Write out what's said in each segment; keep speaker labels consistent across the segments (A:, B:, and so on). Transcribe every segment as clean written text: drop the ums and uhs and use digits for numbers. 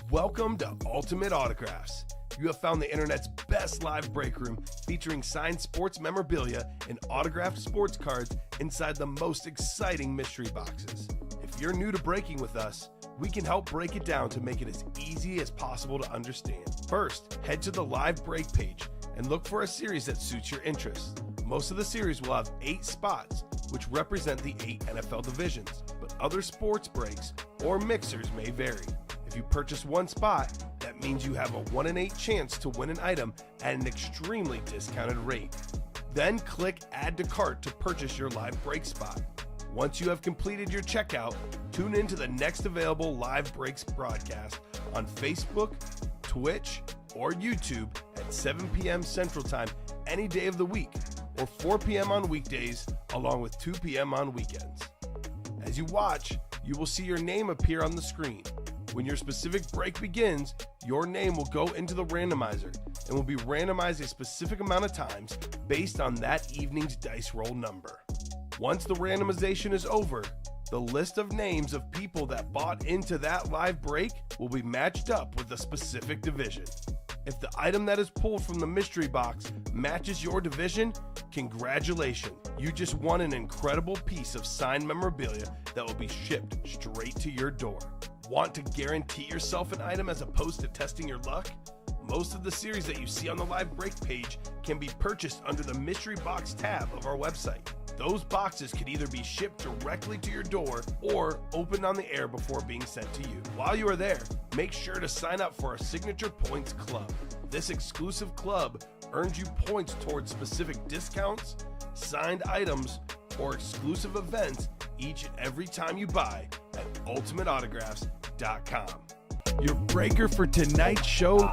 A: Welcome to Ultimate Autographs. You have found the internet's best live break room featuring signed sports memorabilia and autographed sports cards inside the most exciting mystery boxes. If you're new to breaking with us, we can help break it down to make it as easy as possible to understand. First, head to the live break page and look for a series that suits your interests. Most of the series will have 8 spots, which represent the 8 NFL divisions, but other sports breaks or mixers may vary. If you purchase one spot, that means you have a 1 in 8 chance to win an item at an extremely discounted rate. Then click Add to Cart to purchase your live break spot. Once you have completed your checkout, tune in to the next available live breaks broadcast on Facebook, Twitch, or YouTube at 7 p.m. Central Time any day of the week, or 4 p.m. on weekdays, along with 2 p.m. on weekends. As you watch, you will see your name appear on the screen. When your specific break begins, your name will go into the randomizer and will be randomized a specific amount of times based on that evening's dice roll number. Once the randomization is over, the list of names of people that bought into that live break will be matched up with a specific division. If the item that is pulled from the mystery box matches your division, congratulations, you just won an incredible piece of signed memorabilia that will be shipped straight to your door. Want to guarantee yourself an item as opposed to testing your luck? Most of the series that you see on the live break page can be purchased under the mystery box tab of our website. Those boxes could either be shipped directly to your door or opened on the air before being sent to you. While you are there, make sure to sign up for our Signature Points Club. This exclusive club earns you points towards specific discounts, signed items, or exclusive events each and every time you buy at ultimateautographs.com. Your breaker for tonight's show,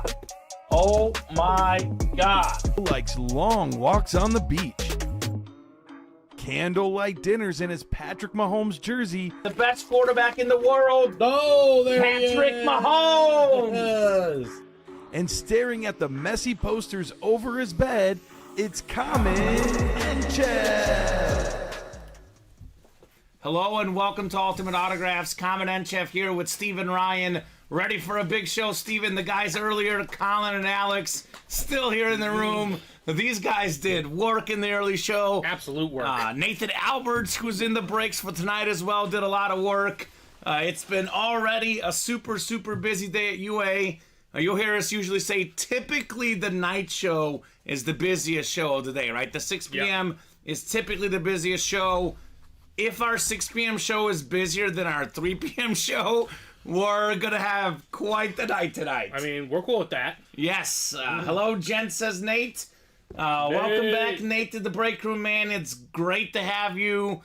B: Oh my God.
A: likes long walks on the beach, candlelight dinners in his Patrick Mahomes jersey,
B: The best quarterback in the world,
C: Oh, there
B: Patrick
C: he is.
B: Mahomes.
A: and staring at the messy posters over his bed, it's Kamen Entchev.
B: Hello and welcome to Ultimate Autographs. Kamen Entchev here with Steven Ryan. Ready for a big show, Steven. The guys earlier, Colin and Alex, still here in the room. These guys did work in the early show.
C: Absolute work.
B: Nathan Alberts, who's in the breaks for tonight as well, did a lot of work. It's been already a super, super busy day at UA. You'll hear us usually say typically the night show is the busiest show of the day, right? The 6 p.m. is typically the busiest show. If our 6 p.m. show is busier than our 3 p.m. show, we're going to have quite the night tonight.
C: I mean, we're cool with that.
B: Yes. Hello, Jen, says Nate. Welcome back, Nate, to the break room, man. It's great to have you.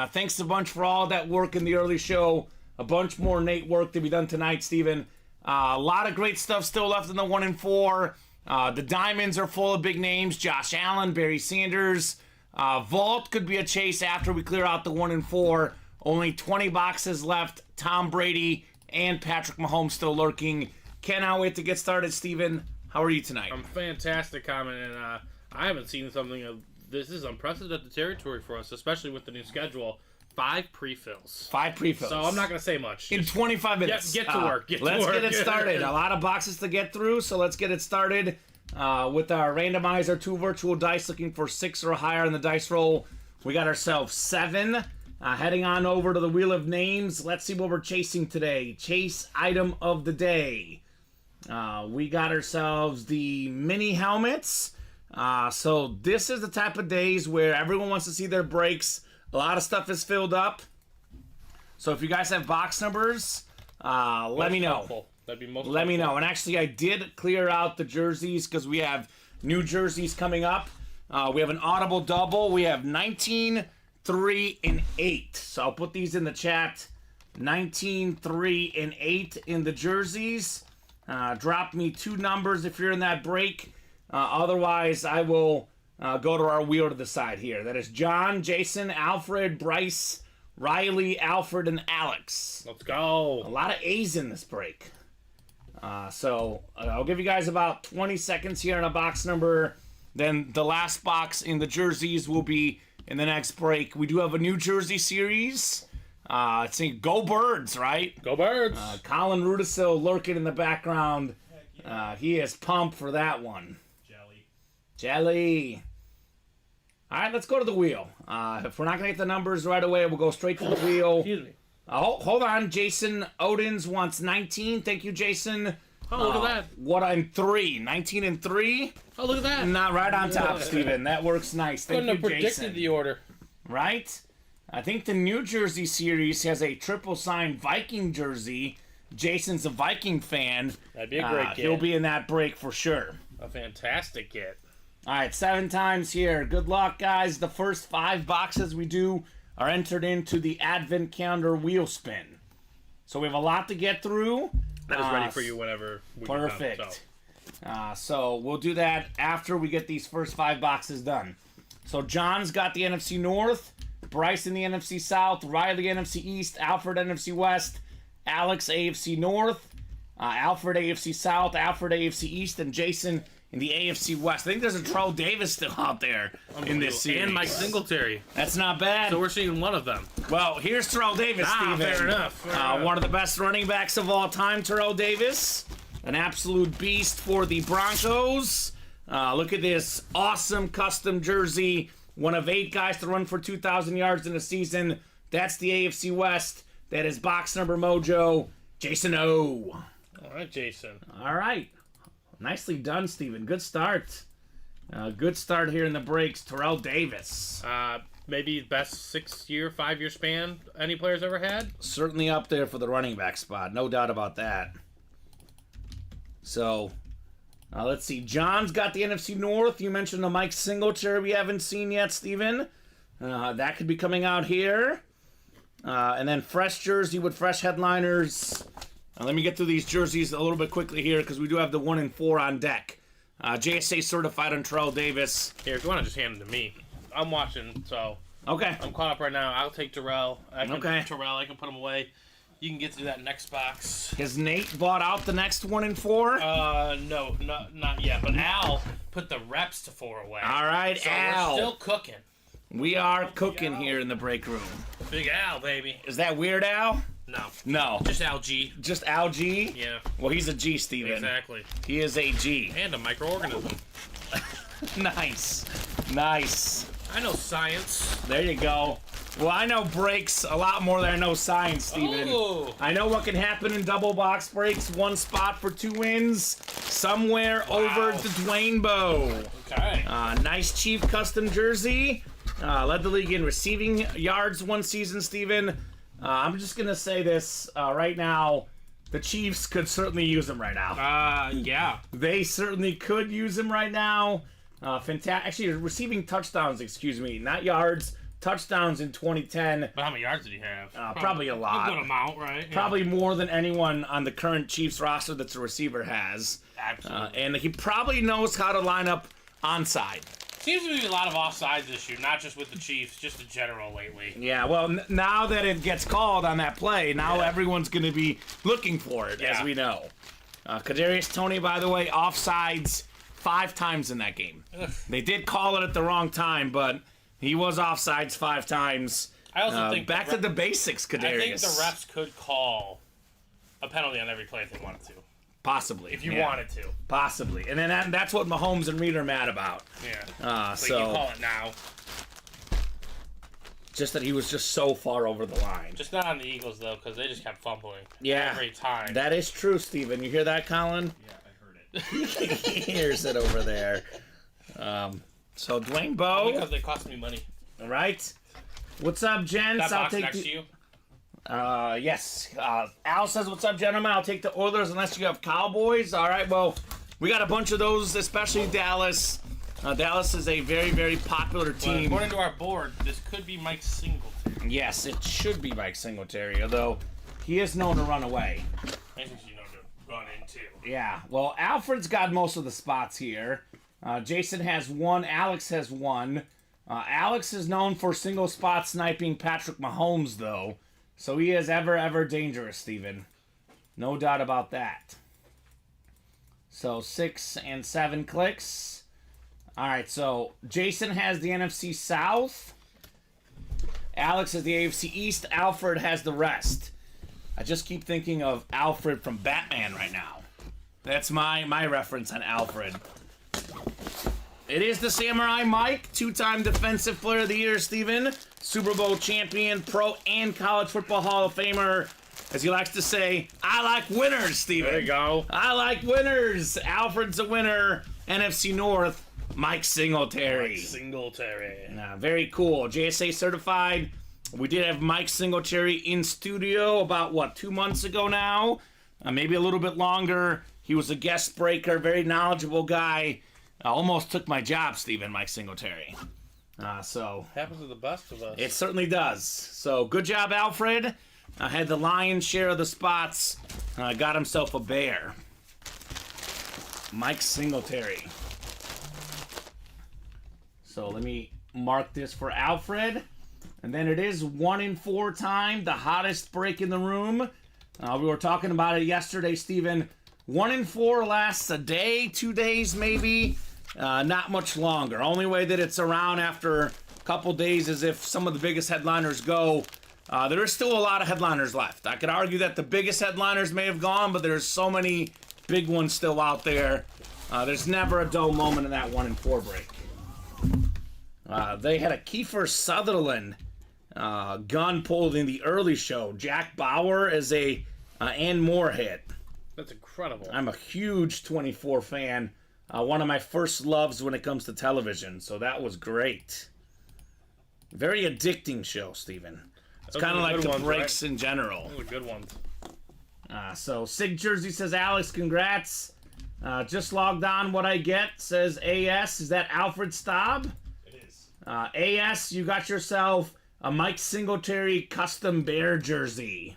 B: Thanks a bunch for all that work in the early show. A bunch more Nate work to be done tonight, Steven. A lot of great stuff still left in the 1 and 4. The diamonds are full of big names. Josh Allen, Barry Sanders. Vault could be a chase after we clear out the 1 and 4. Only 20 boxes left. Tom Brady and Patrick Mahomes still lurking. Cannot wait to get started, Steven. How are you tonight?
C: I'm fantastic, Kamen, and I haven't seen something of this. Is unprecedented territory for us, especially with the new schedule. 5 pre-fills.
B: 5 pre-fills.
C: So I'm not going to say much.
B: In 25 minutes.
C: Get to work.
B: Let's get it started. A lot of boxes to get through, so let's get it started with our randomizer. 2 virtual dice looking for 6 or higher in the dice roll. We got ourselves 7. Heading on over to the Wheel of Names. Let's see what we're chasing today. Chase item of the day. We got ourselves the mini helmets. So this is the type of days where everyone wants to see their breaks. A lot of stuff is filled up. So if you guys have box numbers, let me know.
C: Helpful. That'd be most
B: Let me
C: helpful.
B: know. And actually, I did clear out the jerseys because we have new jerseys coming up. We have an audible double. We have 19, 3, and 8. So I'll put these in the chat. 19, 3, and 8 in the jerseys. Drop me 2 numbers if you're in that break. Otherwise, I will go to our wheel to the side here. That is John, Jason, Alfred, Bryce, Riley, Alfred, and Alex.
C: Let's go.
B: A lot of A's in this break. So I'll give you guys about 20 seconds here on a box number. Then the last box in the jerseys will be in the next break. We do have a New Jersey series. Let's see, go Birds, right?
C: Go Birds.
B: Colin Rudisil lurking in the background. He is pumped for that one. Jelly. All right, let's go to the wheel. If we're not going to get the numbers right away, we'll go straight to the wheel.
C: Excuse me.
B: Oh, hold on. Jason Odins wants 19. Thank you, Jason.
C: Oh, look at that.
B: What I'm 3. 19 and 3.
C: Oh, look at that.
B: Not right on top, Steven. That works nice. Thank
C: Couldn't have
B: you,
C: predicted
B: Jason.
C: the order.
B: Right? I think the New Jersey series has a triple signed Viking jersey. Jason's a Viking fan.
C: That'd be a great get.
B: He'll be in that break for sure.
C: A fantastic get.
B: All right, 7 times here. Good luck, guys. The first 5 boxes we do are entered into the Advent Calendar wheel spin. So we have a lot to get through.
C: That is ready for you whenever we
B: Perfect.
C: get done,
B: So we'll do that after we get these first 5 boxes done. So John's got the NFC North, Bryson the NFC South, Riley NFC East, Alfred NFC West, Alex AFC North, Alfred AFC South, Alfred AFC East, and Jason in the AFC West. I think there's a Terrell Davis still out there in this series.
C: And Mike Singletary.
B: That's not bad.
C: So we're seeing one of them.
B: Well, here's Terrell Davis, Steven.
C: Fair enough.
B: One of the best running backs of all time, Terrell Davis. An absolute beast for the Broncos. Look at this awesome custom jersey. One of 8 guys to run for 2,000 yards in a season. That's the AFC West. That is box number mojo. Jason O.
C: All right, Jason.
B: All right. Nicely done, Steven. Good start. Good start here in the breaks. Terrell Davis.
C: Maybe best 5-year span any player's ever had.
B: Certainly up there for the running back spot. No doubt about that. So, let's see. John's got the NFC North. You mentioned the Mike Singletary we haven't seen yet, Steven. That could be coming out here. And then fresh jersey with fresh headliners. Let me get through these jerseys a little bit quickly here because we do have the 1 and 4 on deck. JSA certified on Terrell Davis.
C: Here, if you want to just hand it to me. I'm watching, so...
B: Okay.
C: I'm caught up right now. I'll take Terrell.
B: Okay.
C: Terrell, I can put him away. You can get through that next box.
B: Has Nate bought out the next 1 and 4?
C: No, not yet. But Al put the reps to 4 away.
B: All right,
C: so
B: Al.
C: we're still cooking.
B: We are cooking here in the break room.
C: Big Al, baby.
B: Is that Weird Al? No.
C: Just Al G.
B: Just Al G?
C: Yeah.
B: Well, he's a G, Steven.
C: Exactly.
B: He is a G.
C: And a microorganism.
B: Nice. Nice.
C: I know science.
B: There you go. Well, I know breaks a lot more than I know science, Steven.
C: Oh.
B: I know what can happen in double box breaks. 1 spot for 2 wins. Somewhere over to Dwayne Bowe.
C: Okay.
B: Nice Chief custom jersey. Led the league in receiving yards 1 season, Steven. I'm just going to say this right now. The Chiefs could certainly use him right now.
C: Yeah.
B: They certainly could use him right now. Fantastic. Actually, receiving touchdowns, excuse me. Not yards. Touchdowns in 2010.
C: But how many yards did he have?
B: Probably a lot.
C: A good amount, right?
B: Probably more than anyone on the current Chiefs roster that's a receiver has.
C: Absolutely.
B: And he probably knows how to line up onside.
C: Seems to be a lot of offsides this year, not just with the Chiefs, just in general lately.
B: Yeah, well, now that it gets called on that play, now everyone's going to be looking for it, as we know. Kadarius Toney, by the way, offsides 5 times in that game.
C: Ugh.
B: They did call it at the wrong time, but he was offsides 5 times.
C: I also think
B: back to the basics, Kadarius.
C: I think the refs could call a penalty on every play if they wanted to.
B: Possibly.
C: If you wanted to.
B: Possibly. And then that's what Mahomes and Reed are mad about.
C: Yeah.
B: So
C: you call it now.
B: Just that he was just so far over the line.
C: Just not on the Eagles, though, because they just kept fumbling.
B: Yeah.
C: Every time.
B: That is true, Steven. You hear that, Colin?
D: Yeah, I heard it.
B: He hears it over there. So, Dwayne Bowe.
C: Because they cost me money.
B: All right. What's up, gents?
C: That box next to you?
B: Yes. Al says, what's up, gentlemen? I'll take the Oilers unless you have Cowboys. All right, well, we got a bunch of those, especially Dallas. Dallas is a very, very popular
C: Well,
B: team.
C: according to our board, this could be Mike Singletary.
B: Yes, it should be Mike Singletary, although he is known to run away.
C: I think you know to run into.
B: Yeah, well, Alfred's got most of the spots here. Jason has 1. Alex has 1. Alex is known for single spot sniping Patrick Mahomes, though. So he is ever, ever dangerous, Steven. No doubt about that. So 6 and 7 clicks. All right, so Jason has the NFC South. Alex has the AFC East. Alfred has the rest. I just keep thinking of Alfred from Batman right now. That's my reference on Alfred. It is the Samurai Mike, 2-time Defensive Player of the Year, Steven. Super Bowl champion, pro and college football Hall of Famer. As he likes to say, I like winners, Steven.
C: There you go.
B: I like winners. Alfred's a winner. NFC North, Mike Singletary. Very cool. JSA certified. We did have Mike Singletary in studio about, 2 months ago now? Maybe a little bit longer. He was a guest breaker, very knowledgeable guy. Almost took my job, Steven, Mike Singletary.
C: Happens to the best of us.
B: It certainly does. So good job, Alfred. Had the lion's share of the spots. Got himself a bear. Mike Singletary. So let me mark this for Alfred. And then it is 1-4 time, the hottest break in the room. We were talking about it yesterday, Steven. 1-4 lasts a day, 2 days maybe. Not much longer. Only way that it's around after a couple days is if some of the biggest headliners go. There is still a lot of headliners left. I could argue that the biggest headliners may have gone, but there's so many big ones still out there. There's never a dull moment in that 1-4 break. They had a Kiefer Sutherland gun pulled in the early show. Jack Bauer is and more hit.
C: That's incredible.
B: I'm a huge 24 fan. One of my first loves when it comes to television, so that was great. Very addicting show, Steven. It's kind of like the breaks in general.
C: Those are good ones.
B: So Sig Jersey says, Alex, congrats. Just logged on. What I get says AS. Is that Alfred Staub?
D: It is.
B: AS, you got yourself a Mike Singletary custom bear jersey.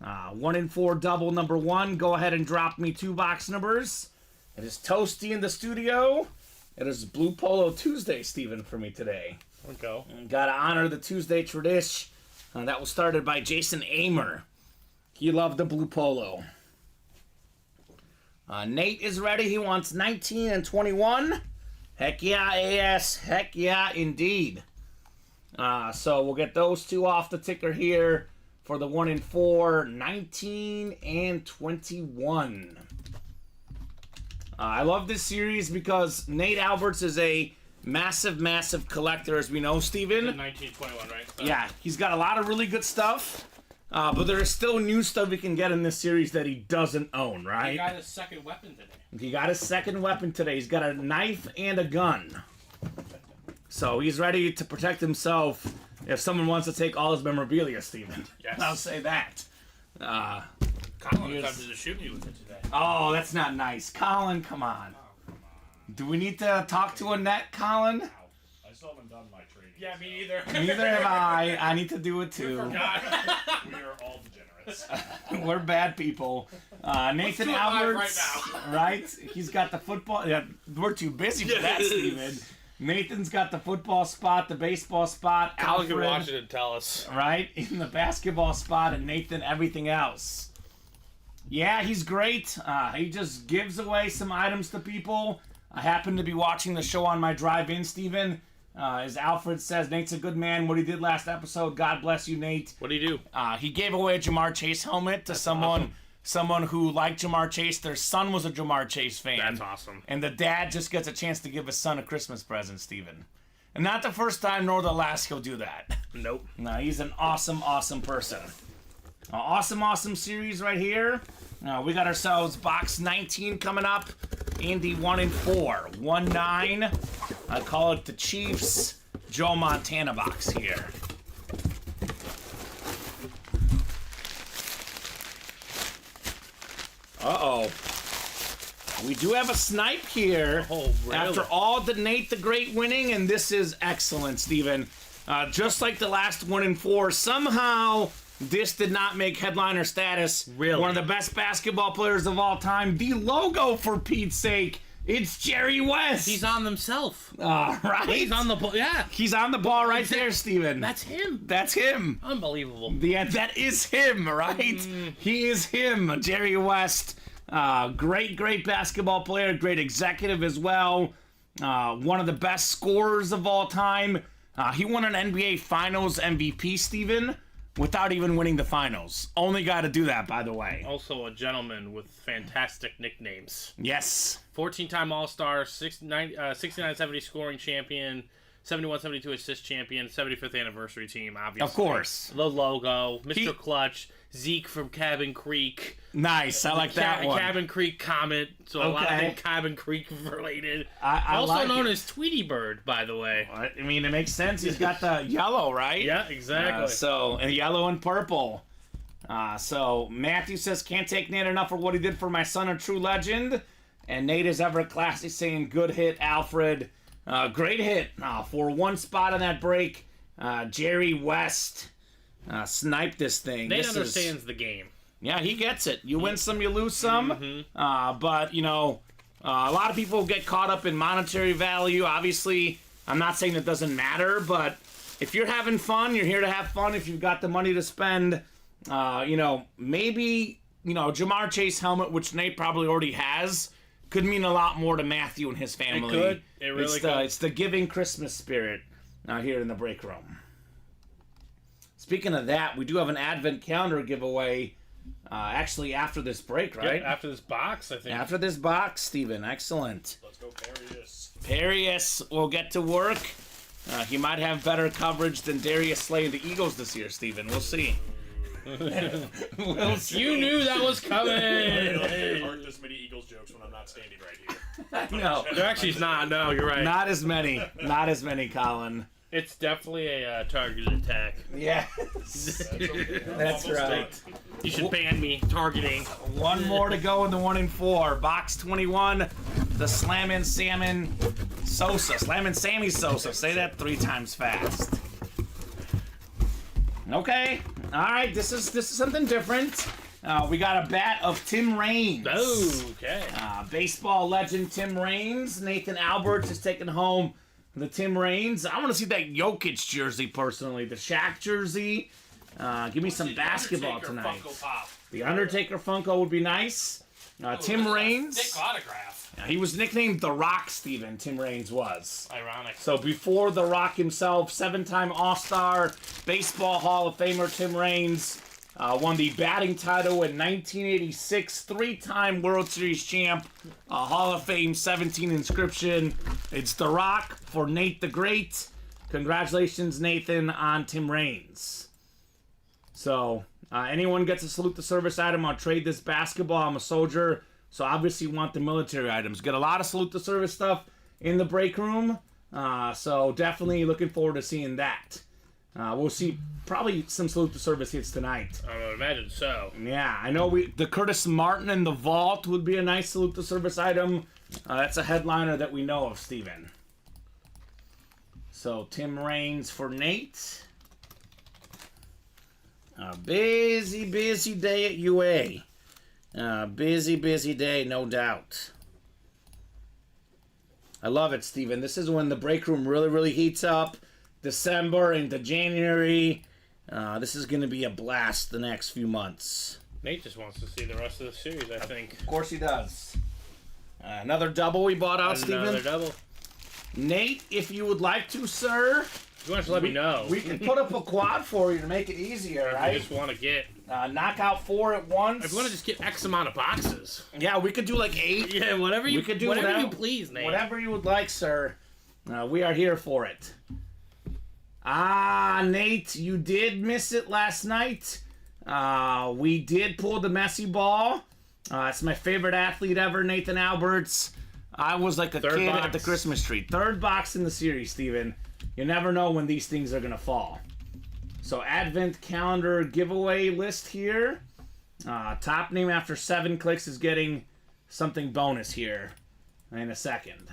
B: 1-4 double number 1. Go ahead and drop me 2 box numbers. It is Toasty in the studio. It is Blue Polo Tuesday, Steven, for me today.
C: There we go.
B: Gotta honor the Tuesday tradition. That was started by Jason Amer. He loved the blue polo. Nate is ready. He wants 19 and 21. Heck yeah, AS. Heck yeah, indeed. So we'll get those 2 off the ticker here for the 1-4. 19 and 21. I love this series because Nate Alberts is a massive collector, as we know, Steven.
C: 1921, right?
B: Yeah, he's got a lot of really good stuff, but there is still new stuff he can get in this series that he doesn't own, right?
C: He got his second weapon today.
B: He got his second weapon today. He's got a knife and a gun. So he's ready to protect himself if someone wants to take all his memorabilia, Steven.
C: Yes.
B: I'll say that.
C: Colin attempted to shoot me with it today.
B: Oh, that's not nice. Colin, come on. Do we need to talk to Annette, Colin?
D: I still haven't done my training.
C: Yeah, me either.
B: Neither have I. I need to do it too.
D: We are all degenerates.
B: We're bad people. Nathan
C: do it live
B: Alberts,
C: right
B: right? He's got the football. Yeah, we're too busy for that, Steven. Nathan's got the football spot, the baseball spot.
C: Colin can
B: Alfred,
C: watch it and tell us.
B: right, in the basketball spot, and Nathan everything else. Yeah, he's great. He just gives away some items to people. I happen to be watching the show on my drive-in, Steven. As Alfred says, Nate's a good man. What he did last episode, God bless you, Nate.
C: What do you do?
B: He gave away a Jamar Chase helmet to someone who liked Jamar Chase. Their son was a Jamar Chase fan.
C: That's awesome.
B: And the dad just gets a chance to give his son a Christmas present, Steven. And not the first time nor the last he'll do that.
C: Nope.
B: No, he's an awesome person. Awesome series right here. We got ourselves box 19 coming up. Indy 1-4. 1-9. I call it the Chiefs Joe Montana box here. Uh-oh. We do have a snipe here.
C: Oh, really?
B: After all the Nate the Great winning, and this is excellent, Steven. Just like the last 1-4, somehow this did not make headliner status.
C: Really?
B: One of the best basketball players of all time. The logo, for Pete's sake. It's Jerry West.
C: He's on himself.
B: Right?
C: He's on the ball. Yeah.
B: He's on the ball right there, Steven.
C: That's him.
B: That's him.
C: Unbelievable.
B: Yeah, that is him, right? He is him, Jerry West. Great basketball player, great executive as well. One of the best scorers of all time. He won an NBA Finals MVP, Steven, without even winning the finals. Only guy to do that, by the way.
C: Also a gentleman with fantastic nicknames.
B: Yes.
C: 14-time All-Star, 69-70 scoring champion, 71-72 assist champion, 75th anniversary team, obviously.
B: Of course.
C: The logo, Mr. Clutch, Zeke from Cabin Creek.
B: Nice. I like that one.
C: Cabin Creek Comet, so a lot of things Cabin Creek related.
B: I
C: also
B: like
C: known
B: it.
C: as Tweety Bird, by the way.
B: I mean, it makes sense. He's got the yellow, right?
C: Yeah, exactly.
B: And yellow and purple. So Matthew says, can't take Nate enough for what he did for my son, a true legend. And Nate is ever classy saying, good hit, Alfred. Great hit for one spot on that break. Jerry West sniped this thing.
C: Nate understands the game.
B: Yeah, he gets it. You win some, you lose some.
C: Mm-hmm.
B: But, a lot of people get caught up in monetary value. Obviously, I'm not saying that doesn't matter, but if you're having fun, you're here to have fun. If you've got the money to spend, maybe, Jamar Chase helmet, which Nate probably already has, could mean a lot more to Matthew and his family.
C: It could. It really could.
B: It's the giving Christmas spirit here in the break room. Speaking of that, we do have an Advent calendar giveaway actually after this break, right?
C: Yep, after this box, I think.
B: After this box, Steven. Excellent.
D: Let's go, Parius.
B: Parius will get to work. He might have better coverage than Darius Slay and the Eagles this year, Steven. We'll see. We'll see.
C: You knew that was coming.
D: There aren't this many Eagles jokes when I'm not standing right here.
B: No.
C: There actually is not. No, you're right.
B: Not as many. Not as many, Colin.
C: It's definitely a targeted attack.
B: Yeah. That's right.
C: You should ban me targeting.
B: One more to go in the 1 and 4. Box 21. The Slammin' Salmon Sosa. Slammin' Sammy Sosa. Say that 3 times fast. Okay. All right. This is something different. We got a bat of Tim Raines.
C: Oh, okay.
B: Baseball legend Tim Raines. Nathan Alberts is taking home the Tim Raines. I want to see that Jokic jersey personally. The Shaq jersey. Give me some basketball tonight.
D: Funko Pop.
B: The Undertaker Funko would be nice. Tim Raines.
C: Thick autograph.
B: He was nicknamed The Rock, Steven. Tim Raines was.
C: Ironic.
B: So before The Rock himself, 7-time All-Star, Baseball Hall of Famer Tim Raines. Won the batting title in 1986, 3-time World Series champ, Hall of Fame 17 inscription. It's The Rock for Nate the Great. Congratulations, Nathan, on Tim Raines. So, anyone gets a salute the service item, I'll trade this basketball. I'm a soldier, so obviously you want the military items. Get a lot of salute the service stuff in the break room, so definitely looking forward to seeing that. We'll see probably some salute to service hits tonight.
C: I would imagine so.
B: Yeah, I know the Curtis Martin and the Vault would be a nice salute to service item. That's a headliner that we know of, Steven. So Tim Raines for Nate. A busy day at UA. Busy day, no doubt. I love it, Steven. This is when the break room really heats up. December into January. This is going to be a blast the next few months.
C: Nate just wants to see the rest of the series, I think.
B: Of course he does. Another double we bought out, Steven.
C: Another double.
B: Nate, if you would like to, sir.
C: You want to let me know.
B: We can put up a quad for you to make it easier,
C: I
B: right?
C: just want to get...
B: knock out 4 at once.
C: If you want to just get X amount of boxes.
B: Yeah, we could do like 8.
C: Yeah, whatever you...
B: We could do
C: whatever you please, Nate.
B: Whatever you would like, sir. We are here for it. Nate, you did miss it last night. We did pull the messy ball. It's my favorite athlete ever, Nathan Alberts. I was like a kid at the Christmas tree. 3rd box in the series, Steven. You never know when these things are going to fall. So Advent calendar giveaway list here. Top name after 7 clicks is getting something bonus here in a second.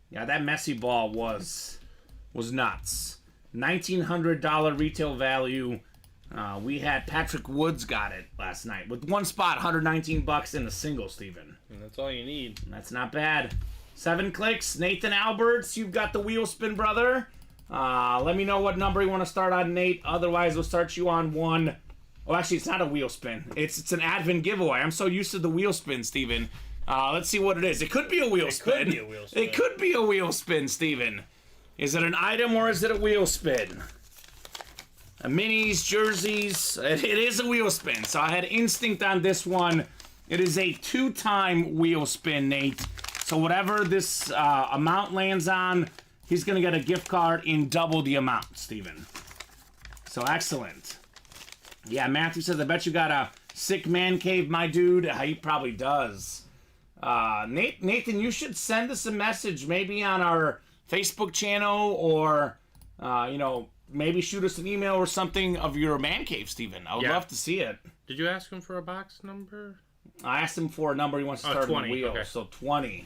B: Yeah, that messy ball was nuts. $1,900 retail value. We had Patrick Woods got it last night with 1 spot, $119 in a single, Steven.
C: And that's all you need.
B: That's not bad. 7 clicks. Nathan Alberts, you've got the wheel spin, brother. Let me know what number you want to start on, Nate. Otherwise, we'll start you on 1. Oh, actually, it's not a wheel spin. It's an Advent giveaway. I'm so used to the wheel spin, Steven. Let's see what it is. It could be a wheel spin.
C: It could be a wheel spin.
B: It could be a wheel spin, Steven. Is it an item or is it a wheel spin? Minis, jerseys. It is a wheel spin. So I had instinct on this one. It is a 2-time wheel spin, Nate. So whatever this amount lands on, he's going to get a gift card in double the amount, Steven. So excellent. Yeah, Matthew says, I bet you got a sick man cave, my dude. He probably does. Nathan, you should send us a message maybe on our Facebook channel or, maybe shoot us an email or something of your man cave, Steven. I would love to see it.
C: Did you ask him for a box number?
B: I asked him for a number. He wants to start
C: 20.
B: on the wheel.
C: Okay.
B: So 20.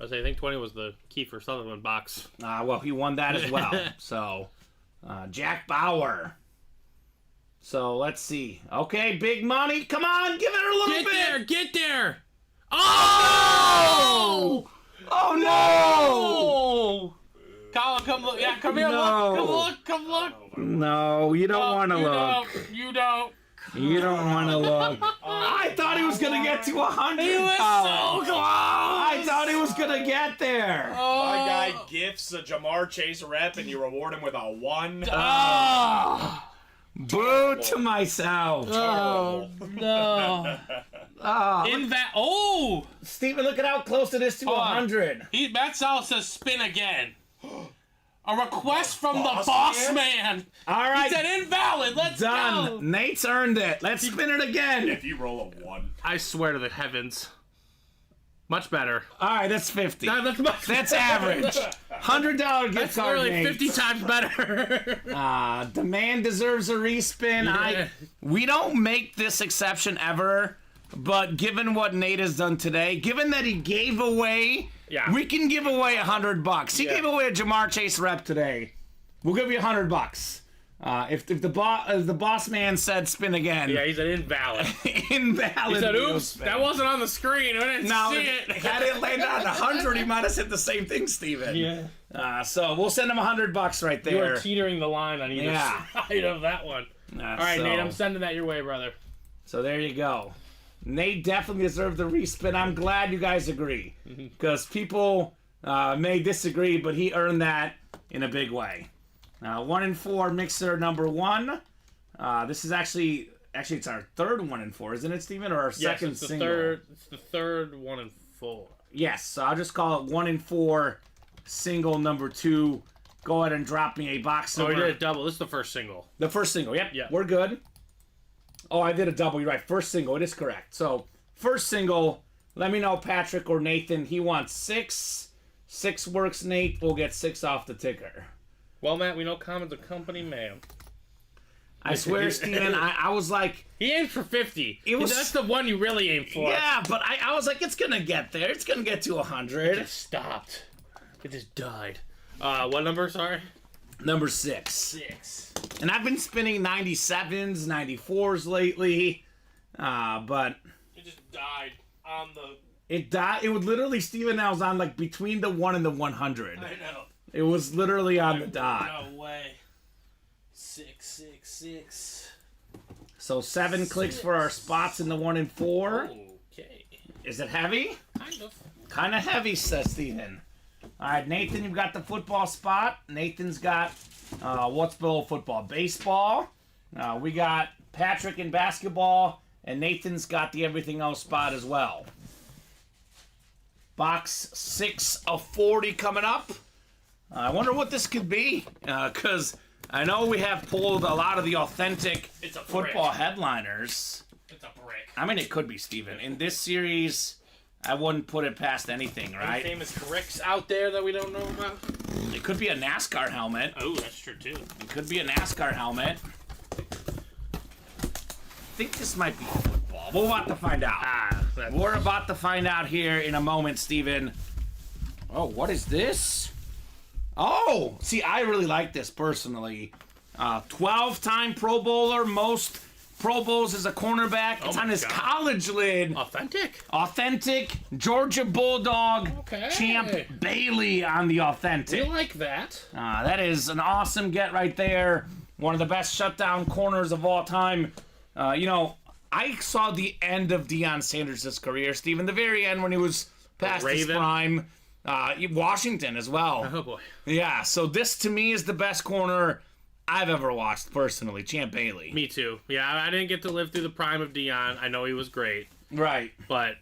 C: I think 20 was the Kiefer Sutherland box.
B: Well, he won that as well. So, Jack Bauer. So, let's see. Okay, big money. Come on, give it a little bit.
C: Get there! Oh!
B: Oh, no!
C: Colin, come look. Yeah, come here.
B: No.
C: Come look.
B: No, you don't want to look.
C: You don't.
B: You don't want to look. I thought he was going to get to 100.
C: He was so close.
B: I thought he was going to get there.
D: My guy gifts a Jamar Chase rep and you reward him with a 1.
B: Boo to myself.
C: Oh, no.
B: Steven, look at how close it is to 100.
C: Matt Sal says spin again. A request from the boss man.
B: All right.
C: He said invalid. Let's
B: Done.
C: go.
B: Nate's earned it. Let's spin it again.
D: If you roll a 1.
C: I swear to the heavens. Much better.
B: All right, that's 50.
C: That's
B: average. $100 gift
C: That's
B: card,
C: literally
B: Nate.
C: 50 times better.
B: The man deserves a respin.
C: Yeah.
B: We don't make this exception ever, but given what Nate has done today, given that he gave away, we can give away $100. He gave away a Jamar Chase rep today. We'll give you $100. If the boss man said spin again.
C: Yeah, he said invalid.
B: Invalid.
C: He said,
B: wheel
C: oops,
B: spin.
C: that wasn't on the screen. I didn't see it.
B: Had it landed on 100, he might have said the same thing, Steven.
C: Yeah.
B: So we'll send him $100 right there.
C: You were teetering the line on either side of that one. All right, Nate, I'm sending that your way, brother.
B: So there you go. Nate definitely deserved the respin. I'm glad you guys agree. Because people may disagree, but he earned that in a big way. 1 and 4 mixer number 1. This is actually it's our third 1 and 4, isn't it, Steven? Or our second
C: it's the
B: single?
C: It's the third 1 and 4.
B: Yes, so I'll just call it 1 and 4 single number 2. Go ahead and drop me a box number.
C: Oh, we did a double. This is the first single.
B: The first single, yep.
C: Yeah.
B: We're good. Oh, I did a double. You're right. First single. It is correct. So, first single, let me know, Patrick or Nathan. He wants 6. 6 works, Nate. We'll get 6 off the ticker.
C: Well, Matt, we know Kamen's a company man.
B: I swear, Steven, I was like...
C: He aimed for 50.
B: Was,
C: that's the one you really aimed for.
B: Yeah, but I was like, it's going to get there. It's going to get to 100.
C: It just stopped. It just died. What number, sorry?
B: Number 6.
C: 6.
B: And I've been spinning 97s, 94s lately, but...
C: It just died on the...
B: It died. It would literally, Steven, I was on like between the 1 and the 100.
C: I know.
B: It was literally on the dot.
C: No way. 6, 6, 6.
B: So 7 clicks for our spots in the 1 and 4.
C: Okay.
B: Is it heavy?
C: Kind of.
B: Kind of heavy, says Steven. All right, Nathan, you've got the football spot. Nathan's got what's below football? Baseball. We got Patrick in basketball, and Nathan's got the everything else spot as well. Box 6 of 40 coming up. I wonder what this could be, because I know we have pulled a lot of the authentic football headliners.
C: It's a brick.
B: I mean, it could be, Steven. In this series, I wouldn't put it past anything, right?
C: Any famous bricks out there that we don't know about?
B: It could be a NASCAR helmet.
C: Oh, that's true, too.
B: It could be a NASCAR helmet. I think this might be football. We're about to find out. We're about to find out here in a moment, Steven. Oh, what is this? Oh, see, I really like this personally. 12-time Pro Bowler, most Pro Bowls as a cornerback. It's on his college lid.
C: Authentic.
B: Authentic Georgia Bulldog champ Bailey on the authentic.
C: We like that.
B: That is an awesome get right there. One of the best shutdown corners of all time. I saw the end of Deion Sanders' career, Steven. The very end when he was past his prime. Washington as well.
C: Oh boy.
B: Yeah, so this to me is the best corner I've ever watched personally, Champ Bailey.
C: Me too. Yeah, I didn't get to live through the prime of Dion. I know he was great,
B: Right.
C: but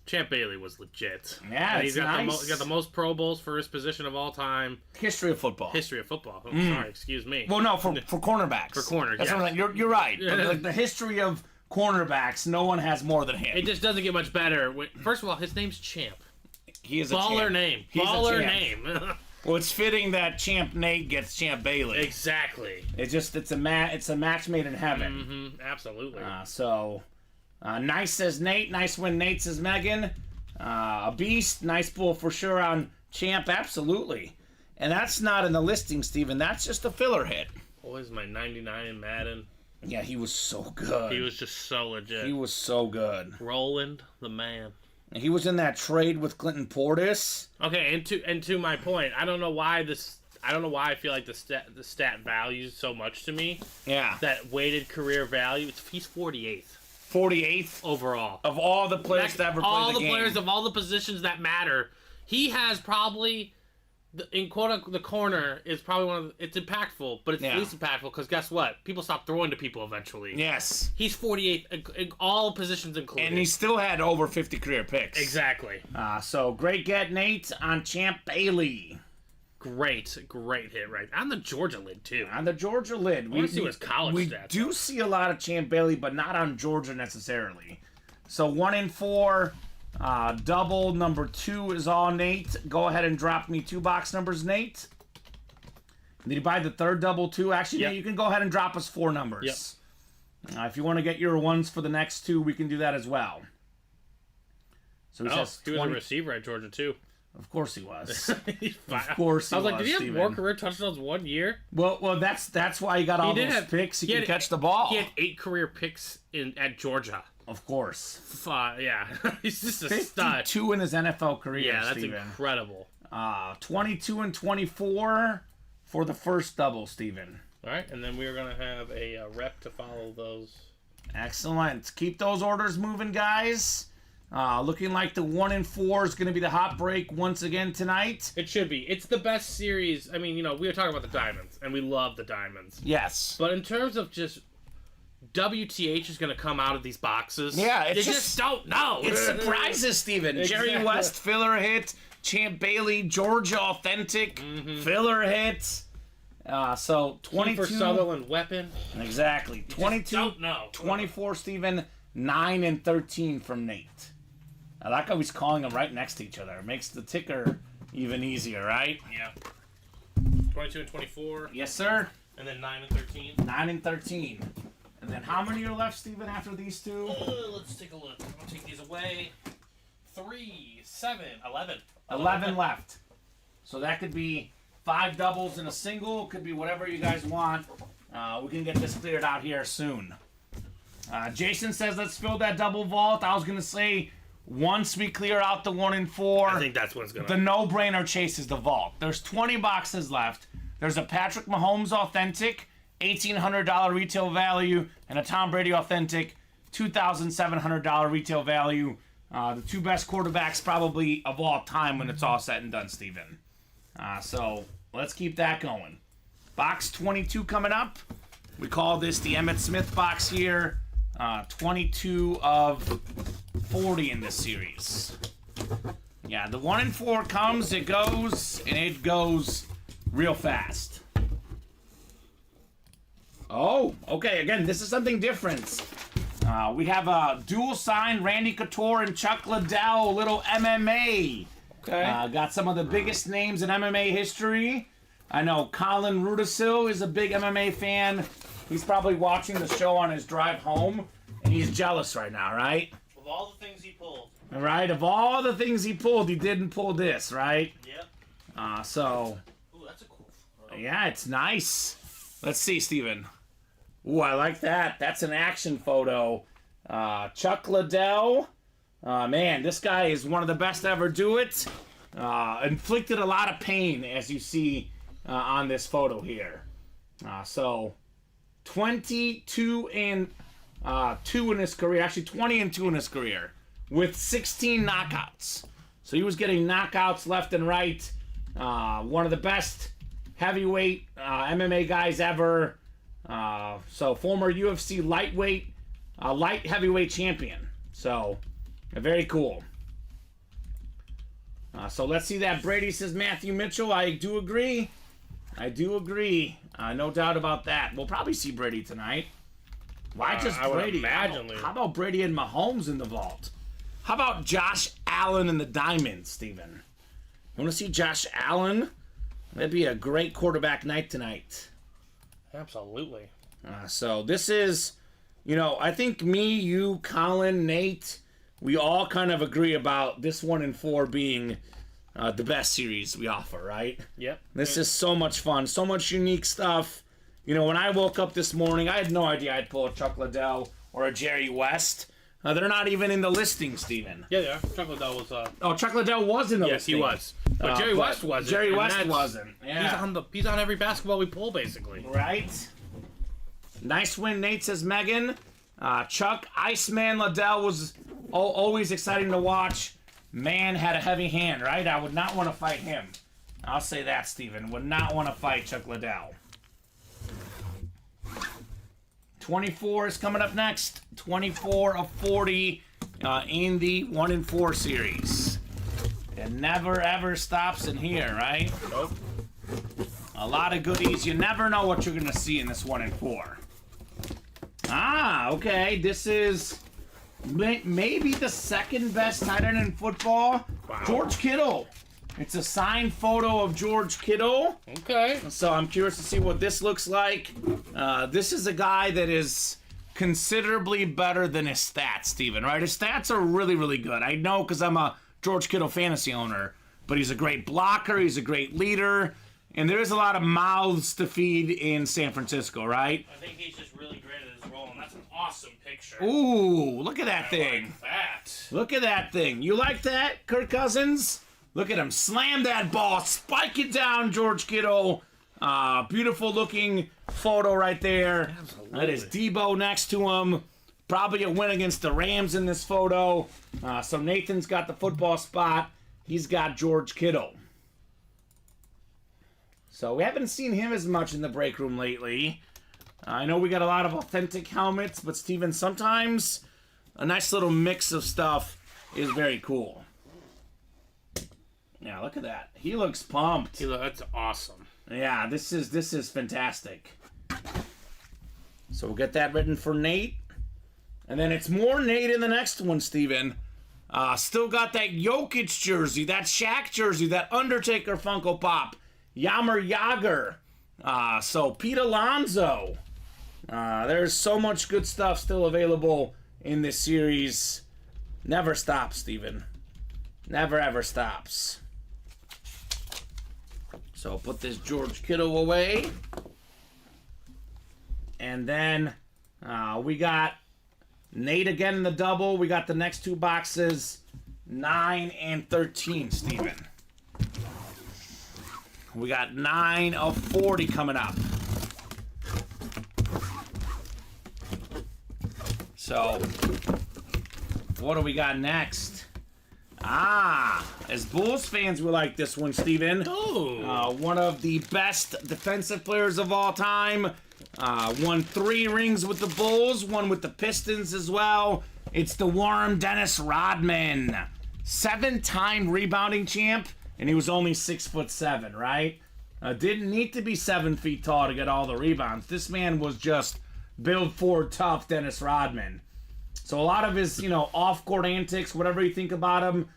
C: Champ Bailey was legit.
B: Yeah,
C: and
B: it's
C: he's
B: nice.
C: got the most Pro Bowls for his position of all time.
B: History of football.
C: History of football. Oh, sorry, excuse me.
B: Well, no, for cornerbacks.
C: For corners,
B: That's
C: yes.
B: what I'm saying. You're right. But, like, the history of cornerbacks, no one has more than him.
C: It just doesn't get much better. First of all, his name's Champ.
B: He is a
C: Baller
B: champ.
C: name.
B: He's a
C: Baller
B: champ.
C: name.
B: Well, it's fitting that Champ Nate gets Champ Bailey.
C: Exactly.
B: It's a match made in heaven.
C: Absolutely.
B: Nice says Nate. Nice win, Nate says Megan. A beast. Nice pull for sure on Champ. Absolutely. And that's not in the listing, Steven. That's just a filler hit.
C: Boys, my 99 in Madden.
B: Yeah, he was so good.
C: He was just so legit.
B: He was so good.
C: Roland, the man.
B: He was in that trade with Clinton Portis.
C: Okay, and to my point, I don't know why I feel like the stat values so much to me.
B: Yeah.
C: That weighted career value. He's 48th
B: 48th
C: overall.
B: of all the players to ever play
C: all
B: the game.
C: All the players of all the positions that matter. He has probably in quote the corner is probably one of the, it's impactful, but it's least impactful because guess what? People stop throwing to people eventually.
B: Yes.
C: He's 48th in all positions included.
B: And he still had over 50 career picks.
C: Exactly.
B: So great get, Nate, on Champ Bailey.
C: Great hit right on the Georgia lid too.
B: On the Georgia lid.
C: I want to see what his college
B: we
C: stats
B: do
C: are.
B: see a lot of Champ Bailey, but not on Georgia necessarily. So 1 in 4. Double number 2 is all Nate. Go ahead and drop me 2 box numbers, Nate. Did you buy the third double too? Actually, Nate, you can go ahead and drop us 4 numbers. Yep. If you want to get your ones for the next 2, we can do that as well. So he says
C: he was a receiver at Georgia too.
B: Of course he was.
C: Of
B: course he was.
C: I was like, did he have
B: Steven.
C: more career touchdowns 1 year?
B: Well, that's why he got all those picks. He can catch the ball.
C: He had 8 career picks at Georgia.
B: Of course.
C: Yeah, he's just a stud.
B: 52 in his NFL career.
C: Yeah, that's
B: Steven.
C: incredible.
B: 22 and 24 for the first double, Steven.
C: All right, and then we're gonna have a rep to follow those.
B: Excellent. Keep those orders moving, guys. Looking like the 1 in 4 is going to be the hot break once again tonight.
C: It should be. It's the best series. I mean, we were talking about the diamonds, and we love the diamonds.
B: Yes.
C: But in terms of just WTH is going to come out of these boxes.
B: Yeah,
C: you just don't know.
B: It surprises, Steven.
C: Exactly.
B: Jerry West, filler hit. Champ Bailey, Georgia authentic, filler hit. So 22.
C: Kiefer Sutherland weapon.
B: Exactly. 22.
C: Don't know.
B: 24, Steven. 9 and 13 from Nate. I like how he's calling them right next to each other. It makes the ticker even easier, right?
C: Yeah. 22 and 24.
B: Yes, sir.
C: And then 9 and 13.
B: 9 and 13. And then how many are left, Steven, after these 2?
C: Let's take a look. I'm going to take these away. 3, 7, 11.
B: 11 left. So that could be 5 doubles and a single. Could be whatever you guys want. We can get this cleared out here soon. Jason says let's fill that double vault. I was going to say once we clear out the 1 in 4.
C: I think that's what's going to
B: The no-brainer chase is the vault. There's 20 boxes left. There's a Patrick Mahomes authentic, $1,800 retail value, and a Tom Brady authentic, $2,700 retail value. The 2 best quarterbacks probably of all time when it's all said and done, Steven. So let's keep that going. Box 22 coming up. We call this the Emmitt Smith box here. 22 of 40 in this series. Yeah, the 1 in 4 comes, it goes, and it goes real fast. Oh, okay, again, this is something different. We have a dual sign, Randy Couture and Chuck Liddell, little MMA.
C: Okay.
B: Got some of the biggest names in MMA history. I know Colin Rudisil is a big MMA fan. He's probably watching the show on his drive home, and he's jealous right now, right?
C: Of all the things he pulled.
B: All right, of all the things he pulled, he didn't pull this, right?
C: Yep.
B: So...
C: Ooh, that's a cool photo.
B: Yeah, it's nice. Let's see, Steven. Ooh, I like that. That's an action photo. Chuck Liddell. Man, this guy is one of the best to ever do it. Inflicted a lot of pain, as you see on this photo here. So, 22 and 2 in his career. Actually, 20 and 2 in his career. With 16 knockouts. So he was getting knockouts left and right. One of the best heavyweight MMA guys ever. So former UFC lightweight, light heavyweight champion. So very cool. So let's see that. Brady says Matthew Mitchell. I do agree. No doubt about that. We'll probably see Brady tonight. Why just Brady? How about Brady and Mahomes in the vault? How about Josh Allen and the Diamonds, Steven? You want to see Josh Allen? That'd be a great quarterback night tonight.
C: Absolutely.
B: So this is, I think me, you, Colin, Nate, we all kind of agree about this 1 and 4 being the best series we offer, right?
C: Yep.
B: This is so much fun, so much unique stuff. When I woke up this morning, I had no idea I'd pull a Chuck Liddell or a Jerry West. They're not even in the listing, Steven.
C: Yeah, they are. Chuck Liddell was.
B: Oh, Chuck Liddell was in the listing.
C: Yes, he was. But Jerry West wasn't.
B: Jerry West wasn't. Yeah.
C: He's on every basketball we pull, basically.
B: Right. Nice win, Nate, says Megan. Chuck Iceman Liddell was always exciting to watch. Man had a heavy hand, right? I would not want to fight him. I'll say that, Steven. Would not want to fight Chuck Liddell. 24 is coming up next. 24 of 40 in the 1 and 4 series. It never ever stops in here, right?
C: Nope.
B: A lot of goodies. You never know what you're going to see in this 1 and 4. Okay. This is maybe the second best tight end in football.
C: Wow.
B: George Kittle. It's a signed photo of George Kittle.
C: Okay.
B: So I'm curious to see what this looks like. This is a guy that is considerably better than his stats, Steven, right? His stats are really, really good. I know because I'm a George Kittle fantasy owner, but he's a great blocker. He's a great leader. And there is a lot of mouths to feed in San Francisco, right?
C: I think he's just really great at his role, and that's an awesome picture.
B: Ooh, look at that thing.
C: Like that.
B: Look at that thing. You like that, Kirk Cousins? Look at him slam that ball, spike it down, George Kittle. Beautiful looking photo right there.
C: Absolutely.
B: That is Debo next to him. Probably a win against the Rams in this photo. So Nathan's got the football spot. He's got George Kittle. So we haven't seen him as much in the break room lately. I know we got a lot of authentic helmets, but Steven, sometimes a nice little mix of stuff is very cool. Yeah, look at that. He looks pumped.
C: That's awesome.
B: Yeah, this is fantastic. So we'll get that written for Nate. And then it's more Nate in the next one, Steven. Still got that Jokic jersey, that Shaq jersey, that Undertaker Funko Pop, Yammer Yager. So Pete Alonso. There's so much good stuff still available in this series. Never stops, Steven. Never ever stops. So put this George Kittle away. And then we got Nate again in the double. We got the next two boxes, 9 and 13, Steven. We got 9 of 40 coming up. So, what do we got next? As Bulls fans, we like this one, Steven. One of the best defensive players of all time. Won 3 rings with the Bulls, one with the Pistons as well. It's the Worm, Dennis Rodman. 7-time rebounding champ, and he was only 6'7", right? Didn't need to be 7 feet tall to get all the rebounds. This man was just build Ford tough Dennis Rodman. So a lot of his, off-court antics, whatever you think about him,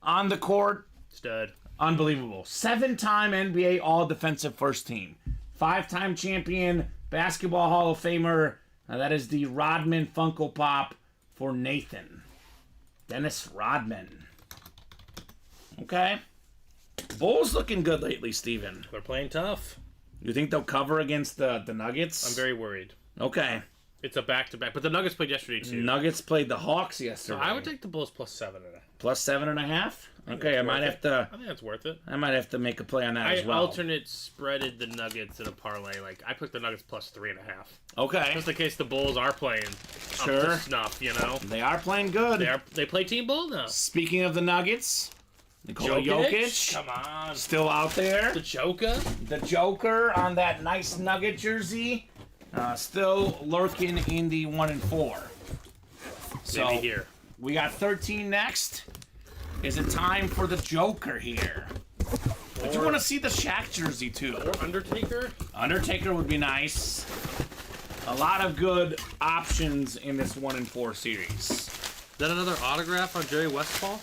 B: on the court,
C: stud.
B: Unbelievable. 7-time NBA All-Defensive First Team. 5-time champion, Basketball Hall of Famer. That is the Rodman Funko Pop for Nathan. Dennis Rodman. Okay. Bulls looking good lately, Steven.
C: They're playing tough.
B: You think they'll cover against the Nuggets?
C: I'm very worried.
B: Okay.
C: It's a back-to-back, but the Nuggets played yesterday too.
B: Nuggets played the Hawks yesterday.
C: So I would take the Bulls plus 7.5.
B: Plus 7.5? Okay, I might have to.
C: I think that's worth it.
B: I might have to make a play on that as well.
C: I alternate spreaded the Nuggets in a parlay. Like I put the Nuggets plus 3.5.
B: Okay.
C: Just in case the Bulls are playing up to snuff,
B: They are playing good.
C: They play team ball now.
B: Speaking of the Nuggets, Nikola Jokic.
C: Come on.
B: Still out there.
C: The Joker.
B: The Joker on that nice Nugget jersey. Still lurking in the 1 and 4. So
C: Maybe here.
B: we got 13 next. Is it time for the Joker here? I do want to see the Shaq jersey too.
C: Or Undertaker.
B: Undertaker would be nice. A lot of good options in this 1 and 4 series.
C: Is that another autograph on Jerry Westfall?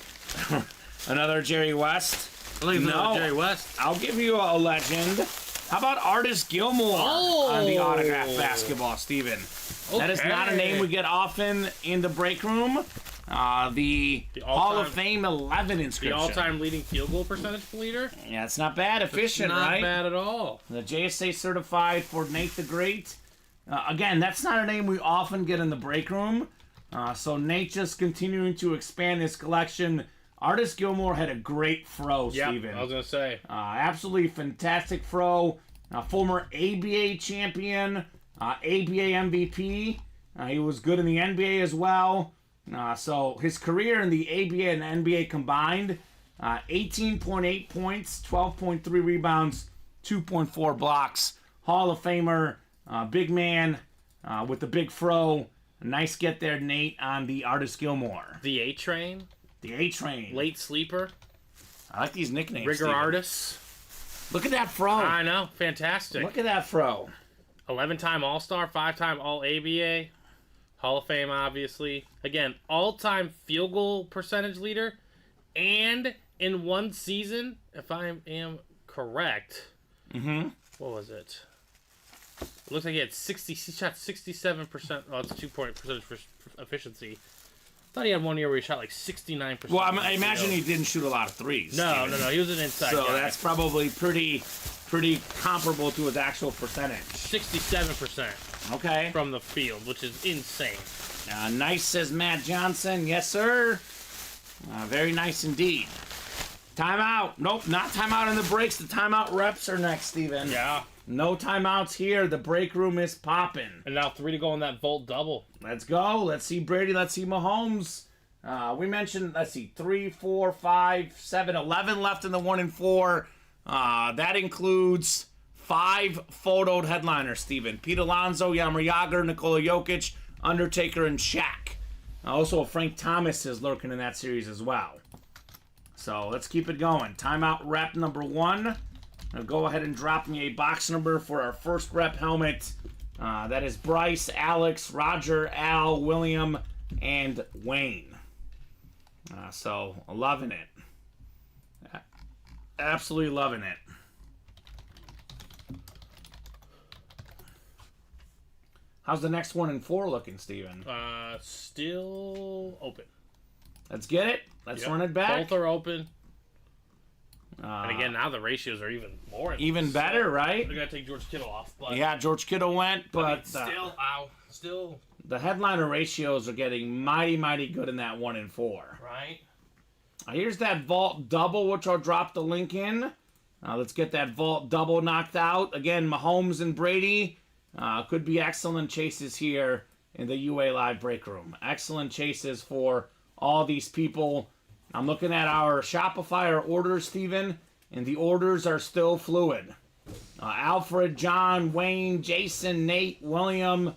B: Another Jerry West.
C: I think it's another Jerry West.
B: I'll give you a legend. How about Artis Gilmore on the autograph basketball, Steven?
C: Okay.
B: That is not a name we get often in the break room. The Hall of Fame 11 inscription.
C: The all-time leading field goal percentage leader.
B: Yeah, it's not bad. Efficient,
C: not
B: right?
C: Not bad at all.
B: The JSA certified for Nate the Great. Again, that's not a name we often get in the break room. So Nate just continuing to expand his collection. Artis Gilmore had a great fro, Steven.
C: I was going to say.
B: Absolutely fantastic fro. Former ABA champion, ABA MVP. He was good in the NBA as well. So his career in the ABA and NBA combined, 18.8 points, 12.3 rebounds, 2.4 blocks. Hall of Famer, big man with the big fro. Nice get there, Nate, on the Artis Gilmore.
C: The A-Train.
B: The A-Train.
C: Late Sleeper.
B: I like these nicknames,
C: Rigor
B: Steven.
C: Artis.
B: Look at that fro.
C: I know. Fantastic.
B: Look at that fro.
C: 11-time All-Star, 5-time All-ABA. Hall of Fame, obviously. Again, all-time field goal percentage leader. And in one season, if I am correct, what was it? It looks like he had 60. He shot 67%. Oh, it's 2-point percentage efficiency. I thought he had one year where he shot like 69%.
B: Well, I imagine he didn't shoot a lot of threes.
C: No.
B: Steven.
C: He was an inside
B: So
C: guy.
B: that's probably pretty comparable to his actual percentage.
C: 67%
B: Okay.
C: from the field, which is insane.
B: Nice, says Matt Johnson. Yes, sir. Very nice indeed. Timeout. Nope, not timeout in the breaks. The timeout reps are next, Steven.
C: Yeah.
B: No timeouts here. The break room is popping.
C: And now 3 to go on that Volt double.
B: Let's go. Let's see Brady. Let's see Mahomes. We mentioned, 3, 4, 5, 7, 11 left in the 1 and 4. That includes 5 photoed headliners, Steven. Pete Alonso, Jaromir Jagr, Nikola Jokic, Undertaker, and Shaq. Also, Frank Thomas is lurking in that series as well. So let's keep it going. Timeout rep number 1. Now go ahead and drop me a box number for our first rep helmet. That is Bryce, Alex, Roger, Al, William, and Wayne. So loving it. Absolutely loving it. How's the next 1 and 4 looking, Steven?
C: Still open.
B: Let's get it. Let's run it back.
C: Both are open. And again, now the ratios are even more.
B: Even better, right?
C: We're going to take George Kittle off. But
B: Yeah, George Kittle went, but
C: still.
B: the headliner ratios are getting mighty, mighty good in that 1 and 4.
C: Right?
B: Here's that Vault double, which I'll drop the link in. Let's get that Vault double knocked out. Again, Mahomes and Brady could be excellent chases here in the UA Live break room. Excellent chases for all these people. I'm looking at our Shopify, our orders, Steven, and the orders are still fluid. Alfred, John, Wayne, Jason, Nate, William,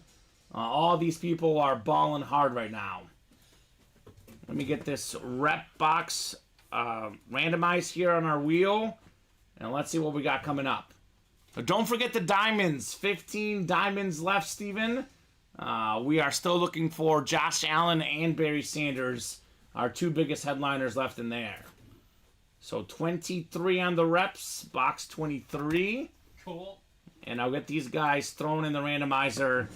B: all these people are balling hard right now. Let me get this rep box randomized here on our wheel, and let's see what we got coming up. But don't forget the diamonds. 15 diamonds left, Steven. We are still looking for Josh Allen and Barry Sanders, our 2 biggest headliners left in there. So 23 on the reps, box 23.
C: Cool.
B: And I'll get these guys thrown in the randomizer,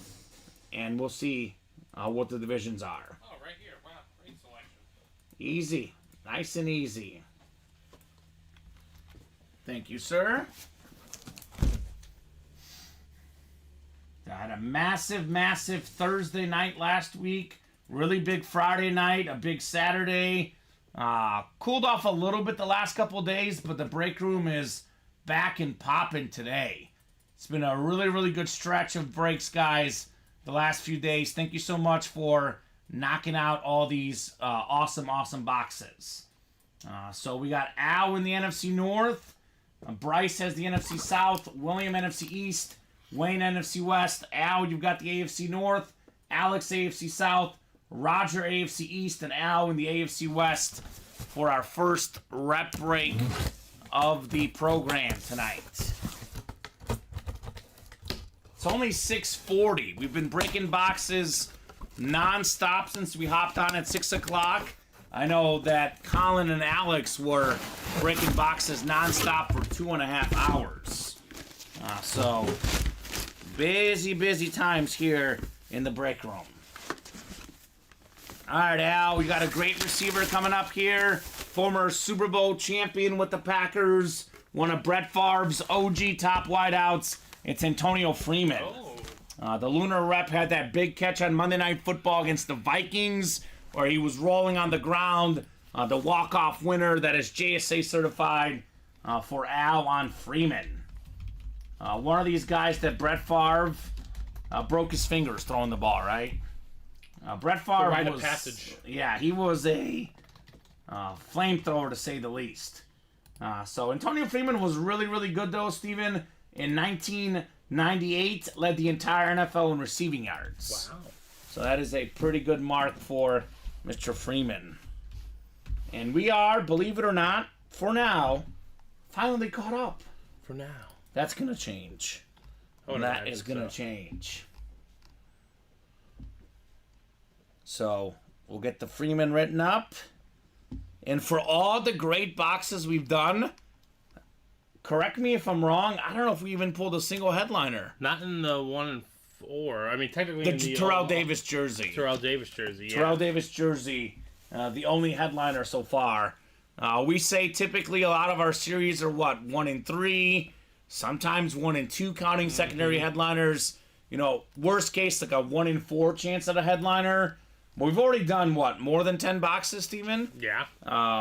B: and we'll see what the divisions are.
C: Oh, right here. Wow, great selection.
B: Easy. Nice and easy. Thank you, sir. I had a massive, massive Thursday night last week. Really big Friday night, a big Saturday. Cooled off a little bit the last couple of days, but the break room is back and popping today. It's been a really, really good stretch of breaks, guys, the last few days. Thank you so much for knocking out all these awesome, awesome boxes. So we got Al in the NFC North. Bryce has the NFC South. William, NFC East. Wayne, NFC West. Al, you've got the AFC North. Alex, AFC South. Roger, AFC East. And Al in the AFC West for our first rep break of the program tonight. It's only 6:40. We've been breaking boxes non-stop since we hopped on at 6 o'clock. I know that Colin and Alex were breaking boxes non-stop for 2.5 hours. So, busy times here in the break room. All right, Al, we got a great receiver coming up here. Former Super Bowl champion with the Packers. One of Brett Favre's OG top wideouts. It's Antonio Freeman. The Lunar Rep had that big catch on Monday Night Football against the Vikings, where he was rolling on the ground. The walk-off winner that is JSA certified for Al on Freeman. One of these guys that Brett Favre broke his fingers throwing the ball, right? Brett Favre
C: rite of
B: was,
C: passage.
B: Yeah, he was a flamethrower to say the least. So Antonio Freeman was really good though, Steven. In 1998, led the entire NFL in receiving yards.
C: Wow.
B: So that is a pretty good mark for Mr. Freeman. And we are, believe it or not, for now, finally caught up.
C: For now.
B: That's going to change. That is going to change. So we'll get the Freeman written up. And for all the great boxes we've done, correct me if I'm wrong, I don't know if we even pulled a single headliner.
C: Not in the 1 and 4. I mean, technically
B: The
C: in the
B: Terrell Davis jersey.
C: Terrell Davis jersey, yeah.
B: Terrell Davis jersey, the only headliner so far. We say typically a lot of our series are 1 and 3, sometimes 1 and 2 counting secondary headliners. You know, worst case like a 1 in 4 chance at a headliner. But we've already done more than 10 boxes, Steven?
C: Yeah.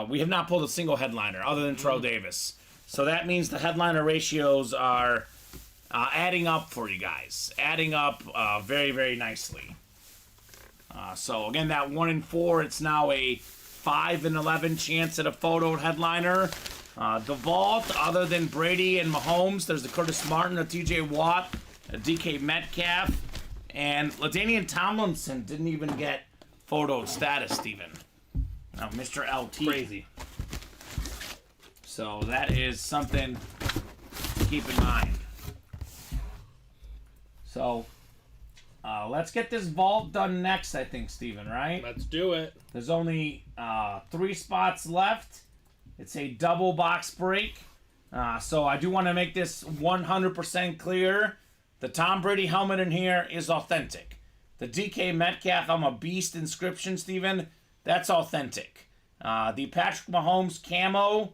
B: We have not pulled a single headliner other than Terrell Davis. So that means the headliner ratios are adding up for you guys. Adding up very nicely. So again, that 1 in 4, it's now a 5 in 11 chance at a photo headliner. The vault, other than Brady and Mahomes, there's the Curtis Martin, a TJ Watt, a DK Metcalf, and LaDainian Tomlinson didn't even get photo status, Steven. Mr. LT.
C: Crazy.
B: So that is something to keep in mind. So let's get this vault done next, I think, Steven, right?
C: Let's do it.
B: There's only 3 spots left. It's a double box break. So I do want to make this 100% clear. The Tom Brady helmet in here is authentic. The DK Metcalf, I'm a beast inscription, Steven, that's authentic. The Patrick Mahomes camo,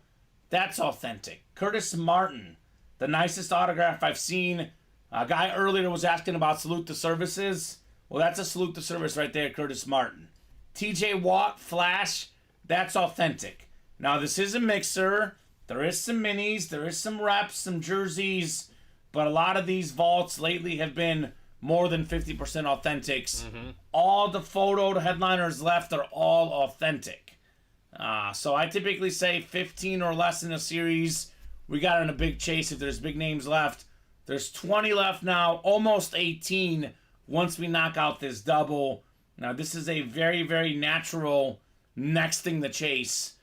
B: that's authentic. Curtis Martin, the nicest autograph I've seen. A guy earlier was asking about salute to services. Well, that's a salute to service right there, Curtis Martin. TJ Watt, Flash, that's authentic. Now, this is a mixer. There is some minis, there is some reps, some jerseys, but a lot of these vaults lately have been more than 50% authentics. All the photo headliners left are all authentic. So I typically say 15 or less in a series. We got in a big chase if there's big names left. There's 20 left now, almost 18 once we knock out this double. Now, this is a very natural next thing to chase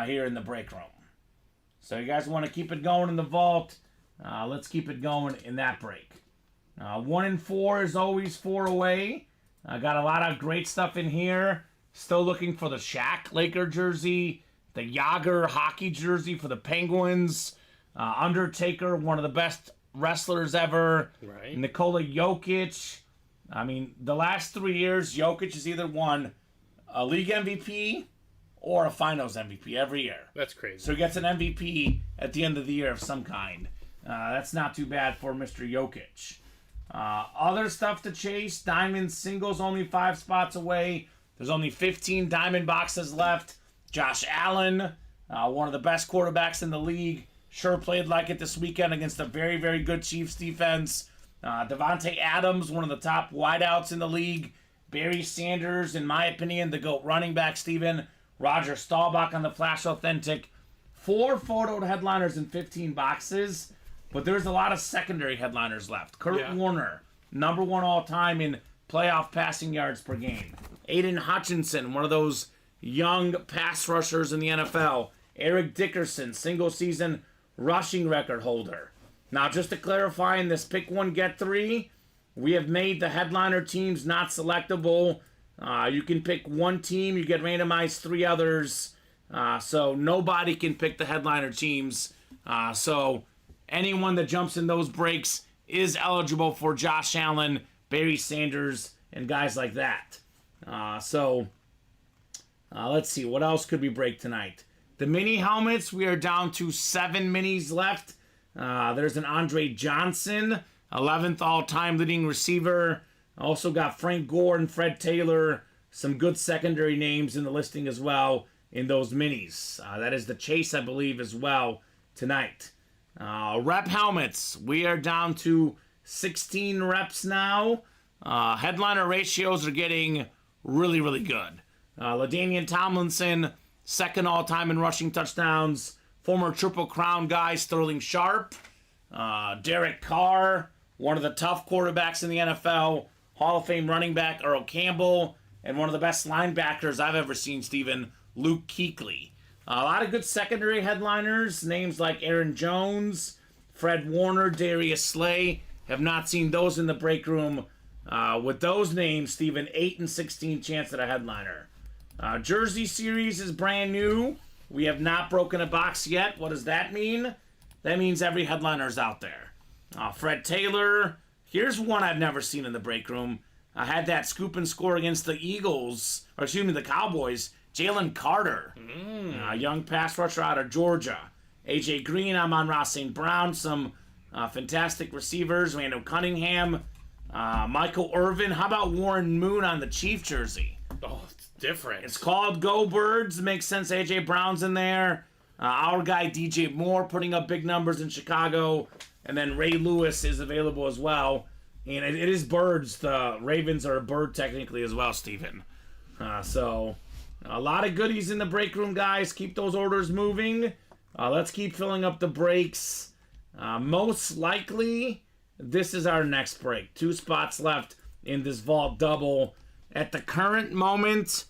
B: here in the break room. So you guys want to keep it going in the vault. Let's keep it going in that break. 1 and 4 is always 4 away. I got a lot of great stuff in here. Still looking for the Shaq Laker jersey, the Yager hockey jersey for the Penguins, Undertaker, one of the best wrestlers ever,
C: Right.
B: Nikola Jokic. I mean, the last 3 years, Jokic has either won a league MVP or a finals MVP every year.
C: That's crazy.
B: So he gets an MVP at the end of the year of some kind. That's not too bad for Mr. Jokic. Other stuff to chase. Diamond singles only 5 spots away. There's only 15 diamond boxes left. Josh Allen, one of the best quarterbacks in the league, sure played like it this weekend against a very good Chiefs defense. Devontae Adams, one of the top wideouts in the league. Barry Sanders, in my opinion, the GOAT running back, Steven, Roger Staubach on the Flash Authentic. 4 photoed headliners in 15 boxes, but there's a lot of secondary headliners left. Kurt Warner, number 1 all-time in playoff passing yards per game. Aiden Hutchinson, one of those young pass rushers in the NFL. Eric Dickerson, single-season rushing record holder. Now, just to clarify, in this Pick 1, Get 3, we have made the headliner teams not selectable. You can pick 1 team, you get randomized 3 others. So nobody can pick the headliner teams. So anyone that jumps in those breaks is eligible for Josh Allen, Barry Sanders, and guys like that. Let's see, what else could we break tonight? The mini helmets, we are down to 7 minis left. There's an Andre Johnson, 11th all-time leading receiver. Also got Frank Gore and Fred Taylor. Some good secondary names in the listing as well in those minis. That is the chase, I believe, as well tonight. Rep helmets, we are down to 16 reps now. Headliner ratios are getting really, really good. LaDainian Tomlinson, 2nd all-time in rushing touchdowns. Former Triple Crown guy Sterling Sharp. Derek Carr, one of the tough quarterbacks in the NFL. Hall of Fame running back Earl Campbell. And one of the best linebackers I've ever seen, Steven, Luke Kuechly. A lot of good secondary headliners. Names like Aaron Jones, Fred Warner, Darius Slay. Have not seen those in the break room. With those names, Steven, 8 and 16 chance at a headliner. Jersey Series is brand new. We have not broken a box yet. What does that mean? That means every headliner's out there. Fred Taylor. Here's one I've never seen in the break room. I had that scoop and score against the the Cowboys. Jalen Carter, a young pass rusher out of Georgia. A.J. Green, Amon-Ra St. Brown, some fantastic receivers. Randall Cunningham, Michael Irvin. How about Warren Moon on the Chief jersey?
C: Oh, it's different.
B: It's called Go Birds. Makes sense. A.J. Brown's in there. Our guy DJ Moore putting up big numbers in Chicago. And then Ray Lewis is available as well. And it is birds. The Ravens are a bird technically as well, Steven. So a lot of goodies in the break room, guys. Keep those orders moving. Let's keep filling up the breaks. Most likely, this is our next break. 2 spots left in this vault double. At the current moment,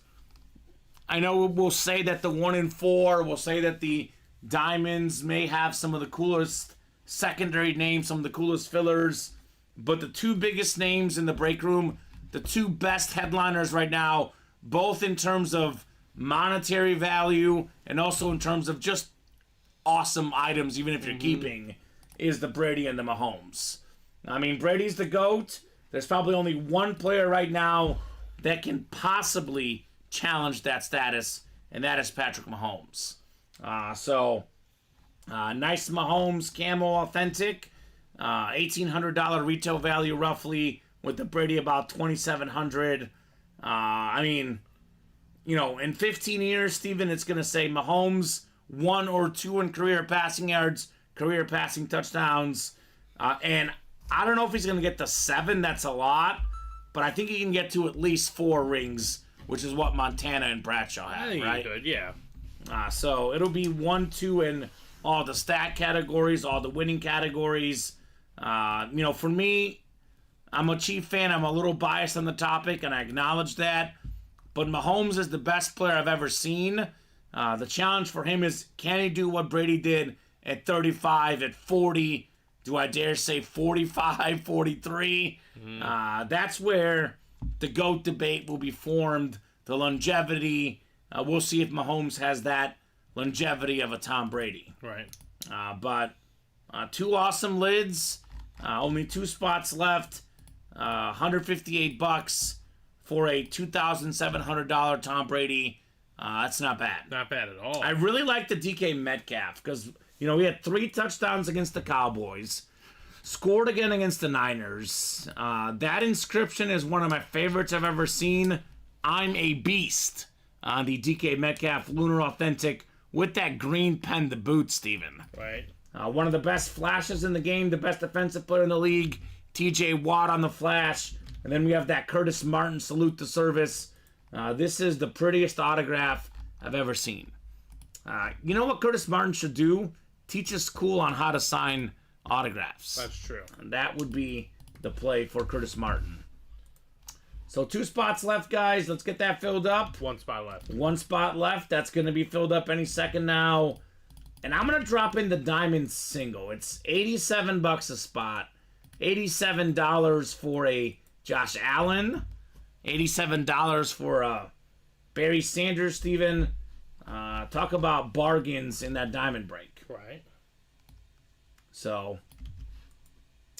B: I know we'll say that the 1 and 4, we'll say that the Diamonds may have some of the coolest secondary names, some of the coolest fillers, but the 2 biggest names in the break room, the 2 best headliners right now, both in terms of monetary value and also in terms of just awesome items, even if you're keeping, is the Brady and the Mahomes. I mean, Brady's the GOAT. There's probably only one player right now that can possibly challenge that status, and that is Patrick Mahomes. Nice Mahomes Camo Authentic. $1,800 retail value roughly, with the Brady about $2,700. I mean, you know, in 15 years, Steven, it's going to say Mahomes 1 or 2 in career passing yards, career passing touchdowns. And I don't know if he's going to get to 7. That's a lot. But I think he can get to at least 4 rings, which is what Montana and Bradshaw have,
C: I think
B: right?
C: he could, yeah.
B: So it'll be 1, 2 in all the stat categories, all the winning categories. You know, for me, I'm a Chief fan. I'm a little biased on the topic, and I acknowledge that. But Mahomes is the best player I've ever seen. The challenge for him is, can he do what Brady did at 35, at 40? Do I dare say 45, 43? That's where the GOAT debate will be formed. The longevity. We'll see if Mahomes has that longevity of a Tom Brady.
C: Right.
B: But 2 awesome lids. Only 2 spots left. $158 for a $2,700 Tom Brady. That's not bad.
C: Not bad at all.
B: I really like the DK Metcalf because, you know, he had 3 touchdowns against the Cowboys. Scored again against the Niners. That inscription is one of my favorites I've ever seen. I'm a beast. On the DK Metcalf Lunar Authentic with that green pen to boot, Steven.
C: Right.
B: One of the best flashes in the game, the best defensive player in the league, TJ Watt on the flash. And then we have that Curtis Martin salute to service. This is the prettiest autograph I've ever seen. You know what Curtis Martin should do? Teach a school on how to sign autographs.
C: That's true.
B: And that would be the play for Curtis Martin. So 2 spots left, guys. Let's get that filled up.
C: 1 spot left.
B: 1 spot left. That's going to be filled up any second now. And I'm going to drop in the Diamond Single. It's $87 a spot. $87 for a Josh Allen. $87 for Barry Sanders, Steven. Talk about bargains in that diamond break.
C: Right.
B: So,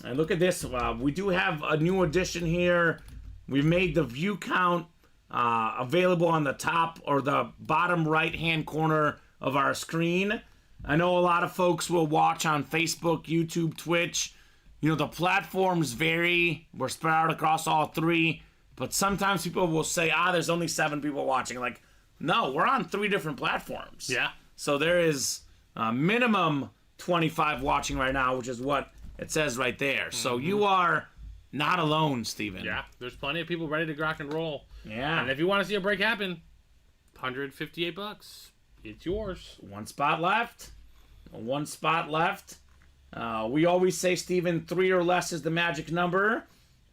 B: and look at this. We do have a new addition here. We've made the view count available on the top or the bottom right-hand corner of our screen. I know a lot of folks will watch on Facebook, YouTube, Twitch. You know, the platforms vary. We're spread out across all 3. But sometimes people will say, there's only 7 people watching. Like, no, we're on 3 different platforms.
C: Yeah.
B: So there is a minimum 25 watching right now, which is what it says right there. So you are not alone, Steven.
C: Yeah, there's plenty of people ready to rock and roll.
B: Yeah.
C: And if you want to see a break happen, $158. It's yours.
B: 1 spot left. 1 spot left. We always say, Steven, 3 or less is the magic number.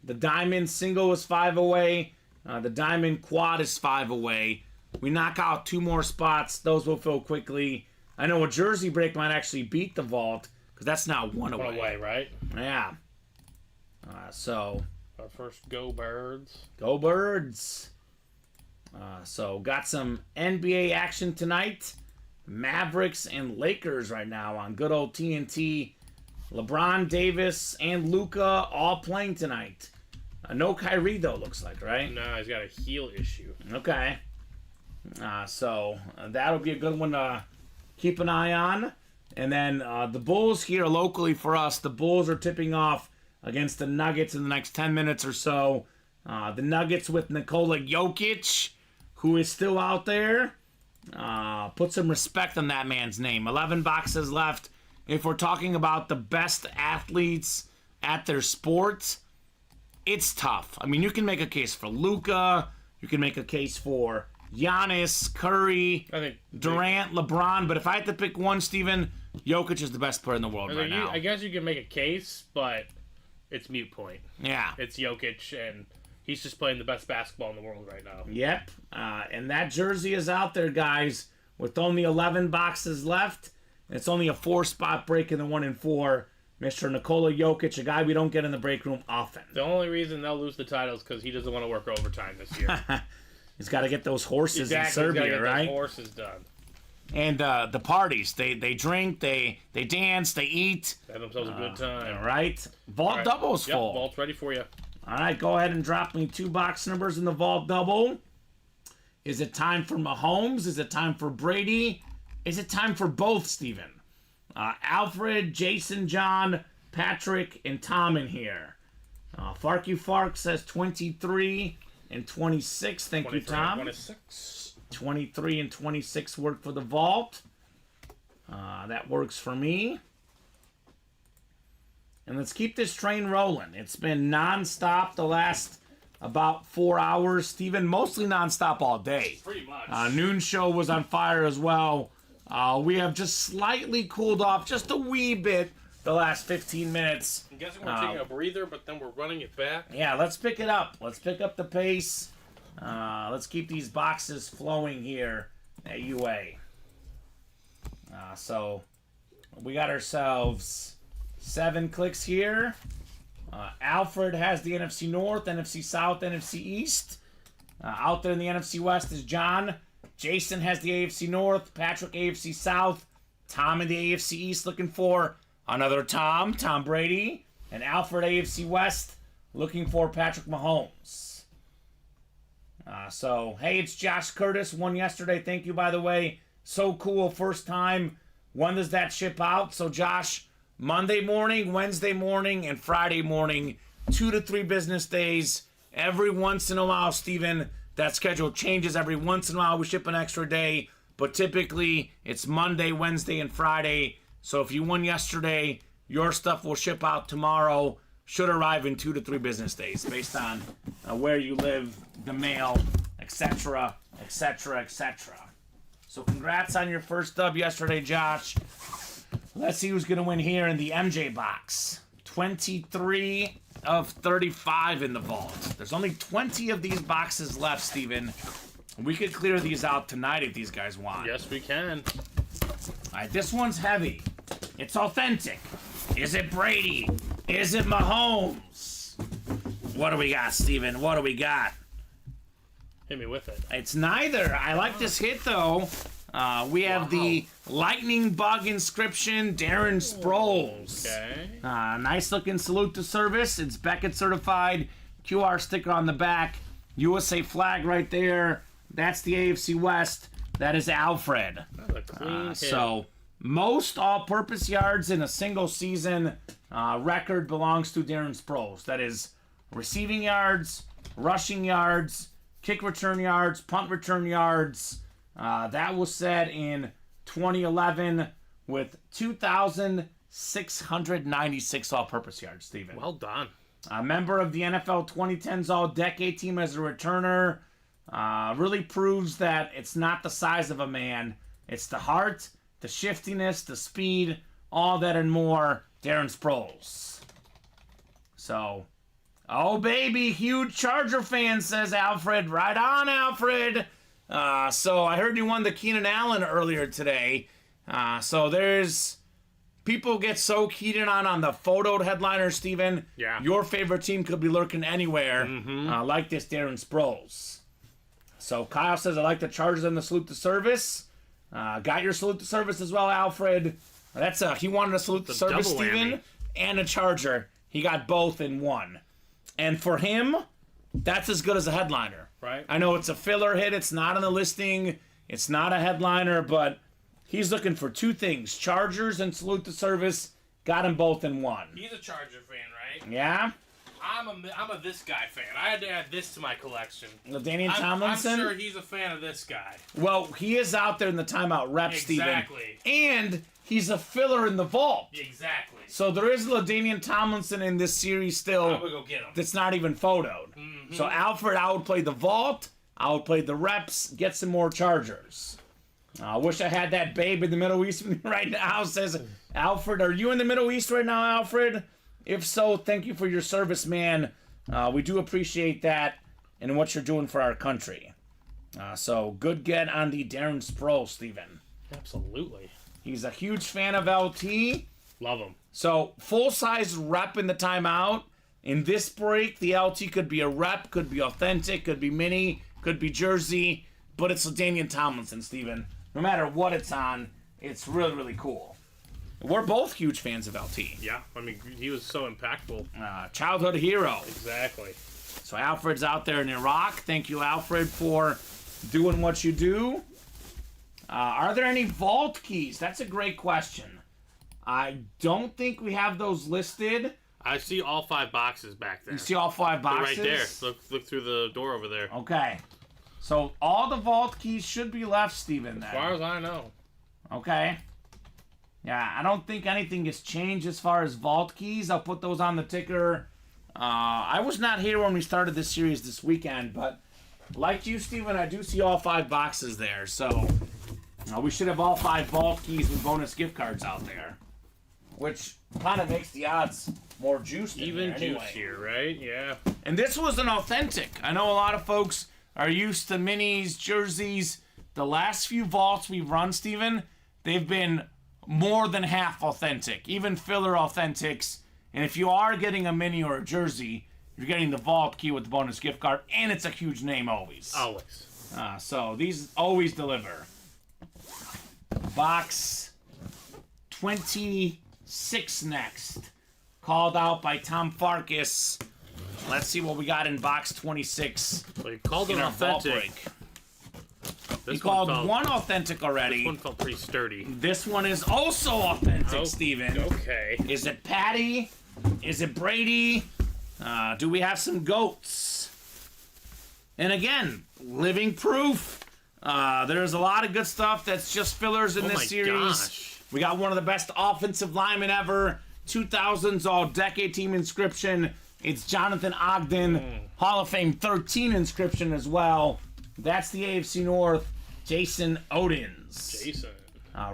B: The Diamond Single is 5 away. The Diamond Quad is 5 away. We knock out 2 more spots. Those will fill quickly. I know a jersey break might actually beat the vault because that's now 1 away.
C: 1 away, right?
B: Yeah. So
C: Our first Go Birds.
B: go Birds. So got some NBA action tonight. Mavericks and Lakers right now on good old TNT. LeBron, Davis, and Luka all playing tonight. No Kyrie, though, looks like, right?
C: No, he's got a heel issue.
B: Okay. So that'll be a good one to keep an eye on. And then the Bulls here locally for us, the Bulls are tipping off against the Nuggets in the next 10 minutes or so. The Nuggets with Nikola Jokic, who is still out there. Put some respect on that man's name. 11 boxes left. If we're talking about the best athletes at their sport, it's tough. I mean, you can make a case for Luka. You can make a case for Giannis, Curry,
C: I think
B: Durant, LeBron. But if I had to pick one, Steven, Jokic is the best player in the world right now.
C: I guess you can make a case, but it's moot point.
B: Yeah.
C: It's Jokic, and he's just playing the best basketball in the world right now.
B: Yep. And that jersey is out there, guys, with only 11 boxes left. It's only a 4-spot break in the 1 and 4. Mr. Nikola Jokic, a guy we don't get in the break room often.
C: The only reason they'll lose the title is because he doesn't want to work overtime this year.
B: He's got to get those horses in
C: Exactly, he's gotta
B: Serbia,
C: get
B: right?
C: those horses done.
B: And the parties, they drink, they dance, they eat.
C: Have themselves a good time.
B: Right? Vault
C: All right.
B: double's
C: Yep,
B: full.
C: vault's ready for you.
B: All right, go ahead and drop me 2 box numbers in the vault double. Is it time for Mahomes? Is it time for Brady? Is it time for both, Steven? Alfred, Jason, John, Patrick, and Tom in here. Farky Fark says 23 and 26. Thank you,
C: 23
B: Tom.
C: 26.
B: 23 and 26 work for the vault. That works for me. And let's keep this train rolling. It's been nonstop the last about 4 hours. Steven, mostly nonstop all day.
C: Pretty much.
B: Noon show was on fire as well. We have just slightly cooled off just a wee bit the last 15 minutes.
C: I'm guessing we're taking a breather, but then we're running it back.
B: Yeah, let's pick it up. Let's pick up the pace. Let's keep these boxes flowing here at UA. So we got ourselves 7 clicks here. Alfred has the NFC North, NFC South, NFC East. Out there in the NFC West is John. Jason has the AFC North, Patrick AFC South, Tom in the AFC East looking for another Tom Brady, and Alfred AFC West looking for Patrick Mahomes. So, hey, it's Josh Curtis, won yesterday. Thank you, by the way. So cool, first time. When does that ship out? So, Josh, Monday morning, Wednesday morning, and Friday morning, 2 to 3 business days. Every once in a while, Steven, that schedule changes. Every once in a while, we ship an extra day, but typically it's Monday, Wednesday, and Friday. So if you won yesterday, your stuff will ship out tomorrow. Should arrive in 2 to 3 business days, based on where you live, the mail, etc., etc., etc. So congrats on your first dub yesterday, Josh. Let's see who's going to win here in the MJ box. 23 of 35 in the vault. There's only 20 of these boxes left, Steven. We could clear these out tonight if these guys want.
C: Yes, we can.
B: All right, this one's heavy. It's authentic. Is it Brady? Is it Mahomes? What do we got, Steven? What do we got?
C: Hit me with it.
B: It's neither. I like this hit, though. We have the Lightning Bug inscription, Darren Sproles.
C: Okay.
B: Nice looking salute to service. It's Beckett certified. QR sticker on the back. USA flag right there. That's the AFC West. That is Alfred.
C: That's a clean hit.
B: So most all-purpose yards in a single season record belongs to Darren Sproles. That is receiving yards, rushing yards, kick return yards, punt return yards. That was set in 2011 with 2,696 all-purpose yards, Steven.
C: Well done.
B: A member of the NFL 2010s All-Decade Team as a returner. Really proves that it's not the size of a man. It's the heart, the shiftiness, the speed, all that and more. Darren Sproles. So, oh baby, huge Charger fan, says Alfred. Right on, Alfred. So I heard you won the Keenan Allen earlier today. So there's people get so keyed in on the photoed headliner, Steven.
C: Yeah.
B: Your favorite team could be lurking anywhere, like this Darren Sproles. So Kyle says, I like the Chargers and the salute to service. Got your salute to service as well, Alfred. He wanted a salute to service,
C: double
B: Steven,
C: whammy.
B: and a Charger. He got both in one. And for him, that's as good as a headliner.
C: Right.
B: I know it's a filler hit. It's not on the listing. It's not a headliner, but he's looking for two things. Chargers and salute to service. Got them both in one.
C: He's a Charger fan, right?
B: Yeah?
C: I'm a this guy fan. I had to add this to my collection.
B: Daniel Tomlinson?
C: I'm sure he's a fan of this guy.
B: Well, he is out there in the timeout rep,
C: Exactly.
B: Steven. And he's a filler in the vault.
C: Exactly.
B: So there is LaDainian Tomlinson in this series still.
C: I'm gonna go get him.
B: That's not even photoed. So Alfred, I would play the vault. I would play the reps. Get some more Chargers. I wish I had that babe in the Middle East with me right now, says Alfred. Are you in the Middle East right now, Alfred? If so, thank you for your service, man. We do appreciate that and what you're doing for our country. So good get on the Darren Sproles, Steven.
C: Absolutely.
B: He's a huge fan of LT.
C: Love him.
B: So full-size rep in the timeout. In this break, the LT could be a rep, could be authentic, could be mini, could be jersey, but it's LaDainian Tomlinson, Steven. No matter what it's on, it's really, really cool. We're both huge fans of LT.
C: Yeah, I mean, he was so impactful.
B: Childhood hero.
C: Exactly.
B: So Alfred's out there in Iraq. Thank you, Alfred, for doing what you do. Are there any vault keys? That's a great question. I don't think we have those listed.
C: I see all 5 boxes back there.
B: You see all 5
C: They're
B: boxes?
C: right there. Look through the door over there.
B: Okay. So all the vault keys should be left, Steven, then.
C: As far as I know.
B: Okay. Yeah, I don't think anything has changed as far as vault keys. I'll put those on the ticker. I was not here when we started this series this weekend, but like you, Steven, I do see all 5 boxes there. So we should have all 5 vault keys with bonus gift cards out there, which kind of makes the odds more juiced.
C: Even
B: anyway.
C: juice here, right? Yeah.
B: And this was an authentic. I know a lot of folks are used to minis, jerseys. The last few vaults we've run, Steven, they've been more than half authentic, even filler authentics. And if you are getting a mini or a jersey, you're getting the vault key with the bonus gift card, and it's a huge name always.
C: Always.
B: So these always deliver. Box 26 next. Called out by Tom Farkas. Let's see what we got in box 26.
C: Well, you called it
B: in our vault
C: authentic.
B: break.
C: This
B: He called
C: felt-
B: one authentic already.
C: This one felt pretty sturdy.
B: This one is also authentic,
C: Oh,
B: Steven.
C: Okay.
B: Is it Patty? Is it Brady? Do we have some goats? And again, living proof. There's a lot of good stuff that's just fillers in
C: Oh
B: this
C: my
B: series.
C: gosh.
B: We got one of the best offensive linemen ever. 2000s All-Decade Team inscription. It's Jonathan Ogden. Hall of Fame 13 inscription as well. That's the AFC North. Jason Odins.
C: Jason.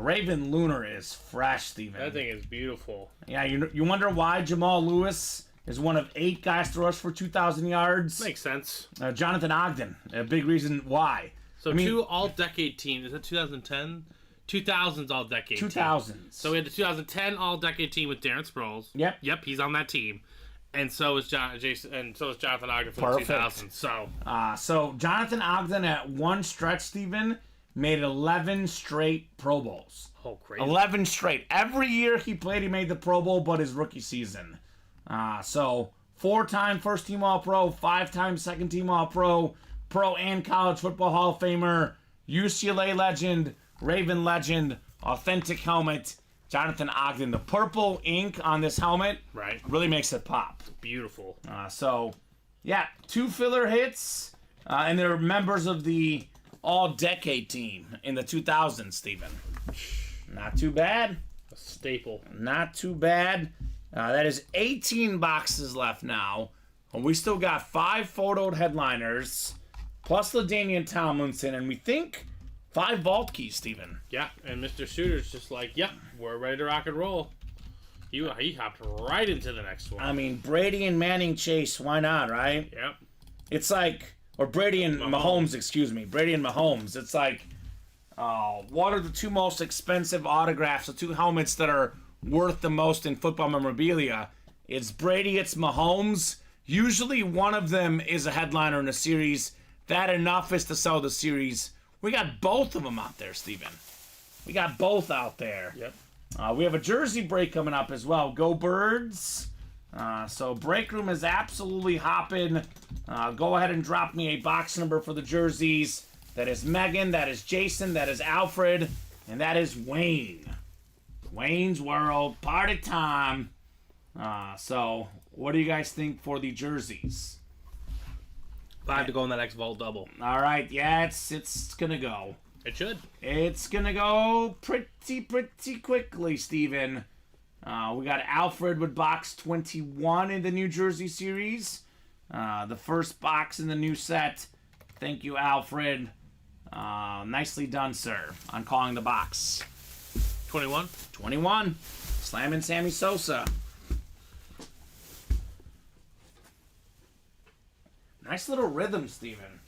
B: Raven Lunar is fresh, Steven.
C: That thing is beautiful.
B: Yeah, you wonder why Jamal Lewis is one of 8 guys to rush for 2,000 yards.
C: Makes sense.
B: Jonathan Ogden, a big reason why.
C: So 2 all-decade teams. Is that 2010? 2000's all-decade
B: 2000s.
C: team. So we had the 2010 all-decade team with Darren Sproles.
B: Yep.
C: Yep, he's on that team. And so is Jason, and so is Jonathan Ogden for the 2000s.
B: So Jonathan Ogden at one stretch, Steven, made 11 straight Pro Bowls.
C: Oh, crazy.
B: 11 straight. Every year he played, he made the Pro Bowl, but his rookie season. So 4-time first-team All-Pro, 5-time second-team All-Pro, Pro and College Football Hall of Famer, UCLA legend, Raven legend, authentic helmet, Jonathan Ogden. The purple ink on this helmet really makes it pop.
C: Beautiful.
B: So, 2 filler hits, and they're members of the all-decade team in the 2000s, Steven. Not too bad.
C: A staple.
B: Not too bad. That is 18 boxes left now. We still got 5 photoed headliners, plus LaDainian Tomlinson, and we think 5 vault keys, Steven.
C: Yeah, and Mr. Shooter's just like, yep, we're ready to rock and roll. He hopped right into the next one.
B: I mean, Brady and Manning Chase, why not, right?
C: Yep.
B: It's like, or Brady and Mahomes, excuse me. Brady and Mahomes. It's like, what are the 2 most expensive autographs, the 2 helmets that are worth the most in football memorabilia? It's Brady, it's Mahomes. Usually one of them is a headliner in a series. That enough is to sell the series. We got both of them out there, Steven. We got both out there.
C: Yep.
B: We have a jersey break coming up as well. Go Birds. So break room is absolutely hopping. Go ahead and drop me a box number for the jerseys. That is Megan, that is Jason, that is Alfred, and that is Wayne. Wayne's World, party time. So what do you guys think for the jerseys?
C: 5 to go in that next vault double.
B: All right, yeah, it's gonna go.
C: It should.
B: It's gonna go pretty quickly, Steven. We got Alfred with box 21 in the New Jersey series. The first box in the new set. Thank you, Alfred. Nicely done, sir, on calling the box.
C: 21?
B: 21. Slamming Sammy Sosa. Nice little rhythm, Steven.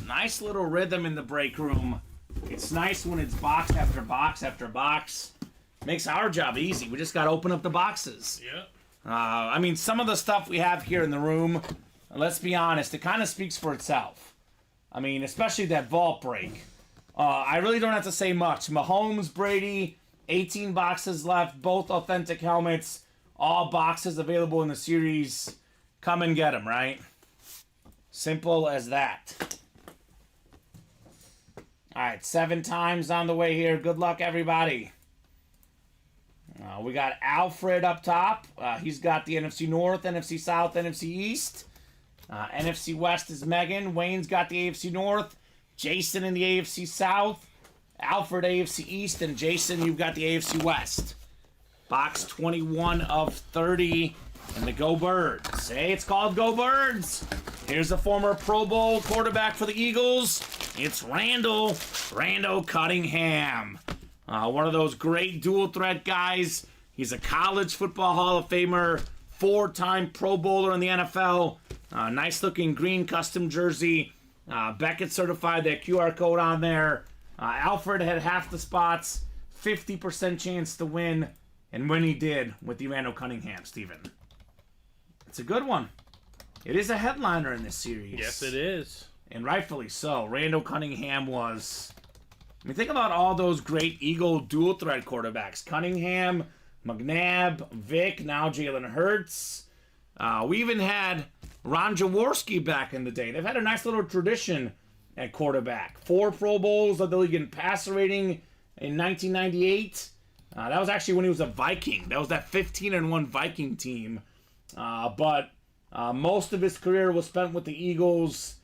B: Nice little rhythm in the break room. It's nice when it's box after box after box. Makes our job easy. We just got to open up the boxes.
C: Yeah.
B: I mean, some of the stuff we have here in the room, let's be honest, it kind of speaks for itself. I mean, especially that vault break. I really don't have to say much. Mahomes, Brady, 18 boxes left, both authentic helmets, all boxes available in the series. Come and get them, right? Simple as that. All right, 7 times on the way here. Good luck, everybody. We got Alfred up top. He's got the NFC North, NFC South, NFC East. NFC West is Megan. Wayne's got the AFC North. Jason in the AFC South. Alfred AFC East. And Jason, you've got the AFC West. Box 21 of 30. And the Go Birds. Hey, it's called Go Birds. Here's the former Pro Bowl quarterback for the Eagles. It's Randall Cunningham. One of those great dual threat guys. He's a college football Hall of Famer, 4-time Pro Bowler in the NFL. Nice looking green custom jersey. Beckett certified, that QR code on there. Alfred had half the spots, 50% chance to win. And when he did with the Randall Cunningham, Steven. It's a good one. It is a headliner in this series.
C: Yes, it is.
B: And rightfully so. Randall Cunningham was... I mean, think about all those great Eagle dual threat quarterbacks. Cunningham, McNabb, Vic, now Jalen Hurts. We even had Ron Jaworski back in the day. They've had a nice little tradition at quarterback. 4 Pro Bowls, led the league in passer rating in 1998. That was actually when he was a Viking. That was that 15-1 Viking team. But most of his career was spent with the Eagles.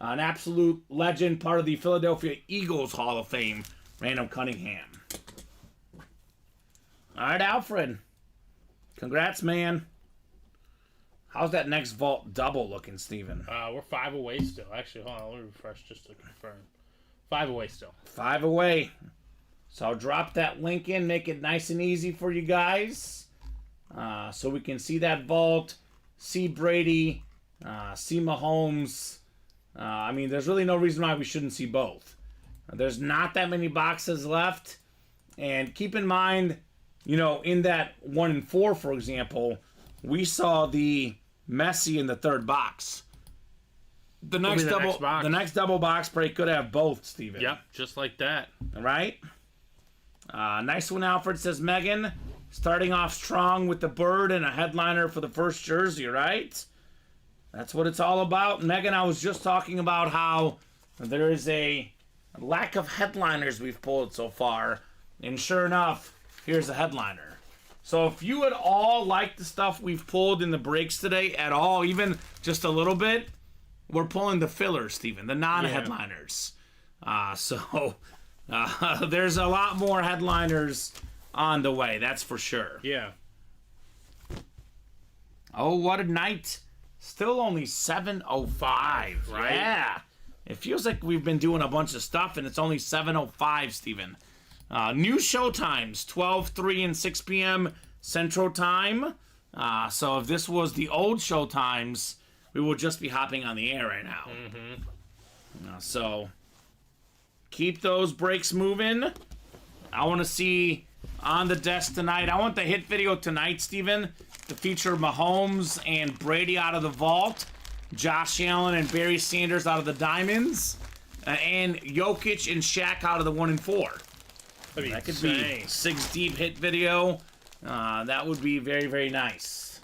B: An absolute legend, part of the Philadelphia Eagles Hall of Fame, Randall Cunningham. All right, Alfred. Congrats, man. How's that next vault double looking, Steven?
C: We're 5 away still. Actually, hold on. Let me refresh just to confirm. 5 away still.
B: 5 away. So I'll drop that link in, make it nice and easy for you guys. So we can see that vault, see Brady, see Mahomes. I mean, there's really no reason why we shouldn't see both. There's not that many boxes left. And keep in mind, you know, in that 1 and 4, for example, we saw the Messi in the third box. The next double box break could have both, Steven.
C: Yep, just like that.
B: All right. Nice one, Alfred, says Megan. Starting off strong with the bird and a headliner for the first jersey, right? That's what it's all about. Megan, I was just talking about how there is a lack of headliners we've pulled so far. And sure enough, here's a headliner. So if you at all like the stuff we've pulled in the breaks today at all, even just a little bit, we're pulling the fillers, Steven, the non-headliners. So there's a lot more headliners on the way, that's for sure.
C: Yeah.
B: Oh, what a night. Still only 7:05, right? Yeah. It feels like we've been doing a bunch of stuff, and it's only 7:05, Steven. New show times, 12, 3, and 6 p.m. Central Time. So if this was the old show times, we would just be hopping on the air right now. So keep those breaks moving. I want to see on the desk tonight. I want the hit video tonight, Steven, to feature Mahomes and Brady out of the vault, Josh Allen and Barry Sanders out of the diamonds, and Jokic and Shaq out of the 1 and 4. That could be 6 deep hit video. That would be very, very nice.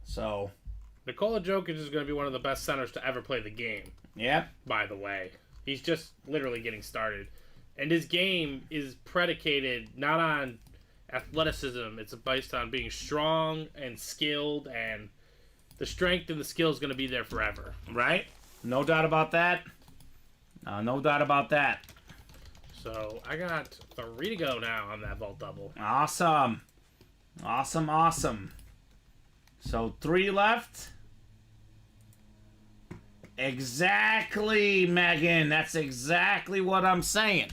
B: So,
C: Nikola Jokic is going to be one of the best centers to ever play the game.
B: Yep.
C: By the way, he's just literally getting started, and his game is predicated not on athleticism. It's based on being strong and skilled, and the strength and the skill is going to be there forever.
B: Right? No doubt about that. No doubt about that.
C: So I got 3 to go now on that vault double.
B: Awesome. Awesome, awesome. So 3 left. Exactly, Megan. That's exactly what I'm saying.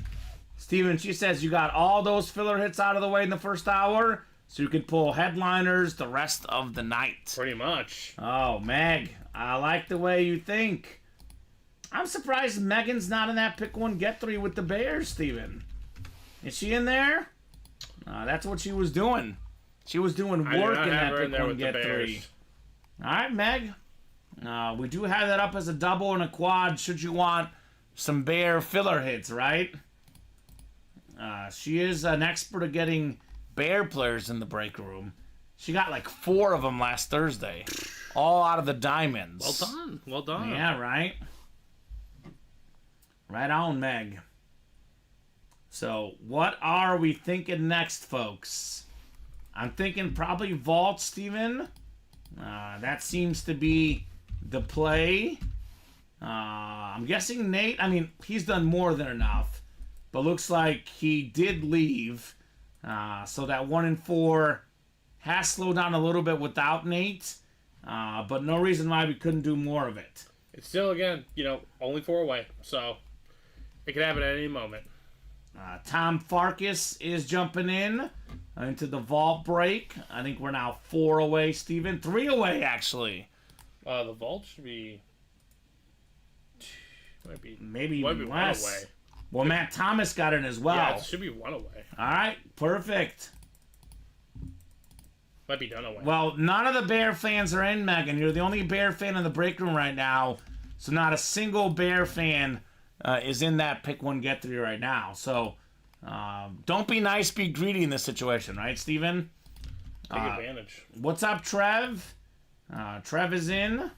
B: Steven, she says you got all those filler hits out of the way in the first hour, so you can pull headliners the rest of the night.
C: Pretty much.
B: Oh, Meg, I like the way you think. I'm surprised Megan's not in that pick 1, get 3 with the Bears, Steven. Is she in there? That's what she was doing. She was doing work in that pick 1, get 3. All right, Meg. We do have that up as a double and a quad should you want some Bear filler hits, right? She is an expert at getting Bear players in the break room. She got like 4 of them last Thursday. All out of the diamonds.
C: Well done. Well done.
B: Yeah, right? Right on, Meg. So, what are we thinking next, folks? I'm thinking probably vault, Steven. That seems to be the play. I'm guessing Nate, I mean, he's done more than enough. But looks like he did leave. So that 1 and 4 has slowed down a little bit without Nate. But no reason why we couldn't do more of it.
C: It's still, again, only 4 away. So it could happen at any moment.
B: Tom Farkas is jumping in into the vault break. I think we're now 4 away, Steven. 3 away, actually.
C: The vault should be...
B: Maybe
C: might
B: even
C: be
B: less.
C: 1 away.
B: Well, Matt Thomas got in as well.
C: Yeah, it should be 1 away.
B: All right, perfect.
C: Might be done away.
B: Well, none of the Bear fans are in, Megan. You're the only Bear fan in the break room right now. So not a single Bear fan is in that pick 1, get 3 right now. So don't be nice, be greedy in this situation, right, Steven?
C: Take advantage.
B: What's up, Trev? Trev is in.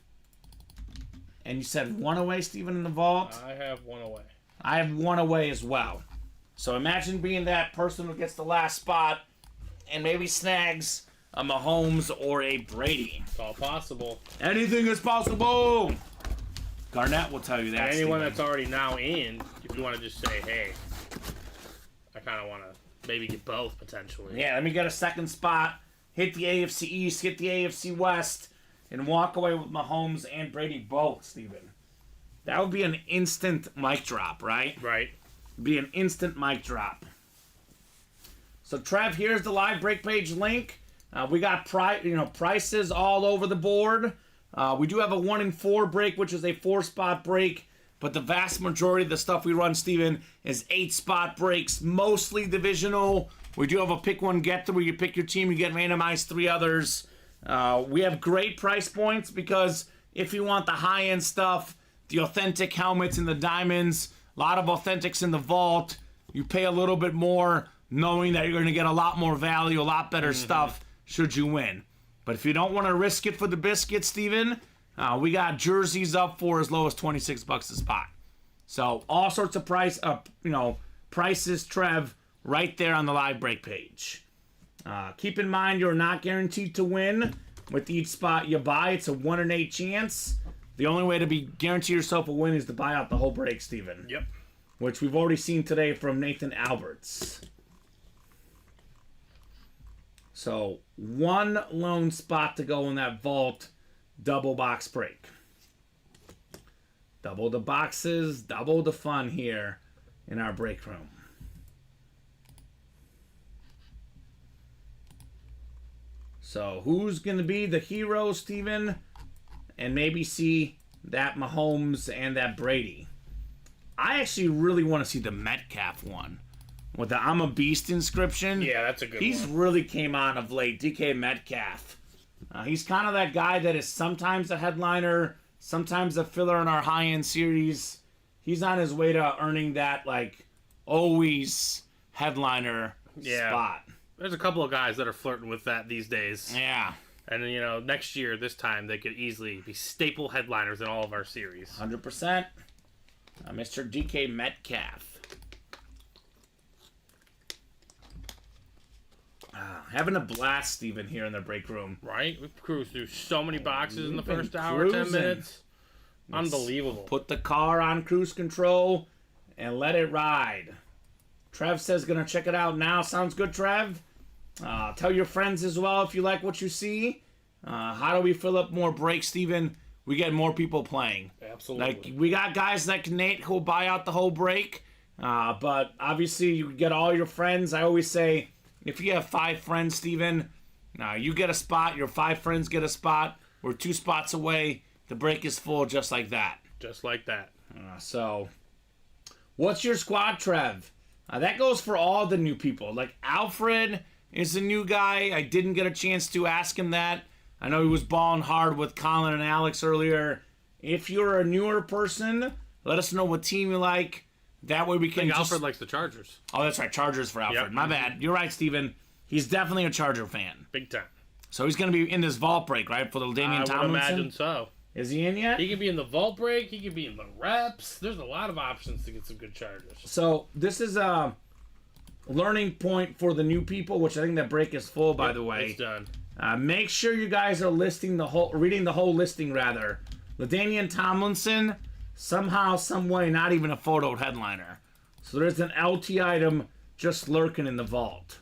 B: And you said 1 away, Steven, in the vault?
C: I have 1 away.
B: I have 1 away as well. So imagine being that person who gets the last spot and maybe snags a Mahomes or a Brady.
C: It's all possible.
B: Anything is possible. Garnett will tell you that.
C: And anyone
B: Steven.
C: that's already now in, if you want to just say, hey, I kind of want to maybe get both potentially.
B: Yeah, let me get a second spot, hit the AFC East, hit the AFC West, and walk away with Mahomes and Brady both, Steven. that would be an instant mic drop, right?
C: Right.
B: Be an instant mic drop. So Trev, here's the live break page link. We got prices all over the board. We do have a 1 in 4 break, which is a 4-spot break, but the vast majority of the stuff we run, Steven, is 8-spot breaks, mostly divisional. We do have a pick one, get three. You pick your team, you get randomized 3 others. We have great price points because if you want the high-end stuff, the authentic helmets and the diamonds, a lot of authentics in the vault, you pay a little bit more, knowing that you're going to get a lot more value, a lot better stuff should you win. But if you don't want to risk it for the biscuit, Steven, we got jerseys up for as low as $26 a spot. So all sorts of prices, Trev, right there on the live break page. Keep in mind you're not guaranteed to win with each spot you buy. It's a 1 in 8 chance. The only way to be guarantee yourself a win is to buy out the whole break, Steven.
C: Yep.
B: Which we've already seen today from Nathan Alberts. So, 1 lone spot to go in that vault double box break. Double the boxes, double the fun here in our break room. So, who's going to be the hero, Steven? And maybe see that Mahomes and that Brady. I actually really want to see the Metcalf one. With the I'm a Beast inscription.
C: Yeah, that's a good
B: He's
C: one.
B: really came on of late. DK Metcalf. He's kind of that guy that is sometimes a headliner, sometimes a filler in our high-end series. He's on his way to earning that, always headliner spot.
C: There's a couple of guys that are flirting with that these days.
B: Yeah.
C: And, next year, this time, they could easily be staple headliners in all of our series.
B: 100%. Mr. DK Metcalf. Having a blast, Steven, here in the break room.
C: Right? We've cruised through so many boxes in the
B: We've been
C: first hour, 10
B: cruising.
C: minutes. Unbelievable.
B: Put the car on cruise control and let it ride. Trev says gonna check it out now. Sounds good, Trev. Tell your friends as well if you like what you see. How do we fill up more breaks, Steven? We get more people playing.
C: Absolutely.
B: We got guys like Nate who'll buy out the whole break. But obviously you get all your friends. I always say, if you have 5 friends, Steven, you get a spot, your 5 friends get a spot. We're 2 spots away. The break is full just like that.
C: Just like that.
B: So, what's your squad, Trev? That goes for all the new people. Like, Alfred is a new guy. I didn't get a chance to ask him that. I know he was balling hard with Colin and Alex earlier. If you're a newer person, let us know what team you like. That way we can
C: Alfred likes the Chargers.
B: Oh, that's right. Chargers for Alfred.
C: Yep.
B: My bad. You're right, Steven. He's definitely a Charger fan.
C: Big time.
B: So he's going to be in this vault break, right? For the Damian
C: I
B: Tomlinson?
C: would imagine so.
B: Is he in yet?
C: He could be in the vault break. He could be in the reps. There's a lot of options to get some good Chargers.
B: So this is a learning point for the new people, which I think that break is full, by the way.
C: It's done.
B: Make sure you guys are reading the whole listing, rather. LaDainian Tomlinson, somehow, some way, not even a photoed headliner. So there's an LT item just lurking in the vault.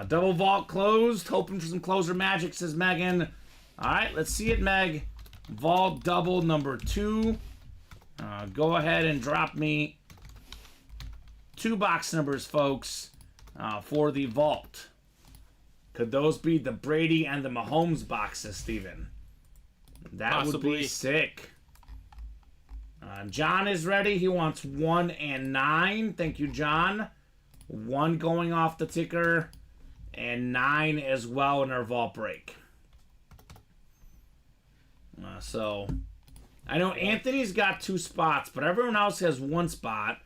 B: Double vault closed. Hoping for some closer magic, says Megan. All right, let's see it, Meg. Vault double number 2. Go ahead and drop me 2 box numbers, folks, for the vault. Could those be the Brady and the Mahomes boxes, Steven? That
C: Possibly.
B: would be sick. John is ready. He wants 1 and 9. Thank you, John. 1 going off the ticker, and 9 as well in our vault break. So, I know Anthony's got 2 spots, but everyone else has 1 spot.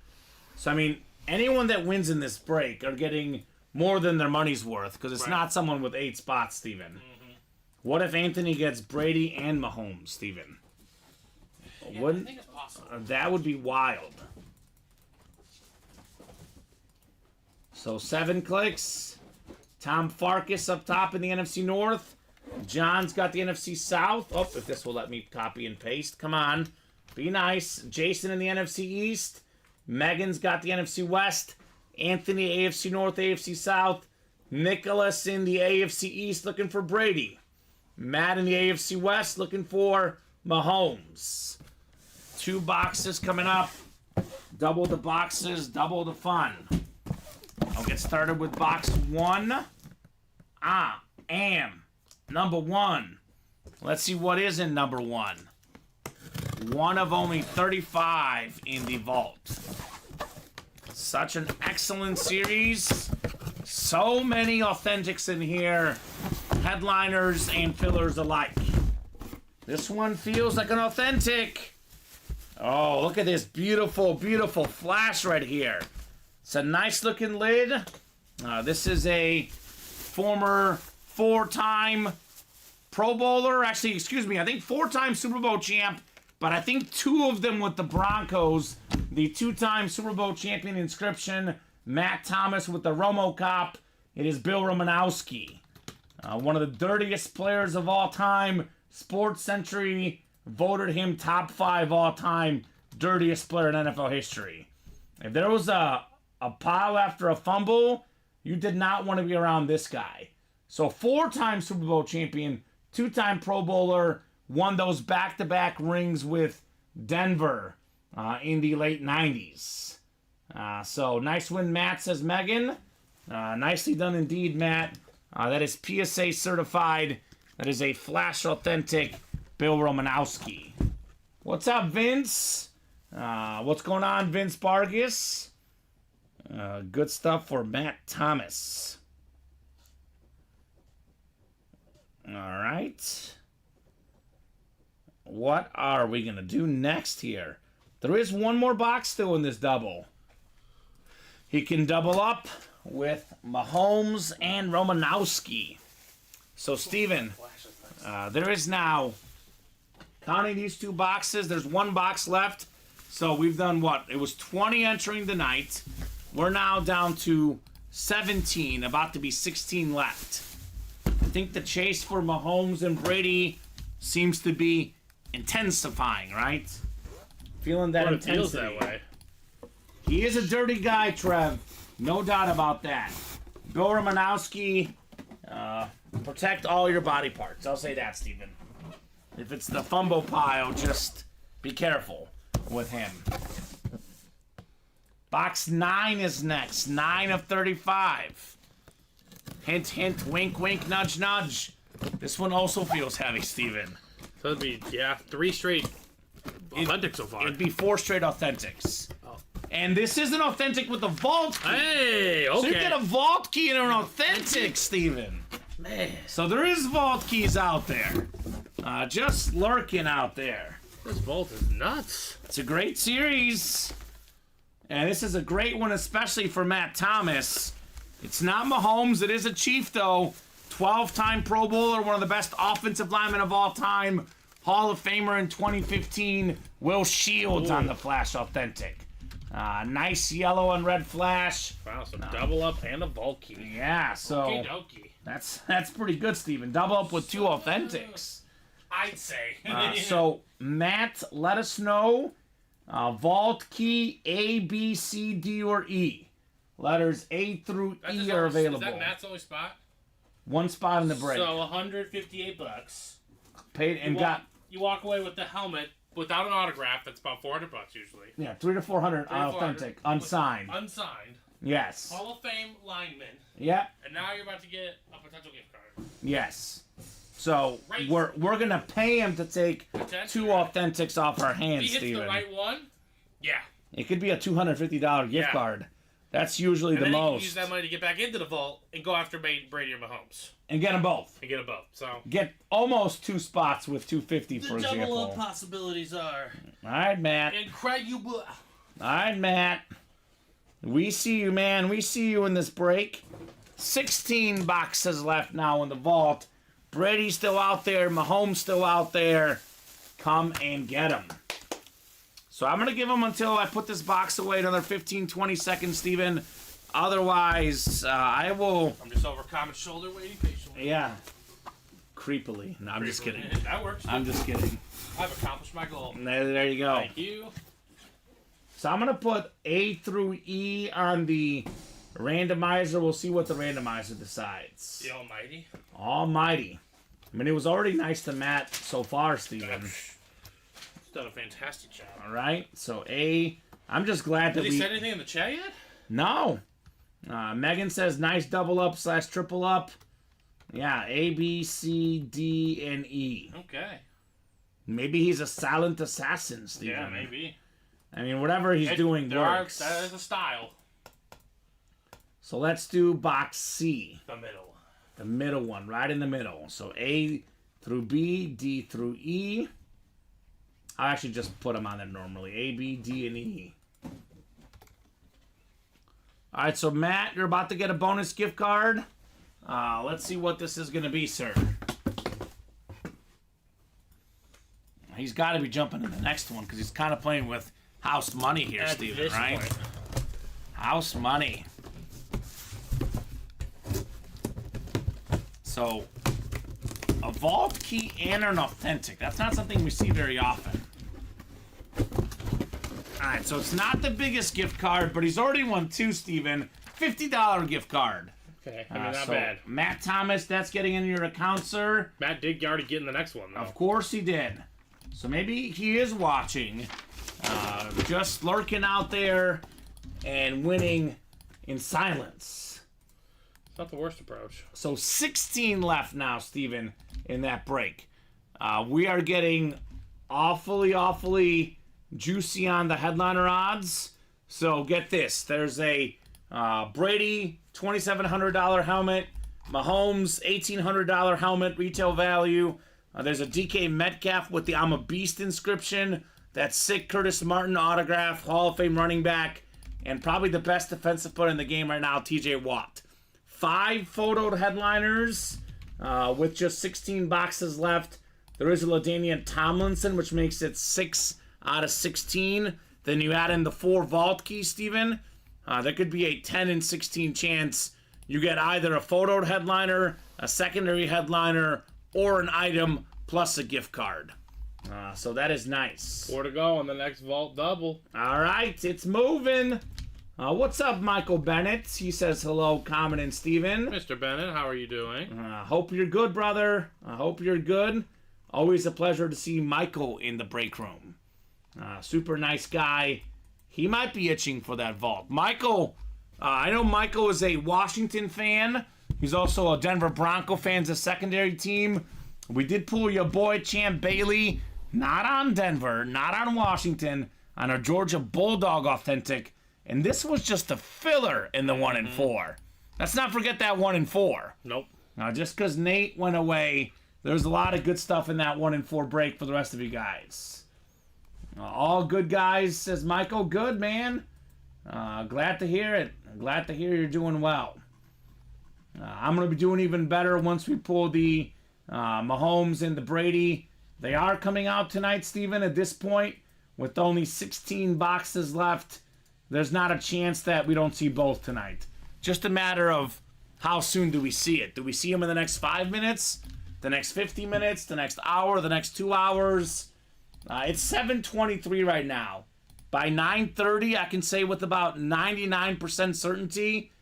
B: So, I mean, anyone that wins in this break are getting more than their money's worth, because it's not someone with 8 spots, Steven.
C: Mm-hmm.
B: What if Anthony gets Brady and Mahomes, Steven?
C: I think it's possible.
B: That would be wild. So 7 clicks. Tom Farkas up top in the NFC North. John's got the NFC South. Oh, if this will let me copy and paste. Come on. Be nice. Jason in the NFC East. Megan's got the NFC West. Anthony, AFC North, AFC South. Nicholas in the AFC East looking for Brady. Matt in the AFC West looking for Mahomes. 2 boxes coming up. Double the boxes, double the fun. I'll get started with box 1. I am number 1. Let's see what is in number 1. One of only 35 in the vault. Such an excellent series. So many authentics in here. Headliners and fillers alike. This one feels like an authentic. Oh, look at this beautiful, beautiful flash right here. It's a nice looking lid. This is a former 4-time Pro Bowler. Actually, excuse me, I think 4-time Super Bowl champ. But I think 2 of them with the Broncos. The 2-time Super Bowl champion inscription. Matt Thomas with the Romo Cop. It is Bill Romanowski. One of the dirtiest players of all time. Sports Century voted him top 5 all-time dirtiest player in NFL history. If there was a pile after a fumble, you did not want to be around this guy. So 4-time Super Bowl champion, 2-time Pro Bowler, won those back-to-back rings with Denver in the late 90s. So nice win, Matt, says Megan. Nicely done indeed, Matt. That is PSA certified. That is a Flash authentic Bill Romanowski. What's up, Vince? What's going on, Vince Vargas? Good stuff for Matt Thomas. All right. What are we going to do next here? There is one more box still in this double. He can double up with Mahomes and Romanowski. So, Steven, there is now, counting these 2 boxes, there's 1 box left. So we've done what? It was 20 entering the night. We're now down to 17, about to be 16 left. I think the chase for Mahomes and Brady seems to be intensifying, right? Feeling that intensity.
C: It feels that way.
B: He is a dirty guy, Trev. No doubt about that. Bill Romanowski, protect all your body parts. I'll say that, Steven. If it's the fumble pile, just be careful with him. Box 9 is next. 9 of 35. Hint, hint, wink, wink, nudge, nudge. This one also feels heavy, Steven.
C: So it'd be, 3 straight authentics so far.
B: It'd be 4 straight authentics. Oh. And this is an authentic with a vault key.
C: Hey, okay.
B: So you get a vault key and an authentic, Steven.
C: Man.
B: So there is vault keys out there. Just lurking out there.
C: This vault is nuts.
B: It's a great series. And this is a great one, especially for Matt Thomas. It's not Mahomes. It is a Chief, though. 12-time Pro Bowler, one of the best offensive linemen of all time. Hall of Famer in 2015. Will Shields on the Flash Authentic. Nice yellow and red flash.
C: Wow, so double up and a vault key.
B: Yeah, so
C: Okey-dokey.
B: that's pretty good, Steven. Double up with 2 authentics.
D: I'd say.
B: So, Matt, let us know. Vault key A, B, C, D, or E. Letters A through E are available.
C: Is that Matt's only spot?
B: 1 spot in the break.
C: So $158.
B: Paid and
C: you walk away with the helmet without an autograph. That's about $400 usually.
B: Yeah, $300 to $400 authentic, unsigned.
C: Unsigned.
B: Yes.
C: Hall of Fame lineman.
B: Yep.
C: And now you're about to get a potential gift card.
B: Yes. So we're gonna pay him to take 2 authentics off our hands,
C: If he hits
B: Steven.
C: the right one, yeah.
B: It could be a $250 gift card. That's usually
C: and
B: the
C: then
B: most.
C: You can use that money to get back into the vault and go after Brady or Mahomes.
B: And get them both.
C: And get them both. So
B: get almost 2 spots with $250, for example.
C: The double up possibilities are
B: all right, Matt.
C: incredible.
B: All right, Matt. We see you, man. We see you in this break. 16 boxes left now in the vault. Brady's still out there. Mahomes still out there. Come and get him. So I'm going to give him until I put this box away, another 15, 20 seconds, Steven. Otherwise, I will...
C: I'm just over Kamen's shoulder waiting patiently.
B: Yeah. Creepily. No, I'm just kidding.
C: That works.
B: I'm just kidding.
C: I've accomplished my goal.
B: There you go.
C: Thank you.
B: So I'm going to put A through E on the randomizer. We'll see what the randomizer decides.
C: The Almighty.
B: Almighty. I mean, it was already nice to Matt so far, Steven.
C: done a fantastic job.
B: All right, so A. I'm just glad that
C: Did he say anything in the chat yet?
B: No. Megan says nice double up / triple up. Yeah, A, B, C, D, and E.
C: Okay.
B: Maybe he's a silent assassin, Steven.
C: Yeah, maybe.
B: I mean, whatever he's doing works.
C: That is a style.
B: So let's do box C.
C: The middle.
B: The middle one, right in the middle. So A through B, D through E. I'll actually just put them on there normally. A, B, D, and E. All right, so Matt, you're about to get a bonus gift card. Let's see what this is going to be, sir. He's got to be jumping in the next one because he's kind of playing with house money here, Steven, right?
C: Point.
B: House money. So, a vault key and an authentic. That's not something we see very often. Alright, so it's not the biggest gift card, but he's already won 2, Steven. $50 gift card.
C: Okay, I mean, not
B: so
C: bad.
B: Matt Thomas, that's getting in your account, sir.
C: Matt did already get in the next one, though.
B: Of course he did. So maybe he is watching, just lurking out there and winning in silence.
C: It's not the worst approach.
B: So 16 left now, Steven, in that break. We are getting awfully juicy on the headliner odds. So get this. There's a Brady $2,700 helmet. Mahomes $1,800 helmet retail value. There's a DK Metcalf with the I'm a Beast inscription. That sick Curtis Martin autograph, Hall of Fame running back, and probably the best defensive player in the game right now, TJ Watt. 5 photoed headliners with just 16 boxes left. There is a LaDainian Tomlinson, which makes it 6 out of 16. Then you add in the 4 vault keys, Steven. There could be a 10 and 16 chance you get either a photoed headliner, a secondary headliner, or an item plus a gift card. So that is nice.
C: 4 to go on the next vault double.
B: All right, it's moving. What's up, Michael Bennett? He says hello, Kamen and Steven.
C: Mr. Bennett, how are you doing?
B: Hope you're good, brother. I hope you're good. Always a pleasure to see Michael in the break room. Super nice guy. He might be itching for that vault. Michael, I know Michael is a Washington fan. He's also a Denver Bronco fan, a secondary team. We did pull your boy Champ Bailey, not on Denver, not on Washington, on a Georgia Bulldog authentic. And this was just a filler in the 1 and 4. Let's not forget that 1 and 4.
C: Nope.
B: Now, just because Nate went away, there's a lot of good stuff in that 1 and 4 break for the rest of you guys. All good guys, says Michael. Good, man. Glad to hear it. Glad to hear you're doing well. I'm going to be doing even better once we pull the Mahomes and the Brady. They are coming out tonight, Steven, at this point. With only 16 boxes left, there's not a chance that we don't see both tonight. Just a matter of how soon do we see it. Do we see them in the next 5 minutes? The next 50 minutes? The next hour? The next 2 hours? It's 7:23 right now. By 9:30, I can say with about 99% certainty,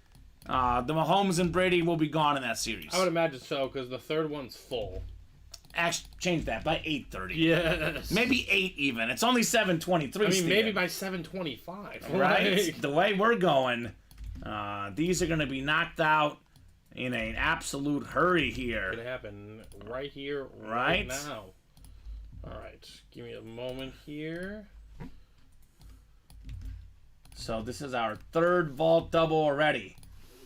B: the Mahomes and Brady will be gone in that series.
C: I would imagine so, because the third one's full.
B: Actually, change that by 8:30.
C: Yes.
B: Maybe 8 even. It's only 7:23.
C: I mean,
B: Steven.
C: maybe by 7:25.
B: Right?
C: Like,
B: The way we're going, these are going to be knocked out in an absolute hurry here.
C: It happen right here,
B: Right?
C: now. All right, give me a moment here.
B: So this is our 3rd vault double already.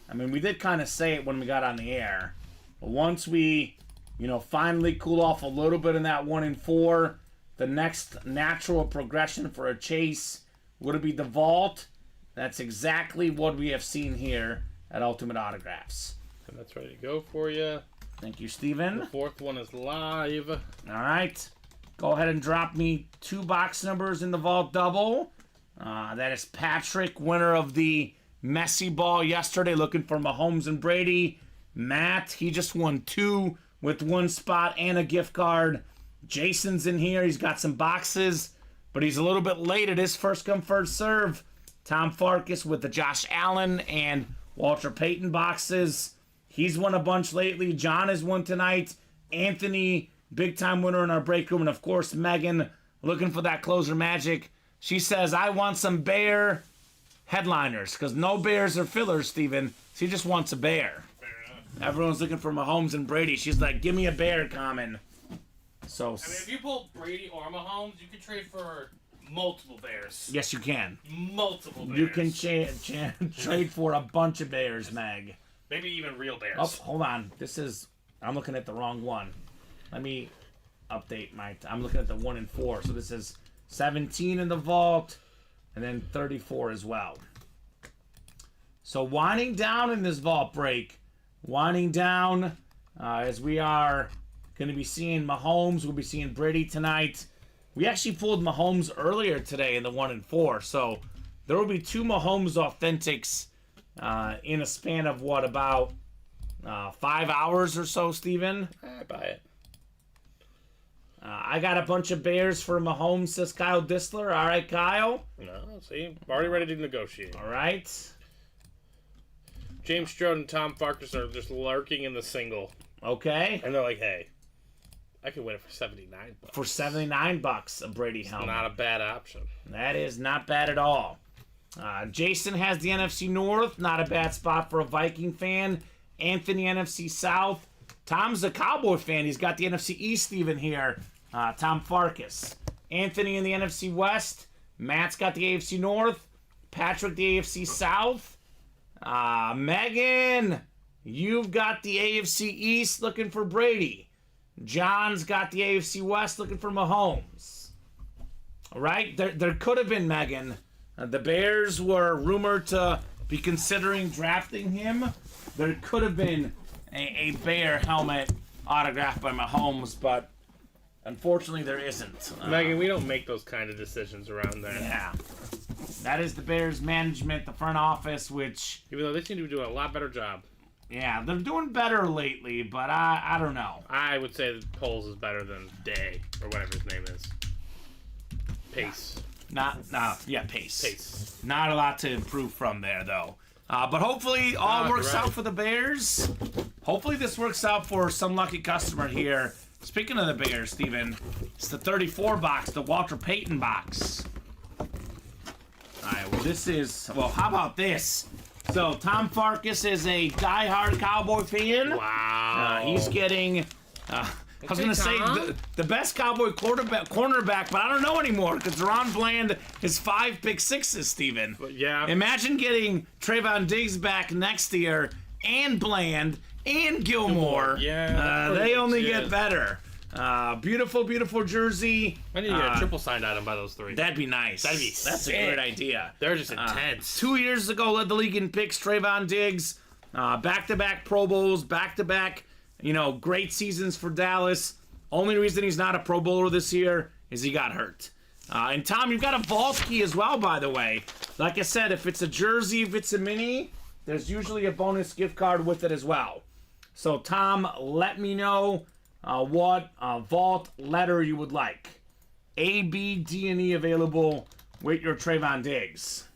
B: I mean, we did kind of say it when we got on the air. But once we, finally cool off a little bit in that 1 and 4, the next natural progression for a chase would be the vault. That's exactly what we have seen here at Ultimate Autographs.
C: And that's ready to go for you.
B: Thank you, Steven.
C: The 4th one is live.
B: All right. Go ahead and drop me 2 box numbers in the vault double. That is Patrick, winner of the Messi ball yesterday, looking for Mahomes and Brady. Matt, he just won 2 with 1 spot and a gift card. Jason's in here. He's got some boxes, but he's a little bit late at his first come, first serve. Tom Farkas with the Josh Allen and Walter Payton boxes. He's won a bunch lately. John has won tonight. Anthony, big time winner in our break room. And of course, Megan, looking for that closer magic. She says, I want some Bear headliners, because no Bears are fillers, Steven. She just wants a Bear.
C: Fair enough.
B: Everyone's looking for Mahomes and Brady. She's like, give me a Bear, Kamen. So,
C: I mean, if you pull Brady or Mahomes, you could trade for multiple Bears.
B: yes, you can.
C: Multiple Bears.
B: You can trade for a bunch of Bears, Meg.
C: Maybe even real Bears.
B: Oh, hold on. I'm looking at the wrong one. Let me update I'm looking at the 1 and 4. So this is 17 in the vault, and then 34 as well. So winding down in this vault break, as we are going to be seeing Mahomes. We'll be seeing Brady tonight. We actually pulled Mahomes earlier today in the 1 and 4, so there will be 2 Mahomes Authentics in a span of about 5 hours or so, Steven?
C: I buy it.
B: I got a bunch of Bears for Mahomes, says Kyle Disler. All right, Kyle.
C: No, see, I'm already ready to negotiate.
B: All right.
C: James Strode and Tom Farkas are just lurking in the single,
B: Okay.
C: and they're like, "Hey, I could win it for $79."
B: For $79, a Brady helmet.
C: Not a bad option.
B: That is not bad at all. Jason has the NFC North. Not a bad spot for a Viking fan. Anthony, NFC South. Tom's a Cowboy fan. He's got the NFC East even here. Tom Farkas. Anthony in the NFC West. Matt's got the AFC North. Patrick, the AFC South. Megan, you've got the AFC East looking for Brady. John's got the AFC West looking for Mahomes. All right? There could have been, Megan. The Bears were rumored to be considering drafting him. There could have been a Bear helmet autographed by Mahomes, but unfortunately there isn't.
C: Megan, we don't make those kind of decisions around there.
B: Yeah. That is the Bears management, the front office, which...
C: Even though they seem to be doing a lot better job.
B: Yeah, they're doing better lately, but I don't know.
C: I would say that Poles is better than Day, or whatever his name is. Pace.
B: Pace.
C: Pace.
B: Not a lot to improve from there, though. But hopefully all works out for the Bears. Hopefully this works out for some lucky customer here. Speaking of the Bears, Steven, it's the 34 box, the Walter Payton box. All right, well, how about this? So, Tom Farkas is a diehard Cowboy fan.
C: Wow.
B: He's getting... I was going to say the best Cowboy cornerback, but I don't know anymore because Deron Bland is 5 pick sixes, Steven.
C: Yeah.
B: Imagine getting Trayvon Diggs back next year and Bland and Gilmore.
C: Yeah.
B: They only get better. Beautiful, beautiful jersey.
C: I need to get a triple signed item by those 3.
B: That'd be nice. That's a great idea.
C: They're just intense.
B: 2 years ago, led the league in picks, Trayvon Diggs. Back-to-back Pro Bowls, back-to-back, great seasons for Dallas. Only reason he's not a Pro Bowler this year is he got hurt. And Tom, you've got a vault key as well, by the way. Like I said, if it's a jersey, if it's a mini, there's usually a bonus gift card with it as well. So, Tom, let me know what vault letter you would like. A, B, D, and E available with your Trayvon Diggs.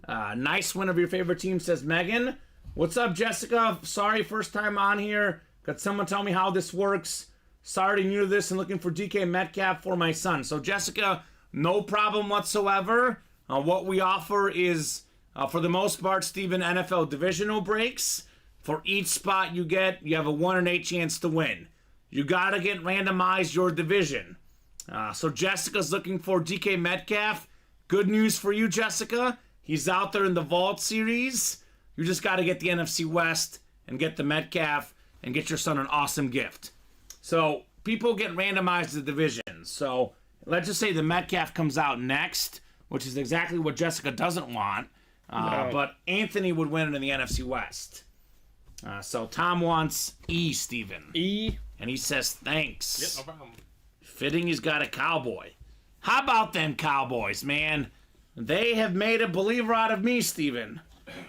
B: Nice win of your favorite team, says Megan. What's up, Jessica? Sorry, first time on here. Could someone tell me how this works? Sorry to new to this and looking for DK Metcalf for my son. So, Jessica, no problem whatsoever. What we offer is, for the most part, Steven, NFL divisional breaks. For each spot you get, you have a 1 in 8 chance to win. You got to get randomized your division. So Jessica's looking for DK Metcalf. Good news for you, Jessica. He's out there in the Vault series. You just got to get the NFC West and get the Metcalf and get your son an awesome gift. So people get randomized the divisions. So let's just say the Metcalf comes out next, which is exactly what Jessica doesn't want.
C: No.
B: But Anthony would win it in the NFC West. So Tom wants E, Steven.
C: E.
B: And he says thanks.
C: Yep, no problem.
B: Fitting he's got a Cowboy. How about them Cowboys, man? They have made a believer out of me, Steven.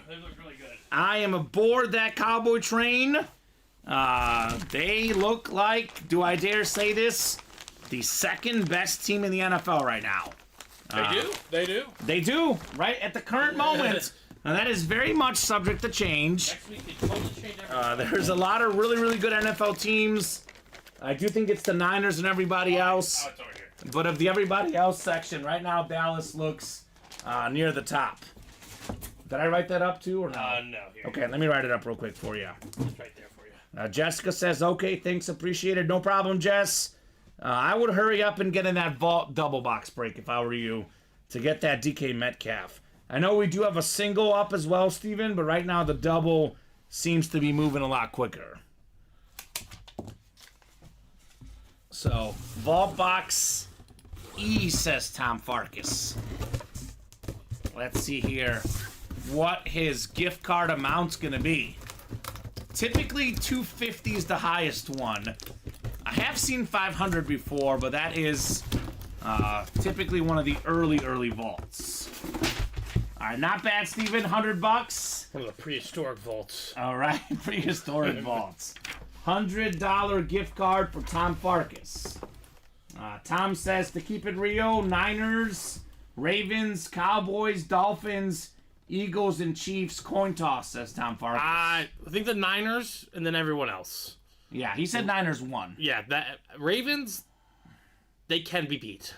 C: They look really good.
B: I am aboard that Cowboy train. They look like, do I dare say this, the second best team in the NFL right now.
C: They do.
B: They do, right at the current moment. Now, that is very much subject to change.
C: Next week they totally change everything.
B: There's a lot of really, really good NFL teams. I do think it's the Niners and everybody else.
C: Oh, it's over here.
B: But of the everybody else section, right now Dallas looks near the top. Did I write that up too, or no?
C: No. Here.
B: Okay, let me write it up real quick for you.
C: It's right there for you.
B: Jessica says, okay, thanks, appreciated. No problem, Jess. I would hurry up and get in that vault double box break if I were you to get that DK Metcalf. I know we do have a single up as well, Steven, but right now the double seems to be moving a lot quicker. So, vault box E, says Tom Farkas. Let's see here what his gift card amount's going to be. Typically, 250 is the highest one. I have seen 500 before, but that is typically one of the early vaults. All right, not bad, Steven. $100.
C: One of the prehistoric vaults.
B: All right, prehistoric vaults. $100 gift card for Tom Farkas. Tom says to keep it real, Niners, Ravens, Cowboys, Dolphins, Eagles, and Chiefs coin toss, says Tom Farkas.
C: I think the Niners and then everyone else.
B: Yeah, he said Niners won.
C: Yeah, that Ravens, they can be beat.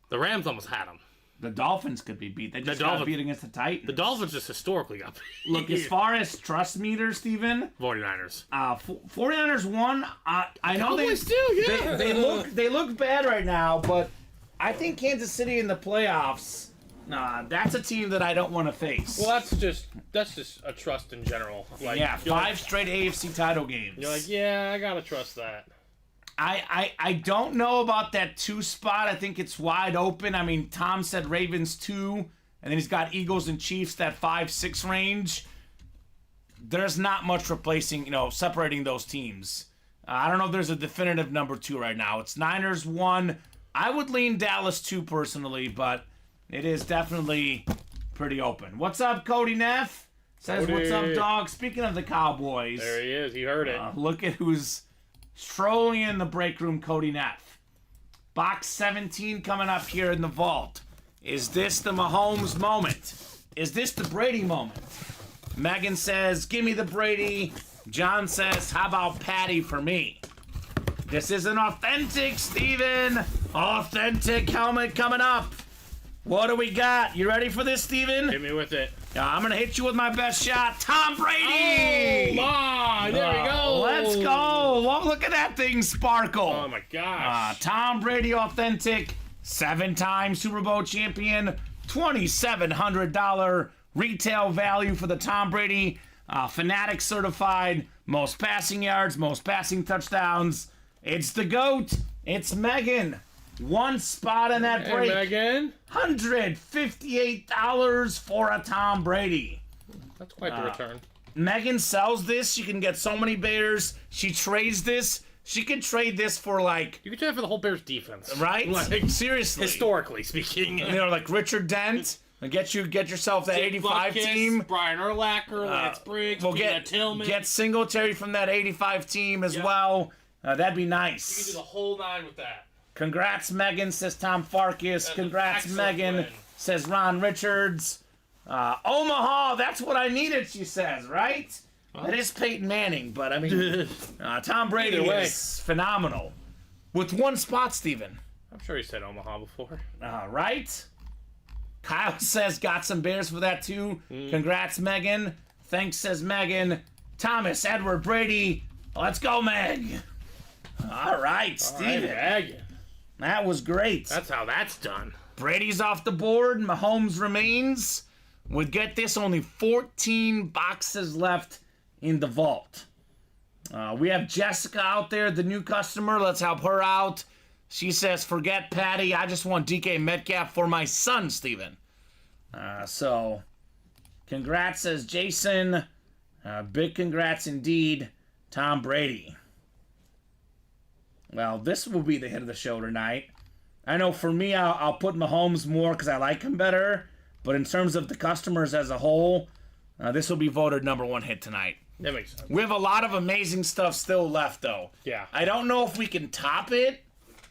C: The Rams almost had them.
B: The Dolphins could be beat. They just got beat against the Titans.
C: The Dolphins just historically got beat.
B: Look, as far as trust meters, Steven,
C: 49ers.
B: 49ers won. I know
C: Cowboys too, yeah.
B: they look bad right now, but I think Kansas City in the playoffs, that's a team that I don't want to face.
C: Well, that's just a trust in general. Like,
B: yeah, 5 straight AFC title games.
C: You're like, yeah, I gotta trust that.
B: I don't know about that 2 spot. I think it's wide open. I mean, Tom said Ravens 2, and then he's got Eagles and Chiefs, that 5-6 range. There's not much replacing, separating those teams. I don't know if there's a definitive number 2 right now. It's Niners 1. I would lean Dallas 2 personally, but it is definitely pretty open. What's up, Cody Neff? Says,
C: Cody.
B: what's up, dog? Speaking of the Cowboys.
C: There he is. He heard it.
B: Look at who's strolling in the break room, Cody Neff. Box 17 coming up here in the vault. Is this the Mahomes moment? Is this the Brady moment? Megan says, give me the Brady. John says, how about Patty for me? This is an authentic, Steven. Authentic helmet coming up. What do we got? You ready for this, Steven?
C: Hit me with it.
B: I'm going to hit you with my best shot. Tom Brady!
C: Oh, my! There we go.
B: Let's go. Well, look at that thing sparkle.
C: Oh, my gosh.
B: Tom Brady authentic, 7-time Super Bowl champion, $2,700 retail value for the Tom Brady Fanatic certified, most passing yards, most passing touchdowns. It's the GOAT. It's Megan. 1 spot in that break.
C: Megan.
B: $158 for a Tom Brady.
C: That's quite the return.
B: Megan sells this. She can get so many Bears. She trades this. She could trade this for like...
C: You could trade it for the whole Bears defense.
B: Right?
C: Like,
B: seriously.
C: Historically speaking.
B: Like Richard Dent. And get yourself that 85
C: Butkus,
B: team.
C: Brian Urlacher, Lance Briggs, Tina Tillman.
B: Get Singletary from that 85 team as well. That'd be nice.
C: You can do the whole 9 with that.
B: Congrats, Megan, says Tom Farkas. Congrats, Megan,
C: win.
B: says Ron Richards. Omaha, that's what I needed, she says, right? That is Peyton Manning, but I mean, Tom Brady is phenomenal. With 1 spot, Steven.
C: I'm sure he said Omaha before.
B: Right? Kyle says, got some Bears for that too. Congrats, Megan. Thanks, says Megan. Thomas, Edward, Brady. Let's go, Meg. All right, Steven.
C: Megan.
B: That was great.
C: That's how that's done.
B: Brady's off the board. Mahomes remains. With, get this, only 14 boxes left in the vault. We have Jessica out there, the new customer. Let's help her out. She says, forget Patty. I just want DK Metcalf for my son, Steven. So, congrats, says Jason. Big congrats indeed, Tom Brady. Well, this will be the hit of the show tonight. I know for me, I'll put Mahomes more because I like him better. But in terms of the customers as a whole, this will be voted #1 hit tonight.
C: That makes sense.
B: We have a lot of amazing stuff still left, though.
C: Yeah.
B: I don't know if we can top it,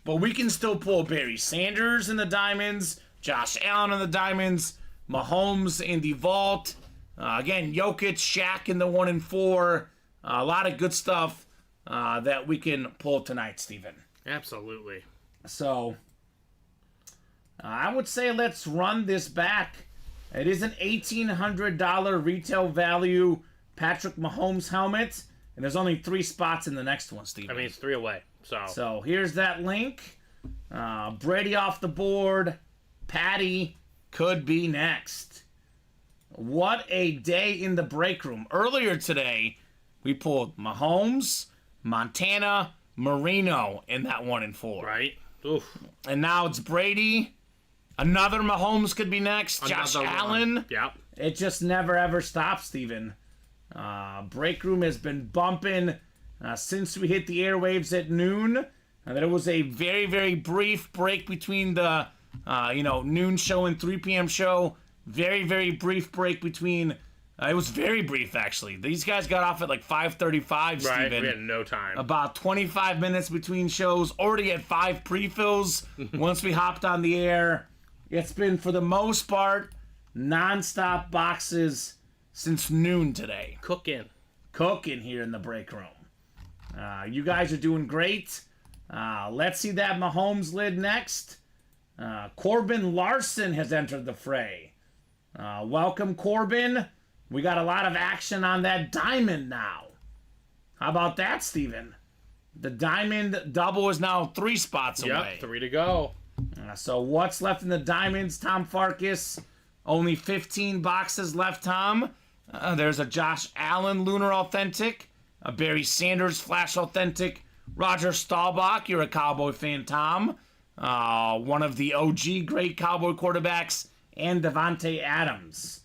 B: but we can still pull Barry Sanders in the diamonds, Josh Allen in the diamonds, Mahomes in the vault. Again, Jokic, Shaq in the 1 and 4. A lot of good stuff that we can pull tonight, Steven.
C: Absolutely.
B: So, I would say let's run this back. It is an $1,800 retail value Patrick Mahomes helmet, and there's only 3 spots in the next one, Steven.
C: I mean, it's 3 away.
B: So here's that link. Brady off the board. Patty could be next. What a day in the break room. Earlier today, we pulled Mahomes, Montana, Marino in that 1 and 4.
C: Right? Oof.
B: And now it's Brady. Another Mahomes could be next. Josh Allen.
C: Yep.
B: It just never ever stops, Steven. Break room has been bumping since we hit the airwaves at noon. There was a very, very brief break between the noon show and 3 p.m. show. Very, very brief break between. It was very brief, actually. These guys got off at like 5:35, Steven.
C: Right, we had no time.
B: About 25 minutes between shows. Already had 5 pre-fills once we hopped on the air. It's been, for the most part, non-stop boxes since noon today. Cooking here in the break room. You guys are doing great. Let's see that Mahomes lid next. Corbin Larson has entered the fray. Welcome, Corbin. We got a lot of action on that diamond now. How about that, Steven? The diamond double is now 3 spots away.
C: Yep, 3 to go.
B: So what's left in the diamonds, Tom Farkas? Only 15 boxes left, Tom. There's a Josh Allen Lunar Authentic, a Barry Sanders Flash Authentic, Roger Staubach, you're a Cowboy fan, Tom. One of the OG great Cowboy quarterbacks, and Devontae Adams.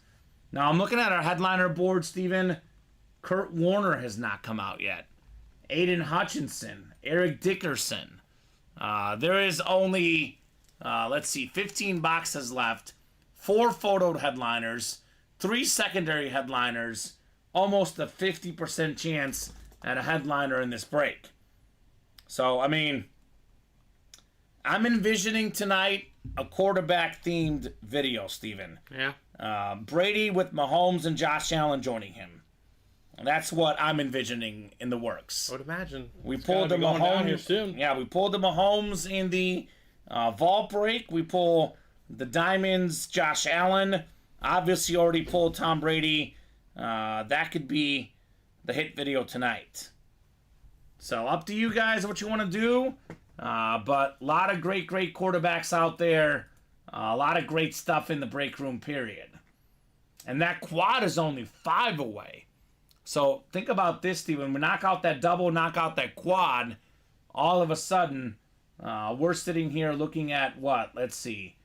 B: Now, I'm looking at our headliner board, Steven. Kurt Warner has not come out yet. Aiden Hutchinson, Eric Dickerson. There is only, 15 boxes left. 4 photoed headliners, 3 secondary headliners, almost a 50% chance at a headliner in this break. So, I mean, I'm envisioning tonight a quarterback-themed video, Steven.
C: Yeah.
B: Brady with Mahomes and Josh Allen joining him. That's what I'm envisioning in the works.
C: I would imagine.
B: We pulled the
C: down here
B: Mahomes.
C: soon.
B: Yeah, we pulled the Mahomes in the vault break. We pull the Diamonds, Josh Allen. Obviously, already pulled Tom Brady. That could be the hit video tonight. So up to you guys what you want to do. But a lot of great quarterbacks out there. A lot of great stuff in the break room, period. And that quad is only 5 away. So think about this, Steven. We knock out that double, knock out that quad. All of a sudden, we're sitting here looking at what? Let's see.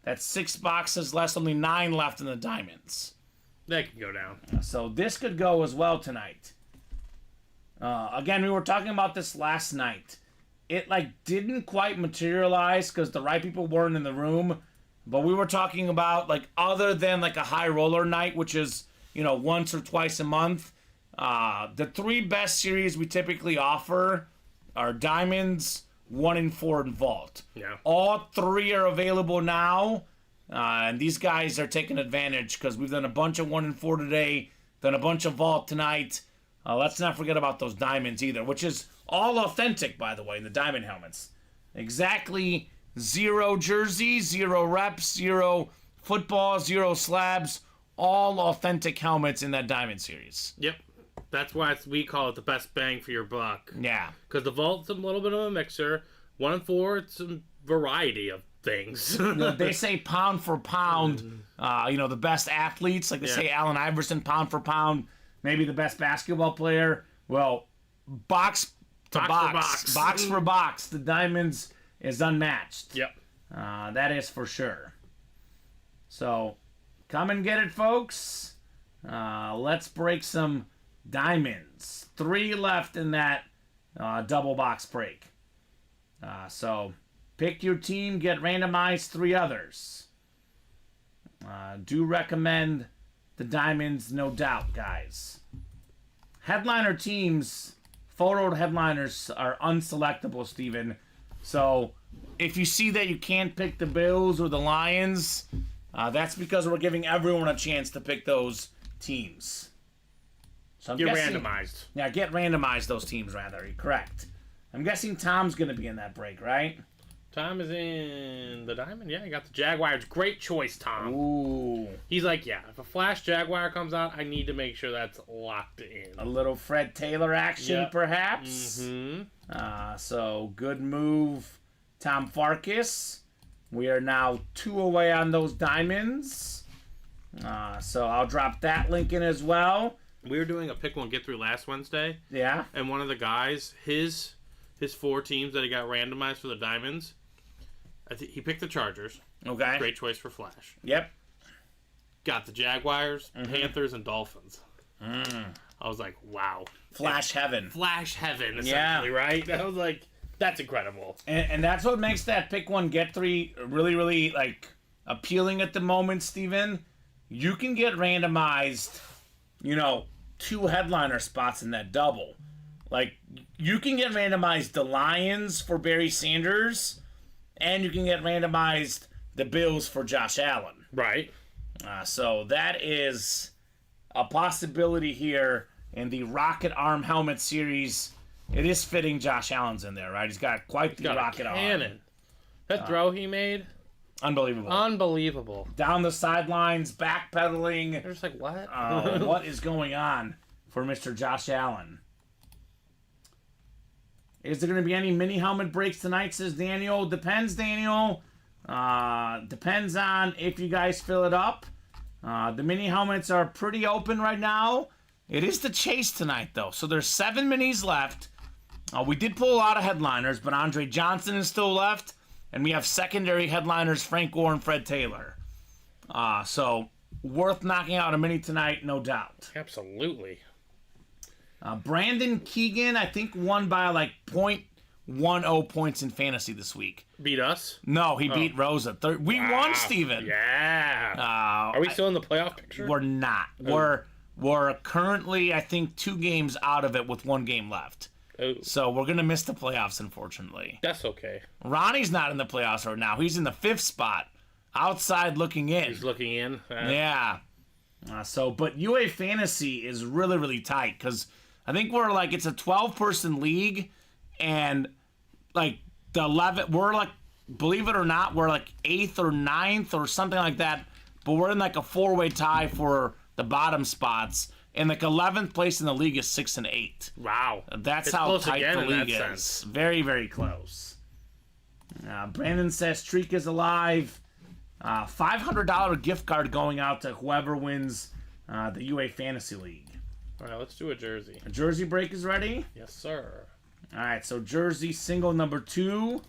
B: That's 6 boxes less, only 9 left in the diamonds.
C: That could go down.
B: So this could go as well tonight. Again, we were talking about this last night. It didn't quite materialize because the right people weren't in the room. But we were talking about other than a high roller night, which is once or twice a month. The 3 best series we typically offer are Diamonds, 1 and 4, and Vault.
C: Yeah.
B: All 3 are available now. And these guys are taking advantage because we've done a bunch of 1 and 4 today, done a bunch of Vault tonight. Let's not forget about those Diamonds either, which is all authentic, by the way, in the Diamond helmets. Exactly 0 jerseys, 0 reps, 0 football, 0 slabs. All authentic helmets in that Diamond series.
C: Yep. That's why we call it the best bang for your buck.
B: Yeah.
C: Because the Vault's a little bit of a mixer. 1 and 4, it's a variety of things.
B: They say pound for pound, the best athletes. They say Allen Iverson, pound for pound, maybe the best basketball player. Well, box for box, the Diamonds is unmatched.
C: Yep.
B: That is for sure. So, come and get it, folks. Let's break some Diamonds. 3 left in that double box break. So, pick your team, get randomized 3 others. Do recommend the Diamonds, no doubt, guys. Headliner teams, photoed headliners are unselectable, Steven. So, if you see that you can't pick the Bills or the Lions, that's because we're giving everyone a chance to pick those teams. So
C: Get randomized.
B: Yeah, get randomized those teams, rather. Correct. I'm guessing Tom's going to be in that break, right?
C: Tom is in the diamond. Yeah, he got the Jaguars. Great choice, Tom.
B: Ooh.
C: He's like, yeah, if a Flash Jaguar comes out, I need to make sure that's locked in.
B: A little Fred Taylor action,
C: Yep.
B: perhaps.
C: Mm-hmm.
B: So good move, Tom Farkas. We are now 2 away on those diamonds. So I'll drop that link in as well.
C: We were doing a pick one get through last Wednesday,
B: Yeah.
C: and one of the guys, his 4 teams that he got randomized for the diamonds, I think he picked the Chargers.
B: Okay.
C: Great choice for Flash.
B: Yep.
C: Got the Jaguars, Panthers, and Dolphins. I was like, wow.
B: Flash heaven.
C: Flash heaven, essentially,
B: Yeah.
C: right? I was like, that's incredible.
B: And that's what makes that pick one get 3 really, really like appealing at the moment, Steven. You can get randomized, 2 headliner spots in that double. Like, you can get randomized the Lions for Barry Sanders, and you can get randomized the Bills for Josh Allen.
C: Right.
B: So that is a possibility here in the Rocket Arm Helmet Series. It is fitting Josh Allen's in there, right? He's got quite the
C: Got
B: rocket
C: a
B: arm.
C: cannon. That throw he made,
B: Unbelievable.
C: unbelievable.
B: Down the sidelines, backpedaling.
C: They're just like, what?
B: What is going on for Mr. Josh Allen? Is there going to be any mini helmet breaks tonight, says Daniel? Depends, Daniel. Depends on if you guys fill it up. The mini helmets are pretty open right now. It is the chase tonight, though. So there's 7 minis left. We did pull a lot of headliners, but Andre Johnson is still left. And we have secondary headliners, Frank Gore and Fred Taylor. So worth knocking out a mini tonight, no doubt.
C: Absolutely.
B: Brandon Keegan, I think, won by like 0.10 points in fantasy this week.
C: Beat us?
B: No, he beat Rosa. We won, Steven.
C: Yeah. Are we still in the playoff picture?
B: We're not. We're currently, I think, 2 games out of it with 1 game left.
C: Oh,
B: So we're going to miss the playoffs, unfortunately.
C: that's okay.
B: Ronnie's not in the playoffs right now. He's in the 5th spot, outside looking in.
C: He's looking in.
B: Yeah. But UA Fantasy is really, really tight because I think we're like, it's a 12-person league, and like the 11, we're like, believe it or not, we're like 8th or 9th or something like that, but we're in like a 4-way tie for the bottom spots, and like 11th place in the league is 6 and 8.
C: Wow.
B: That's
C: It's
B: how
C: close
B: tight
C: again
B: the
C: in
B: league
C: that
B: is.
C: sense.
B: Very, very close. Brandon says Streak is alive. $500 gift card going out to whoever wins the UA Fantasy League.
C: All right, let's do a jersey.
B: A jersey break is ready.
C: Yes, sir.
B: All right, so jersey single number 2.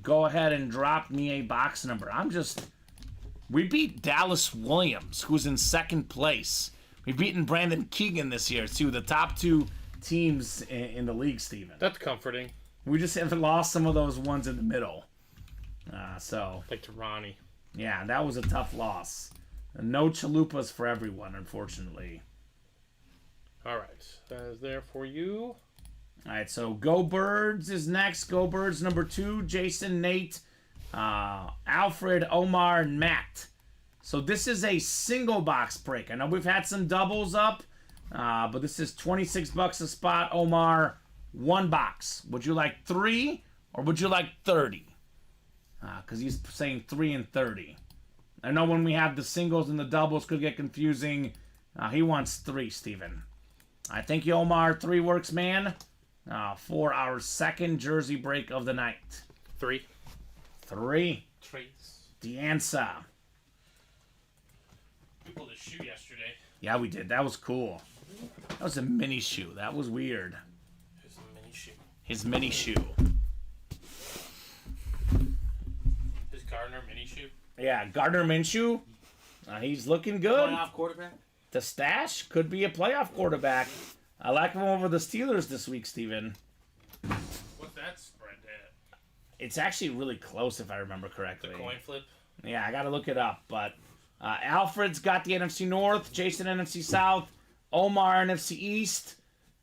B: Go ahead and drop me a box number. We beat Dallas Williams, who's in 2nd place. We've beaten Brandon Keegan this year, too. The top 2 teams in the league, Steven.
C: That's comforting.
B: We just haven't lost some of those ones in the middle.
C: Like to Ronnie.
B: Yeah, that was a tough loss. No chalupas for everyone, unfortunately.
C: All right. That is there for you.
B: All right, so Go Birds is next. Go Birds number 2. Jason, Nate, Alfred, Omar, and Matt. So this is a single box break. I know we've had some doubles up, but this is $26 a spot. Omar, 1 box. Would you like 3 or would you like 30? Because he's saying 3 and 30. I know when we have the singles and the doubles could get confusing. He wants 3, Steven. I thank you, Omar. 3 works, man. For our 2nd jersey break of the night.
C: 3.
B: 3.
C: Trace.
B: The answer.
C: We pulled a shoe yesterday.
B: Yeah, we did. That was cool. That was a mini shoe. That was weird.
C: Here's a mini shoe.
B: His mini shoe.
C: His Gardner mini shoe.
B: Yeah, Gardner Minshew. He's looking good.
C: Playoff quarterback.
B: The stash could be a playoff quarterback. I like him over the Steelers this week, Steven.
C: What's that spread at?
B: It's actually really close, if I remember correctly.
C: The coin flip.
B: Yeah, I got to look it up. But Alfred's got the NFC North, Jason NFC South, Omar NFC East.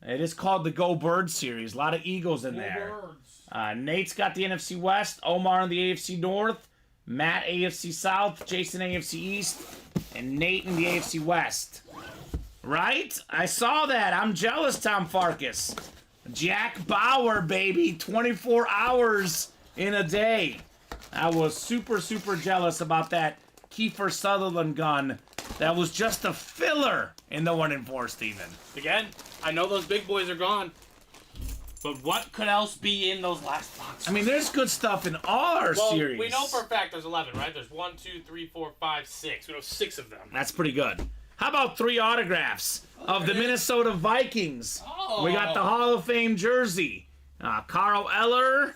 B: It is called the Go Birds series. A lot of Eagles in there. Nate's got the NFC West, Omar in the AFC North, Matt AFC South, Jason AFC East, and Nate in the AFC West. Right? I saw that. I'm jealous, Tom Farkas. Jack Bauer, baby. 24 hours in a day. I was super, super jealous about that Kiefer Sutherland gun. That was just a filler in the 1-4, Steven.
C: Again, I know those big boys are gone. But what could else be in those last boxes?
B: I mean, there's good stuff in all our series.
C: We know for a fact there's 11, right? There's 1, 2, 3, 4, 5, 6. We know 6 of them.
B: That's pretty good. How about 3 autographs of the Minnesota Vikings?
C: Oh.
B: We got the Hall of Fame jersey. Carl Eller,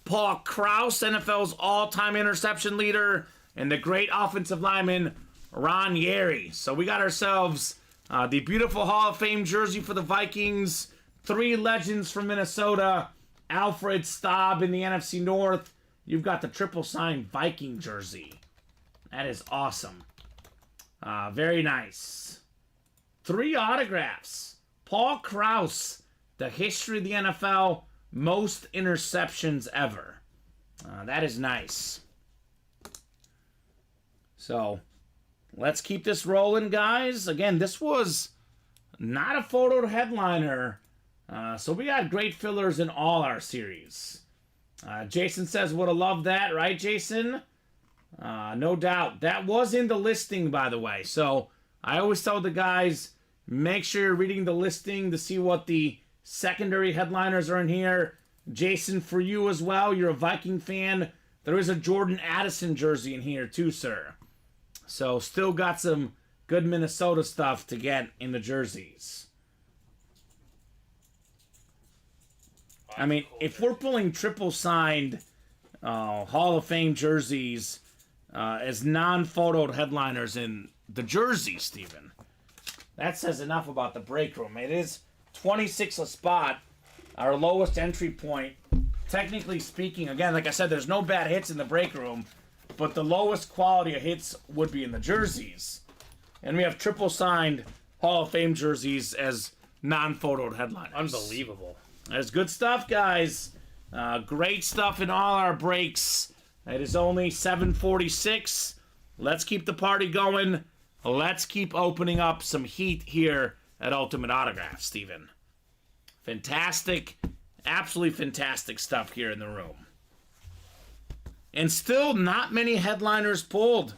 B: Paul Krause, NFL's all-time interception leader, and the great offensive lineman, Ron Yeri. So we got ourselves the beautiful Hall of Fame jersey for the Vikings. 3 legends from Minnesota. Alfred Staub in the NFC North. You've got the triple signed Viking jersey. That is awesome. Very nice. 3 autographs. Paul Krause, the history of the NFL, most interceptions ever. That is nice. So, let's keep this rolling, guys. Again, this was not a photo headliner. So we got great fillers in all our series. Jason says, would have loved that, right, Jason? No doubt. That was in the listing, by the way. So I always tell the guys, make sure you're reading the listing to see what the secondary headliners are in here. Jason, for you as well, you're a Viking fan. There is a Jordan Addison jersey in here too, sir. So still got some good Minnesota stuff to get in the jerseys. I mean, if we're pulling triple signed Hall of Fame jerseys as non-photoed headliners in the jerseys, Steven, that says enough about the break room. It is 26 a spot, our lowest entry point. Technically speaking, again, like I said, there's no bad hits in the break room, but the lowest quality of hits would be in the jerseys. And we have triple signed Hall of Fame jerseys as non-photoed headliners.
C: Unbelievable.
B: That's good stuff, guys. Great stuff in all our breaks. It is only 7:46. Let's keep the party going. Let's keep opening up some heat here at Ultimate Autograph, Steven. Fantastic, absolutely fantastic stuff here in the room. And still not many headliners pulled.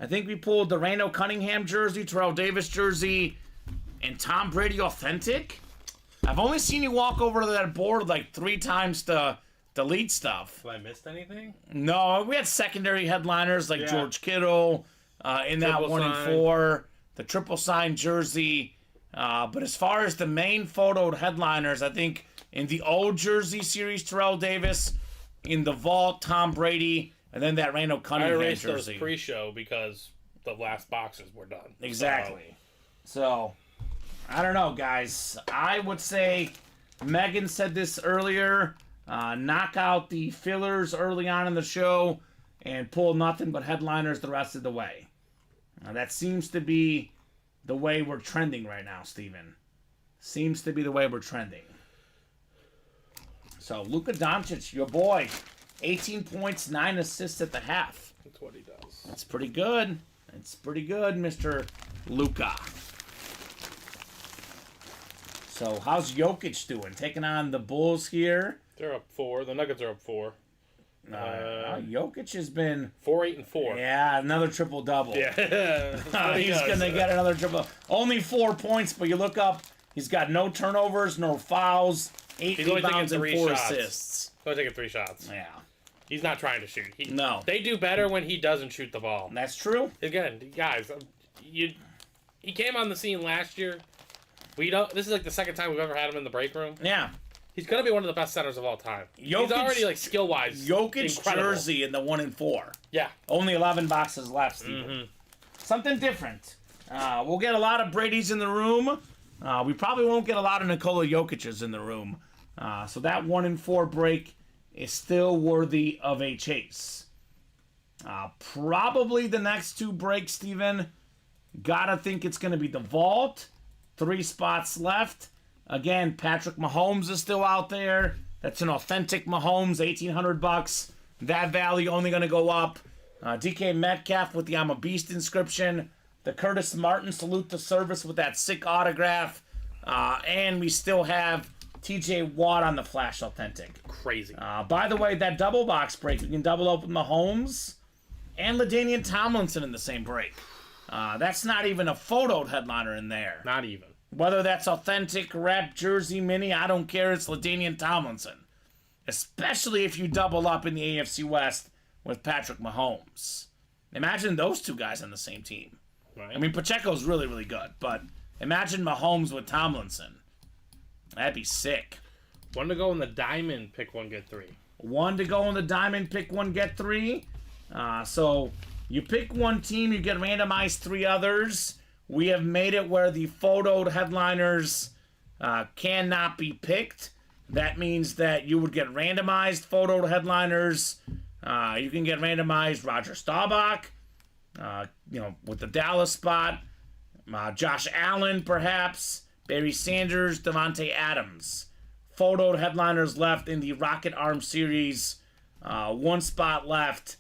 B: I think we pulled the Randall Cunningham jersey, Terrell Davis jersey, and Tom Brady Authentic. I've only seen you walk over to that board like 3 times to delete stuff.
C: Have I missed anything?
B: No, we had secondary headliners like George Kittle in that
C: Triple
B: 1-4, the triple sign jersey. But as far as the main photoed headliners, I think in the old jersey series, Terrell Davis, in the vault, Tom Brady, and then that Randall Cunningham
C: I erased
B: jersey.
C: those pre-show because the last boxes were done.
B: Exactly. So, I don't know, guys. I would say, Megan said this earlier, knock out the fillers early on in the show and pull nothing but headliners the rest of the way. That seems to be the way we're trending right now, Steven. Seems to be the way we're trending. So, Luka Doncic, your boy, 18 points, 9 assists at the half.
C: That's what he does.
B: That's pretty good. It's pretty good, Mr. Luka. So, how's Jokic doing? Taking on the Bulls here.
C: They're up 4. The Nuggets are up 4.
B: Jokic has been
C: 4, 8, and 4.
B: Yeah, another triple double.
C: Yeah.
B: He's gonna get another triple. Only 4 points, but you look up, he's got no turnovers, no fouls, 8
C: He's only taking
B: rebounds, and
C: 3
B: 4
C: shots.
B: assists.
C: He's only taking 3 shots.
B: Yeah,
C: He's not trying to shoot.
B: No.
C: They do better when he doesn't shoot the ball.
B: that's true.
C: Again, guys, he came on the scene last year. This is like the second time we've ever had him in the break room.
B: Yeah,
C: He's gonna be one of the best centers of all time. He's
B: Jokic-
C: already like skill wise.
B: Jokic
C: incredible.
B: jersey in the 1-4.
C: Yeah.
B: Only 11 boxes left, Steven. Something different. We'll get a lot of Brady's in the room. We probably won't get a lot of Nikola Jokic's in the room. So that 1-4 break is still worthy of a chase. Probably the next 2 breaks, Steven. Gotta think it's going to be the vault. 3 spots left. Again, Patrick Mahomes is still out there. That's an authentic Mahomes, $1,800. That value only going to go up. DK Metcalf with the I'm a Beast inscription. The Curtis Martin salute to service with that sick autograph. And we still have T.J. Watt on the Flash Authentic.
C: Crazy.
B: By the way, that double box break, you can double open Mahomes and LaDainian Tomlinson in the same break. That's not even a photoed headliner in there.
C: Not even.
B: Whether that's authentic, rep, jersey, mini, I don't care. It's LaDainian Tomlinson. Especially if you double up in the AFC West with Patrick Mahomes. Imagine those two guys on the same team.
C: Right.
B: I mean, Pacheco's really, really good, but imagine Mahomes with Tomlinson. That'd be sick.
C: One to go in the diamond, pick one, get three.
B: One to go in the diamond, pick one, get three. So you pick one team, you get randomized three others. We have made it where the photoed headliners cannot be picked. That means that you would get randomized photoed headliners. You can get randomized Roger Staubach, with the Dallas spot. Josh Allen, perhaps. Barry Sanders, Devontae Adams. Photoed headliners left in the Rocket Arm Series. One spot left.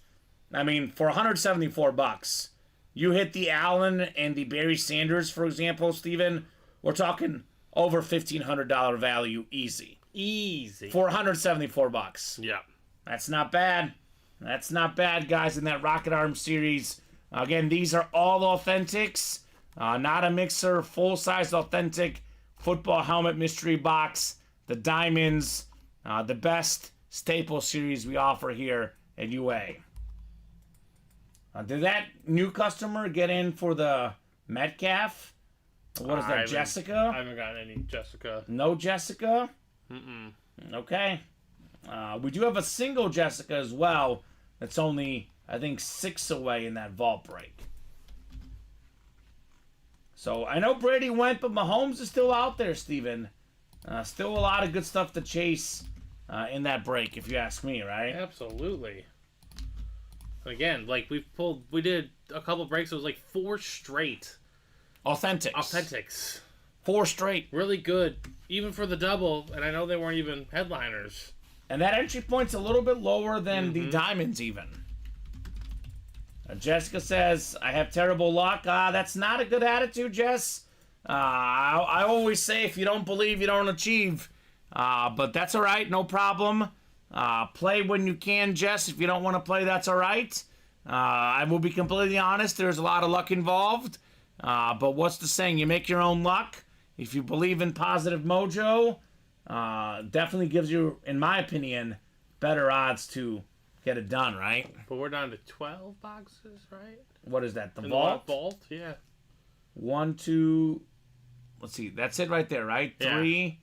B: I mean, for $174, you hit the Allen and the Barry Sanders, for example, Steven, we're talking over $1,500 value easy.
C: Easy.
B: For $174.
C: Yeah.
B: That's not bad. That's not bad, guys, in that Rocket Arm Series. Again, these are all authentics. Not a mixer, full-size authentic football helmet mystery box. The diamonds, the best staple series we offer here at UA. Did that new customer get in for the Metcalf? What is that, Jessica?
C: I haven't gotten any Jessica.
B: No Jessica?
C: Mm-mm.
B: Okay. We do have a single Jessica as well. That's only, I think, 6 away in that vault break. So I know Brady went, but Mahomes is still out there, Steven. Still a lot of good stuff to chase in that break, if you ask me, right?
C: Absolutely. Again, like we did a couple breaks. It was like 4 straight authentics.
B: 4 straight.
C: Really good, even for the double. And I know they weren't even headliners.
B: And that entry point's a little bit lower than the diamonds, even. Jessica says, I have terrible luck. That's not a good attitude, Jess. I always say, if you don't believe, you don't achieve. But that's all right, no problem. Play when you can, Jess. If you don't want to play, that's all right. I will be completely honest. There's a lot of luck involved. But what's the saying? You make your own luck. If you believe in positive mojo, definitely gives you, in my opinion, better odds to get it done, right?
C: But we're down to 12 boxes, right?
B: What is that? The
C: In
B: vault?
C: The vault, yeah.
B: 1, 2. Let's see. That's it right there, right?
C: Yeah.
B: 3.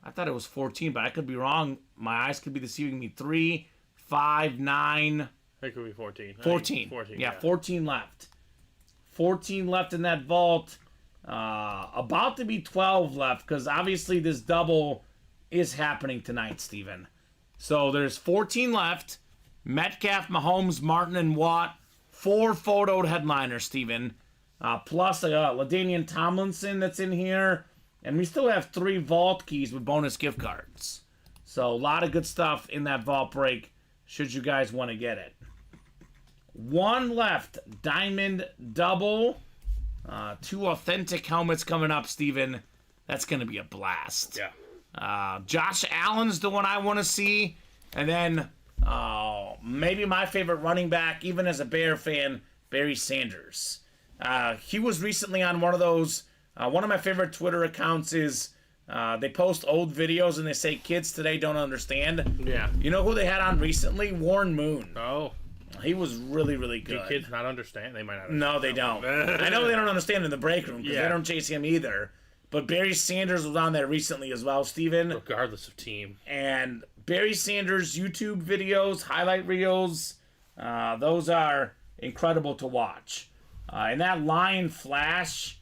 B: I thought it was 14, but I could be wrong. My eyes could be deceiving me. 3, 5, 9.
C: It could be 14.
B: 14.
C: 14.
B: Yeah, 14 left. 14 left in that vault. About to be 12 left, because obviously this double is happening tonight, Steven. So there's 14 left. Metcalf, Mahomes, Martin, and Watt. 4 photoed headliners, Steven. Plus LaDainian Tomlinson that's in here. And we still have 3 vault keys with bonus gift cards. So a lot of good stuff in that vault break, should you guys want to get it. 1 left. Diamond double. 2 authentic helmets coming up, Steven. That's going to be a blast.
C: Yeah.
B: Josh Allen's the one I want to see. And then maybe my favorite running back, even as a Bear fan, Barry Sanders. He was recently on one of those. One of my favorite Twitter accounts is they post old videos and they say kids today don't understand.
C: Yeah.
B: You know who they had on recently? Warren Moon.
C: Oh.
B: He was really, really good.
C: Do kids not understand? They might not understand.
B: No, they don't. I know they don't understand in the break room because they don't chase him either. But Barry Sanders was on there recently as well, Steven.
C: Regardless of team.
B: And Barry Sanders' YouTube videos, highlight reels, those are incredible to watch. And that line flash,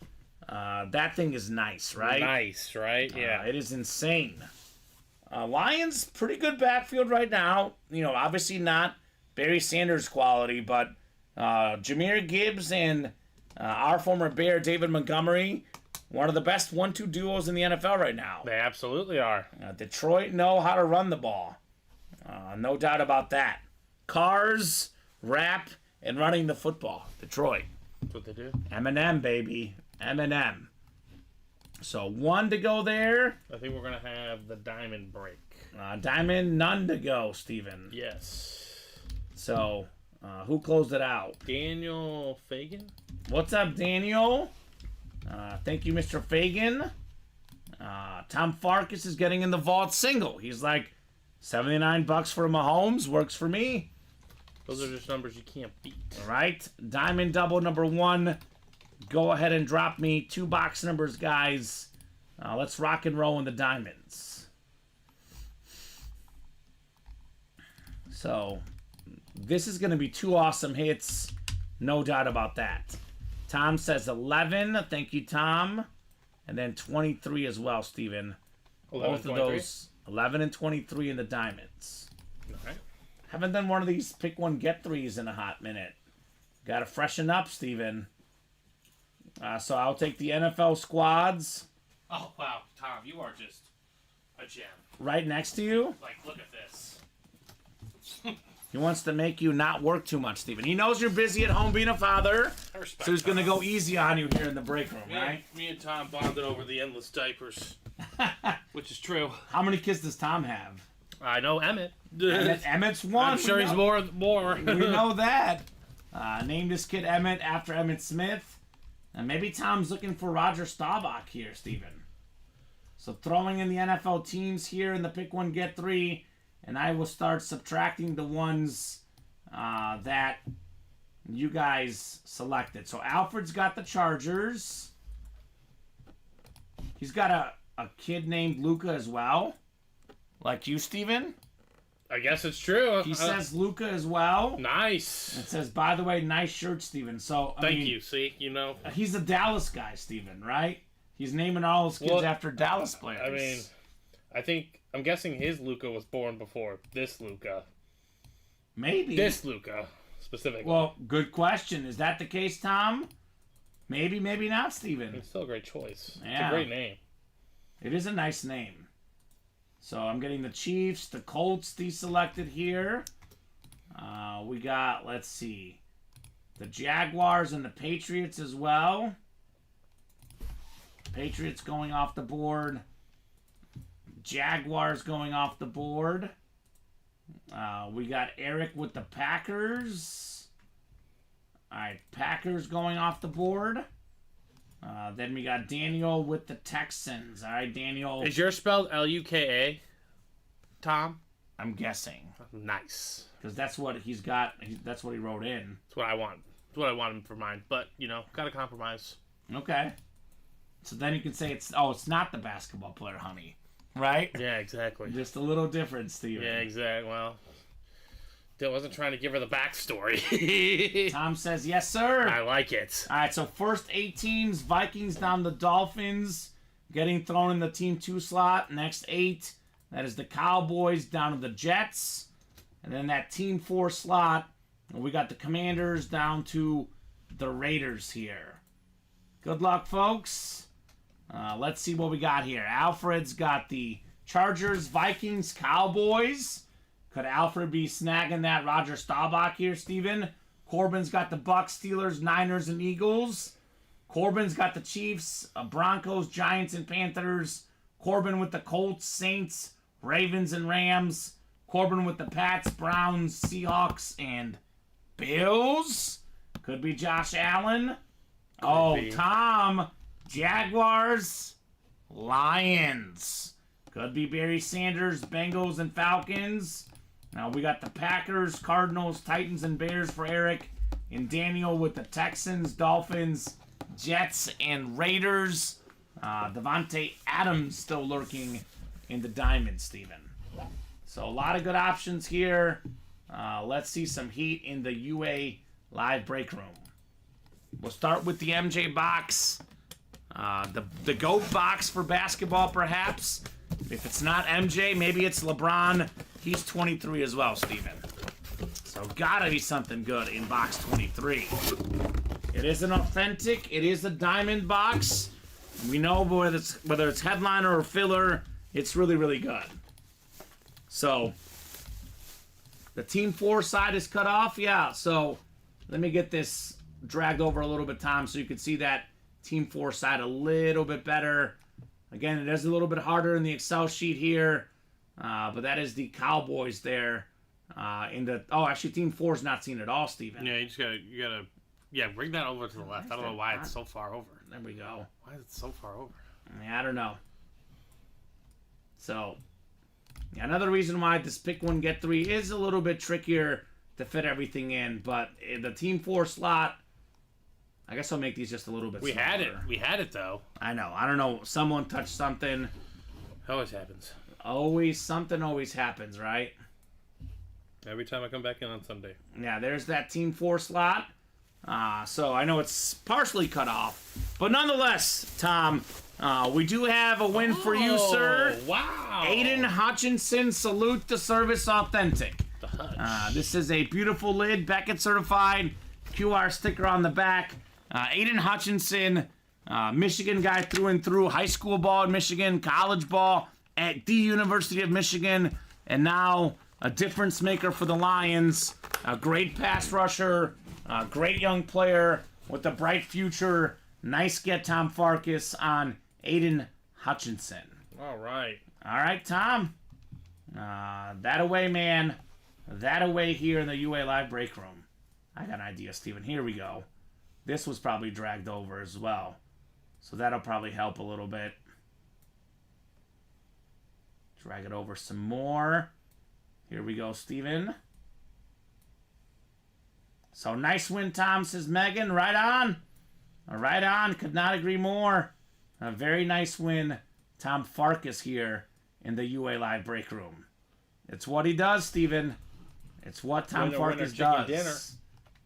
B: that thing is nice, right?
C: Nice, right? Yeah.
B: It is insane. Lions, pretty good backfield right now. You know, obviously not Barry Sanders quality, but Jahmyr Gibbs and our former Bear, David Montgomery, one of the best 1-2 duos in the NFL right now.
C: They absolutely are.
B: Detroit know how to run the ball. No doubt about that. Cars, rap, and running the football. Detroit.
C: That's what they do.
B: Eminem, baby. Eminem. So 1 to go there.
C: I think we're going to have the diamond break.
B: Diamond, none to go, Steven.
C: Yes.
B: So, who closed it out?
C: Daniel Fagan?
B: What's up, Daniel? Thank you, Mr. Fagan. Tom Farkas is getting in the vault single. He's like, $79 for Mahomes. Works for me.
C: Those are just numbers you can't beat.
B: All right. Diamond double number 1. Go ahead and drop me 2 box numbers, guys. Let's rock and roll in the diamonds. So, this is going to be 2 awesome hits. No doubt about that. Tom says 11. Thank you, Tom. And then 23 as well, Steven.
C: 11,
B: Both of those, 11 and 23 in the diamonds.
C: Okay.
B: Haven't done one of these pick 1, get 3s in a hot minute. Got to freshen up, Steven. So I'll take the NFL squads.
C: Oh, wow. Tom, you are just a gem.
B: Right next to you.
C: Like, look at this.
B: He wants to make you not work too much, Steven. He knows you're busy at home being a father.
C: I respect
B: So he's going to
C: Tom.
B: go easy on you here in the break room, right?
C: Me and Tom bonded over the endless diapers. Which is true.
B: How many kids does Tom have?
C: I know Emmett.
B: Emmett's one.
C: I'm sure
B: We
C: he's
B: know-
C: more.
B: We know that. Name this kid Emmett after Emmett Smith. And maybe Tom's looking for Roger Staubach here, Steven. So throwing in the NFL teams here in the pick 1, get 3. And I will start subtracting the ones that you guys selected. So Alfred's got the Chargers. He's got a kid named Luca as well. Like you, Steven.
C: I guess it's true.
B: He says Luca as well.
C: Nice.
B: It says, by the way, nice shirt, Steven. So I
C: Thank
B: mean,
C: you. See, you know.
B: he's a Dallas guy, Steven, right? He's naming all his kids after Dallas players.
C: I mean, I'm guessing his Luca was born before this Luca.
B: maybe.
C: This Luca, specifically.
B: Well, good question. Is that the case, Tom? Maybe, maybe not, Steven.
C: It's still a great choice. It's
B: Yeah.
C: a great name.
B: It is a nice name. So I'm getting the Chiefs, the Colts deselected here. We got, let's see, the Jaguars and the Patriots as well. Patriots going off the board. Jaguars going off the board. We got Eric with the Packers. All right, Packers going off the board. Then we got Daniel with the Texans. All right, Daniel.
C: Is yours spelled Luka, Tom?
B: I'm guessing.
C: Nice.
B: Because that's what he's got. That's what he wrote in.
C: That's what I want. That's what I want him for mine. But, you know, gotta compromise.
B: Okay. So then you can say it's not the basketball player, honey. Right?
C: Yeah, exactly.
B: Just a little different, Steven.
C: Yeah, exactly. Well, Dill wasn't trying to give her the backstory.
B: Tom says, yes, sir.
C: I like it.
B: All right, so first 8 teams, Vikings down the Dolphins, getting thrown in the Team 2 slot. Next 8, that is the Cowboys down to the Jets. And then that Team 4 slot, we got the Commanders down to the Raiders here. Good luck, folks. Let's see what we got here. Alfred's got the Chargers, Vikings, Cowboys. Could Alfred be snagging that Roger Staubach here, Steven? Corbin's got the Bucks, Steelers, Niners, and Eagles. Corbin's got the Chiefs, Broncos, Giants, and Panthers. Corbin with the Colts, Saints, Ravens, and Rams. Corbin with the Pats, Browns, Seahawks, and Bills. Could be Josh Allen.
C: be.
B: Tom, Jaguars, Lions. Could be Barry Sanders, Bengals, and Falcons. Now we got the Packers, Cardinals, Titans, and Bears for Eric. And Daniel with the Texans, Dolphins, Jets, and Raiders. Devontae Adams still lurking in the diamond, Steven. So a lot of good options here. Let's see some heat in the UA live break room. We'll start with the MJ box. The GOAT box for basketball, perhaps. If it's not MJ, maybe it's LeBron. He's 23 as well, Steven. So gotta be something good in box 23. It is an authentic. It is a diamond box. We know whether it's headliner or filler, it's really, really good. So the Team 4 side is cut off. Yeah, so let me get this dragged over a little bit, Tom, so you can see that Team 4 side a little bit better. Again, it is a little bit harder in the Excel sheet here, but that is the Cowboys there. Actually, Team 4's not seen it all, Steven.
C: Yeah, you gotta bring that over to the left. I don't know why it's so far over.
B: There we go.
C: Why is it so far over?
B: I don't know. So, another reason why this pick 1, get 3 is a little bit trickier to fit everything in, but the Team 4 slot, I guess I'll make these just a little bit smaller.
C: We had it, though.
B: I know. I don't know. Someone touched something.
C: Always happens.
B: Something always happens, right?
C: Every time I come back in on Sunday.
B: Yeah, there's that Team 4 slot. So I know it's partially cut off. But nonetheless, Tom, we do have a win for you, sir.
C: Wow.
B: Aiden Hutchinson, Salute the Service Authentic.
C: The Hutch.
B: This is a beautiful lid, Beckett certified, QR sticker on the back. Aiden Hutchinson, Michigan guy through and through, high school ball at Michigan, college ball at the University of Michigan, and now a difference maker for the Lions. A great pass rusher, a great young player with a bright future. Nice get, Tom Farkas, on Aiden Hutchinson.
C: All right.
B: All right, Tom. That away, man. That away here in the UA Live break room. I got an idea, Steven. Here we go. This was probably dragged over as well. So that'll probably help a little bit. Drag it over some more. Here we go, Steven. So nice win, Tom, says Megan. Right on. Right on. Could not agree more. A very nice win, Tom Farkas here in the UA Live break room. It's what he does, Steven. It's what Tom Farkas does.
C: Dinner.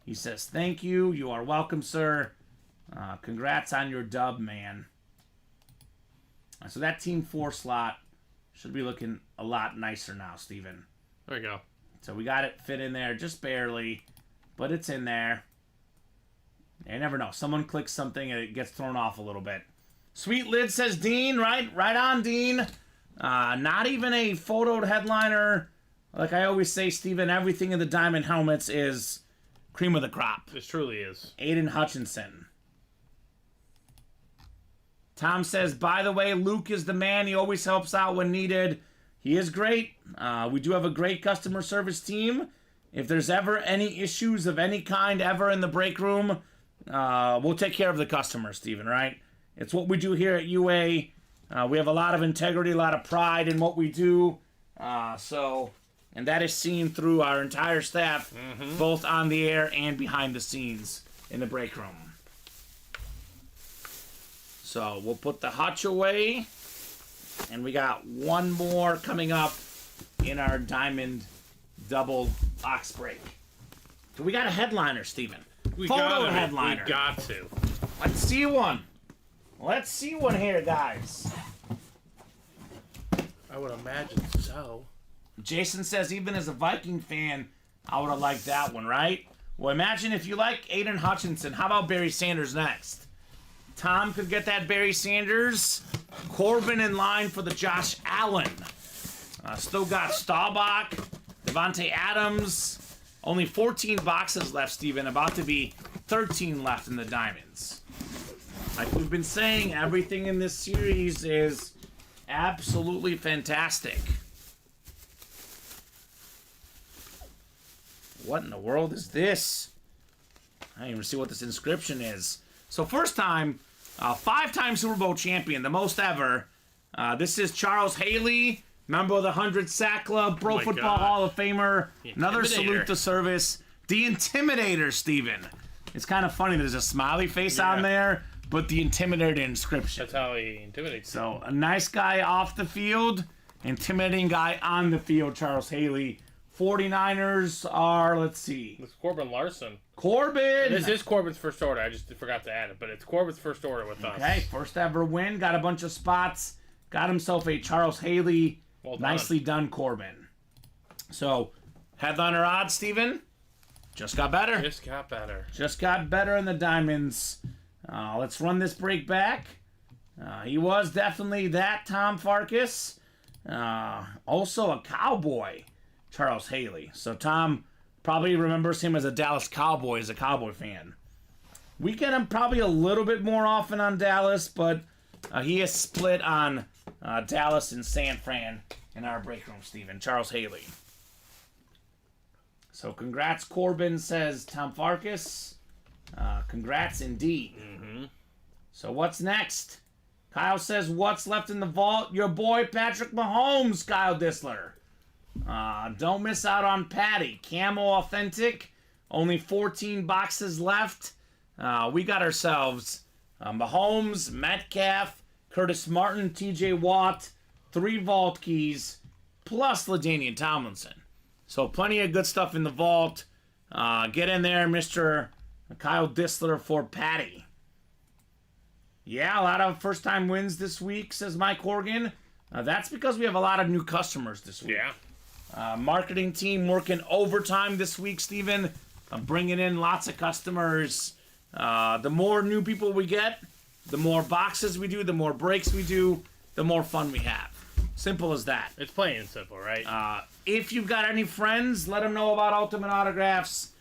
B: He says, thank you. You are welcome, sir. Congrats on your dub, man. So that Team 4 slot should be looking a lot nicer now, Steven.
C: There we go.
B: So we got it fit in there just barely, but it's in there. You never know. Someone clicks something and it gets thrown off a little bit. Sweet lid, says Dean. Right on, Dean. Not even a photoed headliner. Like I always say, Steven, everything in the diamond helmets is cream of the crop.
C: This truly is.
B: Aiden Hutchinson. Tom says, by the way, Luke is the man. He always helps out when needed. He is great. We do have a great customer service team. If there's ever any issues of any kind ever in the break room, we'll take care of the customer, Steven, right? It's what we do here at UA. We have a lot of integrity, a lot of pride in what we do. And that is seen through our entire staff, both on the air and behind the scenes in the break room. So we'll put the Hutch away. And we got one more coming up in our diamond double box break. So we got a headliner, Steven. Photo headliner.
C: We got to.
B: Let's see one. Let's see one here, guys.
C: I would imagine so.
B: Jason says, even as a Viking fan, I would have liked that one, right? Well, imagine if you like Aiden Hutchinson. How about Barry Sanders next? Tom could get that Barry Sanders. Corbin in line for the Josh Allen. Still got Staubach, Devontae Adams. Only 14 boxes left, Steven. About to be 13 left in the diamonds. Like we've been saying, everything in this series is absolutely fantastic. What in the world is this? I don't even see what this inscription is. So first time, 5-time Super Bowl champion, the most ever. This is Charles Haley, member of the 100 Sack Club, Pro Football Hall of Famer. Another salute to service. The Intimidator, Steven. It's kind of funny. There's a smiley face on there, but the Intimidator inscription.
C: That's how he intimidates.
B: So a nice guy off the field, intimidating guy on the field, Charles Haley. 49ers are, let's see.
C: It's Corbin Larson.
B: Corbin!
C: This is Corbin's first order. I just forgot to add it, but it's Corbin's first order with us.
B: Okay, first ever win. Got a bunch of spots. Got himself a Charles Haley.
C: Well done.
B: Nicely done, Corbin. So, headliner odds, Steven. Just got better.
C: Just got better.
B: Just got better in the diamonds. Let's run this break back. He was definitely that Tom Farkas. Also a Cowboy, Charles Haley. So Tom probably remembers him as a Dallas Cowboy, as a Cowboy fan. We get him probably a little bit more often on Dallas, but He is split on Dallas and San Fran in our break room, Steven. Charles Haley. So congrats, Corbin, says Tom Farkas. Congrats indeed.
C: Mm-hmm.
B: So what's next? Kyle says, what's left in the vault? Your boy Patrick Mahomes, Kyle Disler. Don't miss out on Patty. Camo Authentic. Only 14 boxes left. We got ourselves Mahomes, Metcalf, Curtis Martin, TJ Watt, 3 vault keys, plus LaDainian Tomlinson. So plenty of good stuff in the vault. Get in there, Mr. Kyle Disler for Patty. Yeah, a lot of first-time wins this week, says Mike Horgan. That's because we have a lot of new customers this week.
C: Yeah.
B: Marketing team working overtime this week, Steven. Bringing in lots of customers. The more new people we get, the more boxes we do, the more breaks we do, the more fun we have. Simple as that.
C: It's plain and simple, right?
B: If you've got any friends, let them know about Ultimate Autographs.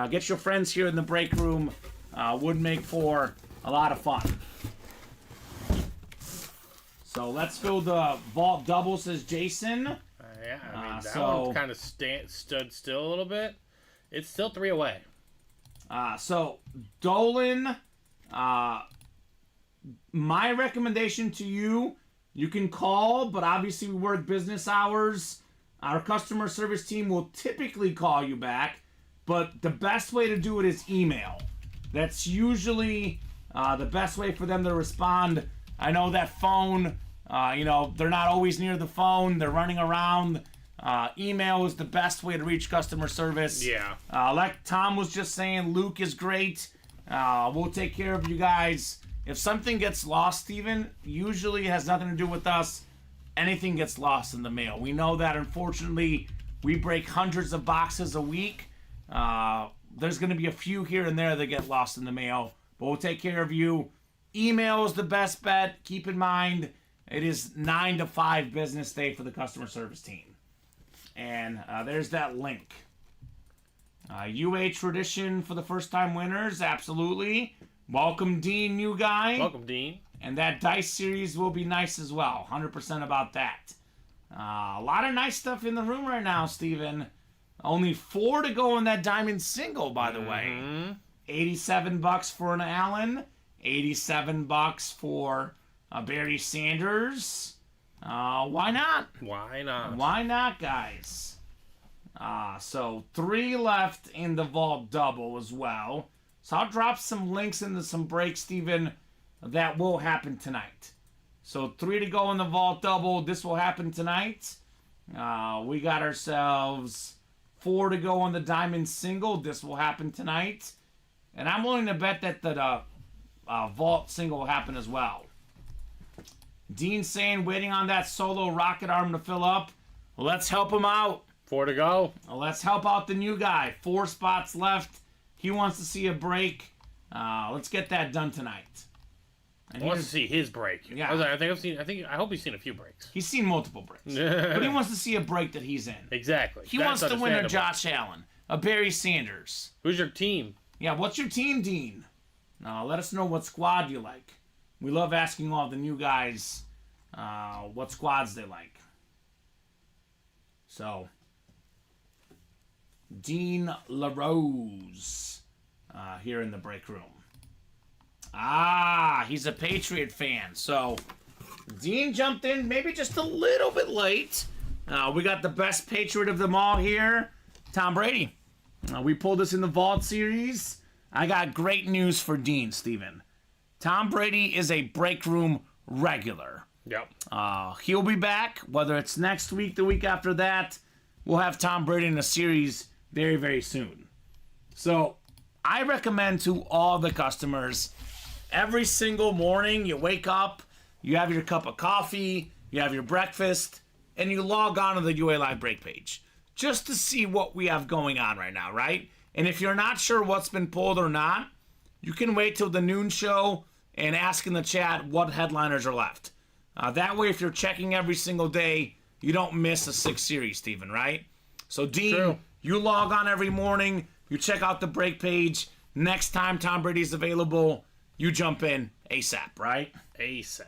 B: Get your friends here in the break room. Would make for a lot of fun. So let's fill the vault double, says Jason.
C: Yeah, I mean, that
B: so-
C: one kind of stood still a little bit. It's still 3 away.
B: So Dolan, my recommendation to you, you can call, but obviously we work business hours. Our customer service team will typically call you back, but the best way to do it is email. That's usually the best way for them to respond. I know that phone, they're not always near the phone. They're running around. Email is the best way to reach customer service.
C: Yeah.
B: Like Tom was just saying, Luke is great. We'll take care of you guys. If something gets lost, Steven, usually it has nothing to do with us. Anything gets lost in the mail. We know that, unfortunately, we break hundreds of boxes a week. There's going to be a few here and there that get lost in the mail, but we'll take care of you. Email is the best bet. Keep in mind, it is 9 to 5 business day for the customer service team. And there's that link. UA tradition for the first-time winners, absolutely. Welcome, Dean, new guy.
C: Welcome, Dean.
B: And that dice series will be nice as well. 100% about that. A lot of nice stuff in the room right now, Steven. Only 4 to go on that diamond single, by the way. $87 for an Allen. $87 for Barry Sanders. Why not?
C: Why not?
B: Why not, guys? So 3 left in the vault double as well. So I'll drop some links into some breaks, Steven. That will happen tonight. So 3 to go in the vault double. This will happen tonight. We got ourselves 4 to go on the diamond single. This will happen tonight. And I'm willing to bet that the vault single will happen as well. Dean saying waiting on that solo rocket arm to fill up. Well, let's help him out.
C: 4 to go.
B: Well, let's help out the new guy. 4 spots left. He wants to see a break. Let's get that done tonight. And
C: I want to see his break.
B: Yeah.
C: I hope he's seen a few breaks.
B: He's seen multiple breaks. But he wants to see a break that he's in.
C: Exactly.
B: He
C: That's
B: wants to win a
C: understandable.
B: Josh Allen, a Barry Sanders.
C: Who's your team?
B: Yeah, what's your team, Dean? Let us know what squad you like. We love asking all the new guys what squads they like. So, Dean LaRose here in the break room. He's a Patriot fan. So, Dean jumped in maybe just a little bit late. We got the best Patriot of them all here, Tom Brady. We pulled this in the Vault series. I got great news for Dean, Steven. Tom Brady is a break room regular.
C: Yep.
B: He'll be back, whether it's next week, the week after that. We'll have Tom Brady in a series very, very soon. So, I recommend to all the customers, every single morning you wake up, you have your cup of coffee, you have your breakfast, and you log on to the UA Live break page just to see what we have going on right now, right? And if you're not sure what's been pulled or not, you can wait till the noon show and ask in the chat what headliners are left. That way, if you're checking every single day, you don't miss a 6 series, Steven, right? So, Dean,
C: True.
B: You log on every morning, you check out the break page. Next time Tom Brady's available, you jump in ASAP, right?
C: ASAP.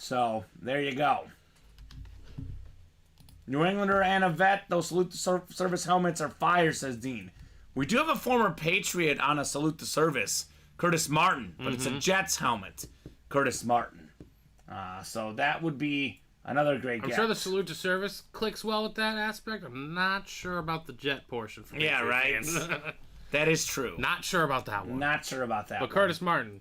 B: So, there you go. New Englander and a vet, those Salute the Service helmets are fire, says Dean. We do have a former Patriot on a Salute the Service, Curtis Martin, but it's a Jets helmet, Curtis Martin. So that would be another great
C: I'm
B: get.
C: sure the Salute to Service clicks well with that aspect. I'm not sure about the Jet portion for
B: Yeah, right.
C: fans.
B: That is true.
C: Not sure about that one.
B: Not sure about that
C: But
B: one.
C: Curtis Martin,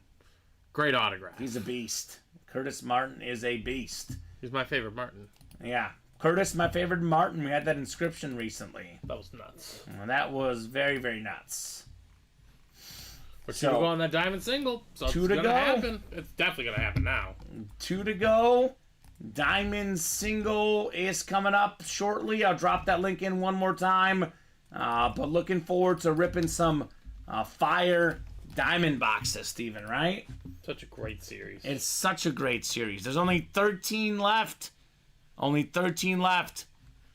C: great autograph.
B: He's a beast. Curtis Martin is a beast.
C: He's my favorite Martin.
B: Yeah. Curtis, my favorite Martin. We had that inscription recently.
C: That was nuts.
B: And that was very, very nuts.
C: We're 2 to go on that diamond single. So it's
B: 2 to
C: gonna
B: go.
C: happen. It's definitely gonna happen now.
B: 2 to go. Diamond single is coming up shortly. I'll drop that link in one more time. But looking forward to ripping some fire diamond boxes, Steven, right?
C: Such a great series.
B: It's such a great series. There's only 13 left. Only 13 left.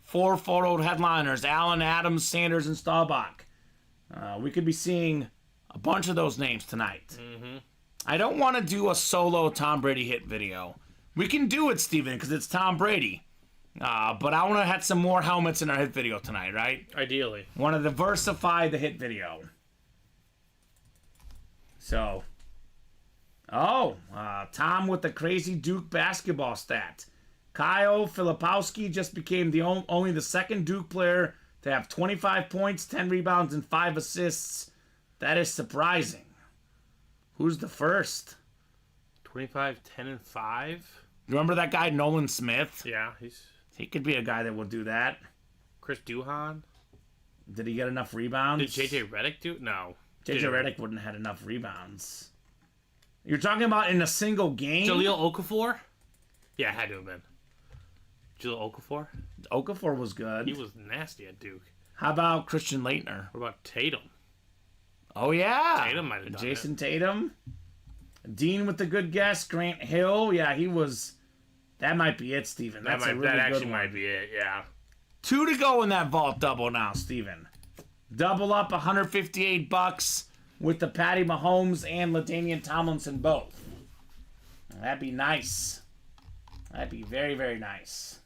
B: 4 photo headliners, Allen, Adams, Sanders, and Staubach. We could be seeing a bunch of those names tonight. Mm-hmm. I don't want to do a solo Tom Brady hit video. We can do it, Steven, because it's Tom Brady. But I want to have some more helmets in our hit video tonight, right?
C: Ideally.
B: Want to diversify the hit video. So, Tom with the crazy Duke basketball stat. Kyle Filipowski just became only the second Duke player to have 25 points, 10 rebounds, and 5 assists. That is surprising. Who's the first?
C: 25, 10, and 5.
B: Remember that guy, Nolan Smith?
C: Yeah,
B: He could be a guy that will do that.
C: Chris Duhon.
B: Did he get enough rebounds?
C: Did JJ Redick do it? No.
B: JJ Redick wouldn't have had enough rebounds. You're talking about in a single game?
C: Jaleel Okafor? Yeah, it had to have been. Jaleel Okafor?
B: Okafor was good.
C: He was nasty at Duke.
B: How about Christian Laettner?
C: What about Tatum?
B: Oh, yeah.
C: Tatum might have done
B: Jason Tatum. Dean with the good guess. Grant Hill. Yeah, he was... That might be it, Steven. That's a really
C: that
B: good
C: actually
B: one.
C: might be it, yeah.
B: 2 to go in that vault double now, Steven. Double up $158 with the Patty Mahomes and LaDainian Tomlinson both. That'd be nice. That'd be very, very nice.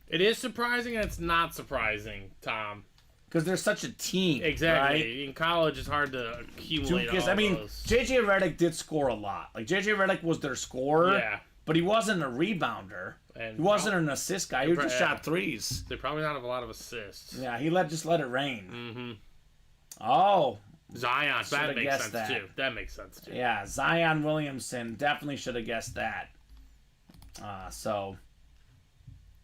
C: It is surprising and it's not surprising, Tom.
B: Because they're such a team.
C: Exactly.
B: Right?
C: In college, it's hard to accumulate all
B: I mean,
C: those.
B: JJ Redick did score a lot. Like, JJ Redick was their scorer.
C: Yeah.
B: But he wasn't a rebounder.
C: And
B: He wasn't an assist guy. He just
C: Yeah.
B: shot threes.
C: They probably not have a lot of assists.
B: Yeah, he just let it rain.
C: Mm-hmm.
B: Oh,
C: Zion,
B: Should've
C: that makes
B: guessed
C: sense
B: that.
C: too. That makes sense too.
B: yeah, Zion Williamson definitely should have guessed that.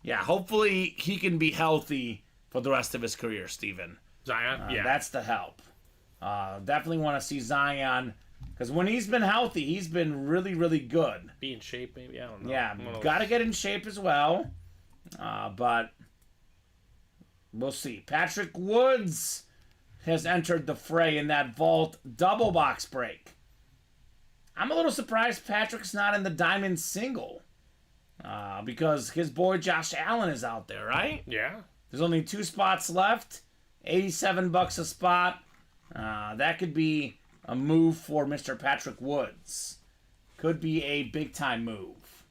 B: Yeah, hopefully he can be healthy for the rest of his career, Steven.
C: Zion, yeah.
B: That's the help. Definitely want to see Zion, because when he's been healthy, he's been really, really good.
C: Be in shape, maybe. I don't know.
B: Yeah,
C: One of those-
B: got to get in shape as well. But we'll see. Patrick Woods has entered the fray in that vault double box break. I'm a little surprised Patrick's not in the diamond single. Because his boy Josh Allen is out there, right?
C: Yeah.
B: There's only 2 spots left. $87 a spot. That could be a move for Mr. Patrick Woods. Could be a big-time move.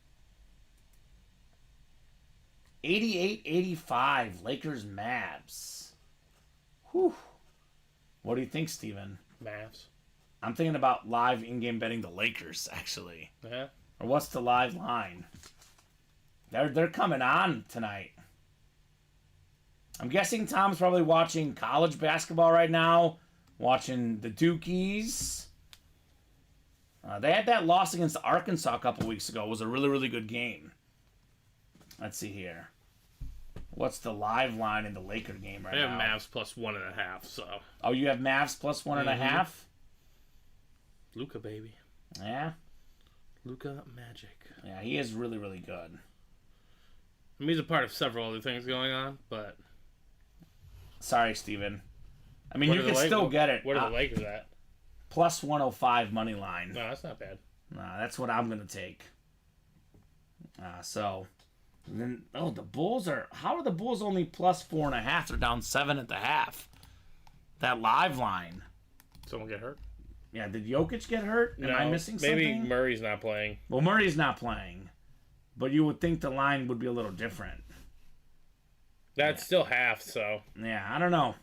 B: 88-85, Lakers Mavs. Whew. What do you think, Steven?
C: Mavs.
B: I'm thinking about live in-game betting the Lakers, actually.
C: Yeah.
B: Or what's the live line? They're coming on tonight. I'm guessing Tom's probably watching college basketball right now, watching the Dukies. They had that loss against Arkansas a couple weeks ago. It was a really, really good game. Let's see here. What's the live line in the Laker game right
C: They have
B: now?
C: Mavs plus 1.5, so.
B: Oh, you have Mavs plus 1.5?
C: Luka, baby.
B: Yeah?
C: Luka Magic.
B: Yeah, he is really, really good.
C: I mean, he's a part of several other things going on, but.
B: Sorry, Steven. I mean,
C: What
B: you
C: are
B: can
C: the
B: still get it.
C: What are the Lakers at?
B: Plus 105 money line.
C: No, that's not bad.
B: That's what I'm going to take. Then, the Bulls are... How are the Bulls only plus 4.5? They're down 7.5. That live line.
C: Someone get hurt?
B: Yeah, did Jokic get hurt? Am I missing
C: maybe
B: something?
C: Murray's not playing.
B: Well, Murray's not playing. but you would think the line would be a little different.
C: That's still half, so.
B: Yeah, I don't know.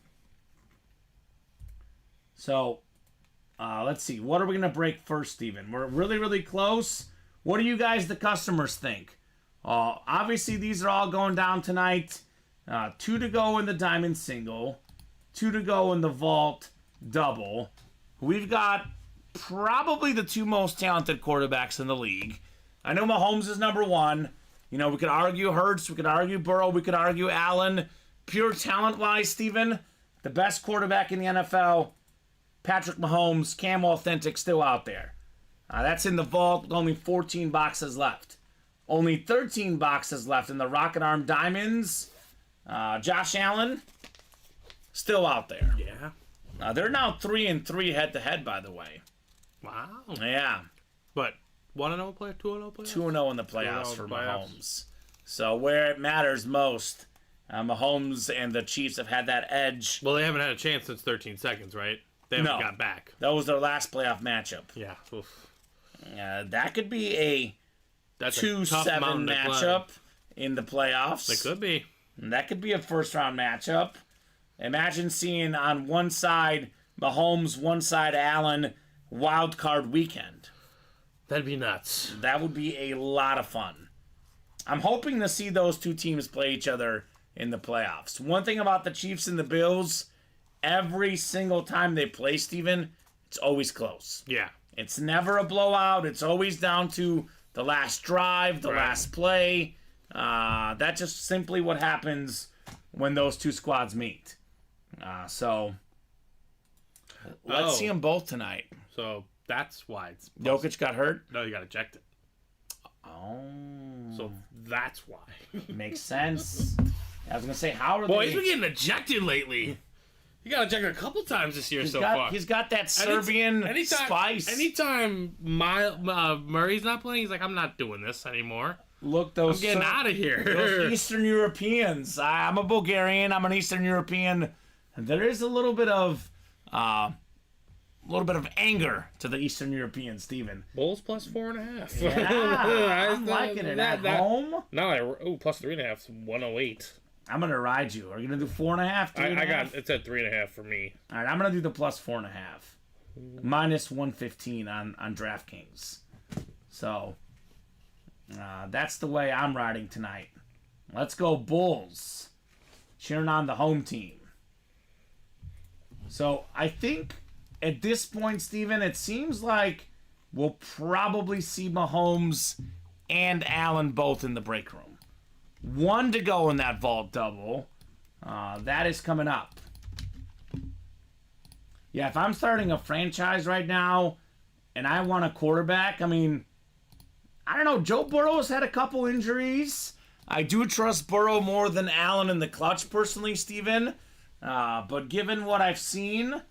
B: So, let's see. What are we going to break first, Steven? We're really, really close. What do you guys, the customers, think? Obviously, these are all going down tonight. 2 to go in the Diamond Single. 2 to go in the Vault Double. We've got probably the 2 most talented quarterbacks in the league. I know Mahomes is number 1. You know, we could argue Hurts, we could argue Burrow, we could argue Allen. Pure talent-wise, Steven, the best quarterback in the NFL, Patrick Mahomes, Cam Authentic, still out there. That's in the vault with only 14 boxes left. Only 13 boxes left in the Rocket Arm Diamonds. Josh Allen, still out there.
C: Yeah.
B: They're now 3-3 head-to-head, by the way.
C: Wow.
B: Yeah.
C: But 1-0 player, 2-0 player?
B: 2-0 in the playoffs
C: 2-0
B: for
C: playoffs.
B: Mahomes. So where it matters most, Mahomes and the Chiefs have had that edge.
C: Well, they haven't had a chance since 13 seconds, right? They haven't got back.
B: That was their last playoff matchup.
C: Yeah. Oof.
B: That could be a
C: That's
B: 2-7 matchup in the playoffs.
C: It could be.
B: And that could be a first-round matchup. Imagine seeing on one side Mahomes, one side Allen, wild card weekend.
C: That'd be nuts.
B: That would be a lot of fun. I'm hoping to see those 2 teams play each other in the playoffs. One thing about the Chiefs and the Bills, every single time they play, Steven, it's always close.
C: Yeah.
B: It's never a blowout. It's always down to the last drive, the last play. That's just simply what happens when those 2 squads meet. So let's see them both tonight.
C: So that's why it's...
B: Jokic got hurt?
C: No, you got ejected.
B: Oh.
C: So that's why.
B: Makes sense. I was going to say, how are
C: Boy,
B: they...
C: he's been getting ejected lately. He got ejected a couple times this year far.
B: He's got that Serbian spice.
C: Anytime Murray's not playing, he's like, I'm not doing this anymore.
B: Look, those
C: I'm getting out of here.
B: Those Eastern Europeans. I'm a Bulgarian. I'm an Eastern European. There is a little bit of anger to the Eastern Europeans, Steven.
C: Bulls plus 4.5.
B: Yeah, I'm liking it. At home?
C: No, plus 3.5 is 108.
B: I'm gonna ride you. Are you gonna do 4.5?
C: I got it said 3.5 for me.
B: All right, I'm gonna do the plus 4.5, minus 115 on DraftKings. So that's the way I'm riding tonight. Let's go Bulls, cheering on the home team. So I think at this point, Steven, it seems like we'll probably see Mahomes and Allen both in the break room. 1 to go in that vault double. That is coming up. Yeah, if I'm starting a franchise right now and I want a quarterback, I mean, I don't know. Joe Burrow's had a couple injuries. I do trust Burrow more than Allen in the clutch, personally, Steven. But given what I've seen,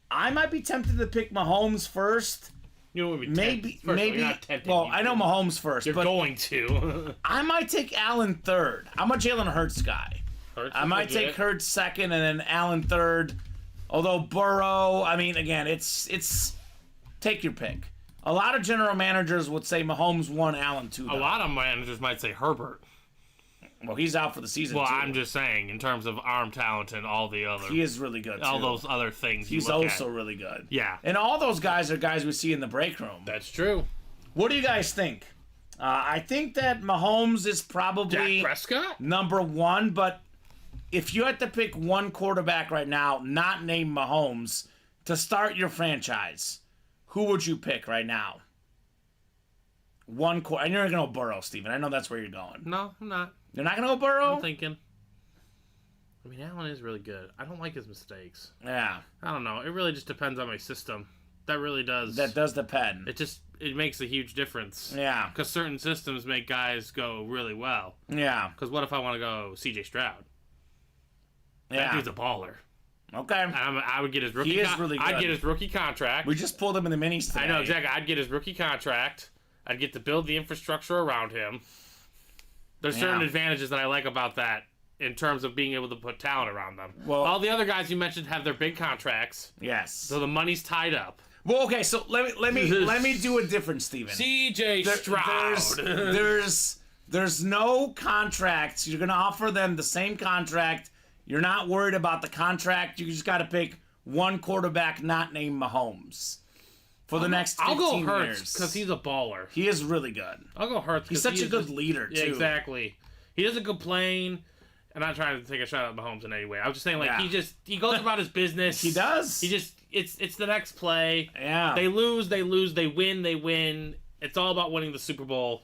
B: I might be tempted to pick Mahomes first.
C: You know,
B: maybe.
C: You're not tempted.
B: Well, I know Mahomes first.
C: You're
B: but
C: going to.
B: I might take Allen third. I'm a Jalen Hurts guy. I might take Hurts second and then Allen third. Although Burrow, I mean, again, it's take your pick. A lot of general managers would say Mahomes 1, Allen 2.
C: A lot of managers might say Herbert.
B: Well, he's out for the season,
C: Well,
B: too.
C: I'm just saying, in terms of arm talent and all the other...
B: He is really good, too.
C: All those other things
B: He's also really good.
C: Yeah.
B: And all those guys are guys we see in the break room.
C: That's true.
B: What do you guys think? I think that Mahomes is probably...
C: Dak Prescott?
B: Number 1, but if you had to pick one quarterback right now, not named Mahomes, to start your franchise, who would you pick right now? And you're going to go Burrow, Steven. I know that's where you're going.
C: No, I'm not.
B: You're not going to go Burrow?
C: I'm thinking. I mean, Allen is really good. I don't like his mistakes.
B: Yeah.
C: I don't know. It really just depends on my system. That really does.
B: That does depend.
C: It makes a huge difference.
B: Yeah.
C: Because certain systems make guys go really well.
B: Yeah.
C: Because what if I want to go C.J. Stroud? That
B: Yeah.
C: dude's a baller.
B: Okay.
C: I would get his rookie.
B: He is really good.
C: I'd get his rookie contract.
B: We just pulled him in the minis today.
C: I know exactly. I'd get his rookie contract. I'd get to build the infrastructure around him. There's certain advantages that I like about that in terms of being able to put talent around them.
B: Well,
C: all the other guys you mentioned have their big contracts.
B: Yes.
C: So the money's tied up.
B: Well, okay, so let me do a different, Steven.
C: CJ Stroud.
B: There's no contracts. You're gonna offer them the same contract. You're not worried about the contract. You just got to pick one quarterback not named Mahomes for the next 15
C: I'll go
B: years.
C: Hurts because he's a baller.
B: He is really good.
C: I'll go Hurts.
B: He's such a good leader, too.
C: Yeah, exactly. He doesn't complain. I'm not trying to take a shot at Mahomes in any way. I was just saying, like, he goes about his business.
B: He does.
C: It's the next play.
B: Yeah.
C: They lose. They win. It's all about winning the Super Bowl,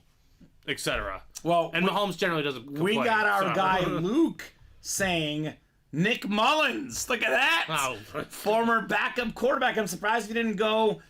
C: etc.
B: Well,
C: and Mahomes generally doesn't complain.
B: We got our guy Luke saying Nick Mullins. Look at that.
C: Oh.
B: Former backup quarterback. I'm surprised you didn't go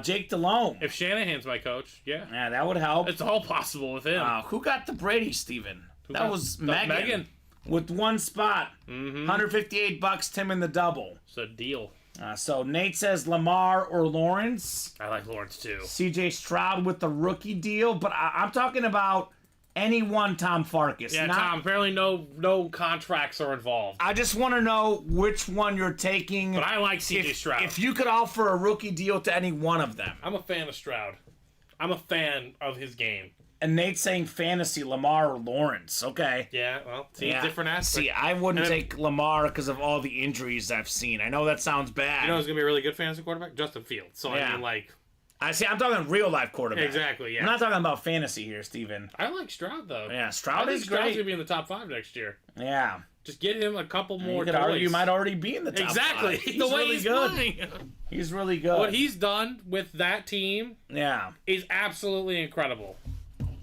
B: Jake Delhomme.
C: If Shanahan's my coach, yeah.
B: Yeah, that would help.
C: It's all possible with him.
B: Who got the Brady, Steven? That was Megan. With one spot.
C: Mm-hmm.
B: $158, Tim in the double.
C: It's a deal.
B: So Nate says Lamar or Lawrence.
C: I like Lawrence too.
B: CJ Stroud with the rookie deal, but I'm talking about any one Tom Farkas.
C: Yeah, Tom, apparently no contracts are involved.
B: I just want to know which one you're taking.
C: But I like CJ Stroud.
B: If you could offer a rookie deal to any one of them.
C: I'm a fan of Stroud. I'm a fan of his game.
B: And Nate's saying fantasy, Lamar or Lawrence. Okay.
C: Yeah, well, different aspects.
B: See, I wouldn't take Lamar because of all the injuries I've seen. I know that sounds bad.
C: You know who's going to be a really good fantasy quarterback? Justin Fields. So, I mean, like...
B: I'm talking real life quarterback.
C: Exactly, yeah.
B: I'm not talking about fantasy here, Steven.
C: I like Stroud, though.
B: Yeah, Stroud is
C: Stroud's
B: great.
C: going to be in the top 5 next year.
B: Yeah.
C: Just get him a couple more
B: You could argue he might already be in the top 5.
C: He's the way
B: really
C: he's
B: good.
C: playing.
B: He's really good.
C: What he's done with that team is absolutely incredible.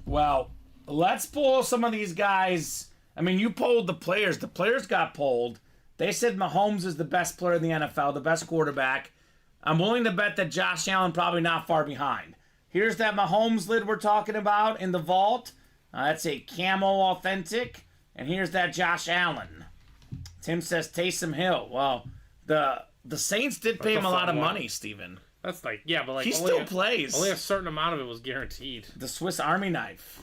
B: Well, let's poll some of these guys. I mean, you polled the players. The players got polled. They said Mahomes is the best player in the NFL, the best quarterback. I'm willing to bet that Josh Allen probably not far behind. Here's that Mahomes lid we're talking about in the vault. That's a camo authentic. And here's that Josh Allen. Tim says Taysom Hill. Well, the Saints did pay him a lot of money, Steven.
C: That's like, yeah, but like...
B: He still plays.
C: Only a certain amount of it was guaranteed.
B: The Swiss Army knife.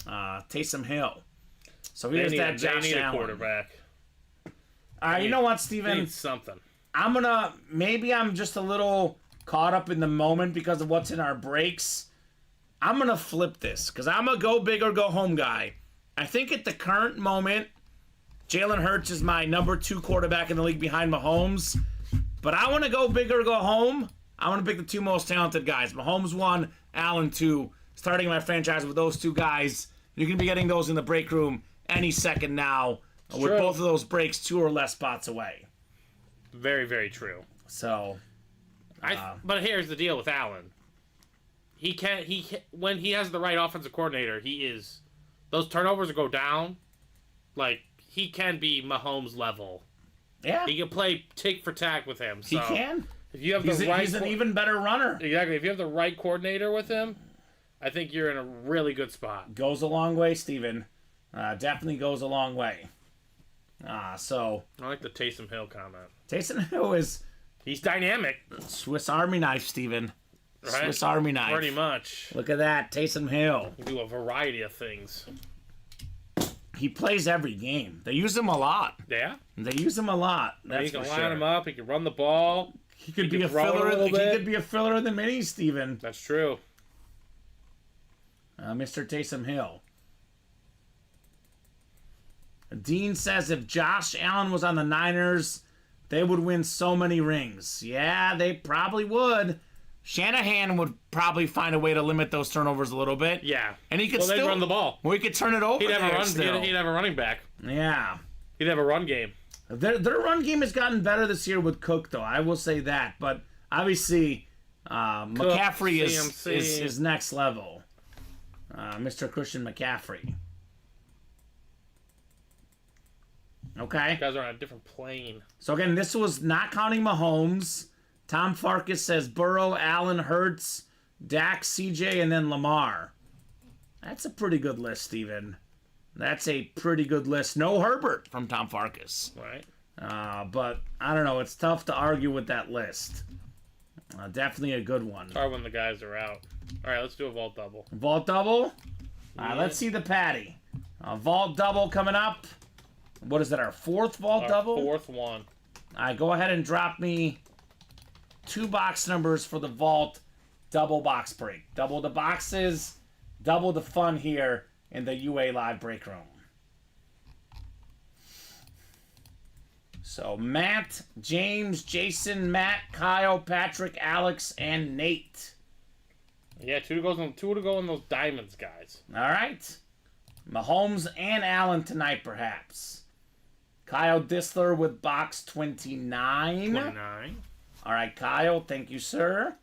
B: Taysom Hill. So here's that Josh Allen.
C: A quarterback.
B: All right, you know what, Steven?
C: Need something.
B: Maybe I'm just a little caught up in the moment because of what's in our breaks. I'm going to flip this because I'm a go big or go home guy. I think at the current moment, Jalen Hurts is my number 2 quarterback in the league behind Mahomes. But I want to go big or go home. I want to pick the 2 most talented guys. Mahomes 1, Allen 2. Starting my franchise with those 2 guys. You're going to be getting those in the break room any second now. With both of those breaks 2 or less spots away.
C: Very, very true.
B: So,
C: but here's the deal with Allen. When he has the right offensive coordinator, those turnovers go down. Like, he can be Mahomes level.
B: Yeah.
C: He can play tick for tack with him. So
B: he can.
C: If you have
B: he's an even better runner.
C: Exactly. If you have the right coordinator with him, I think you're in a really good spot.
B: Goes a long way, Steven. Definitely goes a long way. So
C: I like the Taysom Hill comment.
B: Taysom Hill is...
C: He's dynamic.
B: Swiss Army knife, Steven.
C: Right?
B: Swiss Army knife.
C: Pretty much.
B: Look at that, Taysom Hill.
C: He can do a variety of things.
B: He plays every game. They use him a lot.
C: Yeah?
B: They use him a lot. That's
C: he can
B: for
C: line
B: sure.
C: him up. He can run the ball.
B: He could be a filler. He could be a filler in the minis, Steven.
C: That's true.
B: Mr. Taysom Hill. Dean says if Josh Allen was on the Niners, they would win so many rings. Yeah, they probably would. Shanahan would probably find a way to limit those turnovers a little bit.
C: Yeah.
B: And he could still
C: they'd run the ball.
B: Well, he could turn it over.
C: He'd have a running back.
B: Yeah.
C: He'd have a run game.
B: Their run game has gotten better this year with Cook, though. I will say that. But obviously, McCaffrey is next level. Mr. Christian McCaffrey. Okay.
C: You guys are on a different plane.
B: So again, this was not counting Mahomes. Tom Farkas says Burrow, Allen, Hurts, Dak, CJ, and then Lamar. That's a pretty good list, Steven. That's a pretty good list. No Herbert from Tom Farkas.
C: Right.
B: But I don't know. It's tough to argue with that list. Definitely a good one.
C: It's hard when the guys are out. All right, let's do a vault double.
B: Vault double? Let's see the patty. Vault double coming up. What is that, our 4th vault double?
C: 4th one.
B: All right, go ahead and drop me 2 box numbers for the vault double box break. Double the boxes, double the fun here in the UA Live break room. So Matt, James, Jason, Matt, Kyle, Patrick, Alex, and Nate.
C: Yeah, 2 to go on those diamonds, guys.
B: All right. Mahomes and Allen tonight, perhaps. Kyle Disler with box 29.
C: 29.
B: All right, Kyle. Thank you, sir.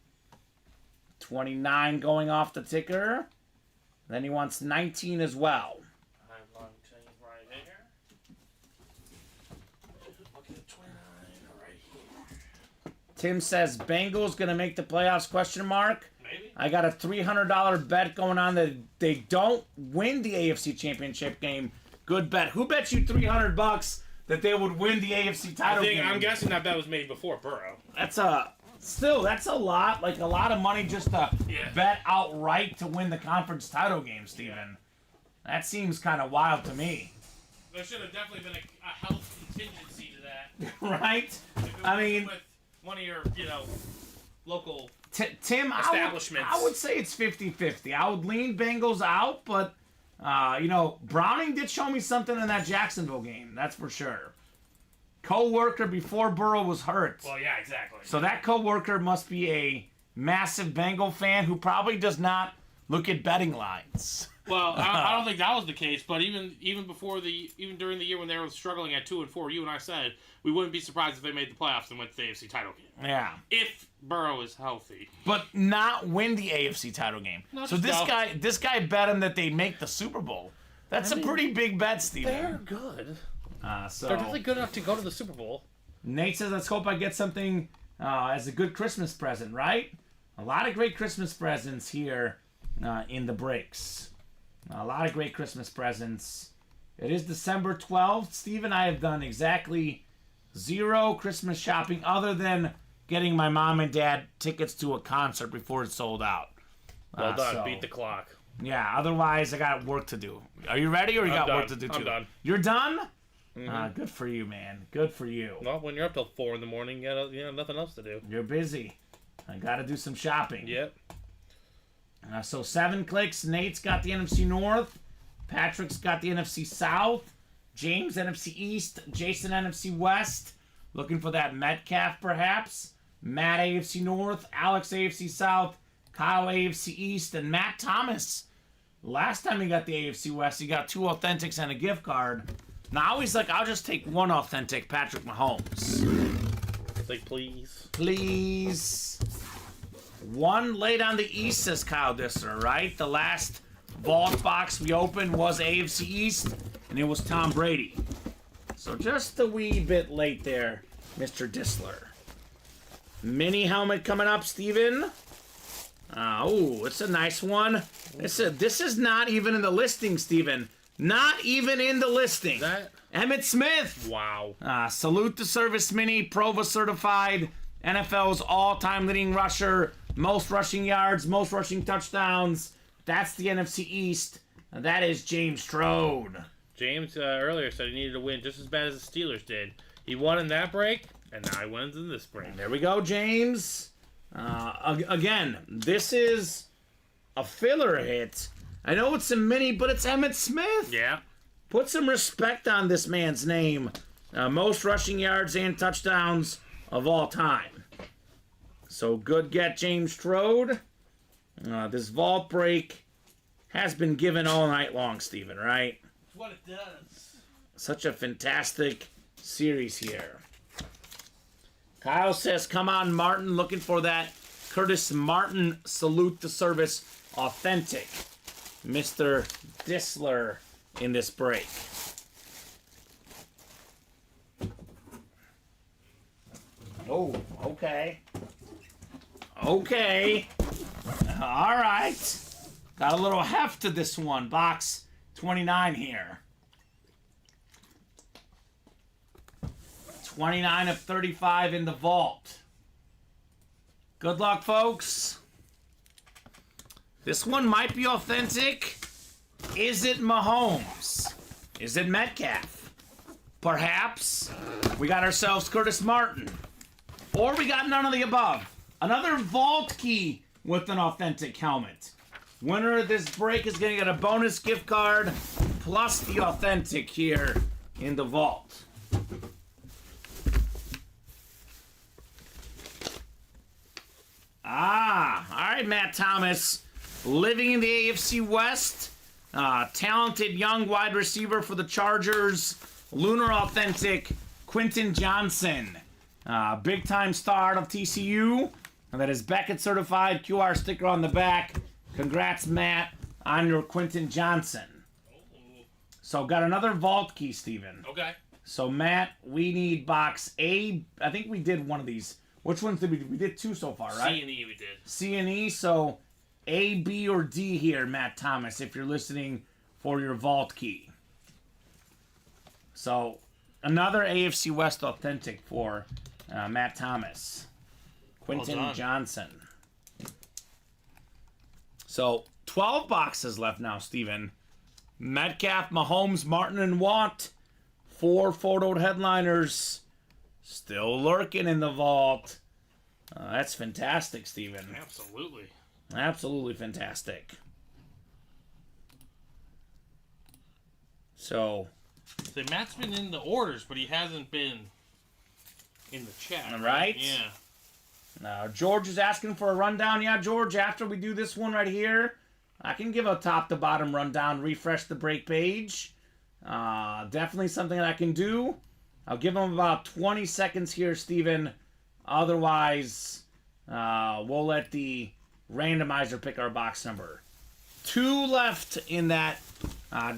B: 29 going off the ticker. Then he wants 19 as well.
C: I'm going to right here. Look at 29 right here.
B: Tim says Bengals going to make the playoffs, question mark.
C: Maybe.
B: I got a $300 bet going on that they don't win the AFC Championship game. Good bet. Who bet you $300 that they would win the AFC title game?
C: I'm guessing that bet was made before Burrow.
B: That's a lot. Like a lot of money just to bet outright to win the conference title game, Steven. That seems kind of wild to me.
C: There should have definitely been a health contingency to that.
B: Right?
C: I mean, with one of your, local
B: Tim,
C: establishments.
B: I would say it's 50-50. I would lean Bengals out, but, Browning did show me something in that Jacksonville game. That's for sure. Co-worker before Burrow was hurt.
C: Well, yeah, exactly.
B: So that co-worker must be a massive Bengal fan who probably does not look at betting lines.
C: Well, I don't think that was the case, but even during the year when they were struggling at 2-4, you and I said we wouldn't be surprised if they made the playoffs and went to the AFC title game.
B: Yeah.
C: If Burrow is healthy.
B: But not win the AFC title game. So this guy bet him that they make the Super Bowl. That's a pretty big bet, Steven.
C: They're good.
B: So
C: They're definitely good enough to go to the Super Bowl.
B: Nate says, let's hope I get something as a good Christmas present, right? A lot of great Christmas presents here in the breaks. A lot of great Christmas presents. It is December 12th. Steve and I have done exactly 0 Christmas shopping other than getting my mom and dad tickets to a concert before it sold out.
C: Well done. Beat the clock.
B: Yeah, otherwise I got work to do. Are you ready or you got work to do too?
C: I'm done.
B: You're done? Good for you, man. Good for you.
C: Well, when you're up till 4 in the morning, you have nothing else to do.
B: You're busy. I got to do some shopping.
C: Yep.
B: So 7 clicks. Nate's got the NFC North. Patrick's got the NFC South. James, NFC East. Jason, NFC West. Looking for that Metcalf, perhaps. Matt, AFC North. Alex, AFC South. Kyle, AFC East. And Matt Thomas. Last time he got the AFC West, he got 2 authentics and a gift card. Now he's like, I'll just take 1 authentic Patrick Mahomes.
C: Like, please.
B: Please. 1 late on the East, says Kyle Disser, right? The last vault box we opened was AFC East, and it was Tom Brady. So just a wee bit late there, Mr. Disler. Mini helmet coming up, Steven. It's a nice one. This is not even in the listing, Steven. Not even in the listing.
C: That?
B: Emmitt Smith.
C: Wow.
B: Salute the service mini, Prova certified, NFL's all-time leading rusher, most rushing yards, most rushing touchdowns. That's the NFC East. That is James Strode.
C: James earlier said he needed to win just as bad as the Steelers did. He won in that break, and now he wins in this break.
B: There we go, James. Again, this is a filler hit. I know it's a mini, but it's Emmitt Smith.
C: Yeah.
B: Put some respect on this man's name. Most rushing yards and touchdowns of all time. So good get, James Strode. This vault break has been given all night long, Steven, right?
C: That's what it does.
B: Such a fantastic series here. Kyle says, come on, Martin. Looking for that Curtis Martin salute to service authentic. Mr. Disler in this break. Oh, okay. Okay. All right. Got a little heft to this one. Box 29 here. 29 of 35 in the vault. Good luck, folks. This one might be authentic. Is it Mahomes? Is it Metcalf? Perhaps we got ourselves Curtis Martin. Or we got none of the above. another vault key with an authentic helmet. Winner of this break is going to get a bonus gift card plus the authentic here in the vault. All right, Matt Thomas, living in the AFC West, talented young wide receiver for the Chargers, Lunar Authentic, Quentin Johnson, big-time star out of TCU, and that is Beckett certified QR sticker on the back. Congrats, Matt, on your Quentin Johnson. So, got another vault key, Steven.
C: Okay.
B: So, Matt, we need box A. I think we did one of these. Which ones did we do? We did 2 so far, right?
C: C and E we did.
B: C and E, so A, B, or D here, Matt Thomas, if you're listening for your vault key. So, another AFC West authentic for Matt Thomas. Quentin Johnson. So, 12 boxes left now, Steven. Metcalf, Mahomes, Martin, and Watt. 4 photoed headliners. Still lurking in the vault. That's fantastic, Steven.
C: Absolutely.
B: Absolutely fantastic. So,
C: Matt's been in the orders, but he hasn't been in the chat.
B: Right?
C: Yeah.
B: now George is asking for a rundown. Yeah, George, after we do this one right here, I can give a top-to-bottom rundown, refresh the break page. Definitely something that I can do. I'll give him about 20 seconds here, Steven. Otherwise, we'll let the randomizer pick our box number. 2 left in that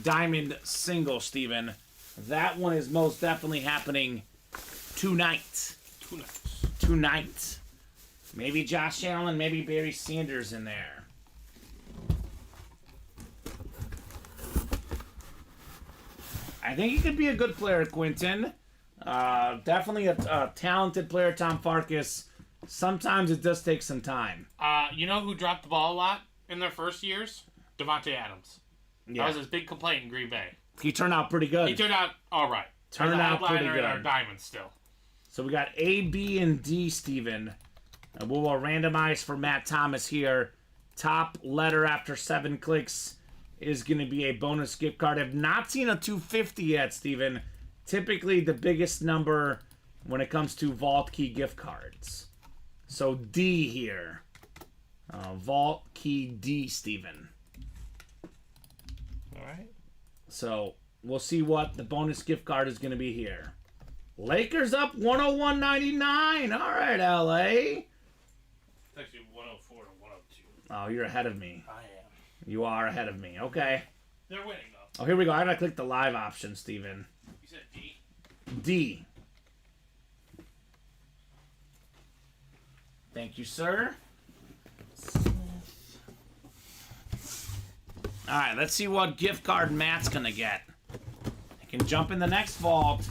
B: diamond single, Steven. That one is most definitely happening tonight. Tonight. Maybe Josh Allen, maybe Barry Sanders in there. I think he could be a good player, Quentin. Definitely a talented player, Tom Farkas. Sometimes it does take some time.
C: You know who dropped the ball a lot in their first years? Devontae Adams.
B: Yeah.
C: That was his big complaint in Green Bay.
B: He turned out pretty good.
C: He turned out all right.
B: Turned out pretty good.
C: In our diamond still.
B: So we got A, B, and D, Steven. And we will randomize for Matt Thomas here. Top letter after 7 clicks is going to be a bonus gift card. I've not seen a 250 yet, Steven. Typically the biggest number when it comes to Vault Key gift cards. So D here. Vault Key D, Steven.
C: All right.
B: So we'll see what the bonus gift card is going to be here. Lakers up 101.99. All right, LA.
C: It's actually 104 to 102.
B: Oh, you're ahead of me.
C: I am.
B: You are ahead of me. Okay.
C: They're winning, though.
B: Oh, here we go. I gotta click the live option, Steven.
C: You said D?
B: D. Thank you, sir. All right, let's see what gift card Matt's gonna get. I can jump in the next vault.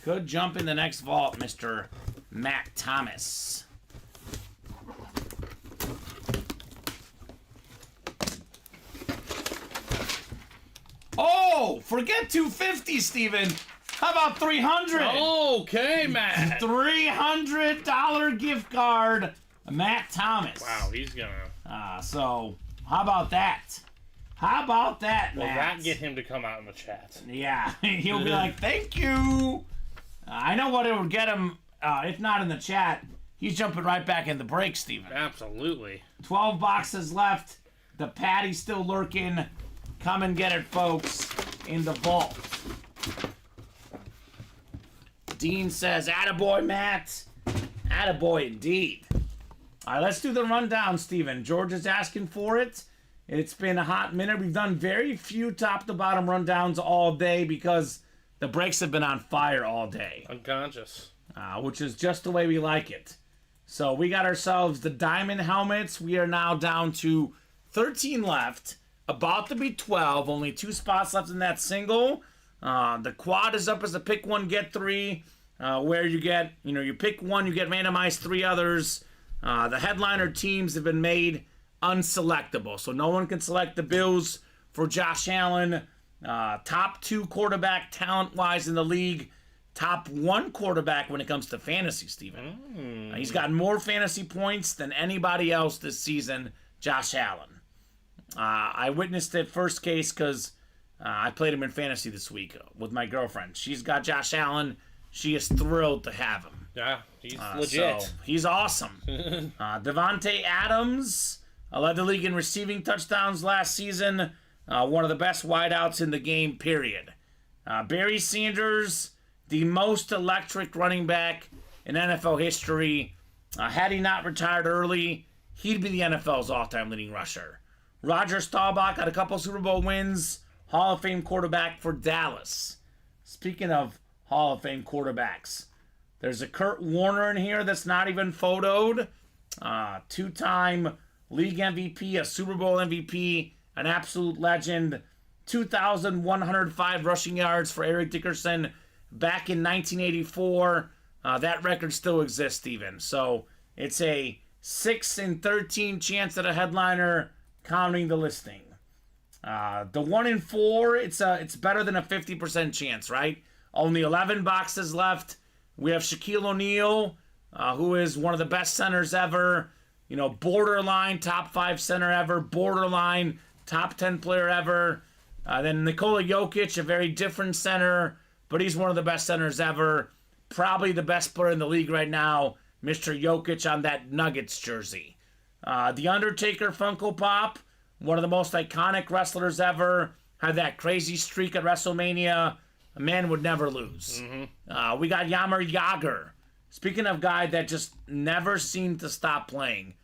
B: Could jump in the next vault, Mr. Matt Thomas. Oh, forget 250, Steven. How about 300?
C: Okay, Matt.
B: $300 gift card, Matt Thomas.
C: Wow, he's gonna.
B: So how about that? How about that,
C: Will
B: Matt?
C: that get him to come out in the chat?
B: Yeah, he'll be like, thank you. I know what it would get him, if not in the chat. He's jumping right back in the break, Steven.
C: Absolutely.
B: 12 boxes left. The patty's still lurking. Come and get it, folks, in the vault. Dean says, attaboy, Matt. Attaboy, indeed. All right, let's do the rundown, Steven. George is asking for it. It's been a hot minute. We've done very few top-to-bottom rundowns all day because the breaks have been on fire all day.
C: Unconscious.
B: Which is just the way we like it. So we got ourselves the diamond helmets. We are now down to 13 left. About to be 12. Only 2 spots left in that single. The quad is up as a pick 1, get 3. Where you get, you pick 1, you get randomized 3 others. The headliner teams have been made unselectable. So no one can select the Bills for Josh Allen. Top 2 quarterback talent-wise in the league. top 1 quarterback when it comes to fantasy, Steven. He's got more fantasy points than anybody else this season, Josh Allen. I witnessed it first case because I played him in fantasy this week with my girlfriend. She's got Josh Allen. She is thrilled to have him.
C: Yeah, he's legit.
B: So he's awesome. Devontae Adams led the league in receiving touchdowns last season. One of the best wideouts in the game, period. Barry Sanders, the most electric running back in NFL history. Had he not retired early, he'd be the NFL's all-time leading rusher. Roger Staubach got a couple Super Bowl wins. Hall of Fame quarterback for Dallas. Speaking of Hall of Fame quarterbacks, there's a Kurt Warner in here that's not even photoed. 2-time league MVP, a Super Bowl MVP, an absolute legend. 2,105 rushing yards for Eric Dickerson back in 1984. That record still exists, Steven. So it's a 6 in 13 chance at a headliner, counting the listing. The 1 in 4, it's better than a 50% chance, right? Only 11 boxes left. We have Shaquille O'Neal, who is one of the best centers ever. You know, borderline top 5 center ever. Borderline top 10 player ever. Then Nikola Jokic, a very different center, but he's one of the best centers ever. Probably the best player in the league right now, Mr. Jokic on that Nuggets jersey. The Undertaker Funko Pop, one of the most iconic wrestlers ever, had that crazy streak at WrestleMania. A man would never lose. We got Yammer Yager. Speaking of guy that just never seemed to stop playing.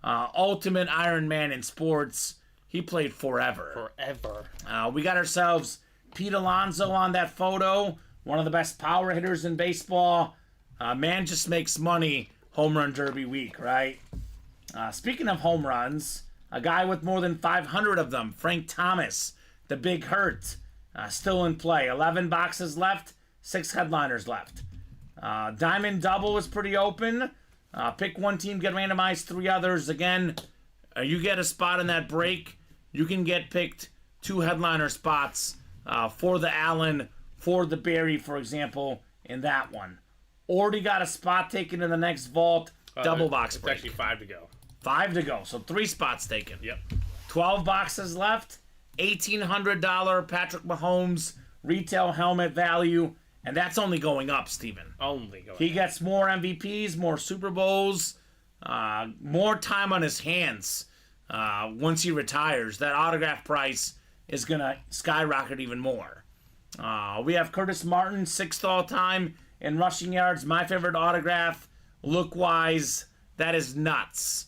B: Ultimate Iron Man in sports. He played forever. We got ourselves Pete Alonso on that photo. One of the best power hitters in baseball. Man just makes money home run derby week, right? Speaking of home runs, a guy with more than 500 of them, Frank Thomas, the Big Hurt, still in play. 11 boxes left, 6 headliners left. Diamond Double is pretty open. Pick one team, get randomized 3 others. Again, you get a spot in that break, you can get picked 2 headliner spots for the Allen, for the Barry, for example, in that one. Already got a spot taken in the next vault, double box break.
C: It's actually 5 to go.
B: 5 to go, so 3 spots taken.
C: Yep.
B: 12 boxes left, $1,800 Patrick Mahomes retail helmet value, and that's only going up, Steven. He gets more MVPs, more Super Bowls, more time on his hands once he retires. That autograph price is going to skyrocket even more. We have Curtis Martin, 6th all-time in rushing yards. My favorite autograph, look-wise, that is nuts.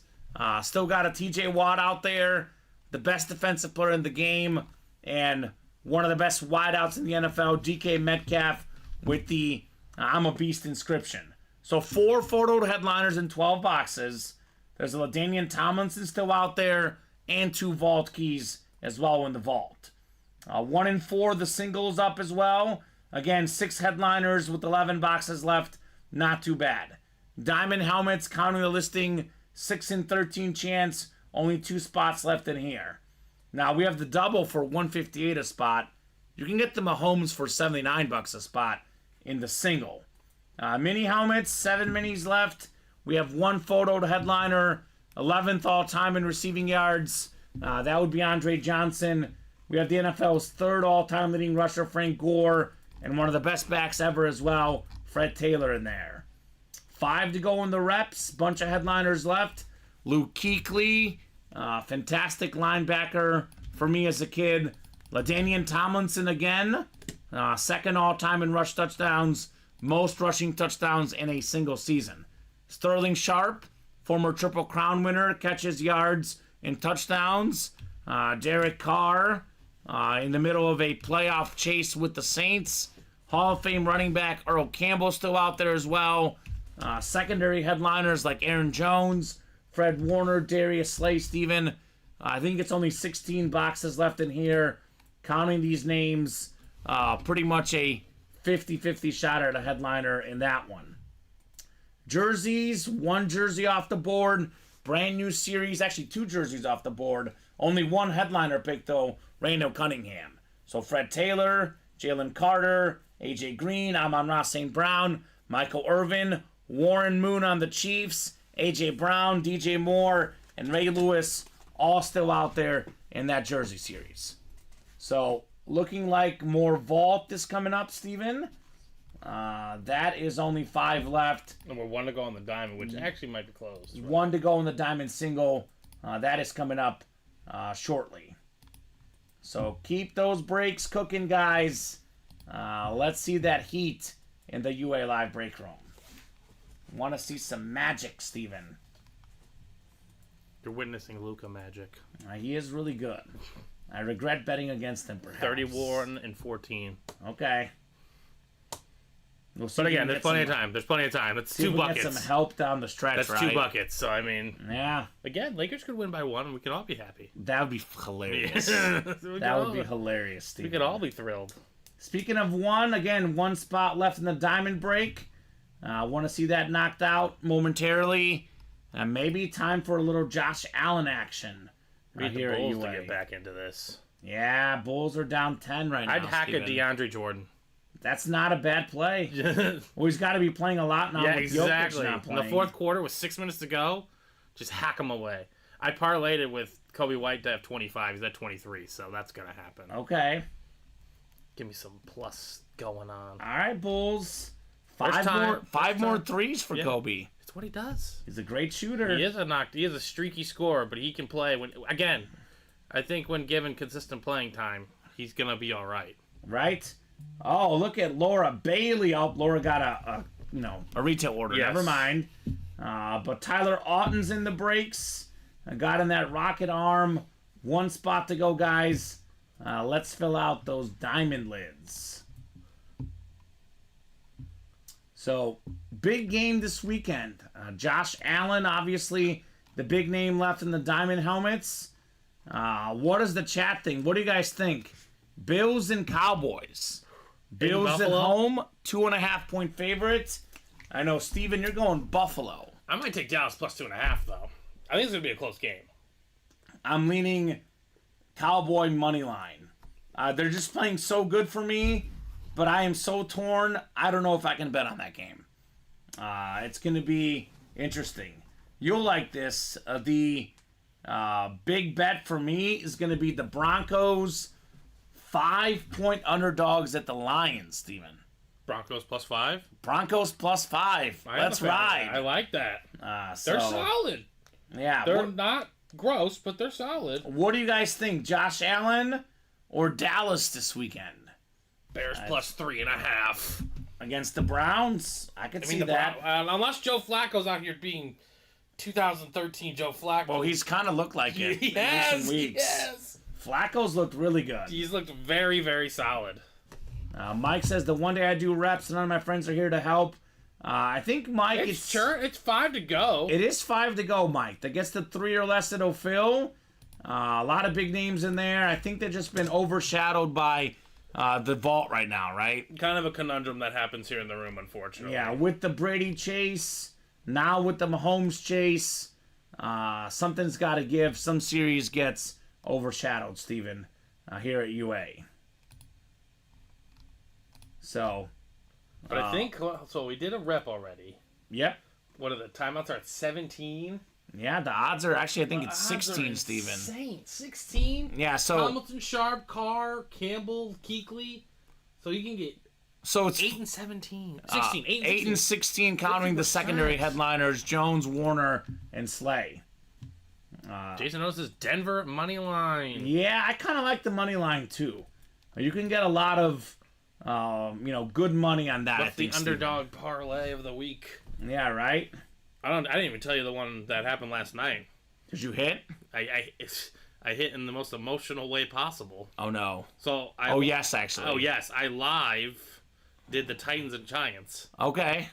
B: Still got a TJ Watt out there, the best defensive player in the game, and one of the best wideouts in the NFL, DK Metcalf, with the I'm a Beast inscription. So 4 photo headliners in 12 boxes. There's a LaDainian Tomlinson still out there, and 2 vault keys as well in the vault. 1 in 4, the singles up as well. Again, 6 headliners with 11 boxes left. Not too bad. Diamond helmets, counting the listing, 6 in 13 chance. Only 2 spots left in here. Now, we have the double for $158 a spot. You can get the Mahomes for $79 a spot in the single. Mini helmets, 7 minis left. We have 1 photo to headliner, 11th all-time in receiving yards. That would be Andre Johnson. We have the NFL's 3rd all-time leading rusher, Frank Gore, and one of the best backs ever as well, Fred Taylor in there. 5 to go in the reps, bunch of headliners left. Luke Kuechly, fantastic linebacker for me as a kid. LaDainian Tomlinson again, 2nd all-time in rush touchdowns, most rushing touchdowns in a single season. Sterling Sharp, former Triple Crown winner, catches, yards, and touchdowns. Derek Carr, in the middle of a playoff chase with the Saints. Hall of Fame running back Earl Campbell still out there as well. Secondary headliners like Aaron Jones, Fred Warner, Darius Slay, Steven. I think it's only 16 boxes left in here. Counting these names, pretty much a 50-50 shot at a headliner in that one. Jerseys, 1 jersey off the board. Brand new series, actually 2 jerseys off the board. Only 1 headliner pick though, Randall Cunningham. So Fred Taylor, Jalen Carter, AJ Green, Amon-Ra St. Brown, Michael Irvin, Warren Moon on the Chiefs, AJ Brown, DJ Moore, and Ray Lewis all still out there in that jersey series. So, looking like more vault is coming up, Steven. That is only 5 left.
C: And we're 1 to go on the diamond, which actually might be closed. Right?
B: 1 to go in the diamond single. That is coming up shortly. So keep those breaks cooking, guys. Let's see that heat in the UA Live break room. Want to see some magic, Steven.
C: You're witnessing Luka magic.
B: He is really good. I regret betting against him, perhaps.
C: 31 and 14.
B: Okay. We'll see
C: But
B: if we
C: again,
B: can
C: there's
B: get
C: plenty
B: some-
C: of time. There's plenty of time. That's
B: see
C: 2
B: if we
C: buckets.
B: Get some help down the stretch,
C: That's
B: right?
C: 2 buckets. So, I mean,
B: Yeah,
C: again, Lakers could win by 1 and we could all be happy.
B: that would be hilarious.
C: that
B: That would be hilarious, Steven.
C: We could all be thrilled.
B: Speaking of 1, again, 1 spot left in the diamond break. Want to see that knocked out momentarily. Maybe time for a little Josh Allen action.
C: Need
B: Here
C: the
B: at
C: Bulls
B: UA.
C: to get back into this.
B: Yeah, Bulls are down 10 right now.
C: I'd hack
B: Steven.
C: a DeAndre Jordan.
B: That's not a bad play. Well, he's got to be playing a lot now.
C: Yeah,
B: with
C: exactly.
B: Jokic not
C: In the
B: playing.
C: 4th quarter with 6 minutes to go, just hack him away. I parlayed it with Kobe White to have 25. He's at 23, so that's going to happen.
B: Okay.
C: Give me some plus going on.
B: All right, Bulls.
C: First time.
B: Five more threes for
C: Yeah.
B: Kobe.
C: It's what he does.
B: He's a great shooter.
C: He is a streaky scorer, but he can play when. Again, I think when given consistent playing time, he's gonna be all right.
B: Right? Oh, look at Laura Bailey. Oh, Laura got a retail order.
C: Yes.
B: Never mind. But Tyler Auten's in the breaks. Got in that rocket arm. 1 spot to go, guys. Let's fill out those diamond lids. So, big game this weekend. Josh Allen, obviously, the big name left in the diamond helmets. What is the chat thing? What do you guys think? Bills and Cowboys. Bills at
C: Buffalo?
B: home, 2.5-point favorites. I know, Steven, you're going Buffalo.
C: I might take Dallas plus 2.5 though. I think it's gonna be a close game.
B: I'm leaning Cowboy money line. They're just playing so good for me, but I am so torn. I don't know if I can bet on that game. It's going to be interesting. You'll like this. The big bet for me is going to be the Broncos 5-point underdogs at the Lions, Steven.
C: Broncos plus 5.
B: Broncos plus 5. Let's ride.
C: I like that. They're
B: So,
C: solid.
B: yeah.
C: They're not gross, but they're solid.
B: What do you guys think? Josh Allen or Dallas this weekend?
C: Bears plus 3.5.
B: Against the Browns? I could see that.
C: Unless Joe Flacco's out here being 2013 Joe Flacco.
B: Well, he's kind of looked like it in recent weeks.
C: Yes.
B: Flacco's looked really good.
C: He's looked very, very solid.
B: Mike says, the one day I do reps, none of my friends are here to help. I think, Mike,
C: It's 5 to go.
B: It is 5 to go, Mike. That gets to 3 or less, it'll fill. A lot of big names in there. I think they've just been overshadowed by the vault right now, right?
C: Kind of a conundrum that happens here in the room, unfortunately.
B: Yeah, with the Brady chase, now with the Mahomes chase, something's got to give. Some series gets overshadowed, Steven, here at UA. So,
C: But I think, so we did a rep already.
B: yep.
C: What are the timeouts are at 17?
B: Yeah, the odds are actually, I think
C: The
B: it's
C: odds are
B: 16, Steven.
C: insane. 16?
B: Yeah, so
C: Hamilton, Sharp, Carr, Campbell, Keekly. So you can get
B: it's
C: 8 and 17. 16. 8 and
B: 8 and 16 counting the
C: 50%.
B: secondary headliners, Jones, Warner, and Slay.
C: Jason O's is Denver money line.
B: Yeah, I kind of like the money line too. You can get a lot of, good money on that. I
C: What's the
B: think, Steven.
C: underdog parlay of the week?
B: Yeah, right.
C: I didn't even tell you the one that happened last night.
B: Did you hit?
C: I hit in the most emotional way possible.
B: Oh no.
C: So
B: Yes, actually.
C: Oh yes, I live did the Titans and Giants.
B: Okay.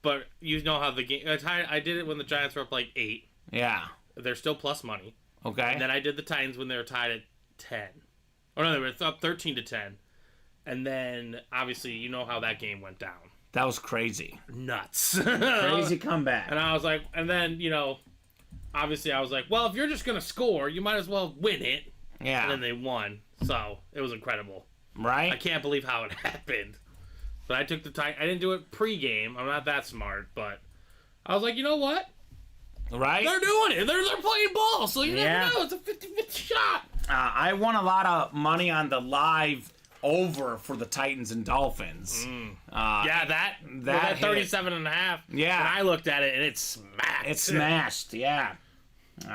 C: But you know how the game I did it when the Giants were up like 8.
B: Yeah.
C: They're still plus money.
B: Okay.
C: And then I did the Titans when they were tied at 10. Oh no, they were up 13 to 10. And then obviously you know how that game went down.
B: That was crazy.
C: Nuts.
B: Crazy comeback.
C: And I was like, and then, obviously I was like, well, if you're just going to score, you might as well win it.
B: Yeah.
C: And then they won. So it was incredible. I
B: Right?
C: can't believe how it happened. But I took the Titans. I didn't do it pre-game. I'm not that smart, but I was like, you know what?
B: Right?
C: They're doing it. They're playing ball, so you
B: Yeah.
C: never know. It's a 50-50 shot.
B: I won a lot of money on the live over for the Titans and Dolphins.
C: Yeah, that
B: hit.
C: 37.5.
B: Yeah.
C: And I looked at it, and it smacked.
B: It smashed, yeah.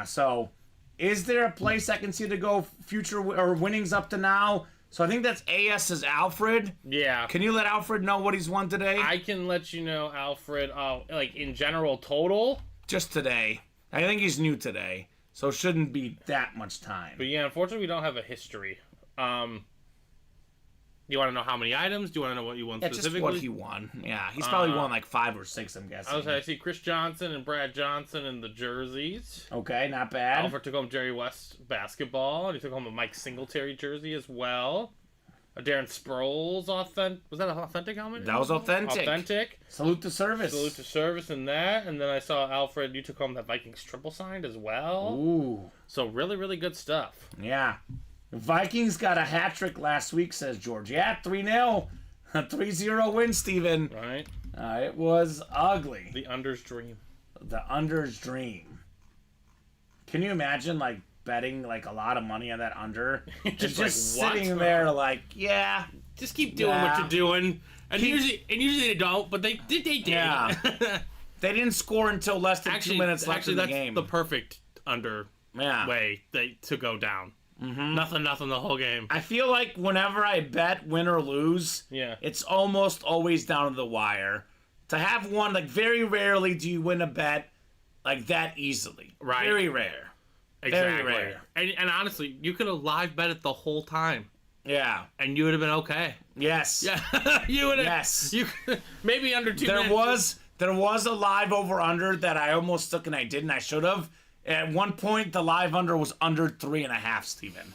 B: So, is there a place I can see to go future or winnings up to now? So I think that's AS's Alfred.
C: Yeah.
B: Can you let Alfred know what he's won today?
C: I can let you know, Alfred, like in general total.
B: Just today. I think he's new today, so it shouldn't be that much time.
C: But yeah, unfortunately, we don't have a history. You want to know how many items? Do you want to know what you won specifically?
B: Just what he won. Yeah, he's probably won like 5 or 6, I'm guessing.
C: I see Chris Johnson and Brad Johnson in the jerseys.
B: Okay, not bad.
C: Alfred took home Jerry West basketball, and he took home a Mike Singletary jersey as well. A Darren Sproles was that an authentic helmet?
B: That was authentic.
C: Authentic.
B: Salute to service.
C: Salute to service in that. And then I saw, Alfred, you took home that Vikings triple signed as well.
B: Ooh.
C: So really, really good stuff.
B: Yeah. The Vikings got a hat trick last week, says George. Yeah, 3-0. A 3-0 win, Steven.
C: Right.
B: It was ugly.
C: The under's dream.
B: The under's dream. Can you imagine, like, betting, like, a lot of money on that under?
C: Just
B: just
C: like,
B: sitting
C: what?
B: there, like, yeah.
C: Just keep doing what you're doing. And usually they don't, but they did.
B: Yeah. They didn't score until less than 2 minutes left in the
C: that's
B: game.
C: the perfect under way to go down. Mm-hmm. Nothing the whole game.
B: I feel like whenever I bet win or lose, it's almost always down to the wire. To have one, like, very rarely do you win a bet like that easily.
C: Right.
B: Very rare.
C: Exactly.
B: Very rare.
C: And honestly, you could have live bet it the whole time.
B: Yeah.
C: And you would have been okay.
B: Yes.
C: Yeah. You would have.
B: Yes.
C: You maybe under 2 minutes.
B: There was a live over under that I almost took and I didn't. I should have. At one point, the live under was under 3.5, Steven.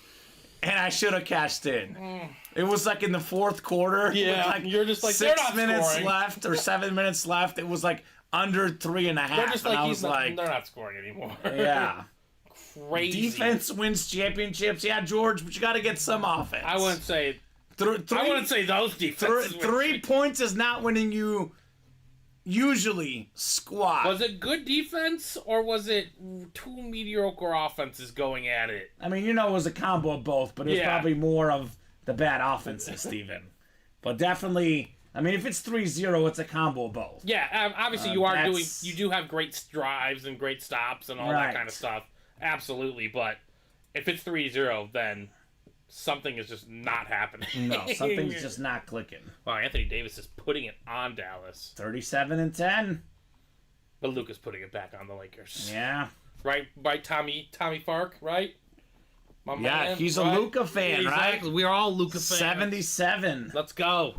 B: And I should have cashed in. It was like in the fourth quarter.
C: Yeah.
B: Like
C: you're just like, they're
B: 6
C: not
B: minutes
C: scoring.
B: left or 7 minutes left. It was like under 3.5.
C: They're just like,
B: and I was like,
C: they're not scoring anymore.
B: yeah.
C: Crazy.
B: Defense wins championships. Yeah, George, but you got to get some offense.
C: I wouldn't say those defenses.
B: 3 points is not winning you usually squat.
C: Was it good defense or was it two mediocre offenses going at it?
B: I mean, it was a combo of both, but it was probably more of the bad offenses, Steven. But definitely, I mean, if it's 3-0, it's a combo of both.
C: Yeah, obviously you do have great drives and great stops and all that kind of stuff. Absolutely, but if it's 3-0, then something is just not happening.
B: No, something's just not clicking.
C: Wow, Anthony Davis is putting it on Dallas.
B: 37-10.
C: But Luke is putting it back on the Lakers.
B: Yeah.
C: Right, Tommy Fark, right? My man,
B: he's
C: right?
B: a Luka fan,
C: exactly.
B: right?
C: We're all Luka fans.
B: 77.
C: Let's go.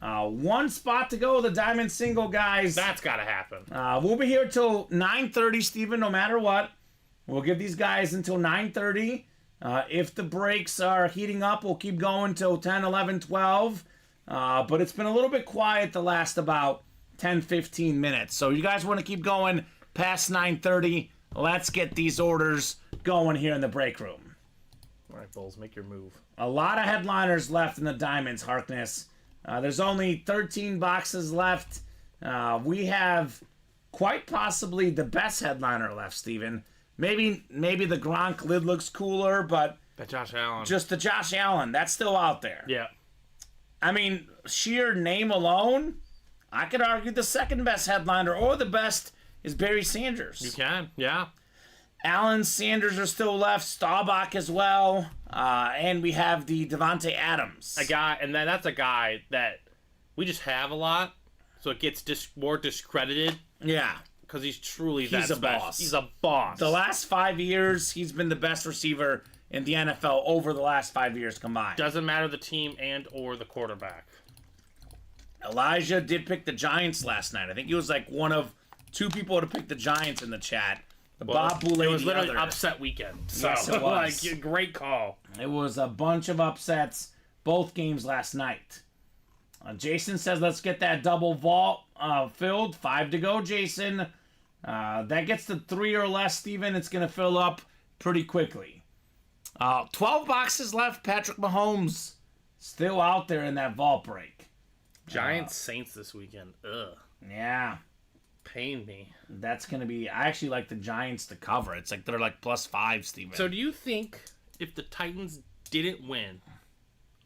B: One spot to go, the Diamond Single, guys.
C: That's got to happen.
B: We'll be here till 9:30, Steven, no matter what. We'll give these guys until 9:30. If the breaks are heating up, we'll keep going till 10, 11, 12. But it's been a little bit quiet the last about 10, 15 minutes. So you guys want to keep going past 9:30. Let's get these orders going here in the break room.
C: All right, Bulls, make your move.
B: A lot of headliners left in the Diamonds, Harkness. There's only 13 boxes left. We have quite possibly the best headliner left, Steven. Maybe the Gronk lid looks cooler, but
C: That Josh Allen.
B: just the Josh Allen, that's still out there.
C: Yeah.
B: I mean, sheer name alone, I could argue the second best headliner or the best is Barry Sanders.
C: You can, yeah.
B: Allen, Sanders are still left, Staubach as well, and we have the Devontae Adams.
C: That's a guy that we just have a lot, so it gets more discredited.
B: Yeah.
C: Because he's truly
B: He's
C: that
B: a
C: special.
B: boss.
C: He's a boss.
B: The last 5 years, he's been the best receiver in the NFL over the last 5 years combined.
C: Doesn't matter the team and or the quarterback.
B: Elijah did pick the Giants last night. I think he was like one of 2 people to pick the Giants in the chat. Bob Boulay,
C: it was literally
B: other.
C: upset weekend. So,
B: Yes, it was.
C: like, great call.
B: It was a bunch of upsets, both games last night. Jason says, let's get that double vault filled. 5 to go, Jason. That gets to 3 or less, Steven. It's going to fill up pretty quickly. 12 boxes left. Patrick Mahomes still out there in that vault break.
C: Giants Saints this weekend. Ugh.
B: Yeah.
C: Pain me.
B: That's going to be... I actually like the Giants to cover. It's like they're like +5, Steven.
C: So do you think if the Titans didn't win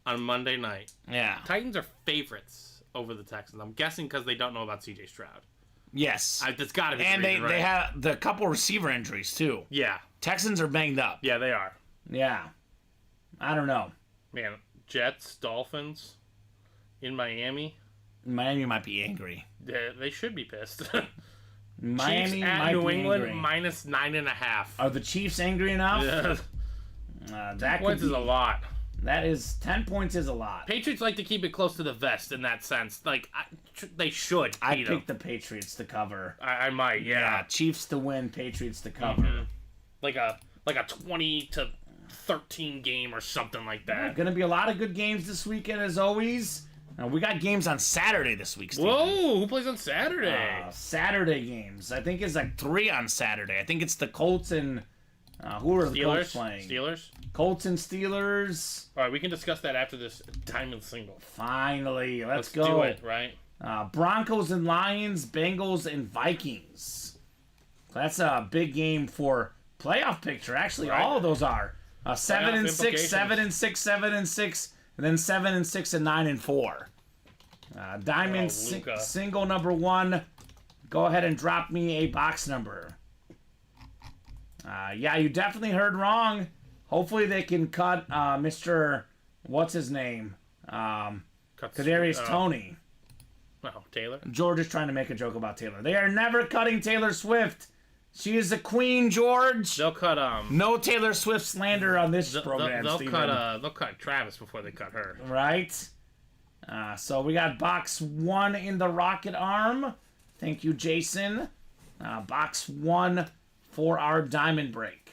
C: on Monday night, Titans are favorites over the Texans? I'm guessing because they don't know about C.J. Stroud.
B: Yes.
C: That's got to be
B: and
C: the reason, right?
B: they have the couple receiver injuries, too.
C: Yeah.
B: Texans are banged up.
C: Yeah, they are.
B: Yeah. I don't know.
C: Man, Jets, Dolphins in Miami.
B: Miami might be angry.
C: They should be pissed.
B: Miami
C: Chiefs at
B: might
C: New
B: be
C: England
B: angry.
C: -9.5.
B: Are the Chiefs angry enough?
C: Yeah.
B: That
C: Points is a lot.
B: That is 10 points is a lot.
C: Patriots like to keep it close to the vest in that sense. Like they should.
B: I picked the Patriots to cover.
C: I might. Yeah.
B: Chiefs to win, Patriots to cover.
C: Mm-hmm. Like a 20-13 game or something like that.
B: Going to be a lot of good games this weekend as always. We got games on Saturday this week, Steve.
C: Whoa, who plays on Saturday?
B: Saturday games. I think it's like 3 on Saturday. I think it's the Colts and who are the Colts playing?
C: Steelers?
B: Colts and Steelers.
C: All right, we can discuss that after this diamond single.
B: Finally, let's go.
C: Do it, right?
B: Broncos and Lions, Bengals and Vikings. That's a big game for playoff picture. Actually, all of those are 7-6, 7-6, 7-6, and then 7-6 and 9-4. Diamond single number 1. Go ahead and drop me a box number. Yeah, you definitely heard wrong. Hopefully they can cut Mr. What's his name? Kadarius Toney.
C: Oh, Taylor?
B: George is trying to make a joke about Taylor. They are never cutting Taylor Swift. She is the queen, George.
C: They'll cut
B: no Taylor Swift slander on this program.
C: They'll cut Travis before they cut her.
B: Right. So we got box 1 in the rocket arm. Thank you, Jason. Box 1 for our diamond break.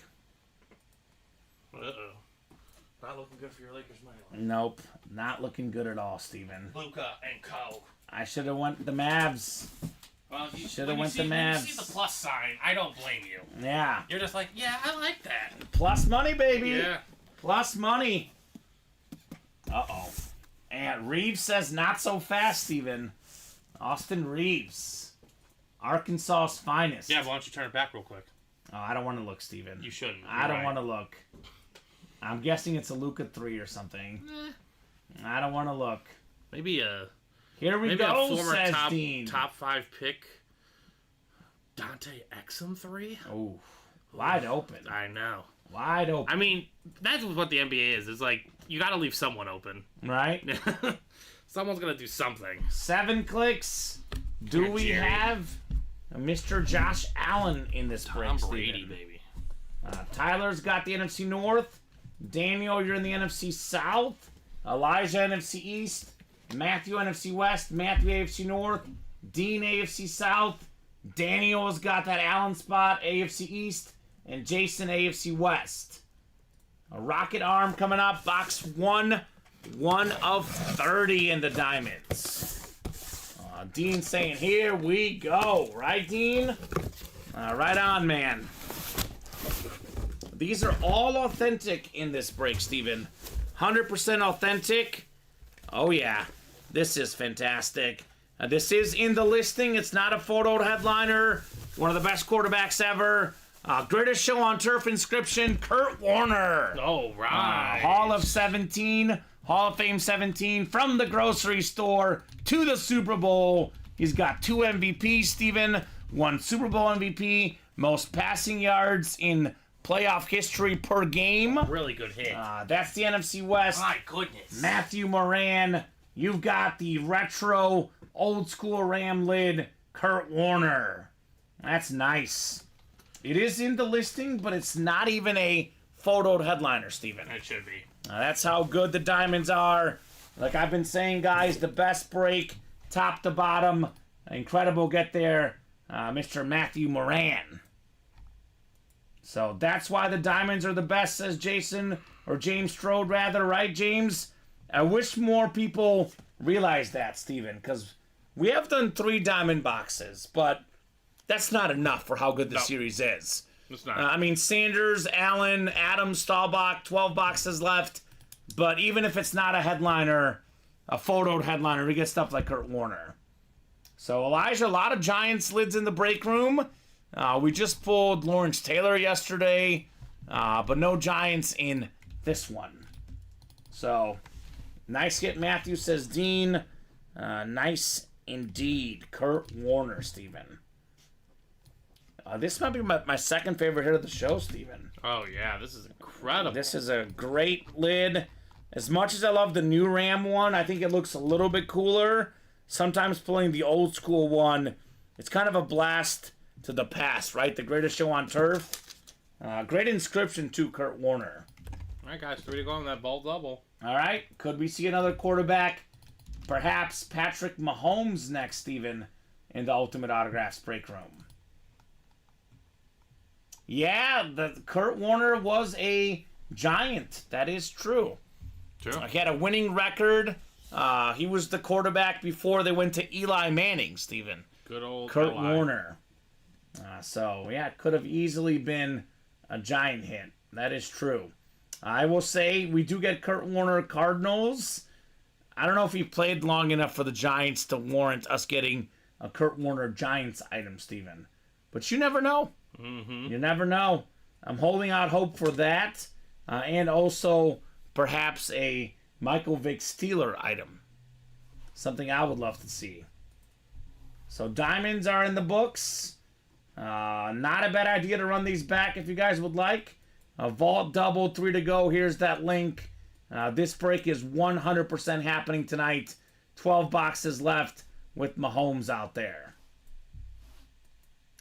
C: Uh-oh. Not looking good for your Lakers money line.
B: Nope, not looking good at all, Steven.
C: Luka and Co.
B: I should have went the Mavs.
C: Well,
B: should have went the Mavs.
C: When you see the plus sign, I don't blame you.
B: Yeah.
C: You're just like, yeah, I like that.
B: Plus money, baby.
C: Yeah.
B: Plus money. Uh-oh. And Reeves says not so fast, Steven. Austin Reeves. Arkansas's finest.
C: Yeah, why don't you turn it back real quick?
B: Oh, I don't want to look, Steven.
C: You shouldn't.
B: I don't want to look. I'm guessing it's a Luka 3 or something. I don't want to look.
C: Maybe a...
B: Here we
C: Maybe
B: go,
C: a former
B: says Dean.
C: top 5 pick, Dante Exum 3?
B: Oh, wide open.
C: I know.
B: Wide open.
C: I mean, that's what the NBA is. It's like, you got to leave someone open.
B: Right?
C: Someone's going to do something.
B: 7 clicks. Do we have Mr. Josh Allen in this break,
C: Tom Brady, baby.
B: Tyler's got the NFC North. Daniel, you're in the NFC South. Elijah, NFC East. Matthew, NFC West. Matthew, AFC North. Dean, AFC South. Daniel's got that Allen spot, AFC East. And Jason, AFC West. A rocket arm coming up. Box 1. 1 of 30 in the diamonds. Dean saying, here we go. Right, Dean? Right on, man. These are all authentic in this break, Steven. 100% authentic. Oh, yeah. This is fantastic. This is in the listing. It's not a photo headliner. One of the best quarterbacks ever. Greatest show on turf inscription, Kurt Warner.
C: Oh, right.
B: Hall of 17. Hall of Fame 17. From the grocery store to the Super Bowl. He's got 2 MVPs, Steven. 1 Super Bowl MVP. Most passing yards in playoff history per game.
C: Really good hit.
B: That's the NFC West.
C: My goodness.
B: Matthew Moran. You've got the retro, old school Ram lid, Kurt Warner. That's nice. It is in the listing, but it's not even a photoed headliner, Steven.
C: It should be.
B: That's how good the diamonds are. Like I've been saying, guys, the best break, top to bottom. Incredible get there, Mr. Matthew Moran. So that's why the diamonds are the best, says Jason, or James Strode, rather, right, James? I wish more people realize that, Steven, because we have done 3 diamond boxes, but that's not enough for how good the series is.
C: It's not.
B: I mean, Sanders, Allen, Adams, Staubach, 12 boxes left. But even if it's not a headliner, a photoed headliner. We get stuff like Kurt Warner. So, Elijah, a lot of Giants lids in the break room. We just pulled Lawrence Taylor yesterday, but no Giants in this one. So, nice hit, Matthew, says Dean. Nice indeed. Kurt Warner, Steven. This might be my second favorite hit of the show, Steven.
C: Oh, yeah, this is incredible.
B: This is a great lid. As much as I love the new Ram one, I think it looks a little bit cooler. Sometimes pulling the old school one, it's kind of a blast to the past, right? The greatest show on turf. Great inscription, too, Kurt Warner.
C: All right, guys, 3 to go on that ball double.
B: All right, could we see another quarterback? Perhaps Patrick Mahomes next, Steven, in the Ultimate Autographs break room. Yeah, the Kurt Warner was a Giant. That is true.
C: True.
B: He had a winning record. He was the quarterback before they went to Eli Manning, Steven.
C: Good old
B: Kurt
C: Eli.
B: Warner. So, yeah, it could have easily been a Giant hit. That is true. I will say we do get Kurt Warner Cardinals. I don't know if he played long enough for the Giants to warrant us getting a Kurt Warner Giants item, Steven. But you never know.
C: Mm-hmm.
B: You never know. I'm holding out hope for that. And also perhaps a Michael Vick Steeler item. Something I would love to see. So diamonds are in the books. Not a bad idea to run these back if you guys would like. A vault double, 3 to go. Here's that link. This break is 100% happening tonight. 12 boxes left with Mahomes out there.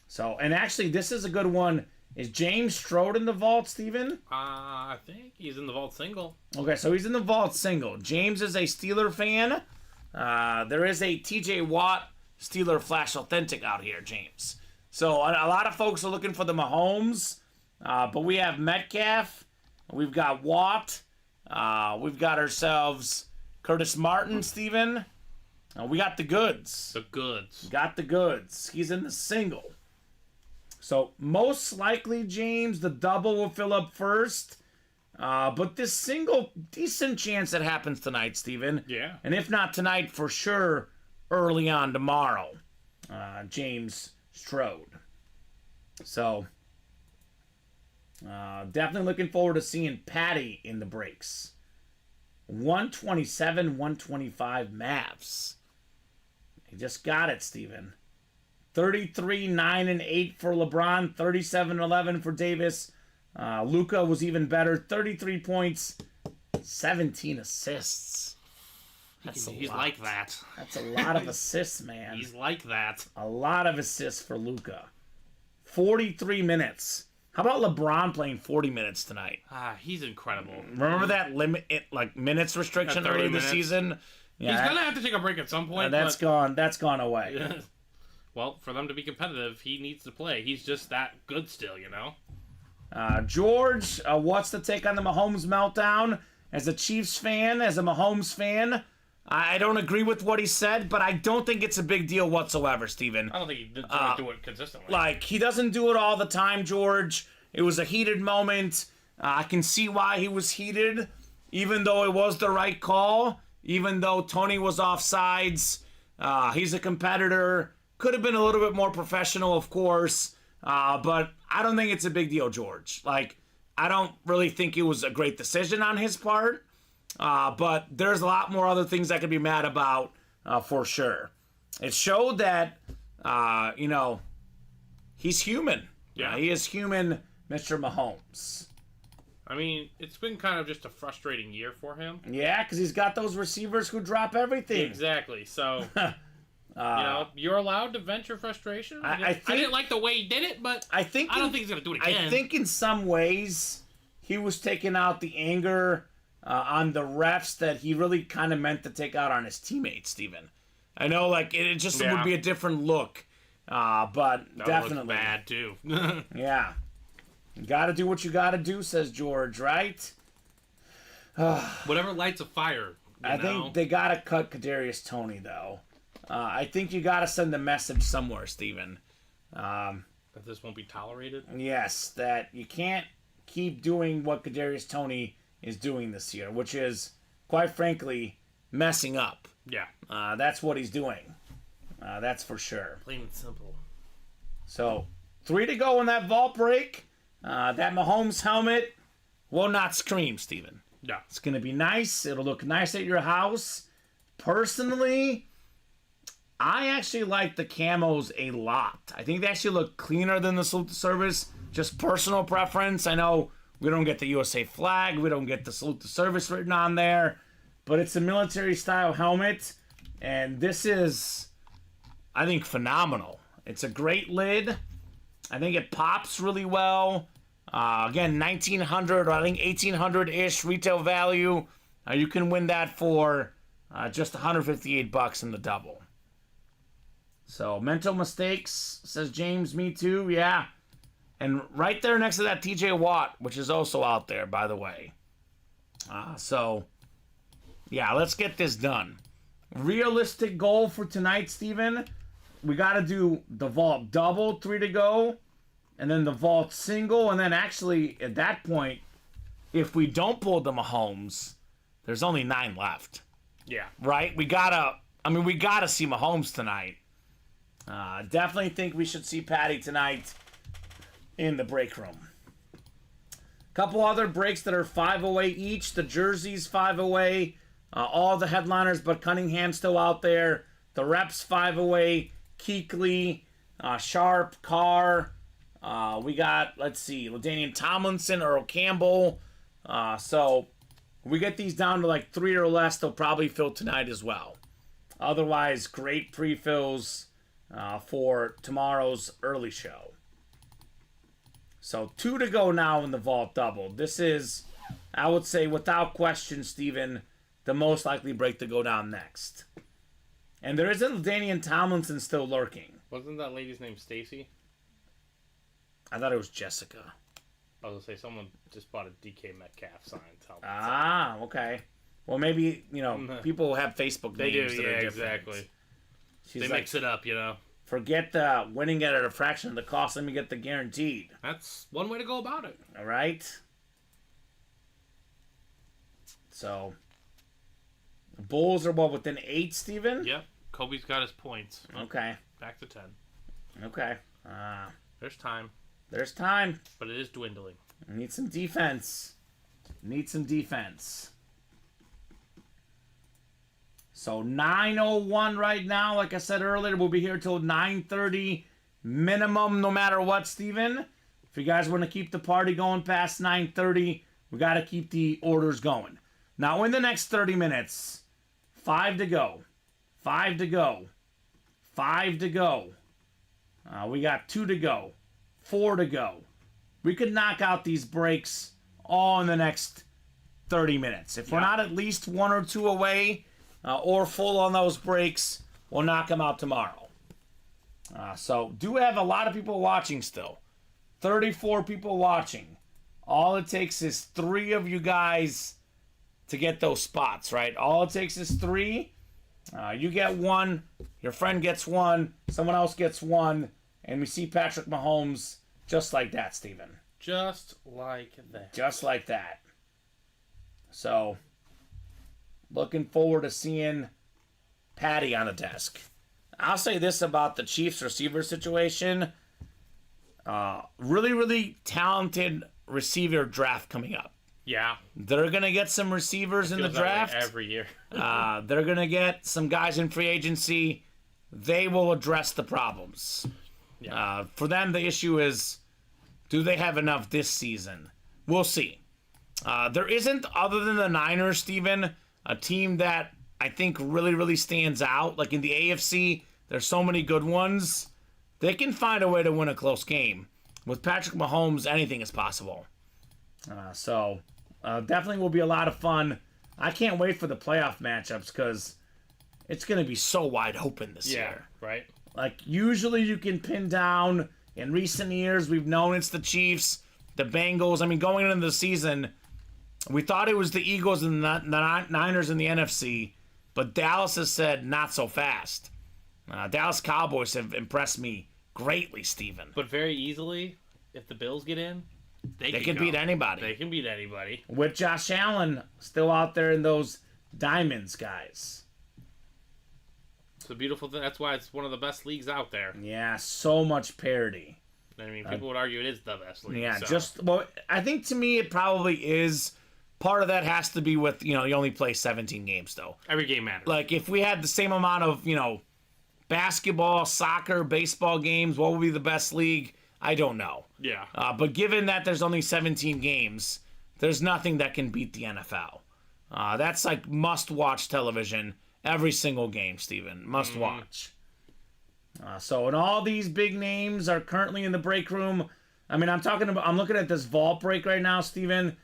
B: So, and actually, this is a good one. Is James Strode in the vault, Steven?
C: I think he's in the vault single.
B: Okay, so he's in the vault single. James is a Steeler fan. There is a TJ Watt Steeler Flash Authentic out here, James. So, a lot of folks are looking for the Mahomes. But we have Metcalf. We've got Watt. We've got ourselves Curtis Martin, Steven. We got the goods.
C: The goods.
B: Got the goods. He's in the single. So, most likely, James, the double will fill up first. But this single, decent chance it happens tonight, Steven.
C: Yeah.
B: And if not tonight, for sure, early on tomorrow. James Strode. So, definitely looking forward to seeing Patty in the breaks. 127, 125 Mavs. He just got it, Steven. 33, 9, and 8 for LeBron. 37, 11 for Davis. Luka was even better. 33 points, 17 assists.
C: He's like that.
B: That's a lot of assists, man.
C: He's like that.
B: A lot of assists for Luka. 43 minutes. How about LeBron playing 40 minutes tonight?
C: He's incredible.
B: Remember that minutes restriction early this season? Yeah,
C: he's gonna have to take a break at some point.
B: That's gone. That's gone away.
C: Well, for them to be competitive, he needs to play. He's just that good still, you know?
B: George, what's the take on the Mahomes meltdown? As a Chiefs fan, as a Mahomes fan, I don't agree with what he said, but I don't think it's a big deal whatsoever, Steven.
C: I don't think he doesn't do it consistently.
B: Like, he doesn't do it all the time, George. It was a heated moment. I can see why he was heated, even though it was the right call, even though Tony was offsides. He's a competitor. Could have been a little bit more professional, of course, but I don't think it's a big deal, George. Like, I don't really think it was a great decision on his part, but there's a lot more other things I could be mad about, for sure. It showed that, he's human.
C: Yeah.
B: He is human, Mr. Mahomes.
C: I mean, it's been kind of just a frustrating year for him.
B: Yeah, because he's got those receivers who drop everything.
C: Exactly, so... you're allowed to vent your frustration. I didn't like the way he did it, but I don't think he's going to do it again.
B: I think in some ways he was taking out the anger on the refs that he really kind of meant to take out on his teammates, Steven. I know, like, it just would be a different look, but
C: that
B: definitely.
C: Bad, too.
B: Yeah. You got to do what you got to do, says George, right?
C: Whatever lights a fire,
B: I think they got to cut Kadarius Toney, though. I think you got to send a message somewhere, Steven.
C: That this won't be tolerated?
B: Yes, that you can't keep doing what Kadarius Toney is doing this year, which is, quite frankly, messing up.
C: Yeah.
B: That's what he's doing. That's for sure.
C: Plain and simple.
B: So, 3 to go in that vault break. That Mahomes helmet will not scream, Steven.
C: Yeah.
B: It's going to be nice. It'll look nice at your house. Personally, I actually like the camos a lot. I think they actually look cleaner than the Salute to Service. Just personal preference. I know we don't get the USA flag. We don't get the Salute to Service written on there. But it's a military-style helmet. And this is, I think, phenomenal. It's a great lid. I think it pops really well. Again, 1,900 or I think 1,800-ish retail value. You can win that for just $158 in the double. So, mental mistakes, says James. Me too, yeah. And right there next to that, TJ Watt, which is also out there, by the way. So, yeah, let's get this done. Realistic goal for tonight, Steven. We got to do the vault double, 3 to go. And then the vault single. And then actually, at that point, if we don't pull the Mahomes, there's only 9 left.
C: Yeah.
B: Right? We got to see Mahomes tonight. Definitely think we should see Patty tonight in the break room. Couple other breaks that are 5 away each. The jerseys 5 away. All the headliners but Cunningham still out there. The reps 5 away. Kuechly, Sharp, Carr. We got, let's see, LaDainian Tomlinson, Earl Campbell. So we get these down to like 3 or less, they'll probably fill tonight as well. Otherwise, great pre-fills for tomorrow's early show. So 2 to go now in the vault double. This is, I would say, without question, Steven, the most likely break to go down next. And there isn't LaDainian Tomlinson still lurking.
C: Wasn't that lady's name Stacy?
B: I thought it was Jessica.
C: I was going to say, someone just bought a DK Metcalf sign.
B: Okay. Well, maybe, people have Facebook
C: They
B: names
C: do,
B: that
C: yeah,
B: are different.
C: exactly.
B: She's
C: They
B: like,
C: mix it up,
B: forget the winning it at a fraction of the cost. Let me get the guaranteed.
C: That's one way to go about it.
B: All right? So, the Bulls are, within 8, Steven?
C: Yep. Kobe's got his points.
B: Okay.
C: Back to 10.
B: Okay.
C: There's time,
B: There's time.
C: but it is dwindling.
B: Need some defense. So 9:01 right now. Like I said earlier, we'll be here till 9:30 minimum, no matter what, Steven. If you guys want to keep the party going past 9:30, we got to keep the orders going. Now, in the next 30 minutes, 5 to go. 5 to go. 5 to go. We got 2 to go. 4 to go. We could knock out these breaks all in the next 30 minutes. If we're not at least 1 or 2 away or full on those breaks, we'll knock them out tomorrow. So, do have a lot of people watching still. 34 people watching. All it takes is 3 of you guys to get those spots, right? All it takes is 3. You get 1, your friend gets 1, someone else gets 1, and we see Patrick Mahomes just like that, Steven.
C: Just like that.
B: Just like that. So, looking forward to seeing Patty on the desk. I'll say this about the Chiefs receiver situation. Really, really talented receiver draft coming up.
C: Yeah.
B: They're going to get some receivers in the
C: Feels that way
B: draft.
C: every year.
B: They're going to get some guys in free agency. They will address the problems.
C: Yeah.
B: For them, the issue is, do they have enough this season? We'll see. There isn't, other than the Niners, Steven, a team that I think really, really stands out. Like in the AFC, there's so many good ones. They can find a way to win a close game. With Patrick Mahomes, anything is possible. So, definitely will be a lot of fun. I can't wait for the playoff matchups because it's going to be so wide open this year.
C: Right.
B: Like, usually you can pin down. In recent years, we've known it's the Chiefs, the Bengals. I mean, going into the season, we thought it was the Eagles and the Niners in the NFC, but Dallas has said not so fast. Dallas Cowboys have impressed me greatly, Steven.
C: But very easily, if the Bills get in,
B: They can beat anybody.
C: They can beat anybody.
B: With Josh Allen still out there in those diamonds, guys.
C: It's a beautiful thing. That's why it's one of the best leagues out there.
B: Yeah, so much parity.
C: I mean, people would argue it is the best league.
B: Yeah,
C: so.
B: I think to me it probably is. Part of that has to be with, you only play 17 games, though.
C: Every game matters.
B: Like, if we had the same amount of, basketball, soccer, baseball games, what would be the best league? I don't know.
C: Yeah.
B: But given that there's only 17 games, there's nothing that can beat the NFL. That's like must-watch television every single game, Steven. Must watch. So, and all these big names are currently in the break room. I mean, I'm looking at this vault break right now, Steven.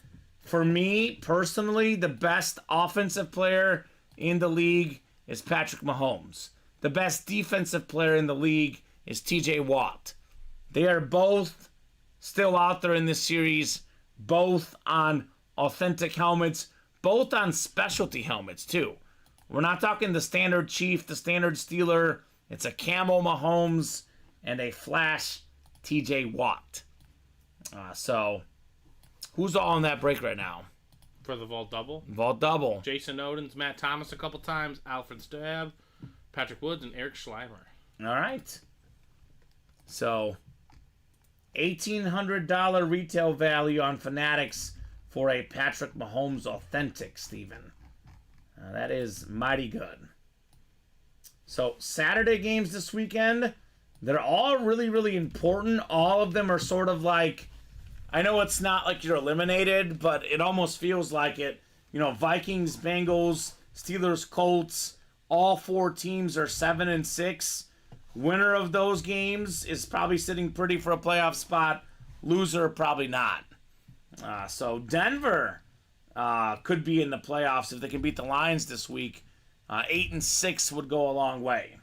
B: For me, personally, the best offensive player in the league is Patrick Mahomes. The best defensive player in the league is TJ Watt. They are both still out there in this series, both on authentic helmets, both on specialty helmets, too. We're not talking the standard Chief, the standard Steeler. It's a camo Mahomes and a flash TJ Watt. So, who's all in that break right now?
C: For the vault double.
B: Vault double.
C: Jason Odens, Matt Thomas a couple times, Alfred Stab, Patrick Woods, and Eric Schleimer.
B: All right. So, $1,800 retail value on Fanatics for a Patrick Mahomes authentic, Steven. That is mighty good. So, Saturday games this weekend, they're all really, really important. All of them are sort of like, I know it's not like you're eliminated, but it almost feels like it. Vikings, Bengals, Steelers, Colts, all four teams are 7-6. Winner of those games is probably sitting pretty for a playoff spot. Loser, probably not. So Denver could be in the playoffs if they can beat the Lions this week. 8-6 would go a long way.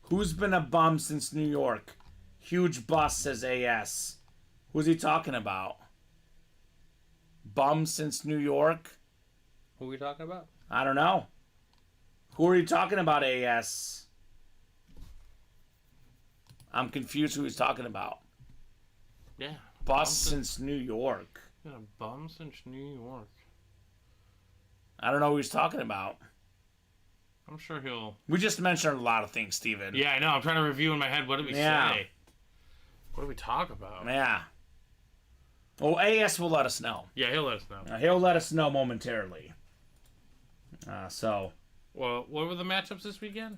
B: Who's been a bum since New York? Huge bust, says AS. Who's he talking about? Bum since New York?
C: Who are we talking about?
B: I don't know. Who are you talking about, AS? I'm confused who he's talking about.
C: Yeah.
B: Bust since New York.
C: Yeah, bum since New York.
B: I don't know who he's talking about.
C: I'm sure he'll...
B: We just mentioned a lot of things, Steven.
C: Yeah, I know. I'm trying to review in my head. What did we say? What did we talk about?
B: Yeah. Well, AS will let us know.
C: Yeah, he'll let us know.
B: He'll let us know momentarily.
C: Well, what were the matchups this weekend?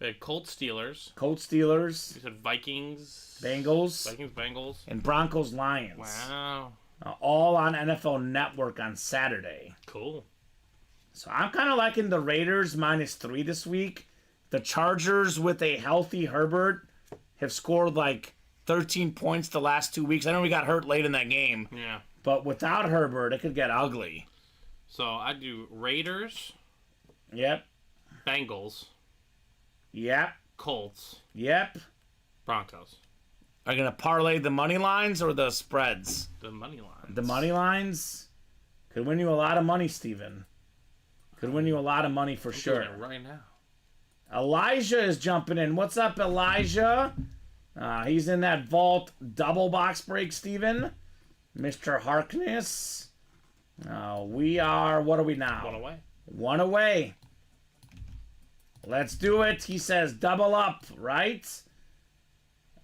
C: We had Colts Steelers.
B: Colts Steelers.
C: You said Vikings.
B: Bengals.
C: Bengals.
B: And Broncos Lions.
C: Wow.
B: All on NFL Network on Saturday.
C: Cool.
B: So I'm kind of liking the Raiders -3 this week. The Chargers with a healthy Herbert have scored like 13 points the last 2 weeks. I know we got hurt late in that game.
C: Yeah.
B: But without Herbert, it could get ugly.
C: So I do Raiders.
B: Yep.
C: Bengals.
B: Yep.
C: Colts.
B: Yep.
C: Broncos.
B: Are you going to parlay the money lines or the spreads?
C: The money lines.
B: The money lines could win you a lot of money, Steven. Could win you a lot of money for sure.
C: Doing it right now.
B: Elijah is jumping in. What's up, Elijah? He's in that vault double box break, Steven. Mr. Harkness. We are, what are we now?
C: One away.
B: One away. Let's do it. He says double up, right?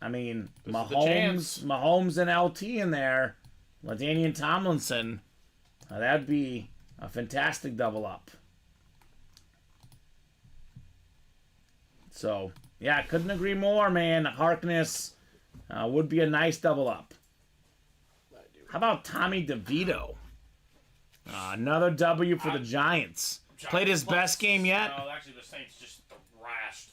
B: I mean, Mahomes and LT in there. LaDainian Tomlinson. That'd be a fantastic double up. So, yeah, couldn't agree more, man. Harkness would be a nice double up. How about Tommy DeVito? Another W for the Giants. Played his best game yet?
D: No, actually, the Saints just thrashed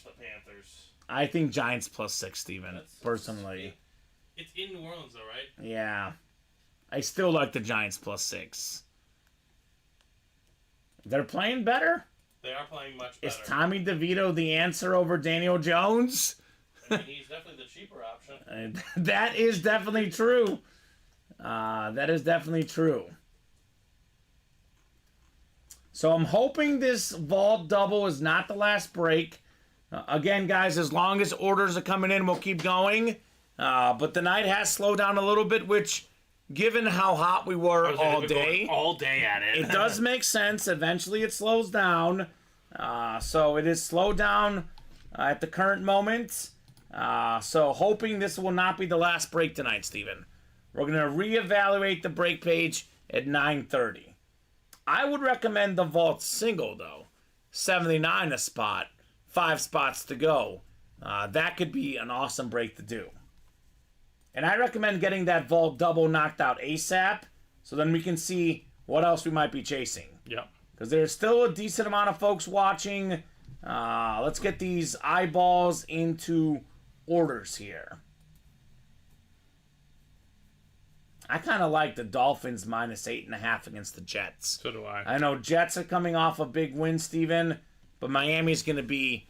D: the Panthers.
B: I think Giants +6, Steven, personally.
C: It's in New Orleans, though, right?
B: Yeah. I still like the Giants +6. They're playing better?
C: They are playing much better.
B: Is Tommy DeVito the answer over Daniel Jones?
C: I mean, he's definitely the cheaper option.
B: That is definitely true. That is definitely true. So I'm hoping this vault double is not the last break. Again, guys, as long as orders are coming in, we'll keep going. But the night has slowed down a little bit, which, given how hot we were all day,
C: all day at it.
B: it does make sense. Eventually it slows down. So it is slowed down at the current moment. So hoping this will not be the last break tonight, Steven. We're going to reevaluate the break page at 9:30. I would recommend the vault single, though. 79 a spot, 5 spots to go. That could be an awesome break to do. And I recommend getting that vault double knocked out ASAP, so then we can see what else we might be chasing.
C: Yep.
B: Because there's still a decent amount of folks watching. Let's get these eyeballs into orders here. I kind of like the Dolphins minus 8.5 against the Jets.
C: So do I.
B: I know Jets are coming off a big win, Steven, but Miami's going to be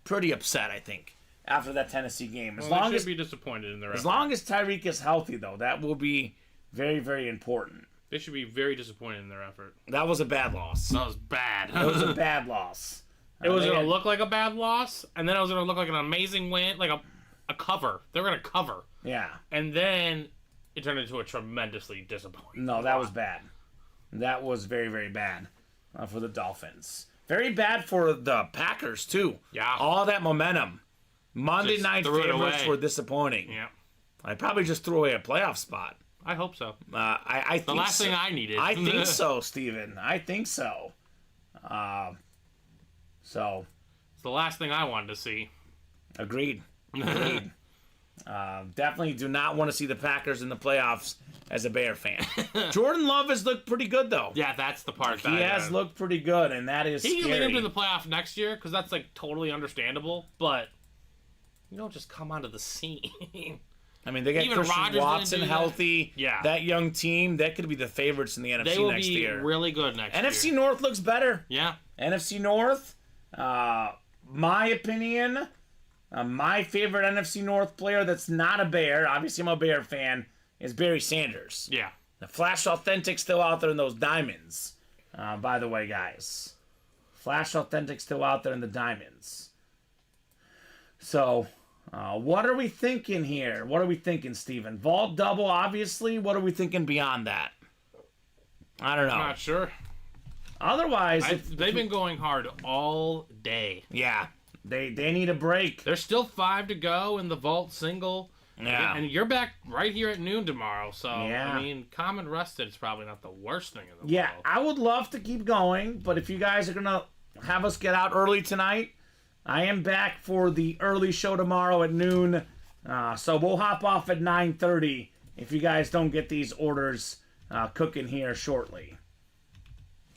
B: pretty upset, I think, after that Tennessee game.
C: They should be disappointed in their effort.
B: As long as Tyreek is healthy, though, that will be very, very important.
C: They should be very disappointed in their effort.
B: That was a bad loss.
C: That was bad.
B: That was a bad loss.
C: It was going to look like a bad loss, and then it was going to look like an amazing win, like a cover. They were going to cover.
B: Yeah.
C: And then it turned into a tremendously disappointing
B: No, that was bad. That was very, very bad for the Dolphins. Very bad for the Packers, too.
C: Yeah.
B: All that momentum. Monday
C: Just
B: night
C: threw it
B: favorites
C: away.
B: were disappointing.
C: Yeah.
B: I probably just threw away a playoff spot.
C: I hope so.
B: I think
C: The last thing I needed.
B: I think so, Steven. I think so. So,
C: It's the last thing I wanted to see.
B: agreed. Agreed. Definitely do not want to see the Packers in the playoffs as a Bear fan. Jordan Love has looked pretty good, though.
C: Yeah, that's the part that
B: He has looked pretty good, and that is
C: He can
B: scary.
C: lead him to the playoff next year, because that's, like, totally understandable, but you don't just come onto the scene.
B: I mean, they got
C: Even
B: Christian
C: Rodgers didn't
B: Watson
C: do that.
B: healthy.
C: Yeah.
B: That young team, that could be the favorites in the NFC
C: They will
B: next
C: be
B: year.
C: really good next year.
B: NFC North looks better.
C: Yeah.
B: NFC North, my opinion, my favorite NFC North player that's not a Bear, obviously I'm a Bear fan, is Barry Sanders.
C: Yeah.
B: The Flash Authentic still out there in those diamonds, by the way, guys. Flash Authentic still out there in the diamonds. So, what are we thinking here? What are we thinking, Steven? Vault double, obviously. What are we thinking beyond that? I don't know.
C: I'm not sure.
B: Otherwise,
C: They've been going hard all day.
B: yeah, they need a break.
C: There's still 5 to go in the vault single.
B: Yeah.
C: And you're back right here at noon tomorrow, so,
B: Yeah.
C: I mean, common rested is probably not the worst thing in the
B: Yeah,
C: world.
B: I would love to keep going, but if you guys are going to have us get out early tonight, I am back for the early show tomorrow at noon. So we'll hop off at 9:30 if you guys don't get these orders cooking here shortly.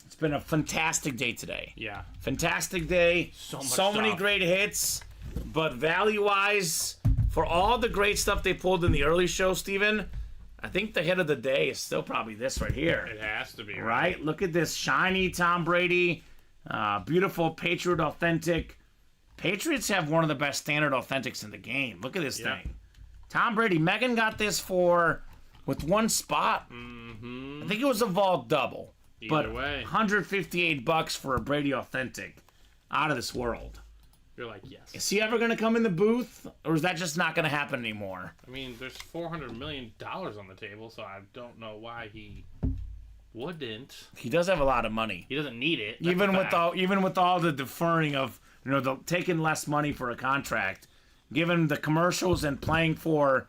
B: It's been a fantastic day today.
C: Yeah.
B: Fantastic day.
C: So much
B: many
C: stuff.
B: great hits. But value-wise, for all the great stuff they pulled in the early show, Steven, I think the hit of the day is still probably this right here.
C: It has to be,
B: Right? Look at this shiny Tom Brady. Beautiful Patriot Authentic. Patriots have one of the best standard authentics in the game. Look at this
C: Yeah.
B: thing. Tom Brady. Megan got this with one spot. Mm-hmm. I think it was a vault double.
C: Either way.
B: $158 for a Brady Authentic. Out of this world.
C: You're like, yes.
B: Is he ever going to come in the booth? Or is that just not going to happen anymore?
C: I mean, there's $400 million on the table, so I don't know why he wouldn't.
B: He does have a lot of money.
C: He doesn't need it. That's
B: Even
C: a
B: with
C: fact.
B: all the deferring of, taking less money for a contract, given the commercials and playing for,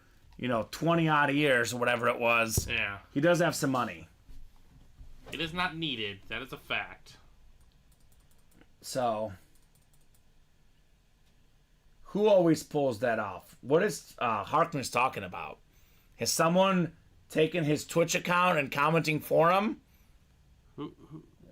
B: 20 odd years or whatever it was,
C: Yeah.
B: he does have some money.
C: It is not needed. That is a fact.
B: So, who always pulls that off? What is Harkness talking about? Has someone taken his Twitch account and commenting for him?
C: What?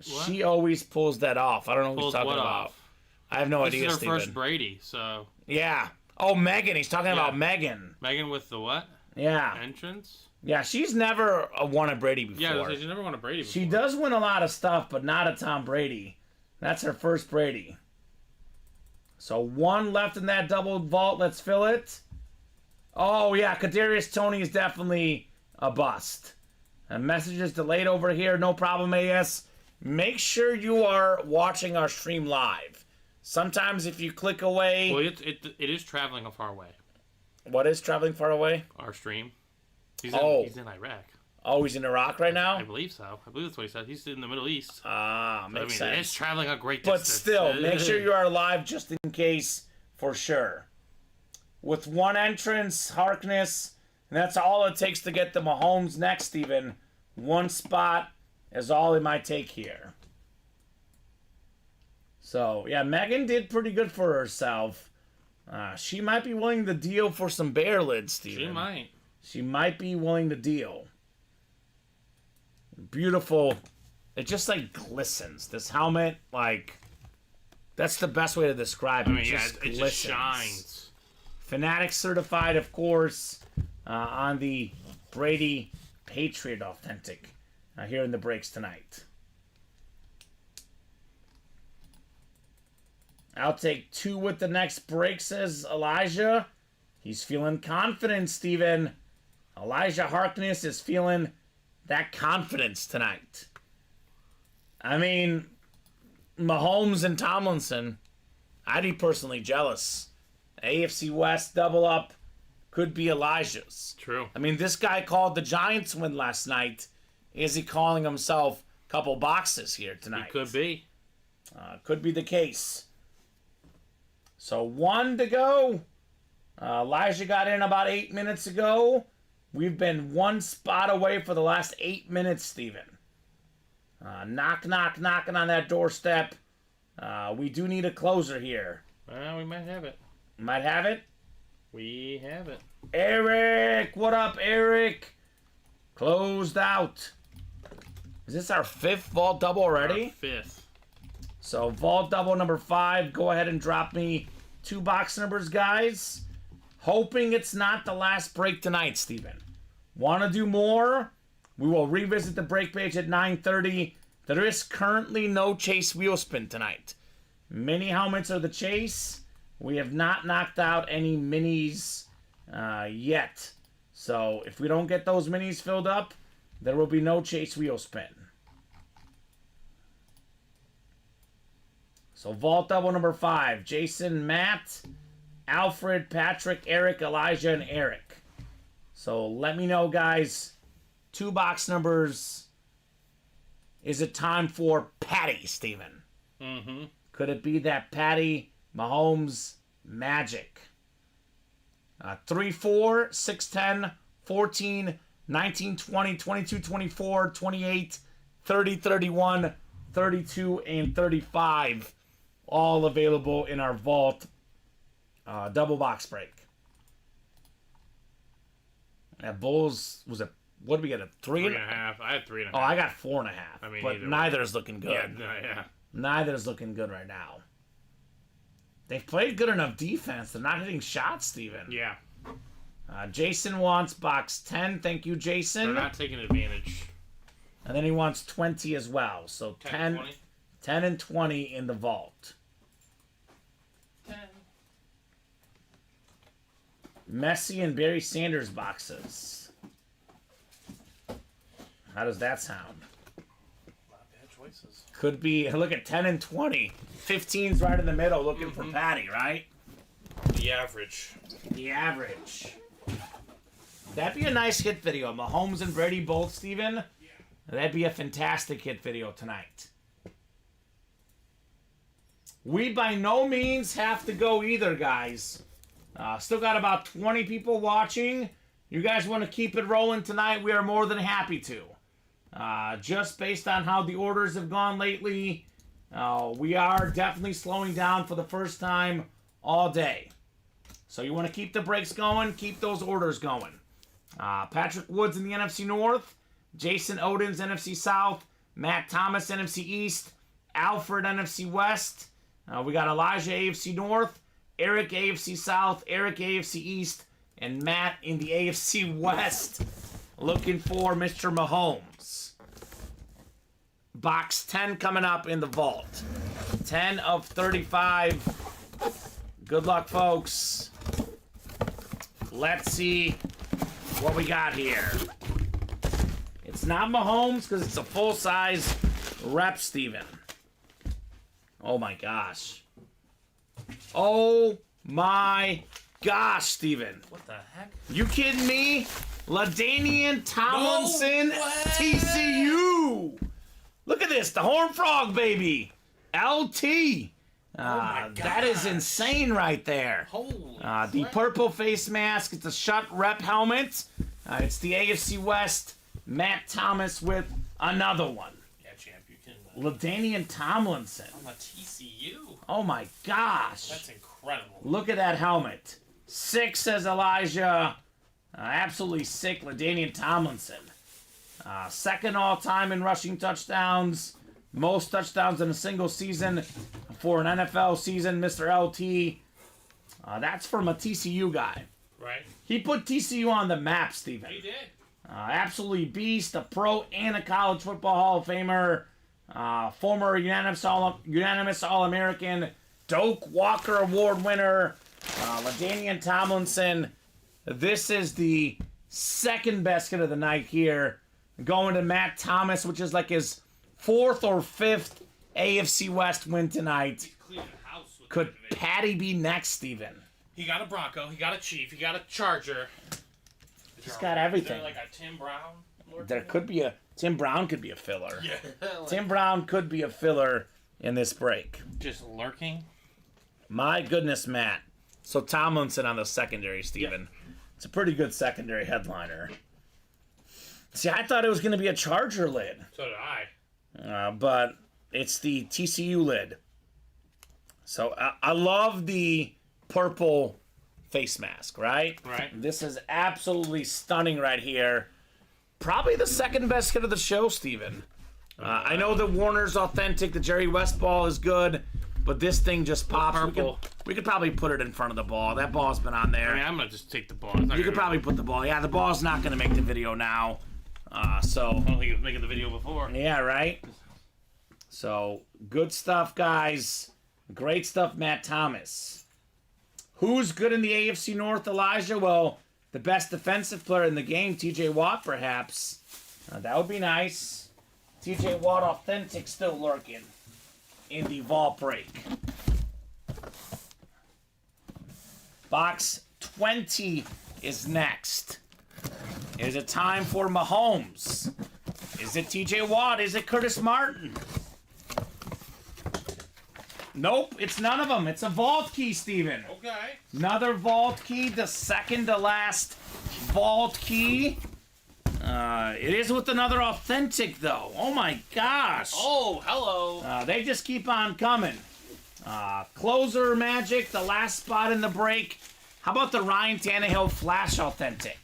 B: She always pulls that off. I don't know what he's
C: Pulls
B: talking
C: what
B: about.
C: off?
B: I have no
C: This
B: idea,
C: is her
B: Steven.
C: first Brady, so...
B: Yeah. Oh, Megan. He's talking about
C: Yeah.
B: Megan.
C: Megan with the what?
B: Yeah.
C: Entrance?
B: Yeah, she's never won a Brady before.
C: Yeah, she never won a Brady before.
B: She does win a lot of stuff, but not a Tom Brady. That's her first Brady. So one left in that double vault. Let's fill it. Oh, yeah, Kadarius Toney is definitely a bust. A message is delayed over here. No problem, AS. Make sure you are watching our stream live. Sometimes if you click away...
C: Well, it is traveling a far way.
B: What is traveling far away?
C: Our stream. He's
B: Oh.
C: in Iraq.
B: Oh, he's in Iraq right
C: I
B: now?
C: believe so. I believe that's what he said. He's in the Middle East.
B: Makes
C: It's
B: sense.
C: traveling a great
B: But
C: distance.
B: still, make sure you are live just in case, for sure. With one entrance, Harkness, and that's all it takes to get the Mahomes next, Steven. One spot is all it might take here. So, yeah, Megan did pretty good for herself. She might be willing to deal for some bear lids, Steven.
C: She might.
B: She might be willing to deal. Beautiful. It just, like, glistens. This helmet, like, that's the best way to describe it.
C: I mean,
B: It
C: it just shines.
B: Fanatic certified, of course, on the Brady Patriot Authentic here in the breaks tonight. I'll take 2 with the next break, says Elijah. He's feeling confident, Steven. Elijah Harkness is feeling that confidence tonight. I mean, Mahomes and Tomlinson, I'd be personally jealous. AFC West double up could be Elijah's.
C: True.
B: I mean, this guy called the Giants win last night. Is he calling himself a couple boxes here tonight?
C: It could be.
B: Could be the case. So 1 to go. Elijah got in about 8 minutes ago. We've been 1 spot away for the last 8 minutes, Steven. Knocking on that doorstep. We do need a closer here.
C: Well, we might have it.
B: Might have it.
C: We have it.
B: Eric, what up, Eric? Closed out. Is this our 5th vault double already?
C: Our 5th.
B: So vault double number 5. Go ahead and drop me 2 box numbers, guys. Hoping it's not the last break tonight, Steven. Want to do more? We will revisit the break page at 9:30. There is currently no chase wheel spin tonight. Mini helmets are the chase. We have not knocked out any minis yet. So if we don't get those minis filled up, there will be no chase wheel spin. So vault double number 5. Jason, Matt, Alfred, Patrick, Eric, Elijah, and Eric. So let me know, guys. 2 box numbers. Is it time for Patty, Steven?
C: Mm-hmm.
B: Could it be that Patty Mahomes magic? 3, 4, 6, 10, 14, 19, 20, 22, 24, 28, 30, 31, 32, and 35. All available in our vault double box break. That Bulls was a, what did we get, a 3?
C: 3.5. I had 3.5.
B: Oh, I got 4.5.
C: I mean,
B: but neither is looking good.
C: Yeah.
B: Neither is looking good right now. They've played good enough defense. They're not hitting shots, Steven.
C: Yeah.
B: Jason wants box 10. Thank you, Jason.
C: They're not taking advantage.
B: And then he wants 20 as well. So 10 and 20 in the vault.
C: 10.
B: Messi and Barry Sanders boxes. How does that sound?
C: Not bad choices.
B: Could be, look at 10 and 20. 15's right in the middle looking for Patty, right?
C: The average.
B: The average. That'd be a nice hit video. Mahomes and Brady both, Steven. Yeah. That'd be a fantastic hit video tonight. We by no means have to go either, guys. Still got about 20 people watching. You guys want to keep it rolling tonight? We are more than happy to. Just based on how the orders have gone lately, we are definitely slowing down for the first time all day. So you want to keep the breaks going, keep those orders going. Patrick Woods in the NFC North, Jason Odins NFC South, Matt Thomas NFC East, Alfred NFC West. We got Elijah AFC North, Eric AFC South, Eric AFC East, and Matt in the AFC West. Looking for Mr. Mahomes. Box 10 coming up in the vault. 10 of 35. Good luck, folks. Let's see what we got here. It's not Mahomes because it's a full-size rep, Steven. Oh my gosh. Oh my gosh, Steven.
C: What the heck?
B: You kidding me? LaDainian Tomlinson,
D: No way.
B: TCU. Look at this, the Horned Frog, baby. LT.
D: my
B: That is
D: gosh.
B: insane right there.
C: Holy
B: The
C: crap.
B: purple face mask, it's a shut rep helmet. It's the AFC West, Matt Thomas with another one.
C: Yeah, champ, you can.
B: LaDainian Tomlinson.
C: I'm a TCU.
B: Oh my gosh.
C: That's incredible.
B: Look at that helmet. Sick, says Elijah. Absolutely sick, LaDainian Tomlinson. Second all-time in rushing touchdowns. Most touchdowns in a single season for an NFL season, Mr. LT. That's from a TCU guy.
C: Right?
B: He put TCU on the map, Steven.
C: He did.
B: Absolutely beast, a pro and a college football Hall of Famer. Former unanimous All-American, Doak Walker Award winner, LaDainian Tomlinson. This is the second best hit of the night here. Going to Matt Thomas, which is like his fourth or fifth AFC West win tonight.
C: Clean the house with
B: Could
C: that division.
B: Patty be next, Steven?
C: He got a Bronco. He got a Chief. He got a Charger.
B: He's got everything.
C: Is there like a Tim Brown?
B: There could be a... Tim Brown could be a filler.
C: Yeah.
B: Tim Brown could be a filler in this break.
C: Just lurking.
B: My goodness, Matt. So Tomlinson on the secondary, Steven. It's a pretty good secondary headliner. See, I thought it was going to be a Charger lid,
C: So did I.
B: but it's the TCU lid. So I love the purple face mask, right?
C: Right.
B: This is absolutely stunning right here. Probably the second best hit of the show, Steven. I know the Warner's authentic, the Jerry West ball is good, but this thing just pops.
C: Purple.
B: We could probably put it in front of the ball. That ball's been on there.
C: I mean, I'm gonna just take the ball. It's not
B: You could
C: gonna-
B: probably put the ball. Yeah, the ball's not going to make the video now. So,
C: I don't think he was making the video before.
B: yeah, right? So, good stuff, guys. Great stuff, Matt Thomas. Who's good in the AFC North, Elijah? Well, the best defensive player in the game, TJ Watt, perhaps. That would be nice. TJ Watt authentic still lurking in the vault break. Box 20 is next. Is it time for Mahomes? Is it TJ Watt? Is it Curtis Martin? Nope, it's none of them. It's a vault key, Steven.
C: Okay.
B: Another vault key, the second to last vault key. It is with another authentic, though. Oh my gosh.
C: Oh, hello.
B: They just keep on coming. Closer magic, the last spot in the break. How about the Ryan Tannehill Flash Authentic?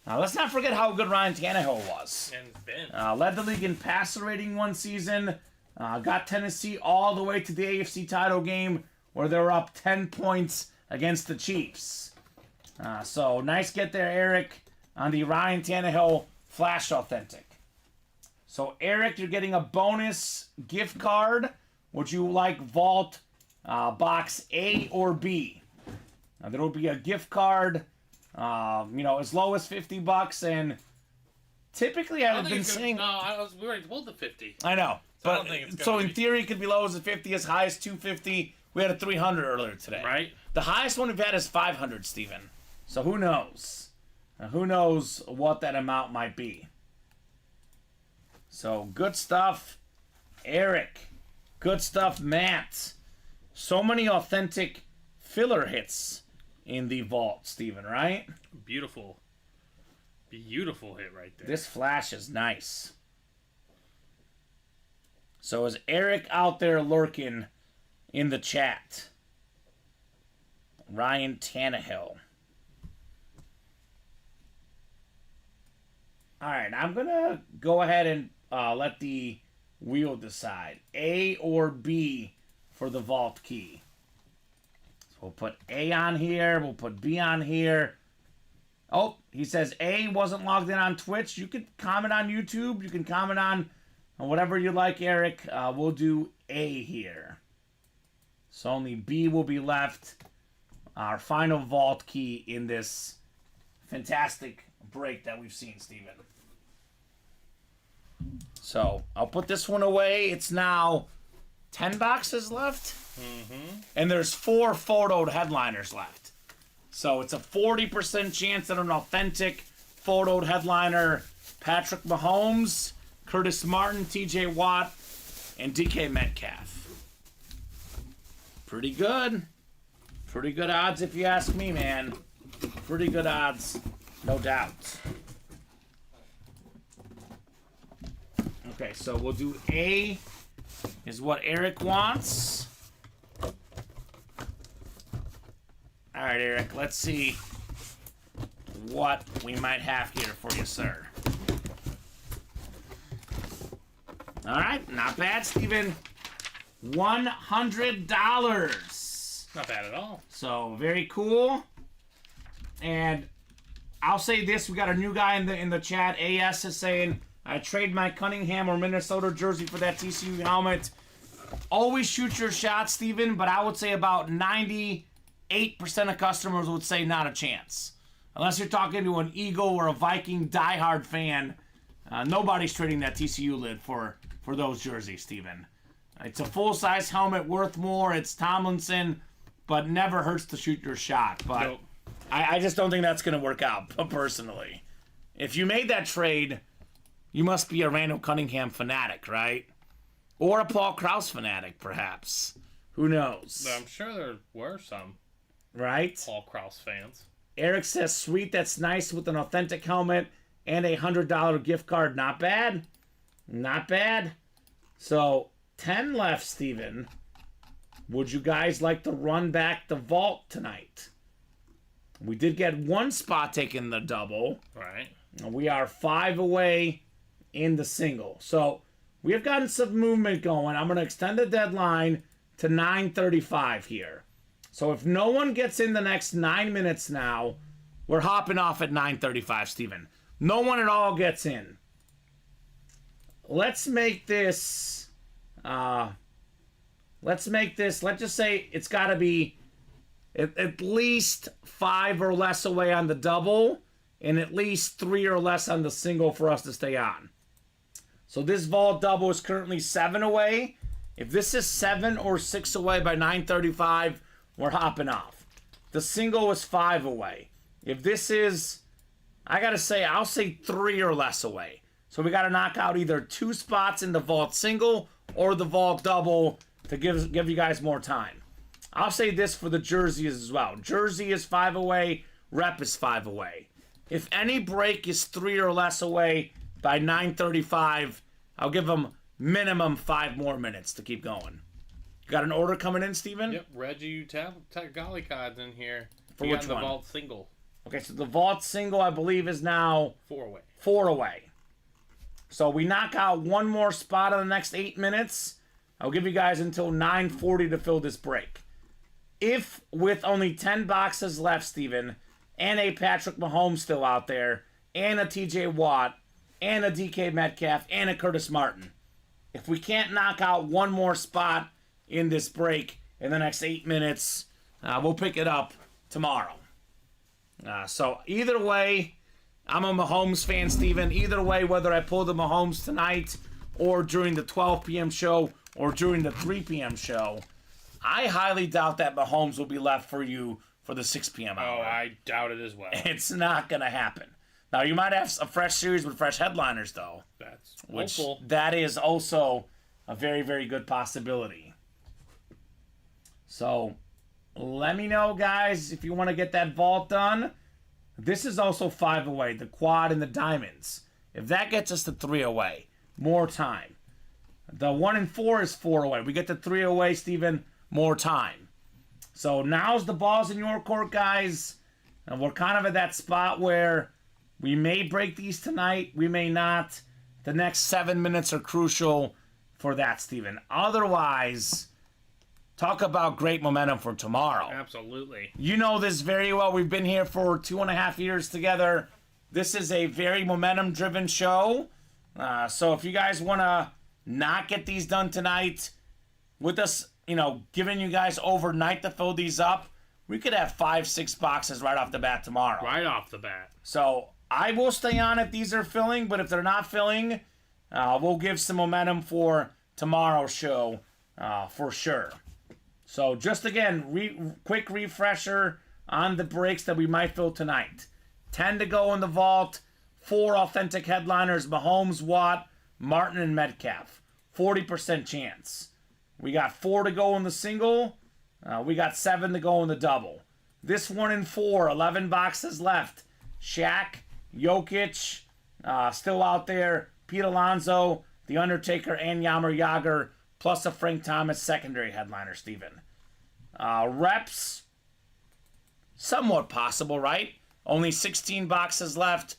B: Let's not forget how good Ryan Tannehill was.
C: And Ben.
B: Led the league in passer rating one season. Got Tennessee all the way to the AFC title game where they were up 10 points against the Chiefs. So nice get there, Eric, on the Ryan Tannehill Flash Authentic. So, Eric, you're getting a bonus gift card. Would you like Vault Box A or B? There will be a gift card, as low as $50, and typically
C: I
B: I've
C: don't think
B: been
C: it's gonna-
B: saying...
C: No, we already told the 50.
B: I know.
C: So I
B: But
C: don't think it's
B: so
C: gonna
B: in
C: be-
B: theory, it could be low as a 50, as high as 250. We had a 300 earlier today.
C: Right.
B: The highest one we've had is 500, Steven. So who knows? Who knows what that amount might be? So good stuff, Eric. Good stuff, Matt. So many authentic filler hits in the vault, Steven, right?
C: Beautiful. Beautiful hit right there.
B: This flash is nice. So is Eric out there lurking in the chat? Ryan Tannehill. All right, I'm going to go ahead and let the wheel decide. A or B for the vault key. So we'll put A on here. We'll put B on here. Oh, he says A wasn't logged in on Twitch. You can comment on YouTube. You can comment on whatever you like, Eric. We'll do A here. So only B will be left. Our final vault key in this fantastic break that we've seen, Steven. So I'll put this one away. It's now 10 boxes left. And there's 4 photoed headliners left. So it's a 40% chance at an authentic, photoed headliner Patrick Mahomes, Curtis Martin, TJ Watt, and DK Metcalf. Pretty good. Pretty good odds if you ask me, man. Pretty good odds, no doubt. Okay, so we'll do A is what Eric wants. All right, Eric, let's see what we might have here for you, sir. All right, not bad, Steven. $100.
C: Not bad at all.
B: So, very cool. And I'll say this, we got a new guy in the chat. AS is saying, I trade my Cunningham or Minnesota jersey for that TCU helmet. Always shoot your shot, Steven, but I would say about 98% of customers would say not a chance. Unless you're talking to an Eagle or a Viking diehard fan, nobody's trading that TCU lid for those jerseys, Steven. It's a full-size helmet, worth more. It's Tomlinson, but never hurts to shoot your shot. But
C: Nope.
B: I just don't think that's going to work out, personally. If you made that trade, you must be a Randall Cunningham fanatic, right? Or a Paul Krause fanatic, perhaps. Who knows?
C: But I'm sure there were some
B: Right?
C: Paul Krause fans.
B: Eric says, sweet, that's nice with an authentic helmet and a $100 gift card. Not bad. Not bad. So, 10 left, Steven. Would you guys like to run back the vault tonight? We did get one spot taken the double.
C: Right.
B: We are 5 away in the single. So, we have gotten some movement going. I'm going to extend the deadline to 9:35 here. So, if no one gets in the next 9 minutes now, we're hopping off at 9:35, Steven. No one at all gets in. Let's make this... let's just say it's got to be at least 5 or less away on the double and at least 3 or less on the single for us to stay on. So this vault double is currently 7 away. If this is 7 or 6 away by 9:35, we're hopping off. The single is 5 away. If this is, I'll say 3 or less away. So we got to knock out either 2 spots in the vault single or the vault double to give you guys more time. I'll say this for the jerseys as well. Jersey is 5 away. Rep is 5 away. If any break is 3 or less away by 9:35, I'll give them minimum 5 more minutes to keep going. Got an order coming in, Steven?
C: Yep, Reggie Gollycod's in here.
B: For
C: He
B: which
C: got the
B: one?
C: vault single.
B: Okay, so the vault single, I believe, is now
C: 4 away.
B: 4 away. So we knock out 1 more spot in the next 8 minutes. I'll give you guys until 9:40 to fill this break. If with only 10 boxes left, Steven, and a Patrick Mahomes still out there, and a TJ Watt, and a DK Metcalf, and a Curtis Martin, if we can't knock out 1 more spot in this break in the next 8 minutes, we'll pick it up tomorrow. So either way, I'm a Mahomes fan, Steven. Either way, whether I pull the Mahomes tonight or during the 12 p.m. show or during the 3 p.m. show, I highly doubt that Mahomes will be left for you for the 6 p.m. hour.
C: Oh, I doubt it as well.
B: It's not going to happen. Now, you might have a fresh series with fresh headliners, though.
C: That's
B: Which
C: hopeful.
B: that is also a very, very good possibility. So, let me know, guys, if you want to get that vault done. This is also 5 away, the quad and the diamonds. If that gets us to 3 away, more time. The 1 and 4 is 4 away. We get to 3 away, Steven, more time. So now's the ball's in your court, guys. And we're kind of at that spot where we may break these tonight. We may not. The next 7 minutes are crucial for that, Steven. Otherwise, talk about great momentum for tomorrow.
C: Absolutely.
B: You know this very well. We've been here for 2.5 years together. This is a very momentum-driven show. So if you guys want to not get these done tonight, with us, giving you guys overnight to fill these up, we could have 5-6 boxes right off the bat tomorrow.
C: Right off the bat.
B: So I will stay on if these are filling, but if they're not filling, we'll give some momentum for tomorrow's show for sure. So just again, quick refresher on the breaks that we might fill tonight. 10 to go in the vault, 4 authentic headliners: Mahomes, Watt, Martin, and Metcalf. 40% chance. We got 4 to go in the single. We got 7 to go in the double. This one in 4, 11 boxes left. Shaq, Jokic, still out there. Pete Alonso, The Undertaker, and Yammer Yager, plus a Frank Thomas secondary headliner, Steven. Reps, somewhat possible, right? Only 16 boxes left.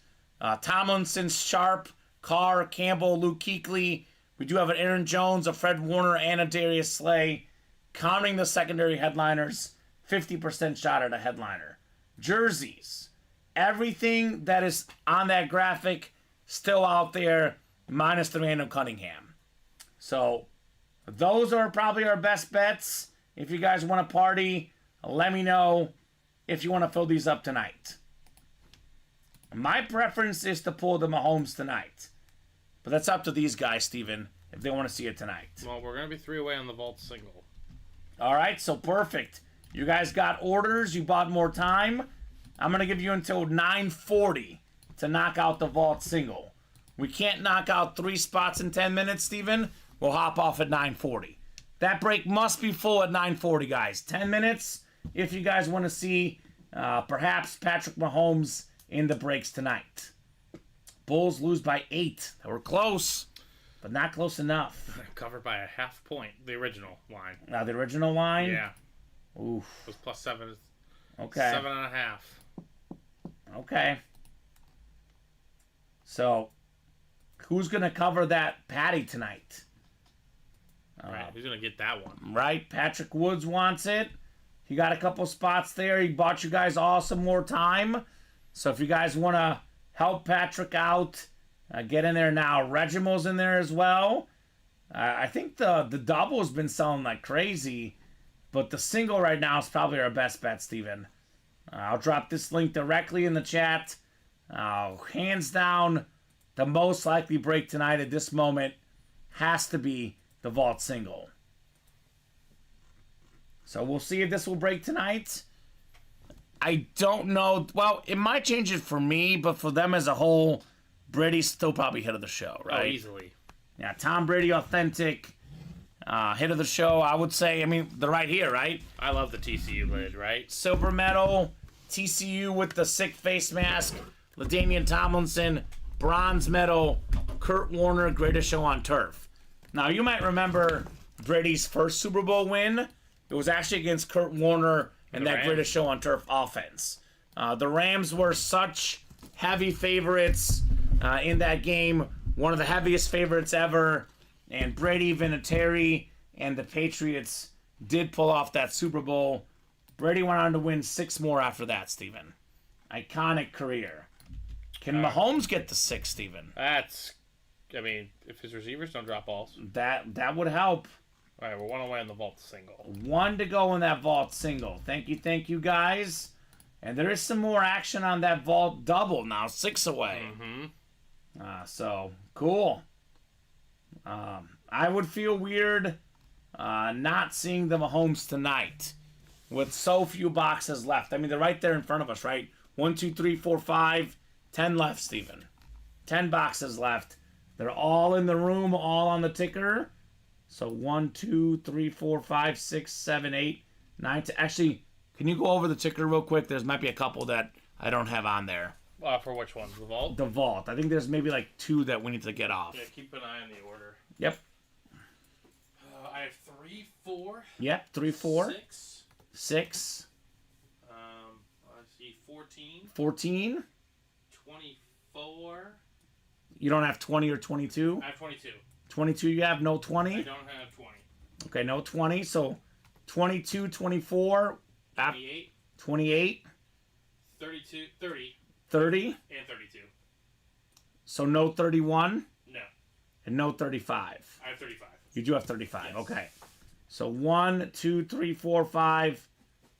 B: Tomlinson, Sharp, Carr, Campbell, Luke Kuechly. We do have an Aaron Jones, a Fred Warner, and a Darius Slay. Counting the secondary headliners, 50% shot at a headliner. Jerseys. Everything that is on that graphic still out there, minus the Randall Cunningham. So those are probably our best bets. If you guys want to party, let me know if you want to fill these up tonight. My preference is to pull the Mahomes tonight. But that's up to these guys, Steven, if they want to see it tonight.
C: Well, we're going to be 3 away on the vault single.
B: All right, so perfect. You guys got orders. You bought more time. I'm going to give you until 9:40 to knock out the vault single. We can't knock out 3 spots in 10 minutes, Steven. We'll hop off at 9:40. That break must be full at 9:40, guys. 10 minutes if you guys want to see perhaps Patrick Mahomes in the breaks tonight. Bulls lose by 8. They were close, but not close enough.
C: Covered by a half point, the original line.
B: Now the original line?
C: Yeah.
B: Oof.
C: It was +7.
B: Okay.
C: 7.5.
B: Okay. So, who's going to cover that patty tonight?
C: Right, who's going to get that one?
B: Right, Patrick Woods wants it. He got a couple spots there. He bought you guys all some more time. So if you guys want to help Patrick out, get in there now. Regimel's in there as well. I think the double has been selling like crazy, but the single right now is probably our best bet, Steven. I'll drop this link directly in the chat. Hands down, the most likely break tonight at this moment has to be the vault single. So we'll see if this will break tonight. I don't know. Well, it might change it for me, but for them as a whole, Brady's still probably hit of the show, right?
C: Oh, easily.
B: Yeah, Tom Brady, authentic. Hit of the show, I would say. I mean, they're right here, right?
C: I love the TCU lid, right?
B: Silver medal, TCU with the sick face mask, LaDainian Tomlinson, bronze medal, Kurt Warner, greatest show on turf. Now, you might remember Brady's first Super Bowl win. It was actually against Kurt Warner and that greatest show on turf offense. The Rams were such heavy favorites in that game, one of the heaviest favorites ever. And Brady, Vinatieri, and the Patriots did pull off that Super Bowl. Brady went on to win 6 more after that, Steven. Iconic career. Can Mahomes get to 6, Steven?
C: That's, I mean, if his receivers don't drop balls.
B: That would help.
C: All right, we're 1 away on the vault single.
B: 1 to go in that vault single. Thank you, guys. And there is some more action on that vault double now. 6 away.
C: Mm-hmm.
B: So, cool. I would feel weird not seeing the Mahomes tonight with so few boxes left. I mean, they're right there in front of us, right? 1, 2, 3, 4, 5, 10 left, Steven. 10 boxes left. They're all in the room, all on the ticker. So 1, 2, 3, 4, 5, 6, 7, 8, 9, 10. Actually, can you go over the ticker real quick? There might be a couple that I don't have on there.
C: For which one? The vault?
B: The vault. I think there's maybe like 2 that we need to get off.
C: Yeah, keep an eye on the order.
B: Yep.
C: I have 3, 4.
B: Yep, 3, 4.
C: 6.
B: 6.
C: Let's see, 14.
B: 14.
C: 24.
B: You don't have 20 or 22?
C: I have 22.
B: 22 you have? No
C: I
B: 20?
C: don't have 20.
B: Okay, no 20. So 22, 24.
C: 28.
B: 28.
C: 32. 30.
B: 30.
C: And 32.
B: So no 31.
C: No.
B: And no 35.
C: I have 35.
B: You do have 35.
C: Yes.
B: Okay. So 1, 2, 3, 4, 5.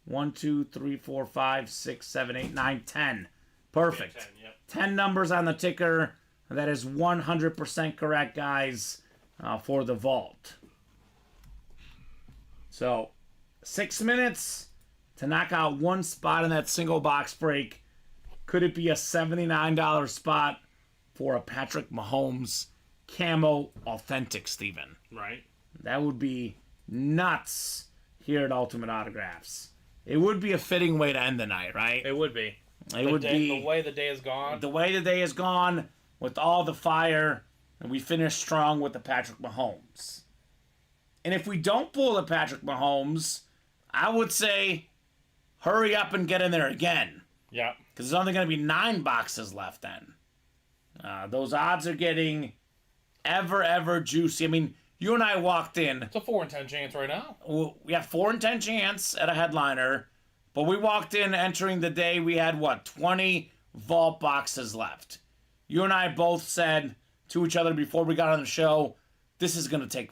B: 1, 2, 3, 4, 5, 6, 7, 8, 9, 10. Perfect.
C: Yeah, 10, yep.
B: 10 numbers on the ticker. That is 100% correct, guys, for the vault. So, 6 minutes to knock out 1 spot in that single box break. Could it be a $79 spot for a Patrick Mahomes camo authentic, Steven.
C: Right.
B: That would be nuts here at Ultimate Autographs. It would be a fitting way to end the night, right?
C: It would be.
B: The
C: way the day is gone.
B: The way the day is gone with all the fire, and we finish strong with the Patrick Mahomes. And if we don't pull the Patrick Mahomes, I would say hurry up and get in there again.
C: Yeah.
B: Because there's only going to be 9 boxes left then. Those odds are getting ever juicy. I mean, you and I walked in.
C: It's a 4 in 10 chance right now.
B: We have 4 in 10 chance at a headliner. But we walked in entering the day, we had, 20 vault boxes left. You and I both said to each other before we got on the show, this is going to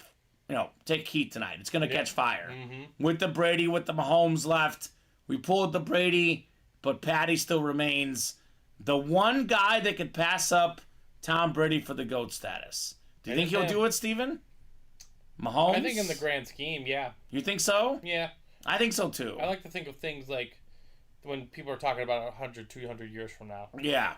B: take heat tonight. It's going to catch fire. Mm-hmm. With the Brady, with the Mahomes left, we pulled the Brady, but Patty still remains the one guy that could pass up Tom Brady for the GOAT status. Do you think he'll do it, Steven? Mahomes?
C: I think in the grand scheme, yeah.
B: You think so?
C: Yeah.
B: I think so, too.
C: I like to think of things like when people are talking about 100, 200 years from now.
B: Yeah.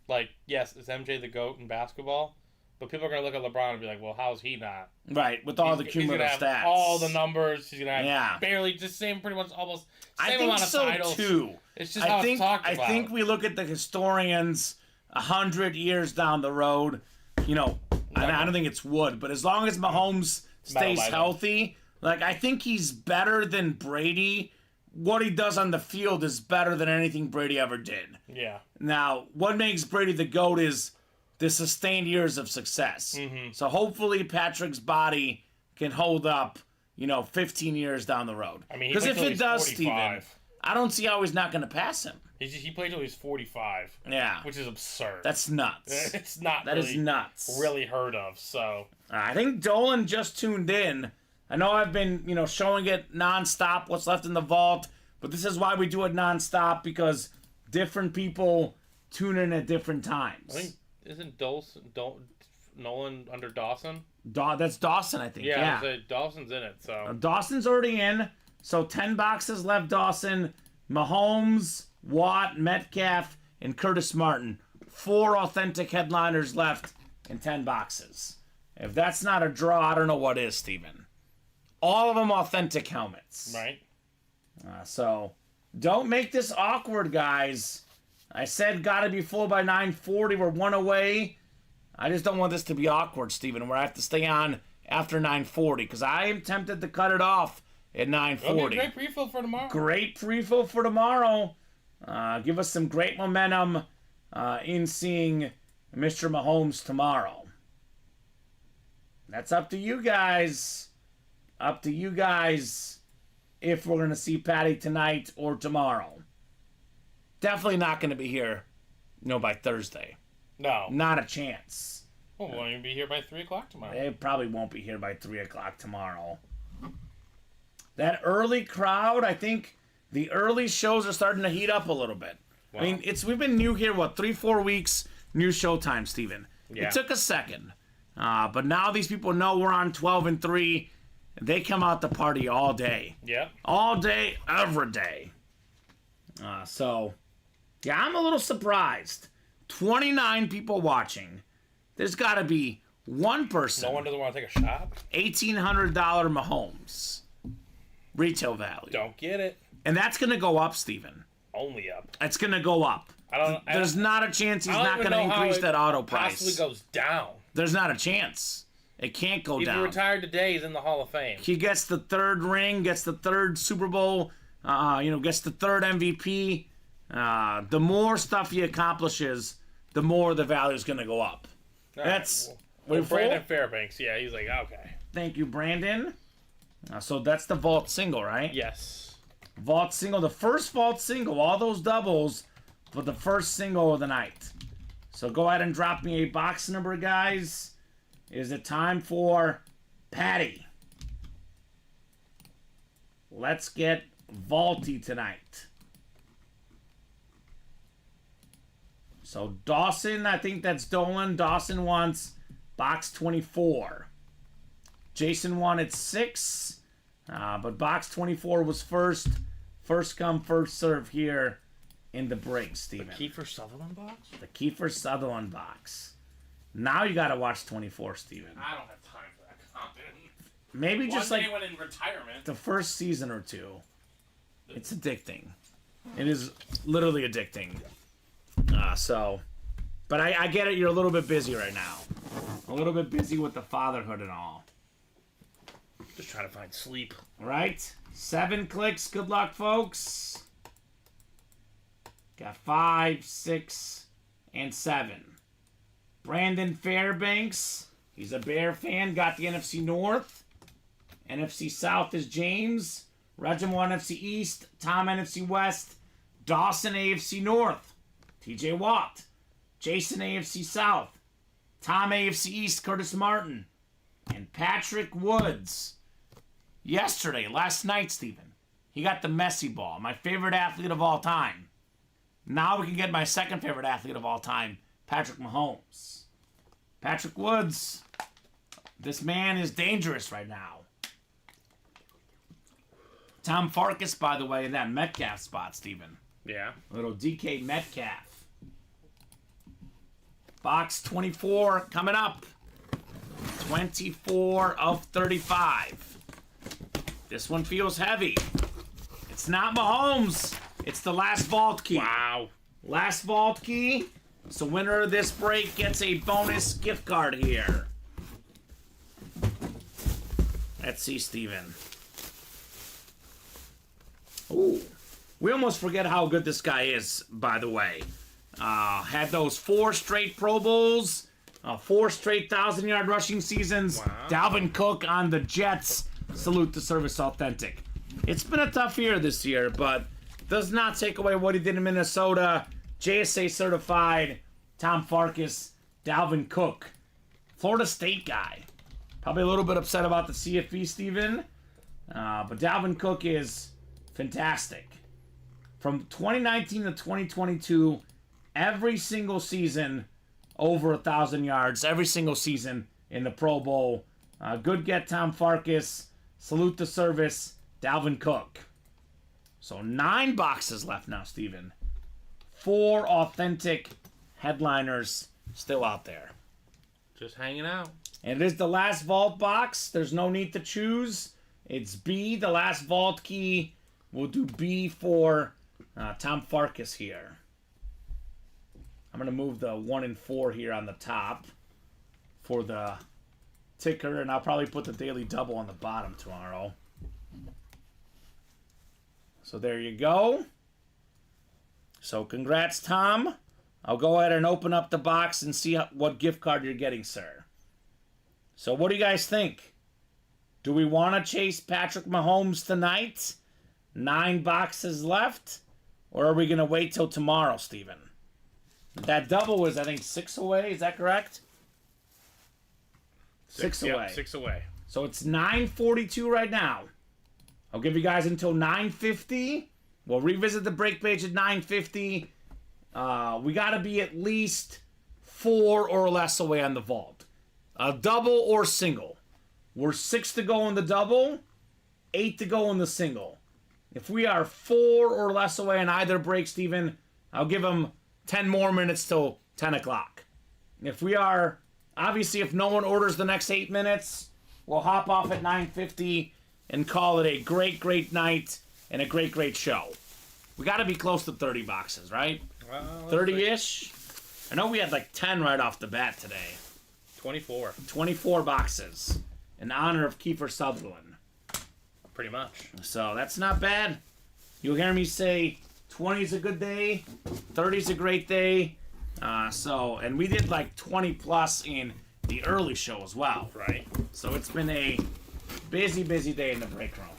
C: Like, yes, is MJ the GOAT in basketball? But people are going to look at LeBron and be like, well, how's he not?
B: Right, with all the cumulative
C: he's gonna have
B: stats.
C: all the numbers. He's going to have barely just same, pretty much almost same amount of titles.
B: I think so, too.
C: It's just how it's talked about.
B: I think we look at the historians 100 years down the road, I don't think it's wood, but as long as Mahomes stays healthy, I think he's better than Brady. What he does on the field is better than anything Brady ever did.
C: Yeah.
B: Now, what makes Brady the GOAT is the sustained years of success. Mm-hmm. So hopefully Patrick's body can hold up, 15 years down the road.
C: I mean,
B: because if it does,
C: 45.
B: Steven, I don't see how he's not going to pass him.
C: He played till he's 45.
B: Yeah.
C: Which is absurd.
B: That's nuts.
C: It's not
B: That
C: really,
B: is nuts.
C: Really heard of, so.
B: I think Dolan just tuned in. I know I've been, showing it nonstop, what's left in the vault, but this is why we do it nonstop, because different people tune in at different times.
C: I think, isn't Nolan under Dawson?
B: That's Dawson, I think. Yeah.
C: Dawson's in it, so.
B: Dawson's already in, so 10 boxes left, Dawson. Mahomes, Watt, Metcalf, and Curtis Martin. 4 authentic headliners left in 10 boxes. If that's not a draw, I don't know what is, Steven. All of them authentic helmets.
C: Right.
B: So, don't make this awkward, guys. I said gotta be full by 9:40. We're 1 away. I just don't want this to be awkward, Steven, where I have to stay on after 9:40, because I am tempted to cut it off at 9:40.
C: It'll be a great pre-fill for tomorrow.
B: Great pre-fill for tomorrow. Give us some great momentum in seeing Mr. Mahomes tomorrow. That's up to you guys. Up to you guys if we're going to see Patty tonight or tomorrow. Definitely not going to be here, by Thursday.
C: No.
B: Not a chance.
C: Well, we won't even be here by 3 o'clock tomorrow.
B: They probably won't be here by 3 o'clock tomorrow. That early crowd, I think the early shows are starting to heat up a little bit. Wow. I mean, we've been new here, 3-4 weeks, new showtime, Steven. Yeah. It took a second. But now these people know we're on 12 and 3. They come out to party all day.
C: Yeah.
B: All day, every day. So, I'm a little surprised. 29 people watching. There's got to be one person.
C: No one doesn't want to take a shot?
B: $1,800 Mahomes. Retail value.
C: Don't get it.
B: And that's going to go up, Steven.
C: Only up.
B: It's going to go up. There's not a chance he's not going to increase that auto price.
C: Possibly goes down.
B: There's not a chance. It can't go down.
C: If he retired today, he's in the Hall of Fame.
B: He gets the 3rd ring, gets the 3rd Super Bowl, gets the 3rd MVP. The more stuff he accomplishes, the more the value is going to go up. That's
C: Brandon Fairbanks. Yeah, he's like, okay.
B: Thank you, Brandon. So that's the vault single, right?
C: Yes.
B: Vault single, the first vault single, all those doubles, but the first single of the night. So go ahead and drop me a box number, guys. Is it time for Patty? Let's get vaulty tonight. So Dawson, I think that's Dolan. Dawson wants box 24. Jason wanted 6, but box 24 was first. First come, first serve here in the break, Steven.
C: The Kiefer Sutherland box?
B: The Kiefer Sutherland box. Now you got to watch 24, Steven.
C: I don't have time for that content.
B: Maybe just
C: One
B: like
C: day when in retirement.
B: the first season or two. It's addicting. It is literally addicting. But I get it. You're a little bit busy right now. A little bit busy with the fatherhood and all.
C: Just trying to find sleep.
B: All right. 7 clicks. Good luck, folks. Got 5, 6, and 7. Brandon Fairbanks. He's a Bear fan. Got the NFC North. NFC South is James. Reginald NFC East. Tom NFC West. Dawson AFC North. TJ Watt. Jason AFC South. Tom AFC East. Curtis Martin. And Patrick Woods. Last night, Stephen, he got the Messi ball. My favorite athlete of all time. Now we can get my second favorite athlete of all time, Patrick Mahomes. Patrick Woods. This man is dangerous right now. Tom Farkas, by the way, in that Metcalf spot, Steven.
C: Yeah.
B: Little DK Metcalf. Box 24 coming up. 24 of 35. This one feels heavy. It's not Mahomes. It's the last vault key.
C: Wow.
B: Last vault key. So winner of this break gets a bonus gift card here. Let's see, Steven. Ooh. We almost forget how good this guy is, by the way. Had those 4 straight Pro Bowls, 4 straight 1,000-yard rushing seasons.
C: Wow.
B: Dalvin Cook on the Jets. Salute the service authentic. It's been a tough year this year, but does not take away what he did in Minnesota. JSA certified, Tom Farkas, Dalvin Cook. Florida State guy. Probably a little bit upset about the CFP, Steven. But Dalvin Cook is fantastic. From 2019 to 2022, every single season, over 1,000 yards. Every single season in the Pro Bowl. Good get, Tom Farkas. Salute the service, Dalvin Cook. So 9 boxes left now, Steven. 4 authentic headliners still out there.
C: Just hanging out.
B: And it is the last vault box. There's no need to choose. It's B, the last vault key. We'll do B for Tom Farkas here. I'm going to move the 1 and 4 here on the top for the ticker, and I'll probably put the daily double on the bottom tomorrow. So there you go. So congrats, Tom. I'll go ahead and open up the box and see what gift card you're getting, sir. So what do you guys think? Do we want to chase Patrick Mahomes tonight? 9 boxes left? Or are we going to wait till tomorrow, Steven? That double was, I think, 6 away. Is that correct? 6 away.
C: Yep, 6 away.
B: So it's 9:42 right now. I'll give you guys until 9:50. We'll revisit the break page at 9:50. We got to be at least 4 or less away on the vault. A double or single. We're 6 to go in the double, 8 to go in the single. If we are 4 or less away on either break, Steven, I'll give them 10 more minutes till 10 o'clock. If we are, obviously, if no one orders the next 8 minutes, we'll hop off at 9:50 and call it a great, great night and a great, great show. We got to be close to 30 boxes, right? 30-ish? I know we had like 10 right off the bat today.
C: 24.
B: 24 boxes in honor of Kiefer Sutherland.
C: Pretty much.
B: So that's not bad. You'll hear me say 20 is a good day, 30 is a great day. And we did like 20 plus in the early show as well.
C: Right.
B: So it's been a busy, busy day in the break room.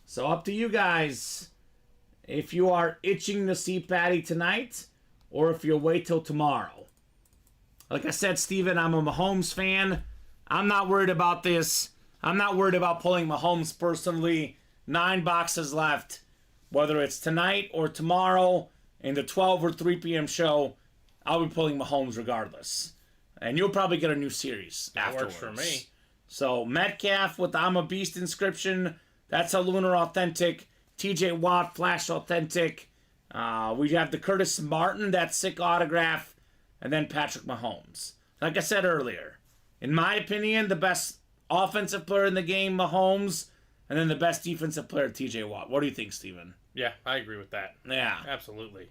B: So up to you guys if you are itching to see Patty tonight or if you'll wait till tomorrow. Like I said, Steven, I'm a Mahomes fan. I'm not worried about this. I'm not worried about pulling Mahomes personally. 9 boxes left. Whether it's tonight or tomorrow in the 12 or 3 p.m. show, I'll be pulling Mahomes regardless. And you'll probably get a new series afterwards.
C: Works for me.
B: So Metcalf with the I'm a Beast inscription. That's a Lunar Authentic. TJ Watt Flash Authentic. We have the Curtis Martin, that sick autograph, and then Patrick Mahomes. Like I said earlier, in my opinion, the best offensive player in the game, Mahomes, and then the best defensive player, TJ Watt. What do you think, Steven?
C: Yeah, I agree with that.
B: Yeah.
C: Absolutely.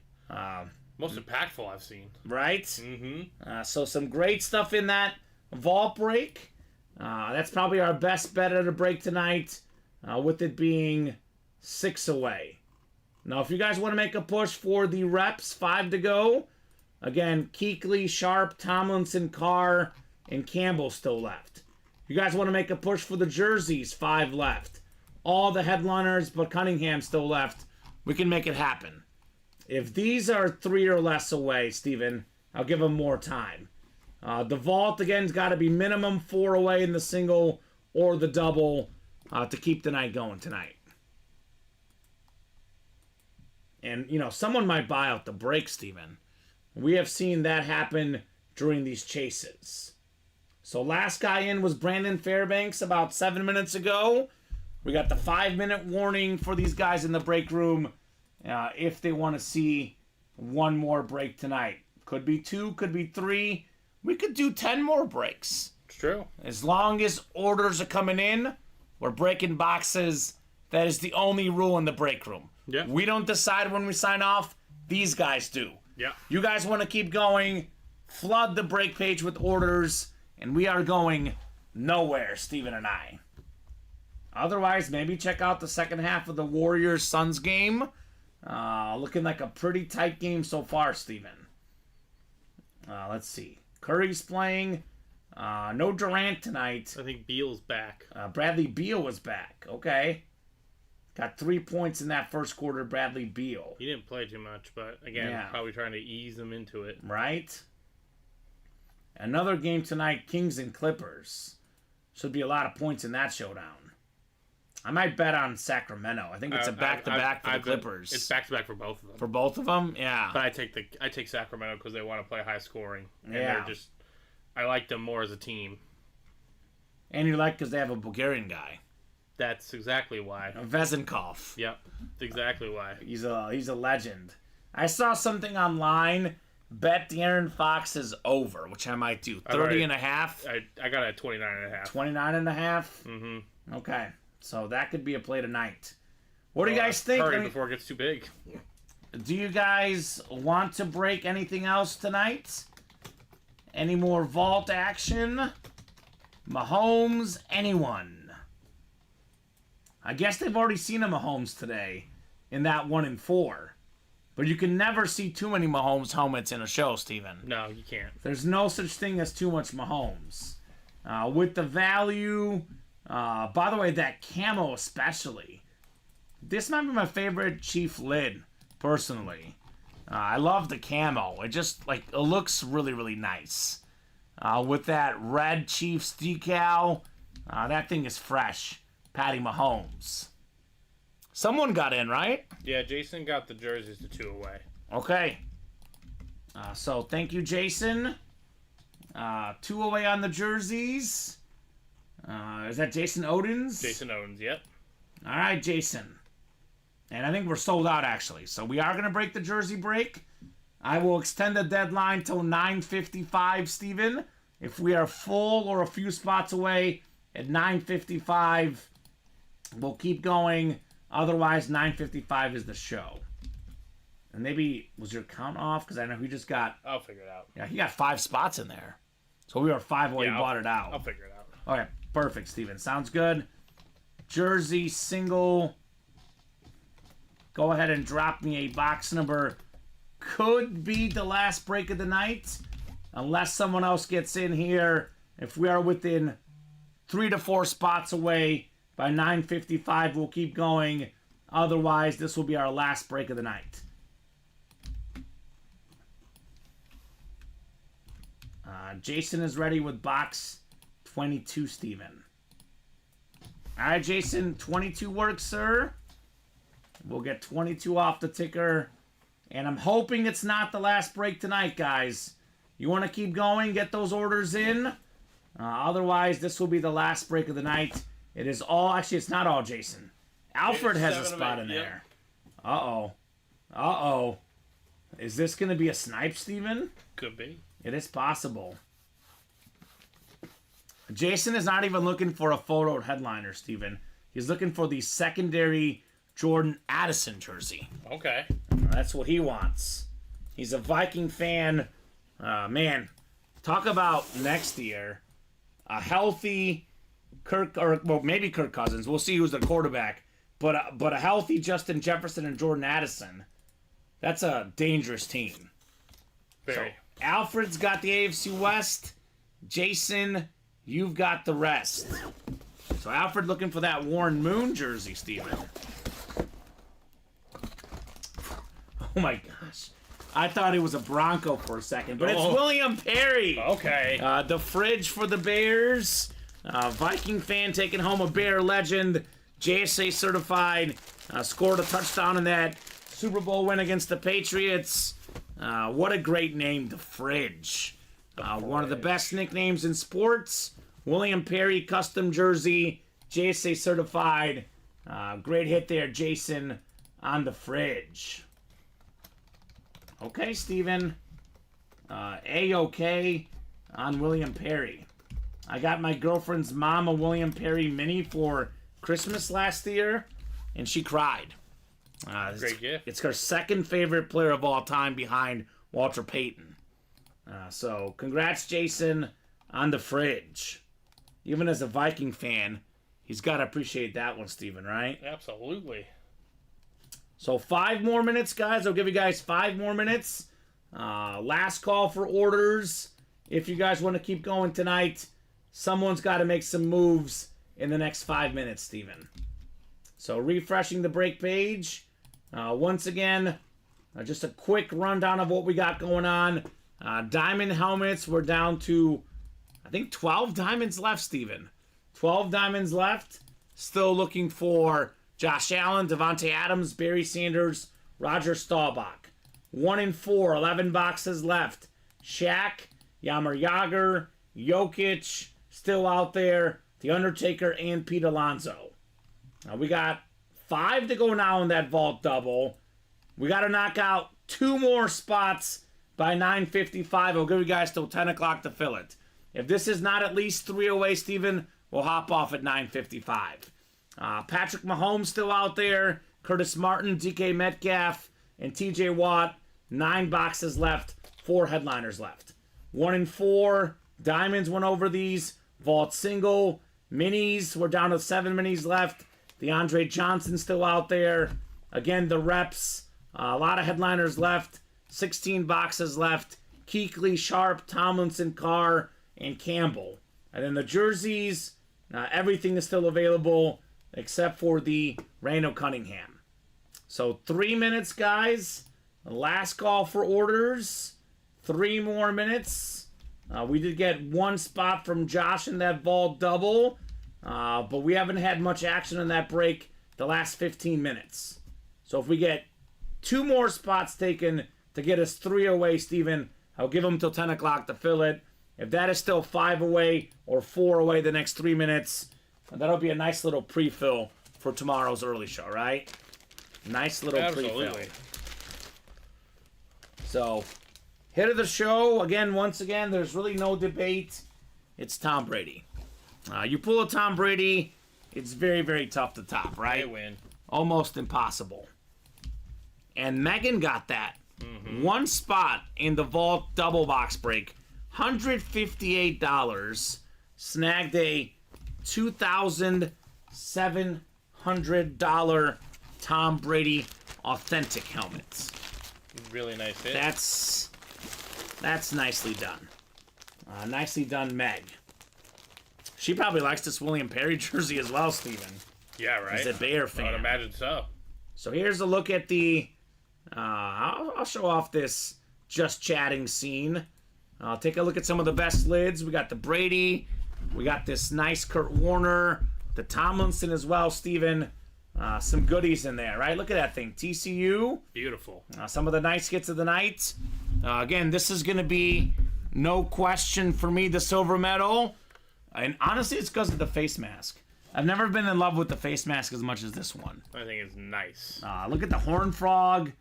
C: Most impactful I've seen.
B: Right?
C: Mm-hmm.
B: So some great stuff in that vault break. That's probably our best bet at a break tonight, with it being 6 away. Now, if you guys want to make a push for the reps, 5 to go. Again, Kuechly, Sharp, Tomlinson, Carr, and Campbell still left. You guys want to make a push for the jerseys, 5 left. All the headliners, but Cunningham still left. We can make it happen. If these are 3 or less away, Steven, I'll give them more time. The vault, again, has got to be minimum 4 away in the single or the double to keep the night going tonight. And, someone might buy out the break, Steven. We have seen that happen during these chases. So last guy in was Brandon Fairbanks about 7 minutes ago. We got the 5-minute warning for these guys in the break room if they want to see one more break tonight. Could be 2, could be 3. We could do 10 more breaks.
C: It's true.
B: As long as orders are coming in, we're breaking boxes. That is the only rule in the break room.
C: Yeah.
B: We don't decide when we sign off. These guys do.
C: Yeah.
B: You guys want to keep going, flood the break page with orders, and we are going nowhere, Steven and I. Otherwise, maybe check out the second half of the Warriors-Suns game. Looking like a pretty tight game so far, Steven. Let's see. Curry's playing. No Durant tonight.
C: I think Beal's back.
B: Bradley Beal was back. Okay. Got 3 points in that first quarter, Bradley Beal.
C: He didn't play too much, but again, probably trying to ease them into it.
B: Right? Another game tonight, Kings and Clippers. Should be a lot of points in that showdown. I might bet on Sacramento. I think it's a back-to-back for the Clippers.
C: It's back-to-back for both of them.
B: For both of them? Yeah.
C: But I take Sacramento because they want to play high scoring. And
B: yeah.
C: I like them more as a team.
B: And you like because they have a Bulgarian guy.
C: That's exactly why.
B: Vezenkov.
C: Yep, that's exactly why.
B: He's a legend. I saw something online. Bet De'Aaron Fox is over, which I might do. 30 and a half.
C: I got it at 29 and a half.
B: 29 and a half?
C: Mm-hmm.
B: Okay. So that could be a play tonight. What do you guys think?
C: Hurry before it gets too big.
B: Do you guys want to break anything else tonight? Any more vault action? Mahomes? Anyone? I guess they've already seen a Mahomes today in that 1 and 4. But you can never see too many Mahomes helmets in a show, Steven.
C: No, you can't.
B: There's no such thing as too much Mahomes. With the value, by the way, that camo especially. This might be my favorite Chief lid, personally. I love the camo. It just, it looks really, really nice. With that red Chiefs decal, that thing is fresh. Patty Mahomes. Someone got in, right?
C: Yeah, Jason got the jerseys to 2 away.
B: Okay. So thank you, Jason. 2 away on the jerseys. Is that Jason Odins?
C: Jason Owens, yep.
B: All right, Jason. And I think we're sold out, actually. So we are going to break the jersey break. I will extend the deadline till 9:55, Steven. If we are full or a few spots away at 9:55, we'll keep going. Otherwise, 9:55 is the show. And maybe, was your count off? Because I know he just got...
C: I'll figure it out.
B: Yeah, he got 5 spots in there. So we were 5 away, bought it out.
C: I'll figure it out.
B: All right, perfect, Steven. Sounds good. Jersey, single. Go ahead and drop me a box number. Could be the last break of the night. Unless someone else gets in here. If we are within 3 to 4 spots away by 9:55, we'll keep going. Otherwise, this will be our last break of the night. Jason is ready with box 22, Steven. All right, Jason, 22 works, sir. We'll get 22 off the ticker. And I'm hoping it's not the last break tonight, guys. You want to keep going, get those orders in. Otherwise, this will be the last break of the night. It is all... Actually, it's not all Jason. Alfred has a spot in there. Uh-oh. Uh-oh. Is this going to be a snipe, Steven?
C: Could be.
B: It is possible. Jason is not even looking for a photo headliner, Steven. He's looking for the secondary Jordan Addison jersey.
C: Okay.
B: That's what he wants. He's a Viking fan. Man, talk about next year. A healthy maybe Kirk Cousins. We'll see who's the quarterback. But a healthy Justin Jefferson and Jordan Addison. That's a dangerous team.
C: Very.
B: So, Alfred's got the AFC West. Jason, you've got the rest. So Alfred looking for that Warren Moon jersey, Steven. Oh my gosh. I thought it was a Bronco for a second, but it's William Perry.
C: Okay.
B: The fridge for the Bears. Viking fan taking home a Bear legend. JSA certified. Scored a touchdown in that Super Bowl win against the Patriots. What a great name, the Fridge. One of the best nicknames in sports. William Perry custom jersey. JSA certified. Great hit there, Jason, on the Fridge. Okay, Steven. A-OK on William Perry. I got my girlfriend's mom a William Perry mini for Christmas last year, and she cried.
C: Great gift.
B: It's her second favorite player of all time behind Walter Payton. So, congrats, Jason, on the Fridge. Even as a Viking fan, he's got to appreciate that one, Steven, right?
C: Absolutely.
B: So 5 more minutes, guys. I'll give you guys 5 more minutes. Last call for orders. If you guys want to keep going tonight, someone's got to make some moves in the next 5 minutes, Steven. So refreshing the break page. Once again, just a quick rundown of what we got going on. Diamond helmets, we're down to, I think, 12 diamonds left, Steven. 12 diamonds left. Still looking for Josh Allen, Devontae Adams, Barry Sanders, Roger Staubach. 1 in 4, 11 boxes left. Shaq, Yammer Yager, Jokic, still out there. The Undertaker, and Pete Alonso. We got 5 to go now in that vault double. We got to knock out 2 more spots by 9:55. I'll give you guys till 10 o'clock to fill it. If this is not at least 3 away, Steven, we'll hop off at 9:55. Patrick Mahomes still out there. Curtis Martin, DK Metcalf, and TJ Watt. 9 boxes left. 4 headliners left. 1 in 4. Diamonds went over these. Vault single. Minis, we're down to 7 minis left. DeAndre Johnson still out there. Again, the reps. A lot of headliners left. 16 boxes left. Kuechly, Sharp, Tomlinson, Carr, and Campbell. And then the jerseys, everything is still available except for the Randall Cunningham. So 3 minutes, guys. Last call for orders. 3 more minutes. We did get 1 spot from Josh in that vault double. But we haven't had much action in that break the last 15 minutes. So if we get 2 more spots taken to get us 3 away, Steven, I'll give them till 10 o'clock to fill it. If that is still 5 away or 4 away the next 3 minutes, that'll be a nice little pre-fill for tomorrow's early show, right? Nice little pre-fill. So, hit of the show, once again, there's really no debate. It's Tom Brady. You pull a Tom Brady, it's very, very tough to top, right?
C: They win.
B: Almost impossible. And Megan got that. 1 spot in the vault double box break. $158. Snagged a $2,700 Tom Brady authentic helmet.
C: Really nice hit.
B: That's nicely done. Nicely done, Meg. She probably likes this William Perry jersey as well, Steven.
C: Yeah, right.
B: He's a Bear fan.
C: I would imagine so.
B: So here's a look at the... I'll show off this just chatting scene. I'll take a look at some of the best lids. We got the Brady. We got this nice Kurt Warner. The Tomlinson as well, Steven. Some goodies in there, right? Look at that thing. TCU.
C: Beautiful.
B: Some of the nice hits of the night. Again, this is going to be, no question for me, the silver medal. And honestly, it's because of the face mask. I've never been in love with the face mask as much as this one.
C: I think it's nice.
B: Look at the Horn Frog.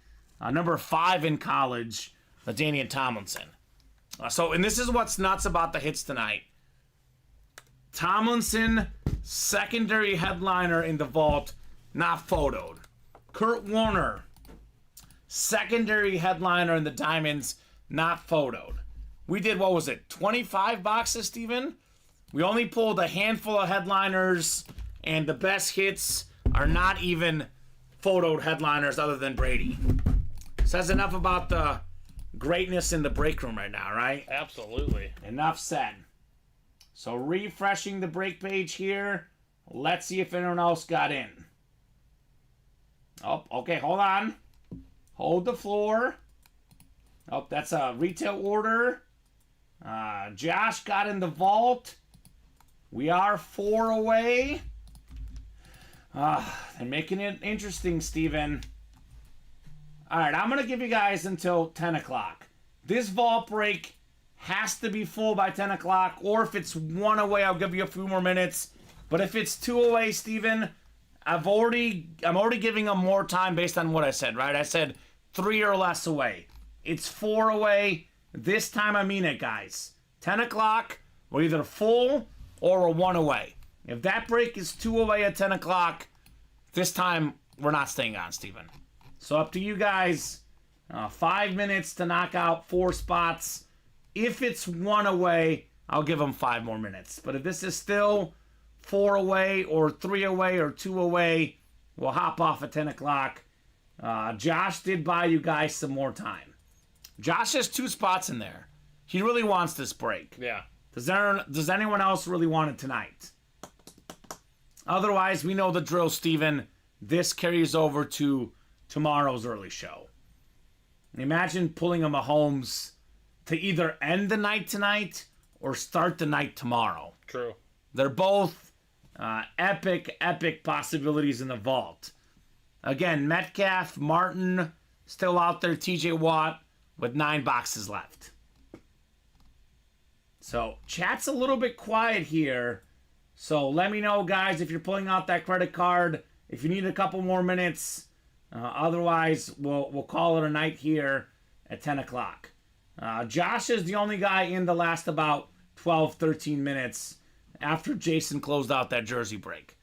B: number 5 in college, LaDainian Tomlinson. And this is what's nuts about the hits tonight. Tomlinson, secondary headliner in the vault, not photoed. Kurt Warner, secondary headliner in the Diamonds, not photoed. We did, 25 boxes, Steven? We only pulled a handful of headliners, and the best hits are not even photoed headliners other than Brady. Says enough about the greatness in the break room right now, right?
C: Absolutely.
B: Enough said. So refreshing the break page here. Let's see if anyone else got in. Oh, okay, hold on. Hold the floor. Oh, that's a retail order. Josh got in the vault. We are 4 away. They're making it interesting, Steven. All right, I'm going to give you guys until 10 o'clock. This vault break has to be full by 10 o'clock, or if it's 1 away, I'll give you a few more minutes. But if it's 2 away, Steven, I'm already giving them more time based on what I said, right? I said 3 or less away. It's 4 away. This time I mean it, guys. 10 o'clock, we're either full or we're 1 away. If that break is 2 away at 10 o'clock, this time we're not staying on, Steven. So up to you guys. 5 minutes to knock out 4 spots. If it's 1 away, I'll give them 5 more minutes. But if this is still 4 away or 3 away or 2 away, we'll hop off at 10 o'clock. Josh did buy you guys some more time. Josh has 2 spots in there. He really wants this break.
C: Yeah.
B: Does anyone else really want it tonight? Otherwise, we know the drill, Steven. This carries over to tomorrow's early show. Imagine pulling a Mahomes to either end the night tonight or start the night tomorrow.
C: True.
B: They're both epic possibilities in the vault. Again, Metcalf, Martin, still out there, TJ Watt, with 9 boxes left. So, chat's a little bit quiet here. So, let me know, guys, if you're pulling out that credit card, if you need a couple more minutes. Otherwise, we'll call it a night here at 10 o'clock. Josh is the only guy in the last about 12, 13 minutes after Jason closed out that jersey break.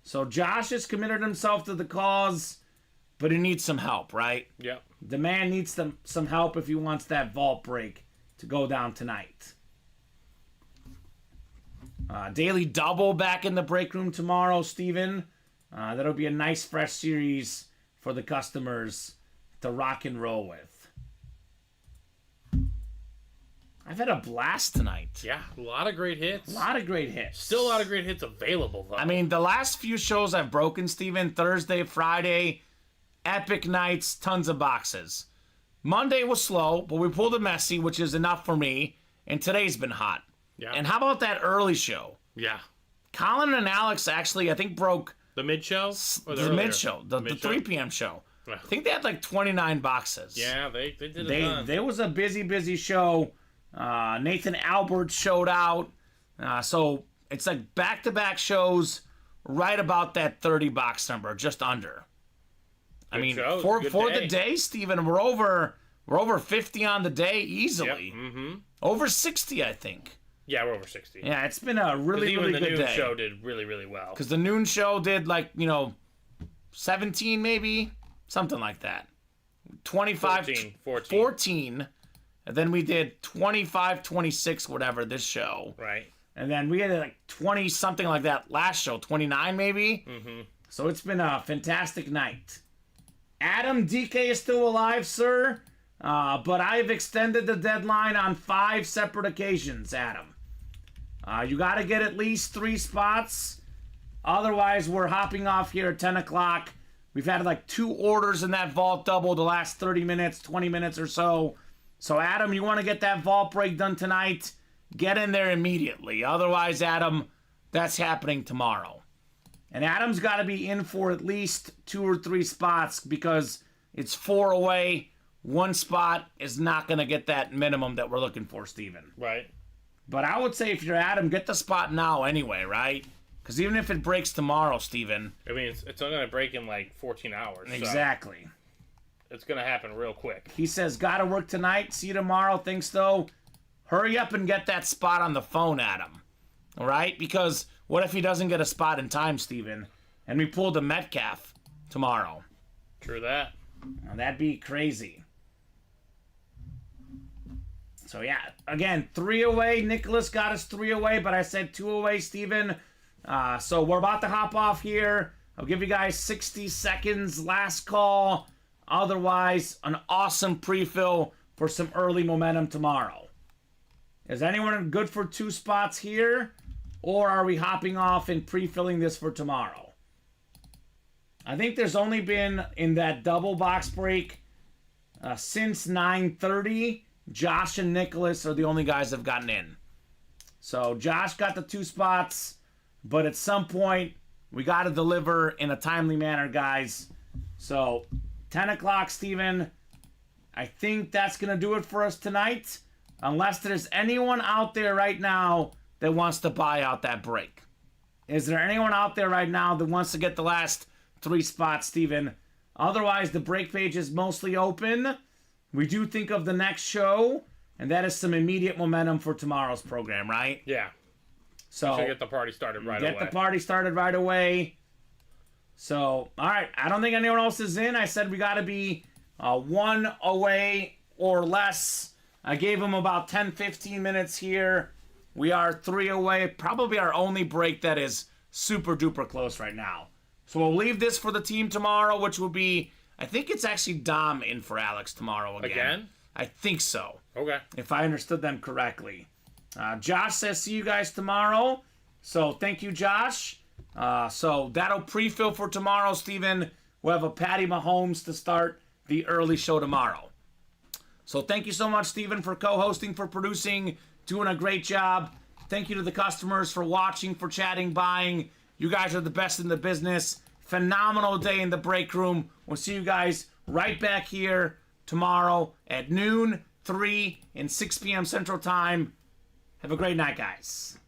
B: So Josh has committed himself to the cause, but he needs some help, right?
C: Yep.
B: The man needs some help if he wants that vault break to go down tonight. Daily double back in the break room tomorrow, Steven. That'll be a nice fresh series for the customers to rock and roll with. I've had a blast tonight.
C: Yeah, a lot of great hits.
B: A lot of great hits.
C: Still a lot of great hits available, though.
B: I mean, the last few shows I've broken, Steven, Thursday, Friday, epic nights, tons of boxes. Monday was slow, but we pulled a Messi, which is enough for me, and today's been hot.
C: Yeah.
B: And how about that early show?
C: Yeah.
B: Colin and Alex actually, I think, broke
C: The mid-show?
B: the mid-show, the 3 p.m. show. I think they had like 29 boxes.
C: Yeah, they did a ton.
B: There was a busy show. Nathan Albert showed out. So it's like back-to-back shows right about that 30 box number, just under.
C: Good shows,
B: for
C: good
B: the day, Steven, we're over 50 on the day easily.
C: Yep. Mm-hmm.
B: Over 60, I think.
C: Yeah, we're over 60.
B: Yeah, it's been a really
C: even
B: good
C: the noon
B: day.
C: show did really, really well.
B: Because the noon show did 17 maybe, something like that. 25, 14. And then we did 25, 26, whatever, this show.
C: Right.
B: And then we had like 20, something like that last show, 29 maybe. Mm-hmm. So it's been a fantastic night. Adam DK is still alive, sir. But I've extended the deadline on 5 separate occasions, Adam. You got to get at least 3 spots. Otherwise, we're hopping off here at 10 o'clock. We've had like 2 orders in that vault double the last 30 minutes, 20 minutes or so. So, Adam, you want to get that vault break done tonight? Get in there immediately. Otherwise, Adam, that's happening tomorrow. And Adam's got to be in for at least 2 or 3 spots because it's 4 away. 1 spot is not going to get that minimum that we're looking for, Steven.
C: Right.
B: But I would say if you're Adam, get the spot now anyway, right? Because even if it breaks tomorrow, Steven.
C: I mean, it's only going to break in like 14 hours.
B: Exactly.
C: So it's going to happen real quick.
B: He says, gotta work tonight. See you tomorrow. Thanks, though. Hurry up and get that spot on the phone, Adam. All right? Because what if he doesn't get a spot in time, Steven? And we pull the Metcalf tomorrow.
C: True that.
B: Now, that'd be crazy. So, yeah. Again, 3 away. Nicholas got us 3 away, but I said 2 away, Steven. So we're about to hop off here. I'll give you guys 60 seconds. Last call. Otherwise, an awesome pre-fill for some early momentum tomorrow. Is anyone good for 2 spots here? Or are we hopping off and pre-filling this for tomorrow? I think there's only been, in that double box break, since 9:30, Josh and Nicholas are the only guys that have gotten in. So Josh got the 2 spots, but at some point, we got to deliver in a timely manner, guys. So 10 o'clock, Steven. I think that's going to do it for us tonight. Unless there's anyone out there right now that wants to buy out that break. Is there anyone out there right now that wants to get the last 3 spots, Steven? Otherwise, the break page is mostly open. We do think of the next show, and that is some immediate momentum for tomorrow's program, right?
C: Yeah.
B: So
C: get the party started right away.
B: Get the party started right away. So, all right. I don't think anyone else is in. I said we got to be 1 away or less. I gave them about 10, 15 minutes here. We are 3 away. Probably our only break that is super duper close right now. So we'll leave this for the team tomorrow, which will be, I think it's actually Dom in for Alex tomorrow again.
C: Again?
B: I think so.
C: Okay.
B: If I understood them correctly. Josh says, see you guys tomorrow. So thank you, Josh. So that'll pre-fill for tomorrow, Steven. We'll have a Patty Mahomes to start the early show tomorrow. So thank you so much, Steven, for co-hosting, for producing, doing a great job. Thank you to the customers for watching, for chatting, buying. You guys are the best in the business. Phenomenal day in the break room. We'll see you guys right back here tomorrow at noon, 3, and 6 p.m. Central Time. Have a great night, guys.